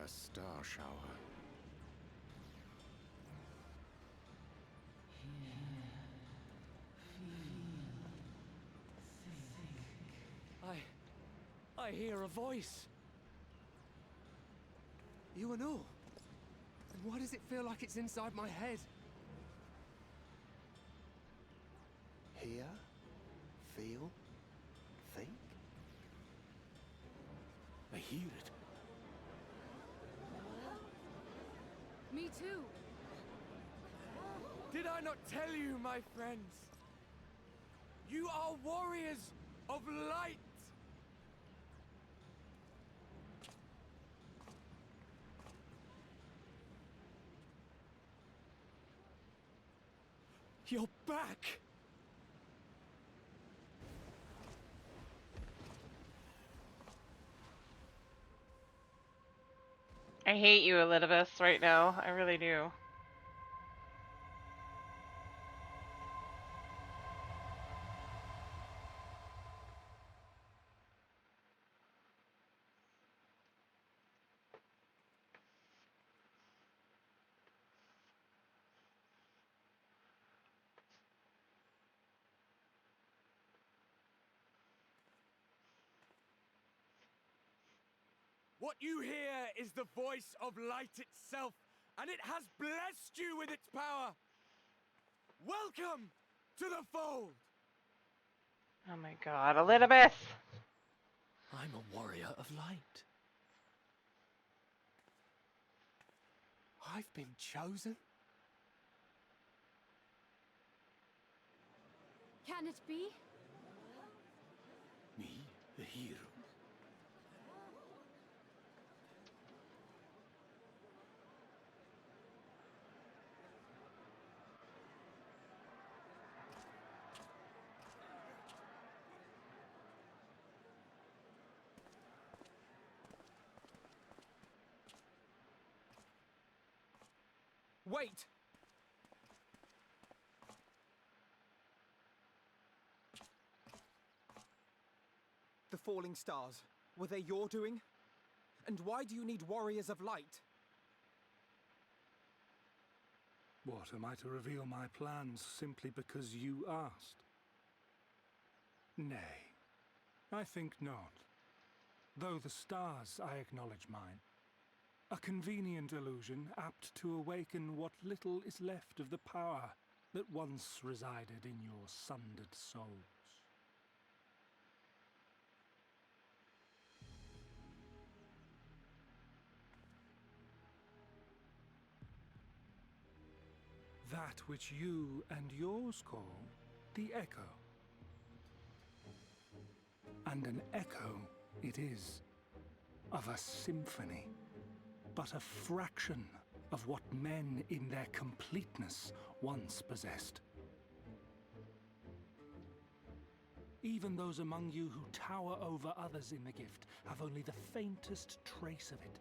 A star shower.
I hear a voice.
You and all? And why does it feel like it's inside my head? Hear? Feel? Think?
I hear it.
Me too.
Did I not tell you, my friends? You are warriors of light! You're back!
I hate you, Elizabeth, right now. I really do.
What you hear is the voice of light itself, and it has blessed you with its power. Welcome to the fold!
Oh my god, Elizabeth!
I'm a warrior of light.
I've been chosen?
Can it be?
Me, the hero.
Wait! The falling stars, were they your doing? And why do you need warriors of light?
What, am I to reveal my plans simply because you asked? Nay, I think not. Though the stars, I acknowledge mine. A convenient illusion, apt to awaken what little is left of the power that once resided in your sundered souls. That which you and yours call the echo. And an echo it is, of a symphony, but a fraction of what men in their completeness once possessed. Even those among you who tower over others in the gift have only the faintest trace of it.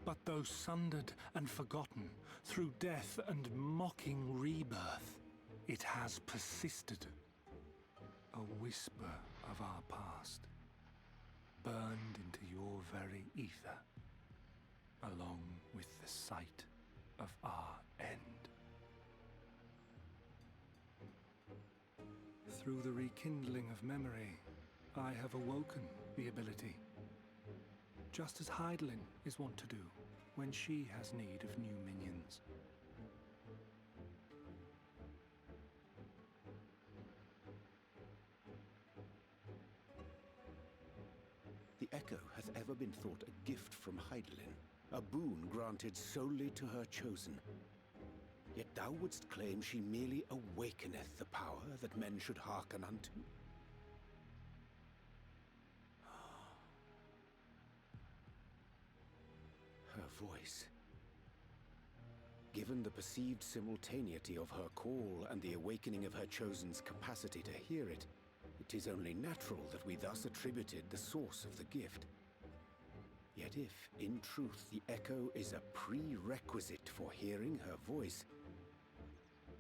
But though sundered and forgotten through death and mocking rebirth, it has persisted. A whisper of our past, burned into your very ether, along with the sight of our end. Through the rekindling of memory, I have awoken the ability, just as Hydaelyn is wont to do when she has need of new minions.
The Echo hath ever been thought a gift from Hydaelyn, a boon granted solely to her chosen. Yet thou wouldst claim she merely awakeneth the power that men should hearken unto? Her voice. Given the perceived simultaneity of her call and the awakening of her chosen's capacity to hear it, it is only natural that we thus attributed the source of the gift. Yet if, in truth, the echo is a prerequisite for hearing her voice,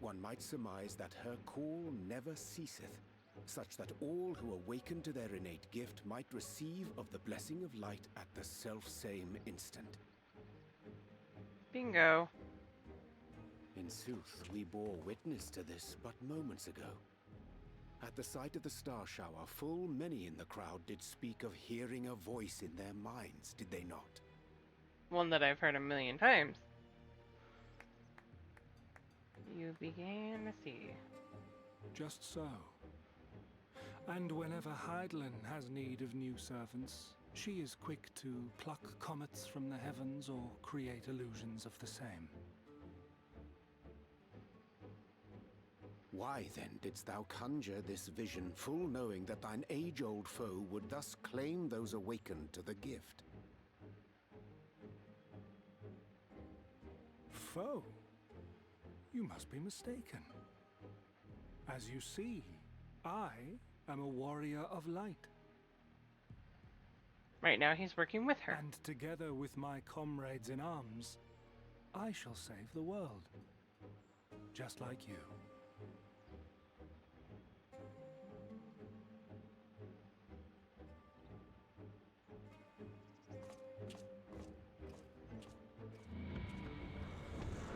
one might surmise that her call never ceaseth, such that all who awaken to their innate gift might receive of the blessing of light at the self-same instant.
Bingo.
In sooth, we bore witness to this but moments ago. At the sight of the star shower, full many in the crowd did speak of hearing a voice in their minds, did they not?
One that I've heard a million times. You began to see.
Just so. And whenever Hydaelyn has need of new servants, she is quick to pluck comets from the heavens or create illusions of the same.
Why, then, didst thou conjure this vision, full knowing that thine age-old foe would thus claim those awakened to the gift?
Foe? You must be mistaken. As you see, I am a warrior of light.
Right now he's working with her.
And together with my comrades in arms, I shall save the world. Just like you.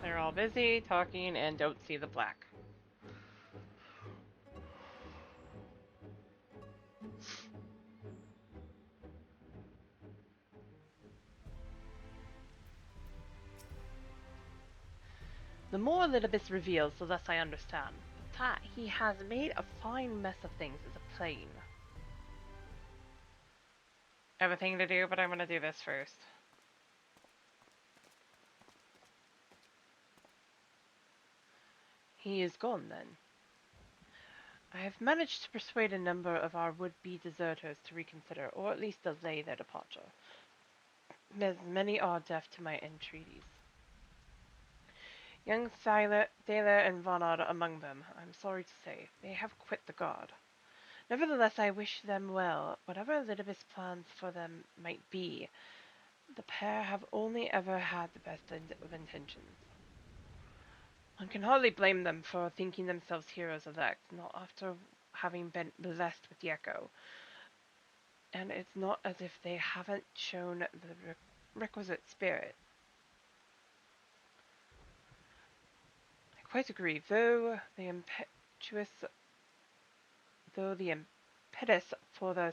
They're all busy talking and don't see the black. The more Elidibus reveals, the less I understand. But that he has made a fine mess of things is plain. I have a thing to do, but I'm gonna do this first. He is gone, then. I have managed to persuade a number of our would-be deserters to reconsider, or at least delay their departure. As many are deaf to my entreaties. Young Thaler and Vonard among them, I'm sorry to say, they have quit the guard. Nevertheless, I wish them well, whatever Elizabeth's plans for them might be. The pair have only ever had the best of intentions. One can hardly blame them for thinking themselves heroes elect, not after having been blessed with the Echo. And it's not as if they haven't shown the requisite spirit. I quite agree, though the impetus for their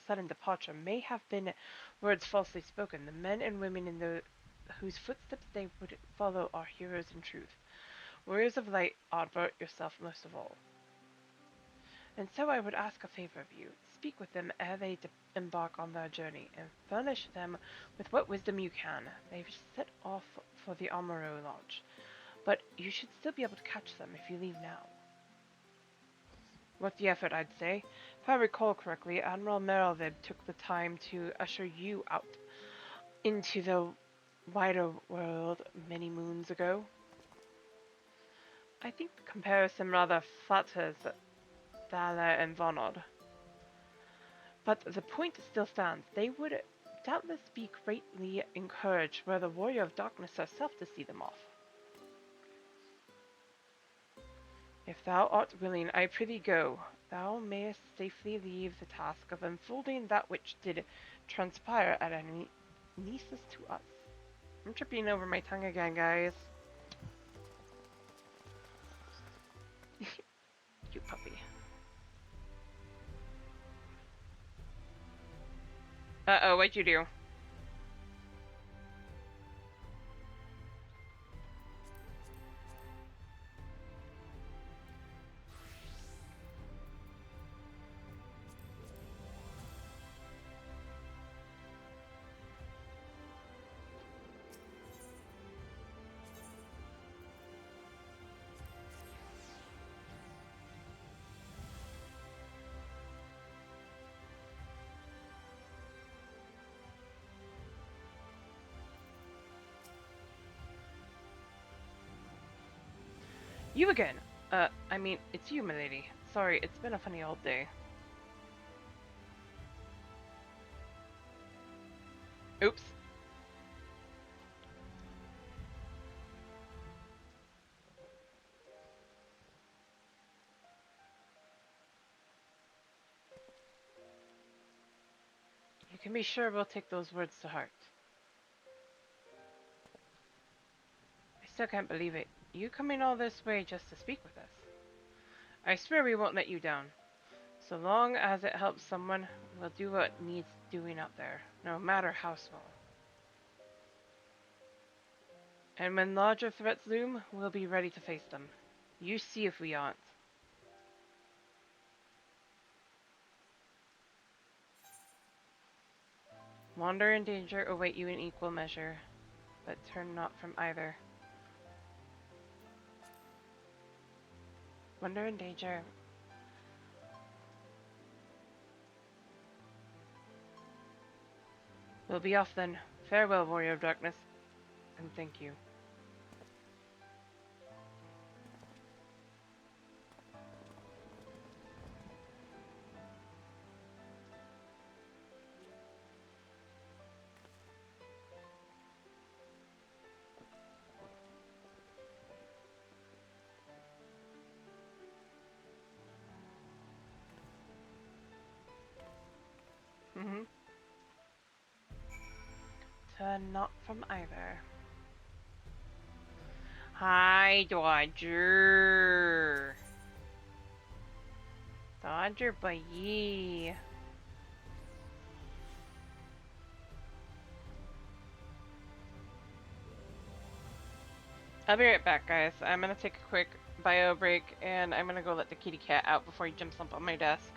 sudden departure may have been words falsely spoken. The men and women in whose footsteps they would follow are heroes in truth. Warriors of light, Ardbert, yourself most of all. And so I would ask a favor of you. Speak with them ere they embark on their journey, and furnish them with what wisdom you can. They've set off for the Amaro Lodge, but you should still be able to catch them if you leave now. Worth the effort, I'd say. If I recall correctly, Admiral Merylvid took the time to usher you out into the wider world many moons ago. I think the comparison rather flatters Thaler and Vonod. But the point still stands. They would doubtless be greatly encouraged were the Warrior of Darkness herself to see them off. If thou art willing, I prithee go. Thou mayest safely leave the task of unfolding that which did transpire at Anesis to us. I'm tripping over my tongue again, guys. You puppy. Uh-oh, what'd you do? You again! I mean, it's you, milady. Sorry, it's been a funny old day. Oops. You can be sure we'll take those words to heart. I still can't believe it. You coming all this way just to speak with us. I swear we won't let you down. So long as it helps someone, we'll do what needs doing out there, no matter how small. And when larger threats loom, we'll be ready to face them. You see if we aren't. Wonder and danger await you in equal measure, but turn not from either. Wonder and danger. We'll be off then. Farewell, Warrior of Darkness, and thank you. Turn not from either. Hi, Dodger. Dodger, boy. I'll be right back, guys. I'm gonna take a quick bio break, and I'm gonna go let the kitty cat out before he jumps up on my desk.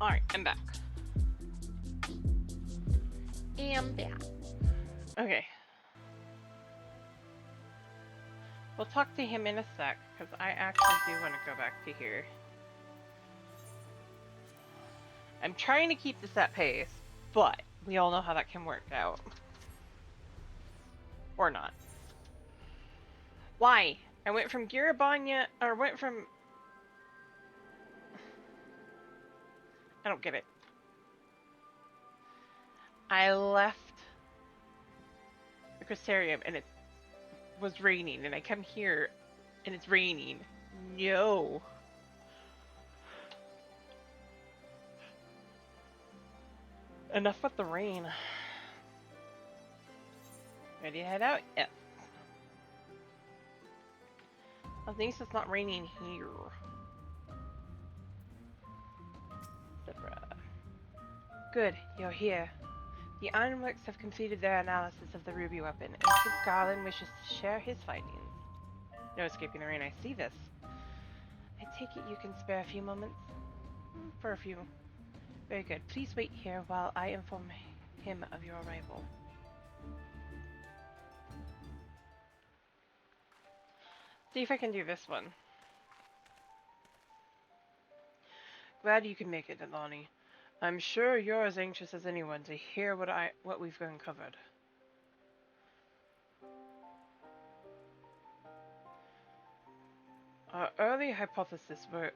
Alright, I'm back. I'm back. Okay. We'll talk to him in a sec, because I actually do want to go back to here. I'm trying to keep this at pace, but we all know how that can work out. Or not. Why? I went from Girabanya, or went from... I don't get it. I left the Crystarium and it was raining, and I come here and it's raining. No. Enough with the rain. Ready to head out? Yes. At least it's not raining here. Zebra. Good, you're here. The Ironworks have completed their analysis of the ruby weapon, and since Garland wishes to share his findings. No escaping the rain, I see this. I take it you can spare a few moments? For a few. Very good. Please wait here while I inform him of your arrival. See if I can do this one. Glad you can make it, Atlani. I'm sure you're as anxious as anyone to hear what we've uncovered. Our early hypotheses were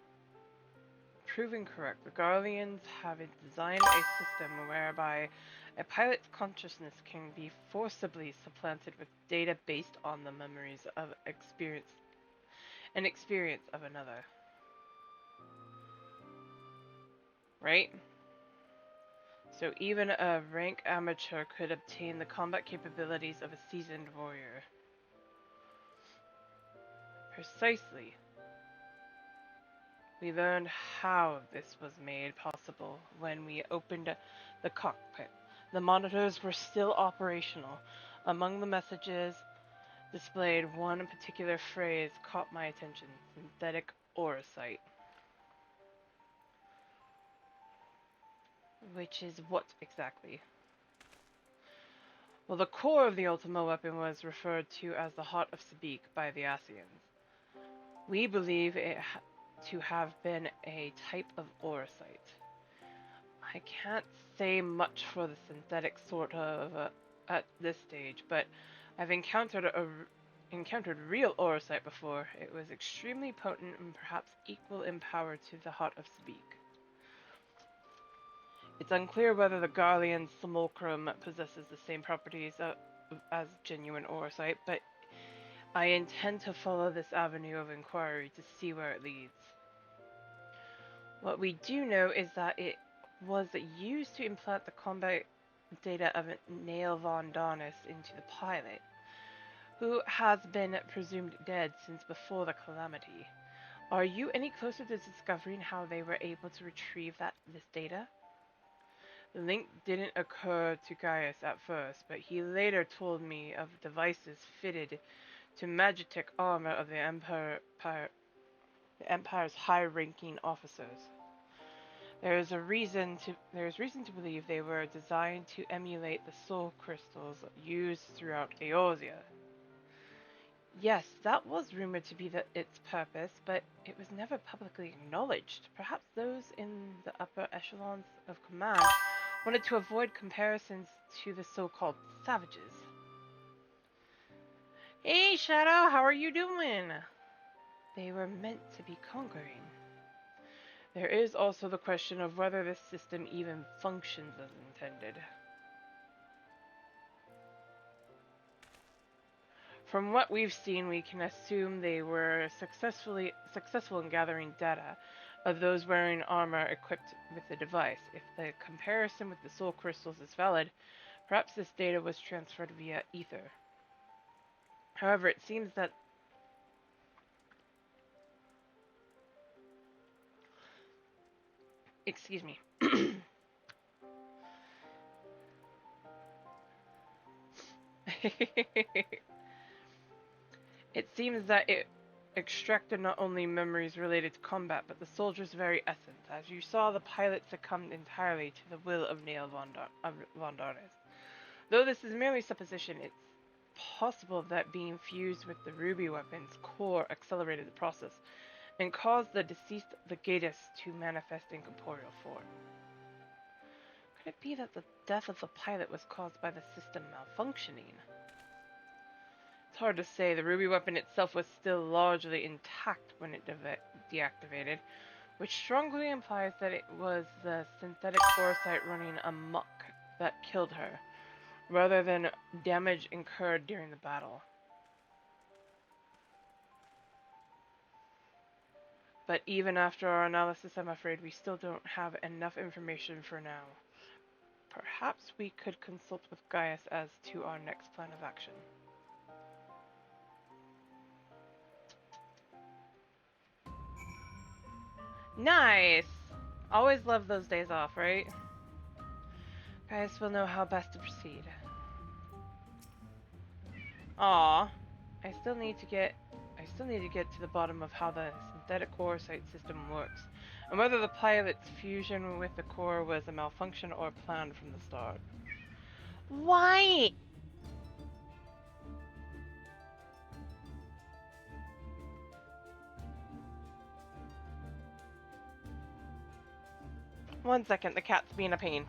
proven correct. The Garleans have designed a system whereby a pilot's consciousness can be forcibly supplanted with data based on the memories of experience of another. Right? So even a rank amateur could obtain the combat capabilities of a seasoned warrior. Precisely. We learned how this was made possible when we opened the cockpit. The monitors were still operational. Among the messages displayed, one particular phrase caught my attention: synthetic orosite. Which is what exactly? Well, the core of the Ultima weapon was referred to as the Heart of Sabik by the Scions. We believe it to have been a type of orosite. I can't say much for the synthetic sort of at this stage, but I've encountered real orosite before. It was extremely potent and perhaps equal in power to the Heart of Sabik. It's unclear whether the Garlean simulacrum possesses the same properties as genuine orosite, but I intend to follow this avenue of inquiry to see where it leads. What we do know is that it was used to implant the combat data of Nail von Darnus into the pilot, who has been presumed dead since before the calamity. Are you any closer to discovering how they were able to retrieve this data? The link didn't occur to Gaius at first, but he later told me of devices fitted to Magitek armor of the Empire's high-ranking officers. There is reason to believe they were designed to emulate the soul crystals used throughout Eorzea. Yes, that was rumored to be its purpose, but it was never publicly acknowledged. Perhaps those in the upper echelons of command wanted to avoid comparisons to the so-called savages. Hey, Shadow, how are you doing? They were meant to be conquering. There is also the question of whether this system even functions as intended. From what we've seen, we can assume they were successful in gathering data of those wearing armor equipped with the device. If the comparison with the soul crystals is valid, perhaps this data was transferred via ether. However, it seems that excuse me. It seems that extracted not only memories related to combat, but the soldier's very essence. As you saw, the pilot succumbed entirely to the will of Neil von Darnes. Though this is merely supposition, it's possible that being fused with the ruby weapon's core accelerated the process and caused the deceased Legatus to manifest in corporeal form. Could it be that the death of the pilot was caused by the system malfunctioning? It's hard to say. The ruby weapon itself was still largely intact when it deactivated, which strongly implies that it was the synthetic foresight running amok that killed her, rather than damage incurred during the battle. But even after our analysis, I'm afraid we still don't have enough information for now. Perhaps we could consult with Gaius as to our next plan of action. Nice! Always love those days off, right? Gaius will know how best to proceed. Aw. I still need to get to the bottom of how the synthetic core sight system works, and whether the pilot's fusion with the core was a malfunction or planned from the start. Why? One second, the cat's being a pain.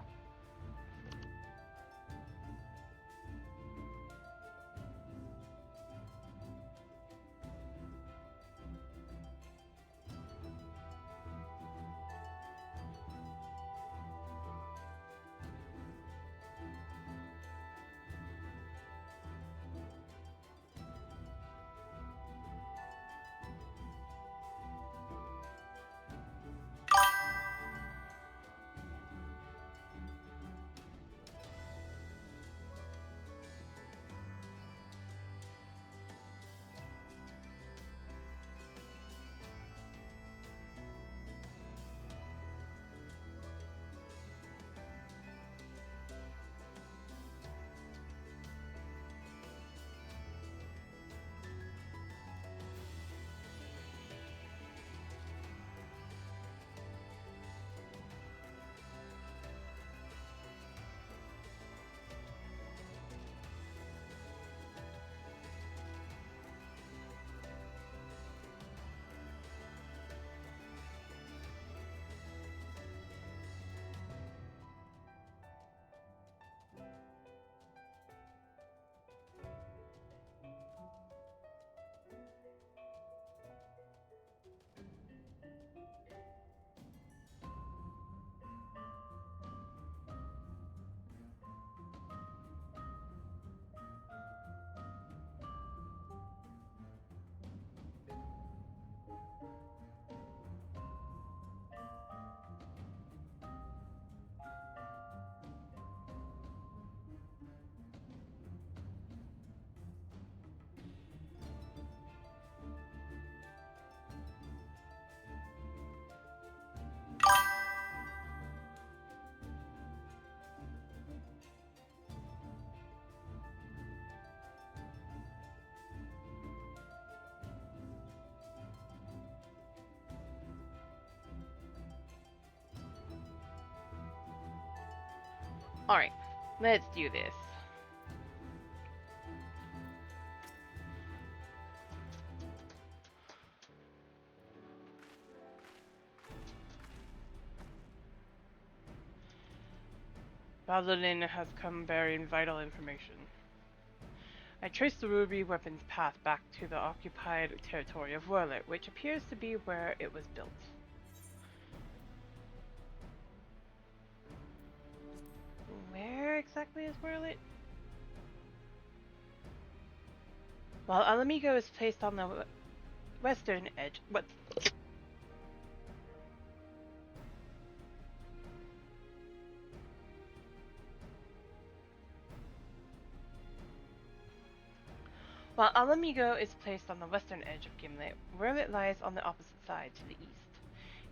Alright, let's do this. Baldolin has come bearing vital information. I traced the ruby weapon's path back to the occupied territory of Werlet, which appears to be where it was built. Where exactly is Werlet? While Alamigo is placed on the western edge. What? While Alamigo is placed on the western edge of Gimlet, Werlet lies on the opposite side, to the east.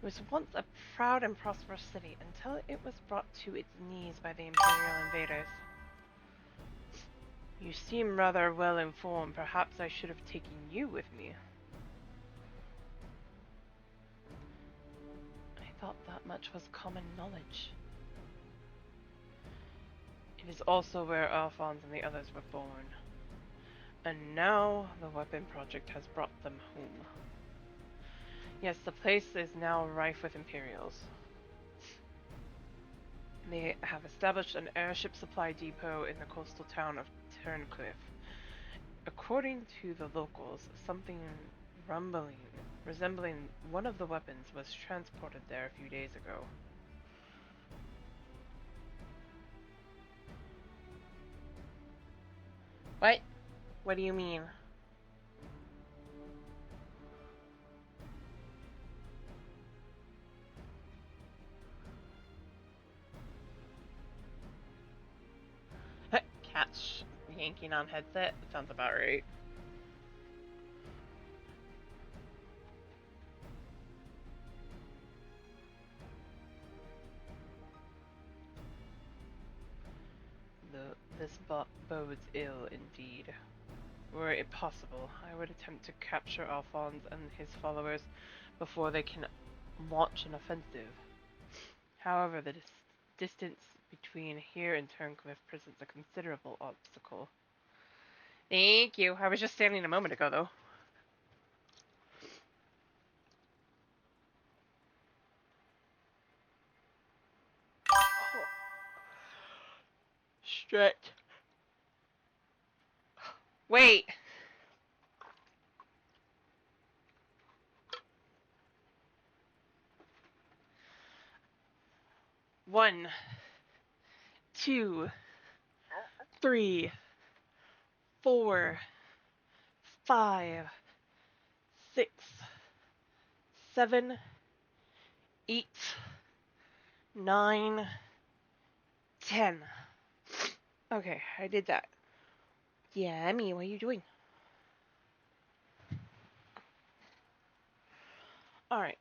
It was once a proud and prosperous city until it was brought to its knees by the Imperial invaders. You seem rather well informed. Perhaps I should have taken you with me. thought that much was common knowledge. It is also where Alphonse and the others were born. And now the weapon project has brought them home. Yes, the place is now rife with Imperials. They have established an airship supply depot in the coastal town of Turncliffe. According to the locals, something resembling one of the weapons was transported there a few days ago. What? What do you mean? Cat's yanking on headset? That sounds about right. This bodes ill indeed. Were it possible, I would attempt to capture Alphonse and his followers before they can launch an offensive. However, the distance between here and Turncliffe presents a considerable obstacle. Thank you. I was just standing a moment ago, though. Stretch. Wait. One, 2, 3, 4, 5, 6, 7, 8, 9, 10. Okay, I did that. Yeah, Emmy, what are you doing? Alright.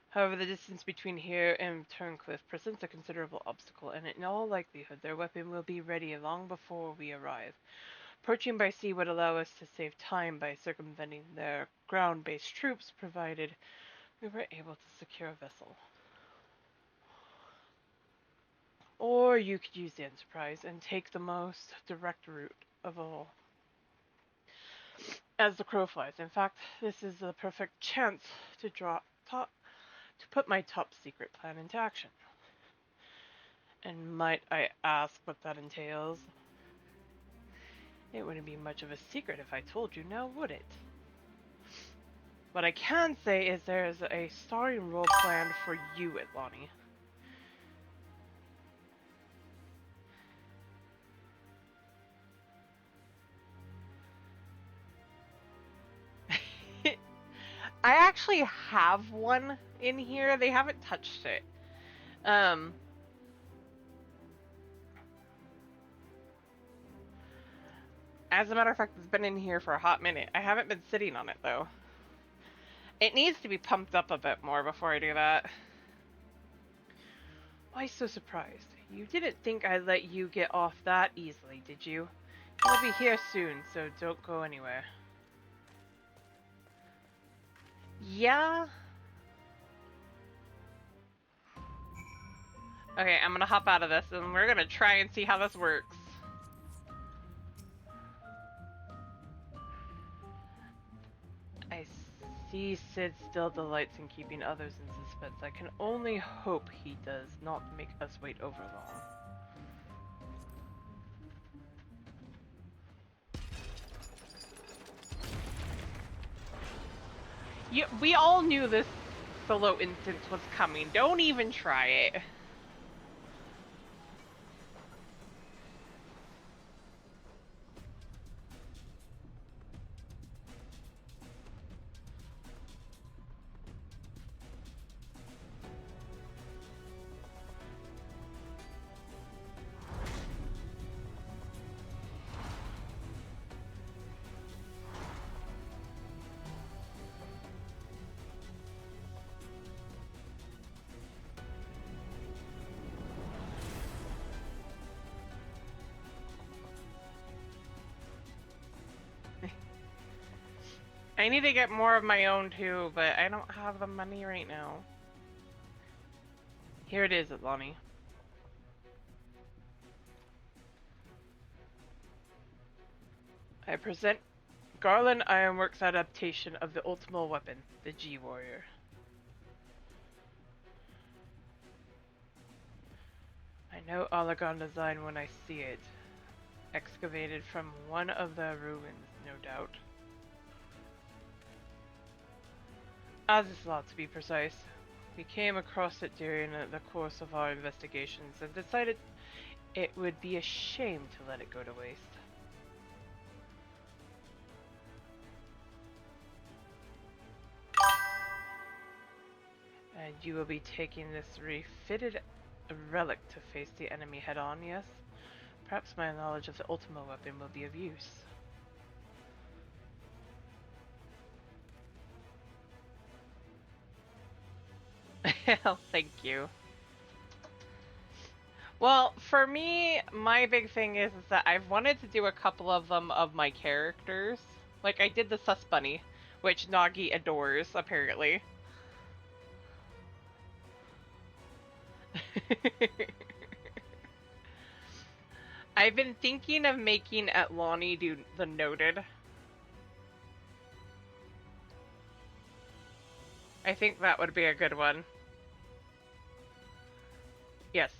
However, the distance between here and Turncliffe presents a considerable obstacle, and in all likelihood their weapon will be ready long before we arrive. Approaching by sea would allow us to save time by circumventing their ground-based troops, provided we were able to secure a vessel. Or you could use the Enterprise and take the most direct route of all. As the crow flies. In fact, this is the perfect chance to put my top secret plan into action. And might I ask what that entails? It wouldn't be much of a secret if I told you, now would it? What I can say is there is a starring role planned for you, Atlani. I actually have one in here. They haven't touched it. As a matter of fact, it's been in here for a hot minute. I haven't been sitting on it, though. It needs to be pumped up a bit more before I do that. Why so surprised? You didn't think I'd let you get off that easily, did you? You'll be here soon, so don't go anywhere. Yeah? Okay, I'm gonna hop out of this, and we're gonna try and see how this works. I see Sid still delights in keeping others in suspense. I can only hope he does not make us wait over long. We all knew this solo instance was coming. Don't even try it. I need to get more of my own too, but I don't have the money right now. Here it is, Atlani. I present Garland Ironworks' adaptation of the ultimate weapon, the G-Warrior. I know Olagon design when I see it. Excavated from one of the ruins, no doubt. Azislot, to be precise. We came across it during the course of our investigations and decided it would be a shame to let it go to waste. And you will be taking this refitted relic to face the enemy head-on, yes? Perhaps my knowledge of the Ultima weapon will be of use. Thank you. Well, for me, my big thing is that I've wanted to do a couple of them of my characters. Like, I did the Sus Bunny, which Nagi adores, apparently. I've been thinking of making Atlani do the Noted. I think that would be a good one. Yes.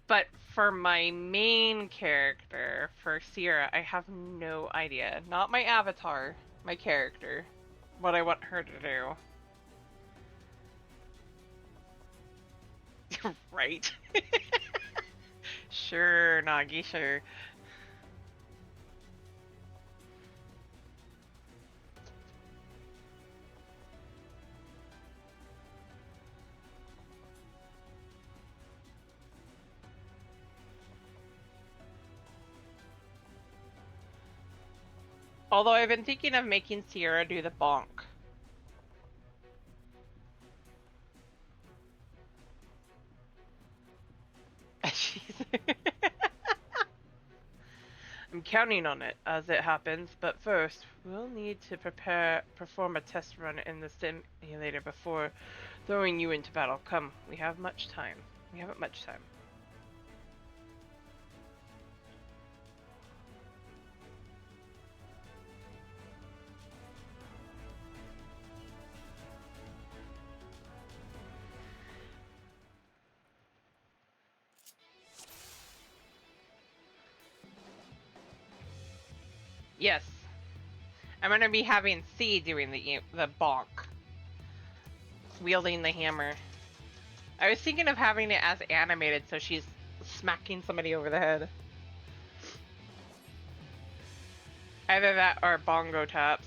But for my main character, for Sierra, I have no idea. Not my avatar, my character. What I want her to do. Right. Sure, Nagi, sure. Although I've been thinking of making Sierra do the bonk. I'm counting on it as it happens, but first, we'll need to perform a test run in the simulator before throwing you into battle. Come, we have much time. We haven't much time. Yes. I'm gonna be having C doing the bonk. Wielding the hammer. I was thinking of having it as animated so she's smacking somebody over the head. Either that or bongo taps.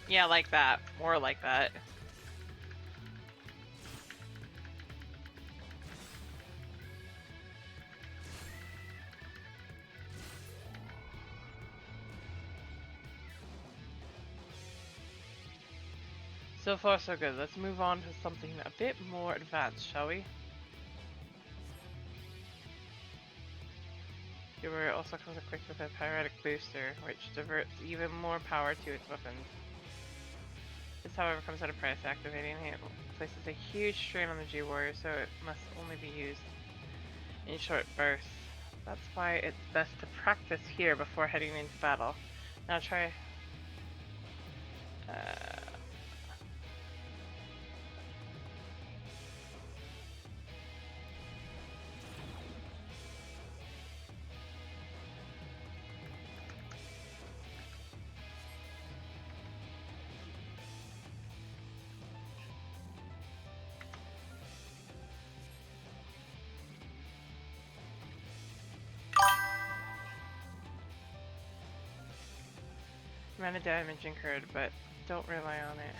Yeah, like that. More like that. So far, so good. Let's move on to something a bit more advanced, shall we? Your also comes equipped with a pyretic booster, which diverts even more power to its weapons. This, however, comes at a price. Activating it places a huge strain on the G-Warrior, so it must only be used in short bursts. That's why it's best to practice here before heading into battle. Now try... Amount of damage incurred, but don't rely on it.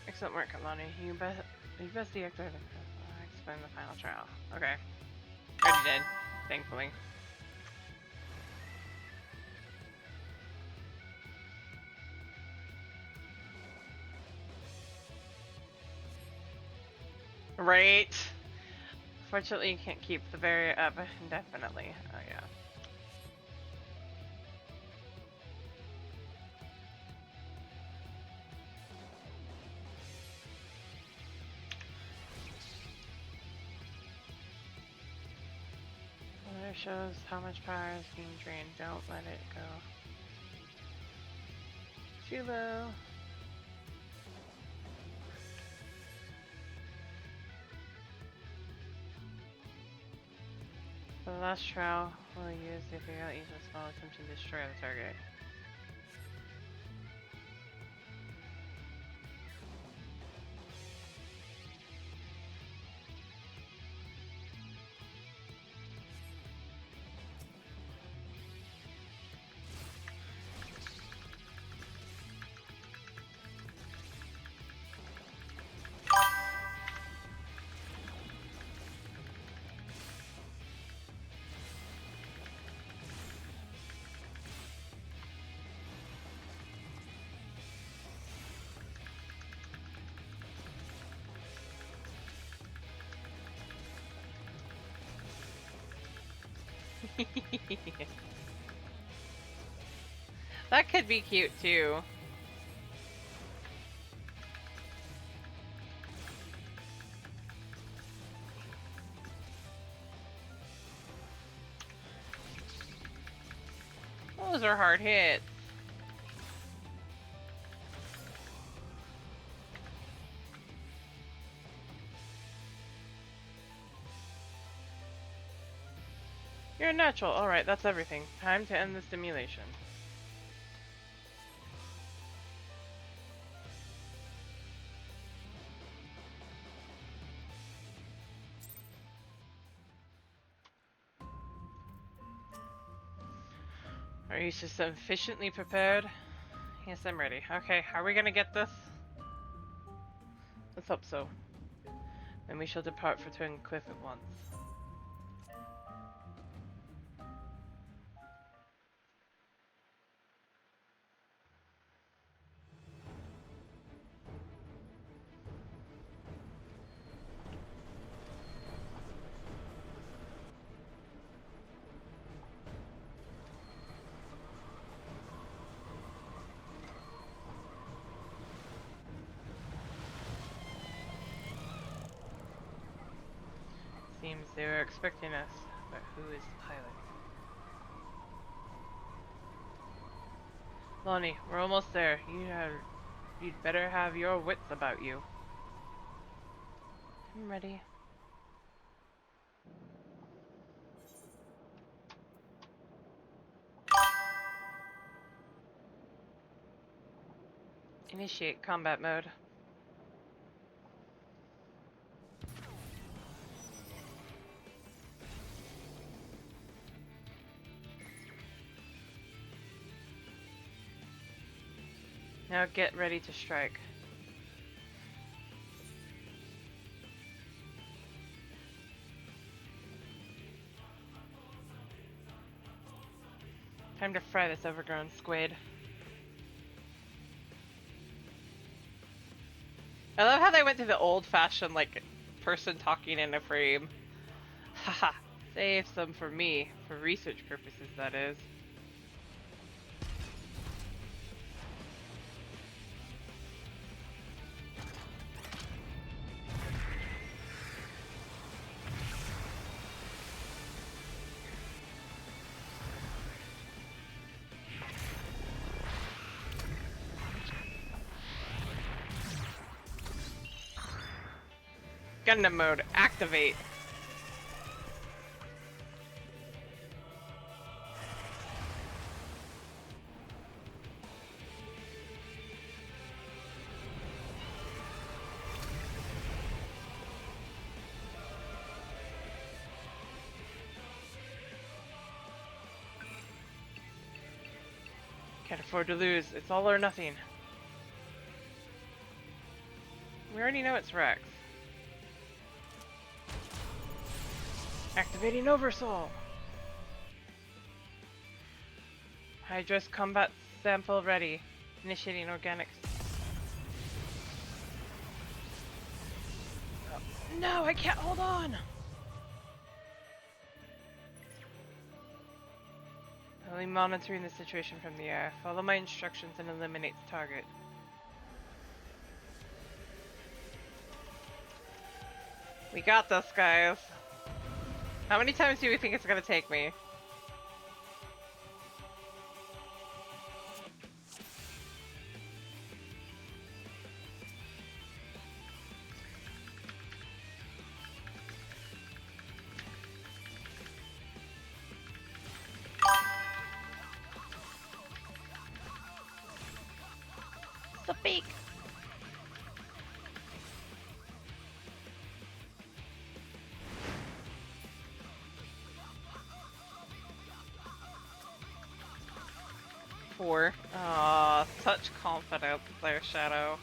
Excellent work, Atlani. You best deactivate it. Explain the final trial. Okay. Already did, thankfully. Right. Fortunately, you can't keep the barrier up indefinitely. Oh yeah. There shows how much power is being drained. Don't let it go too low. For the last trial, we'll use the ethereal agent small attempt to destroy the target. That could be cute too. Those are hard hits. You're a natural. Alright, that's everything. Time to end the simulation. Are you sufficiently prepared? Yes, I'm ready. Okay, are we gonna get this? Let's hope so. Then we shall depart for Twin Cliff at once. Seems they were expecting us, but who is the pilot? Lonnie, we're almost there. You'd better have your wits about you. I'm ready. Initiate combat mode. Now get ready to strike. Time to fry this overgrown squid. I love how they went to the old-fashioned, like, person talking in a frame. Haha, save some for me, for research purposes, that is. Gundam mode, activate. Can't afford to lose. It's all or nothing. We already know it's Rex. Activating Oversoul. Hydras combat sample ready. Initiating organics. Oh, no, I can't hold on. Only monitoring the situation from the air. Follow my instructions and eliminate the target. We got this, guys. How many times do you think it's gonna take me? The beak! Four. Aw, such confidence there, Shadow.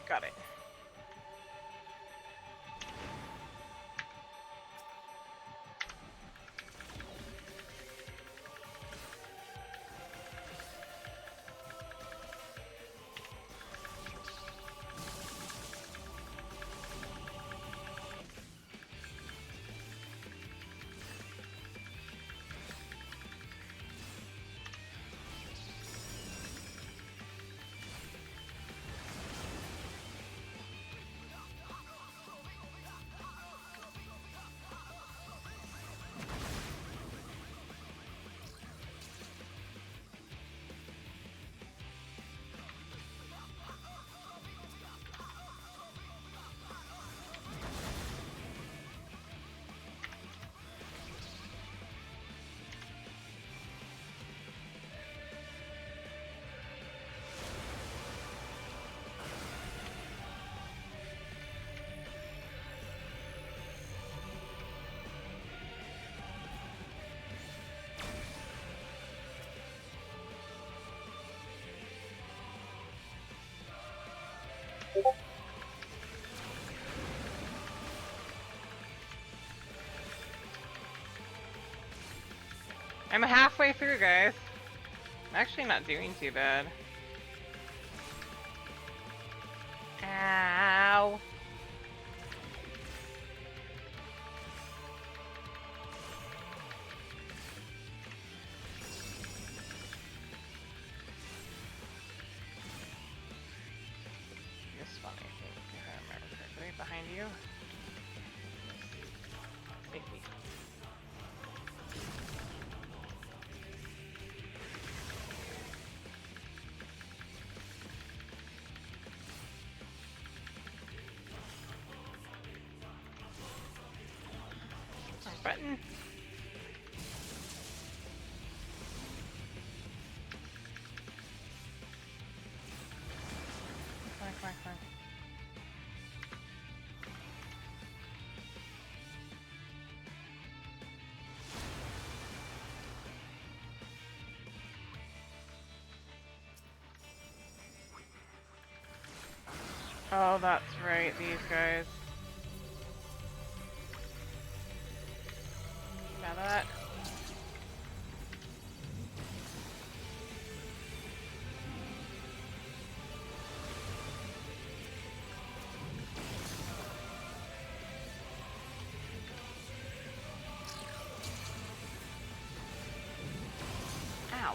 Got it. I'm halfway through, guys. I'm actually not doing too bad. Ow. This one, I think, if I remember correctly. Behind you. Safety. Wrong button. Come on, come on, come on. Oh, that's right, these guys. Now that. Ow.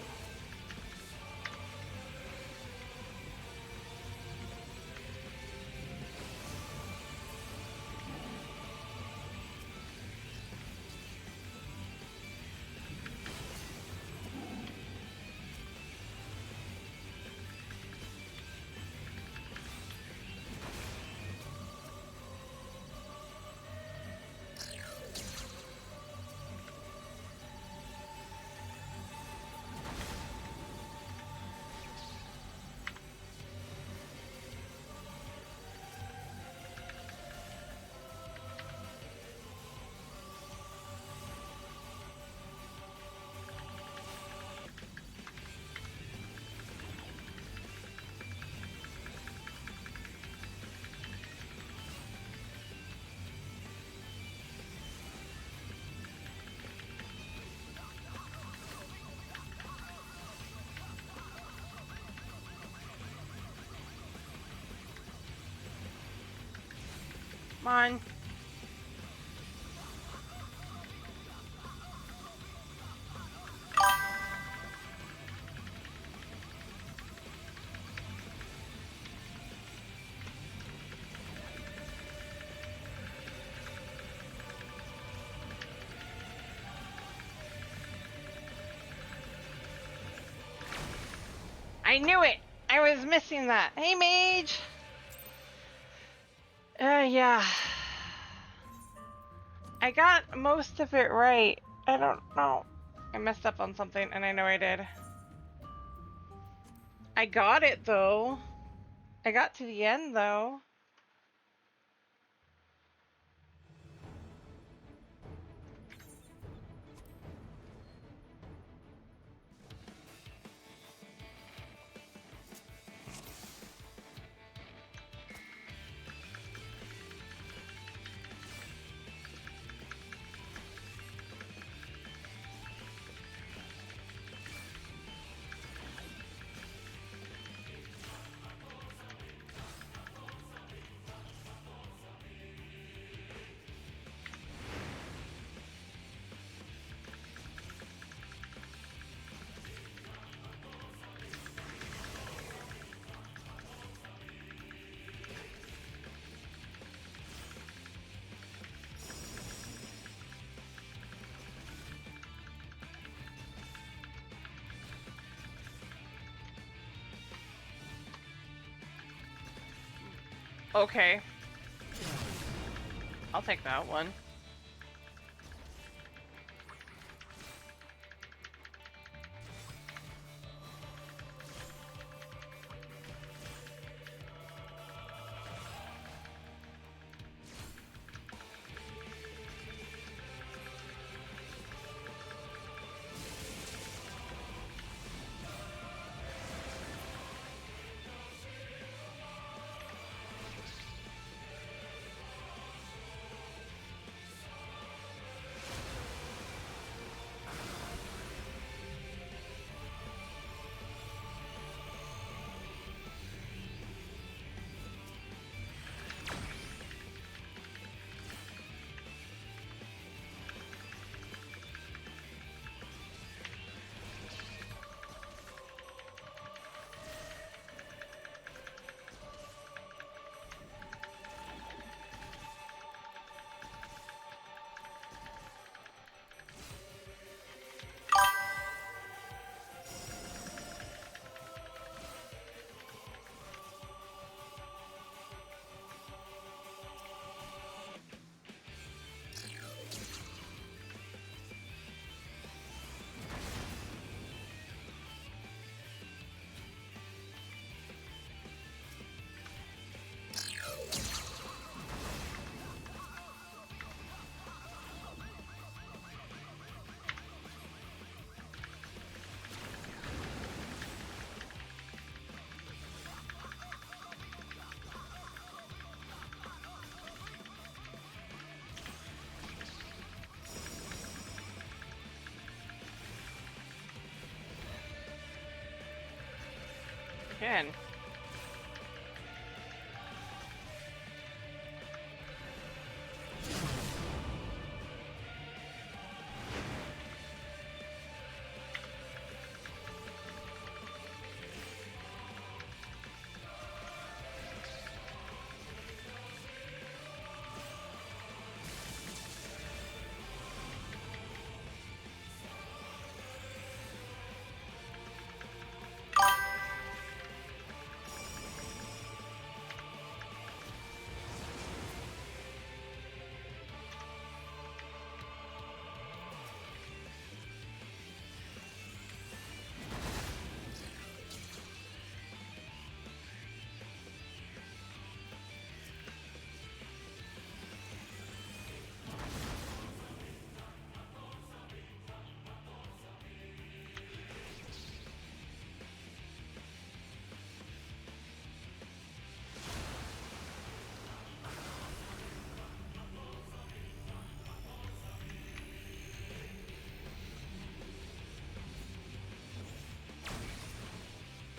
Come on. I knew it! I was missing that. Hey, mage! Yeah. I got most of it right. I don't know. I messed up on something, and I know I did. I got it, though. I got to the end, though. Okay. I'll take that one. Again.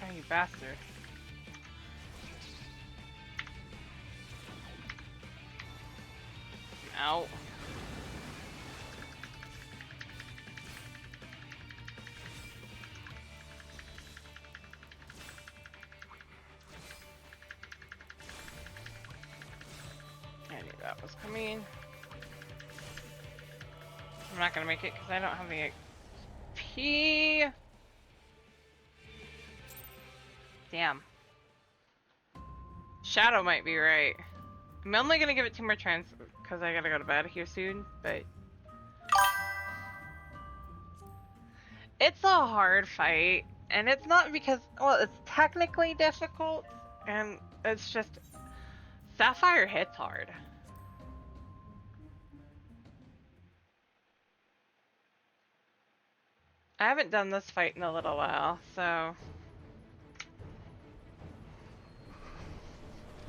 Oh, you bastard. Ow. I knew that was coming. I'm not gonna make it because I don't have the XP. Damn. Shadow might be right. I'm only gonna give it 2 more tries because I gotta go to bed here soon, but it's a hard fight, and it's not because, well, it's technically difficult, and it's just Sapphire hits hard. I haven't done this fight in a little while, so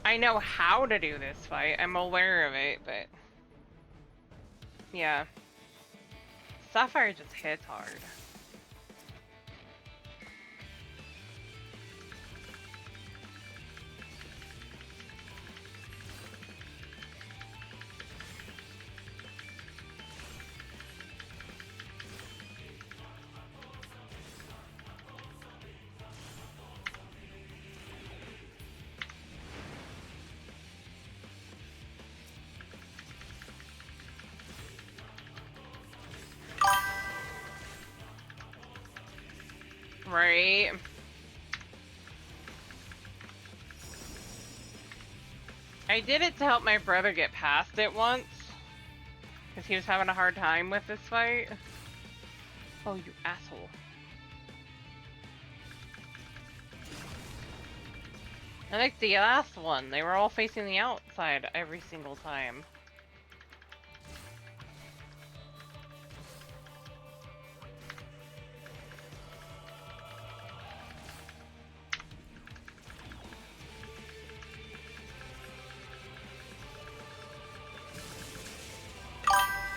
I know how to do this fight. I'm aware of it, but yeah. Sapphire just hits hard. Right. I did it to help my brother get past it once. Because he was having a hard time with this fight. Oh, you asshole. I like the last one. They were all facing the outside every single time.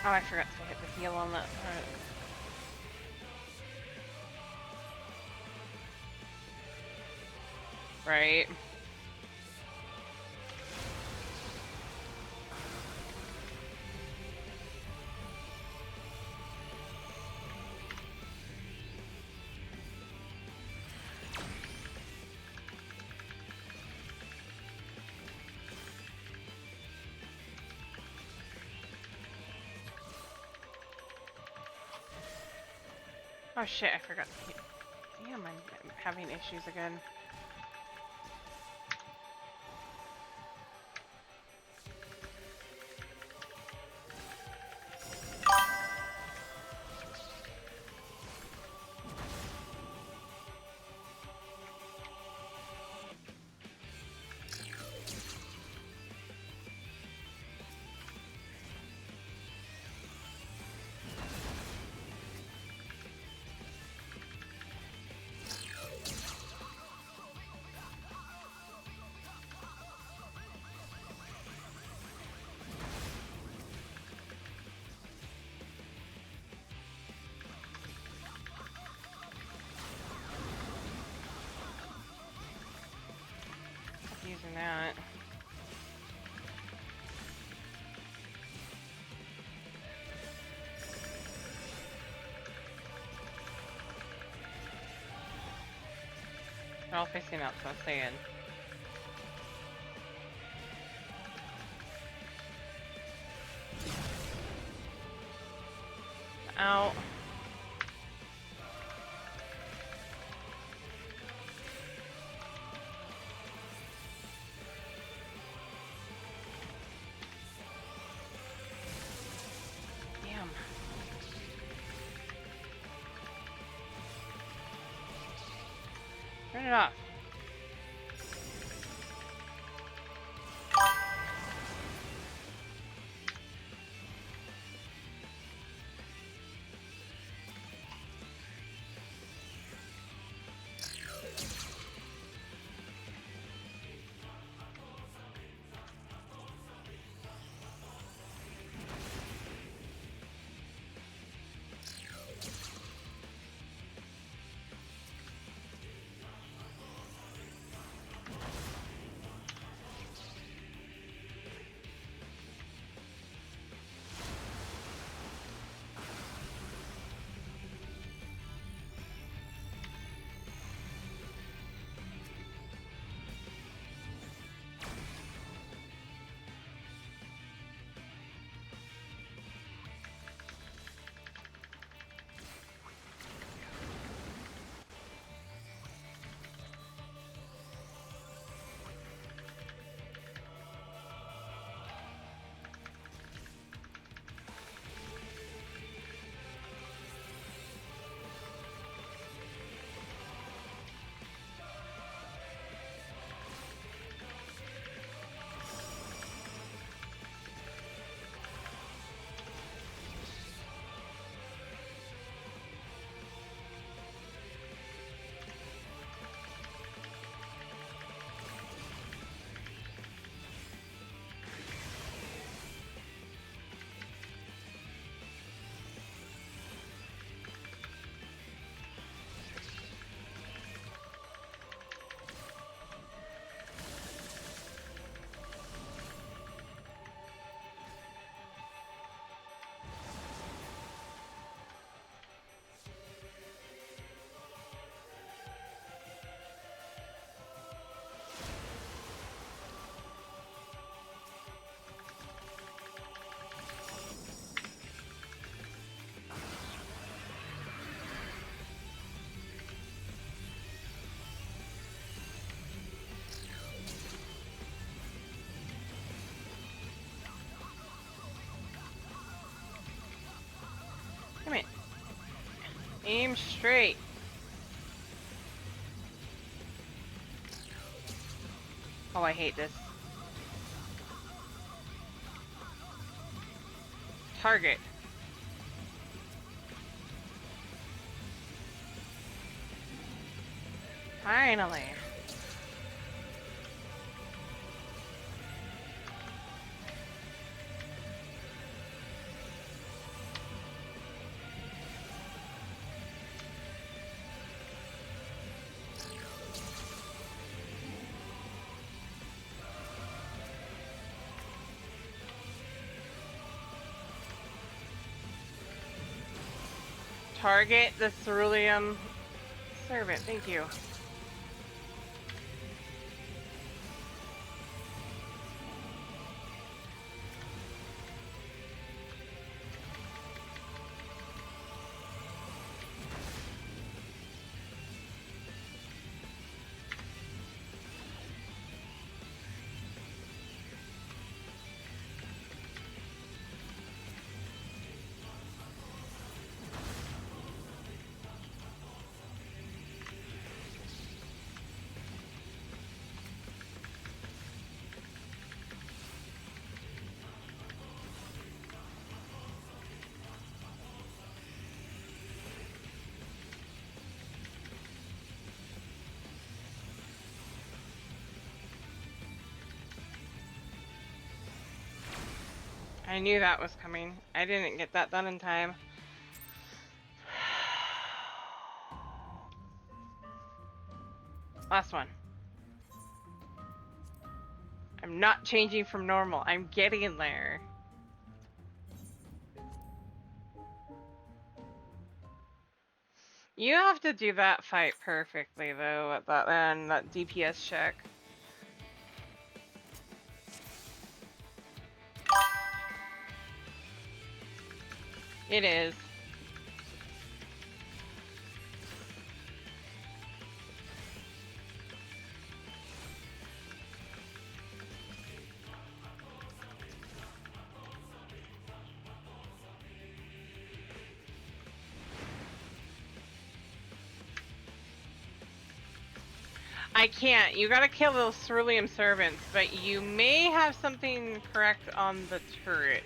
Oh, I forgot to hit the heal on that part. Right. Oh shit, I forgot to hit. Damn, I'm having issues again. Using that. They're all facing out, so I'm saying. Ow. Damn. Turn it off. Aim straight. Oh, I hate this. Target. Finally. Target the cerulean servant. Thank you. I knew that was coming. I didn't get that done in time. Last one. I'm not changing from normal. I'm getting there. You have to do that fight perfectly though at that end, that DPS check. It is. I can't. You gotta kill those cerulean servants, but you may have something correct on the turret.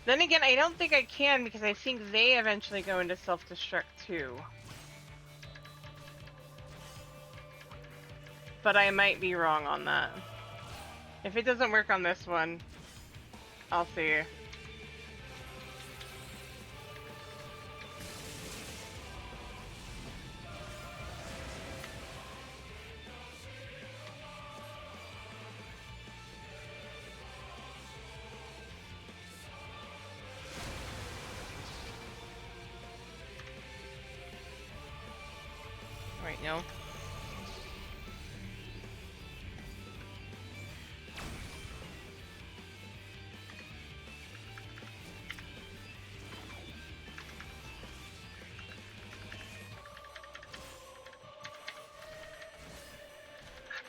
Then again, I don't think I can because I think they eventually go into self-destruct too. But I might be wrong on that. If it doesn't work on this one, I'll see. Wait, no.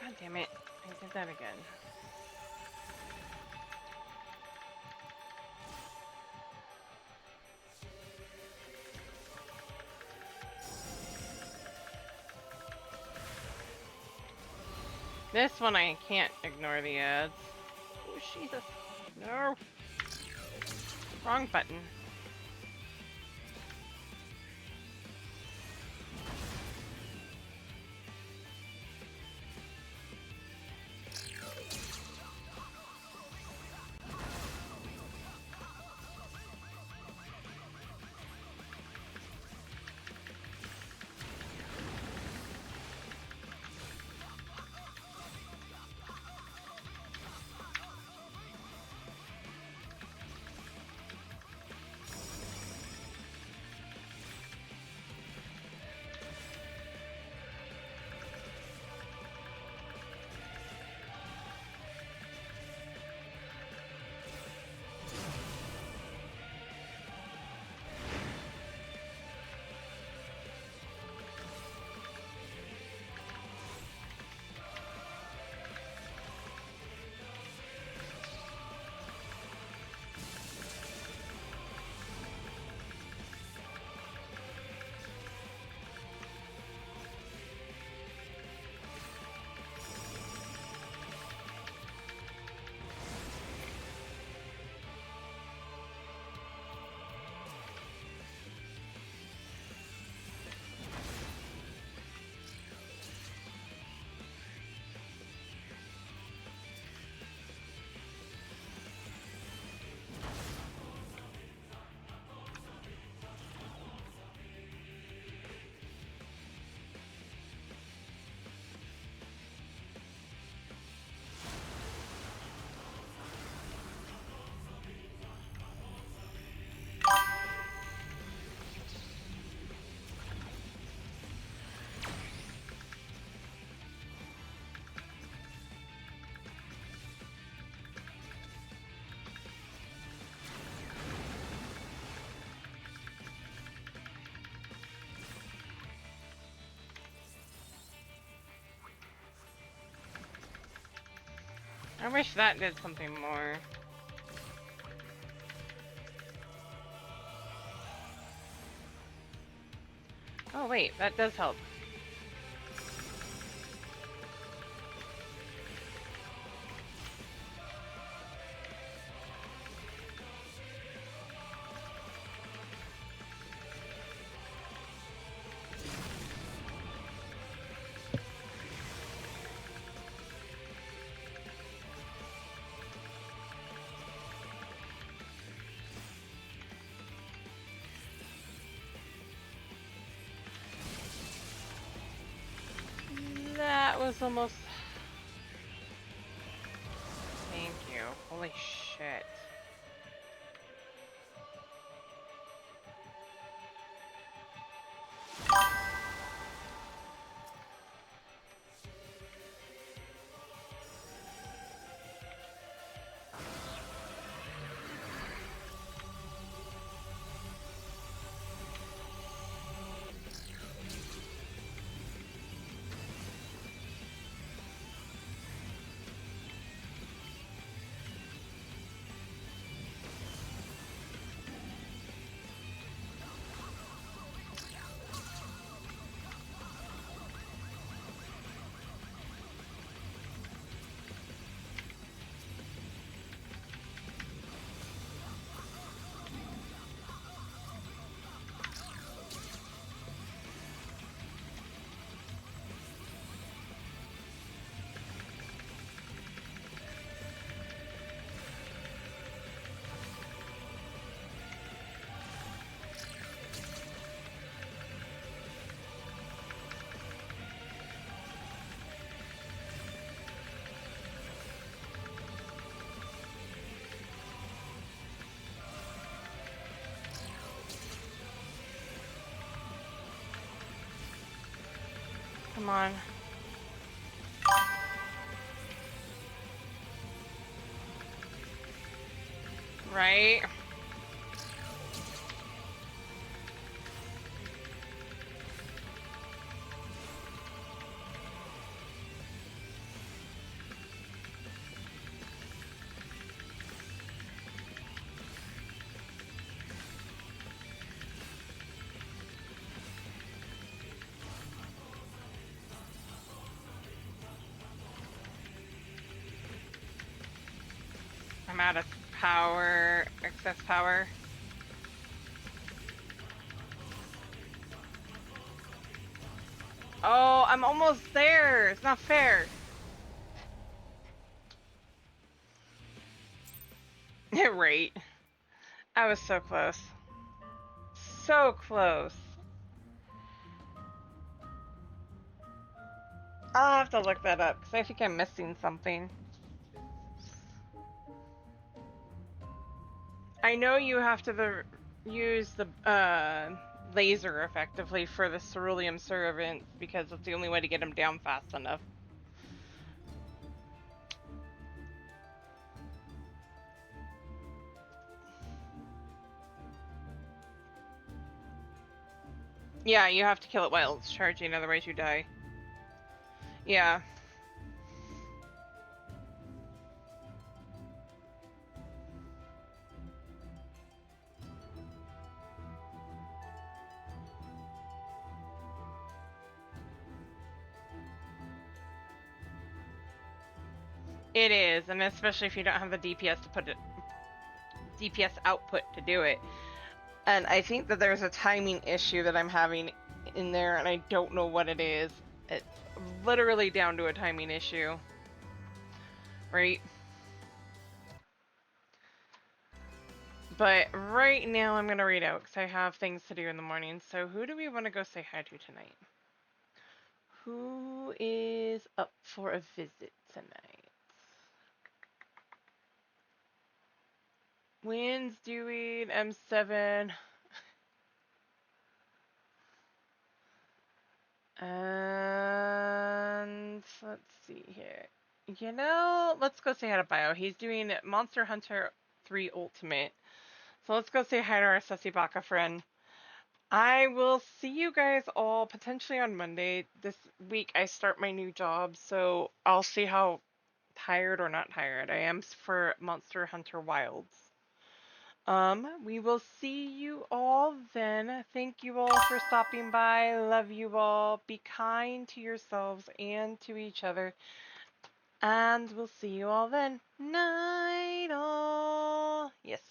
God damn it. I did that again. This one I can't ignore the ads. Oh, Jesus. No. Wrong button. I wish that did something more. Oh wait, that does help. That was almost... Thank you. Holy shit. Come on. Right? I'm out of power, excess power. Oh, I'm almost there. It's not fair. Right. I was so close. So close. I'll have to look that up because I think I'm missing something. I know you have to use the laser effectively for the cerulean servants because it's the only way to get them down fast enough. Yeah, you have to kill it while it's charging, otherwise you die. Yeah. It is, and especially if you don't have the DPS to put it, DPS output to do it. And I think that there's a timing issue that I'm having in there, and I don't know what it is. It's literally down to a timing issue. Right? But right now I'm going to read out because I have things to do in the morning. So who do we want to go say hi to tonight? Who is up for a visit tonight? Winds, Dewey, M7. And let's see here. You know, let's go say hi to Bio. He's doing Monster Hunter 3 Ultimate. So let's go say hi to our Sussy Baka friend. I will see you guys all potentially on Monday. This week I start my new job, so I'll see how tired or not tired. I am for Monster Hunter Wilds. We will see you all then. Thank you all for stopping by. Love you all. Be kind to yourselves and to each other. And we'll see you all then. Night all. Yes.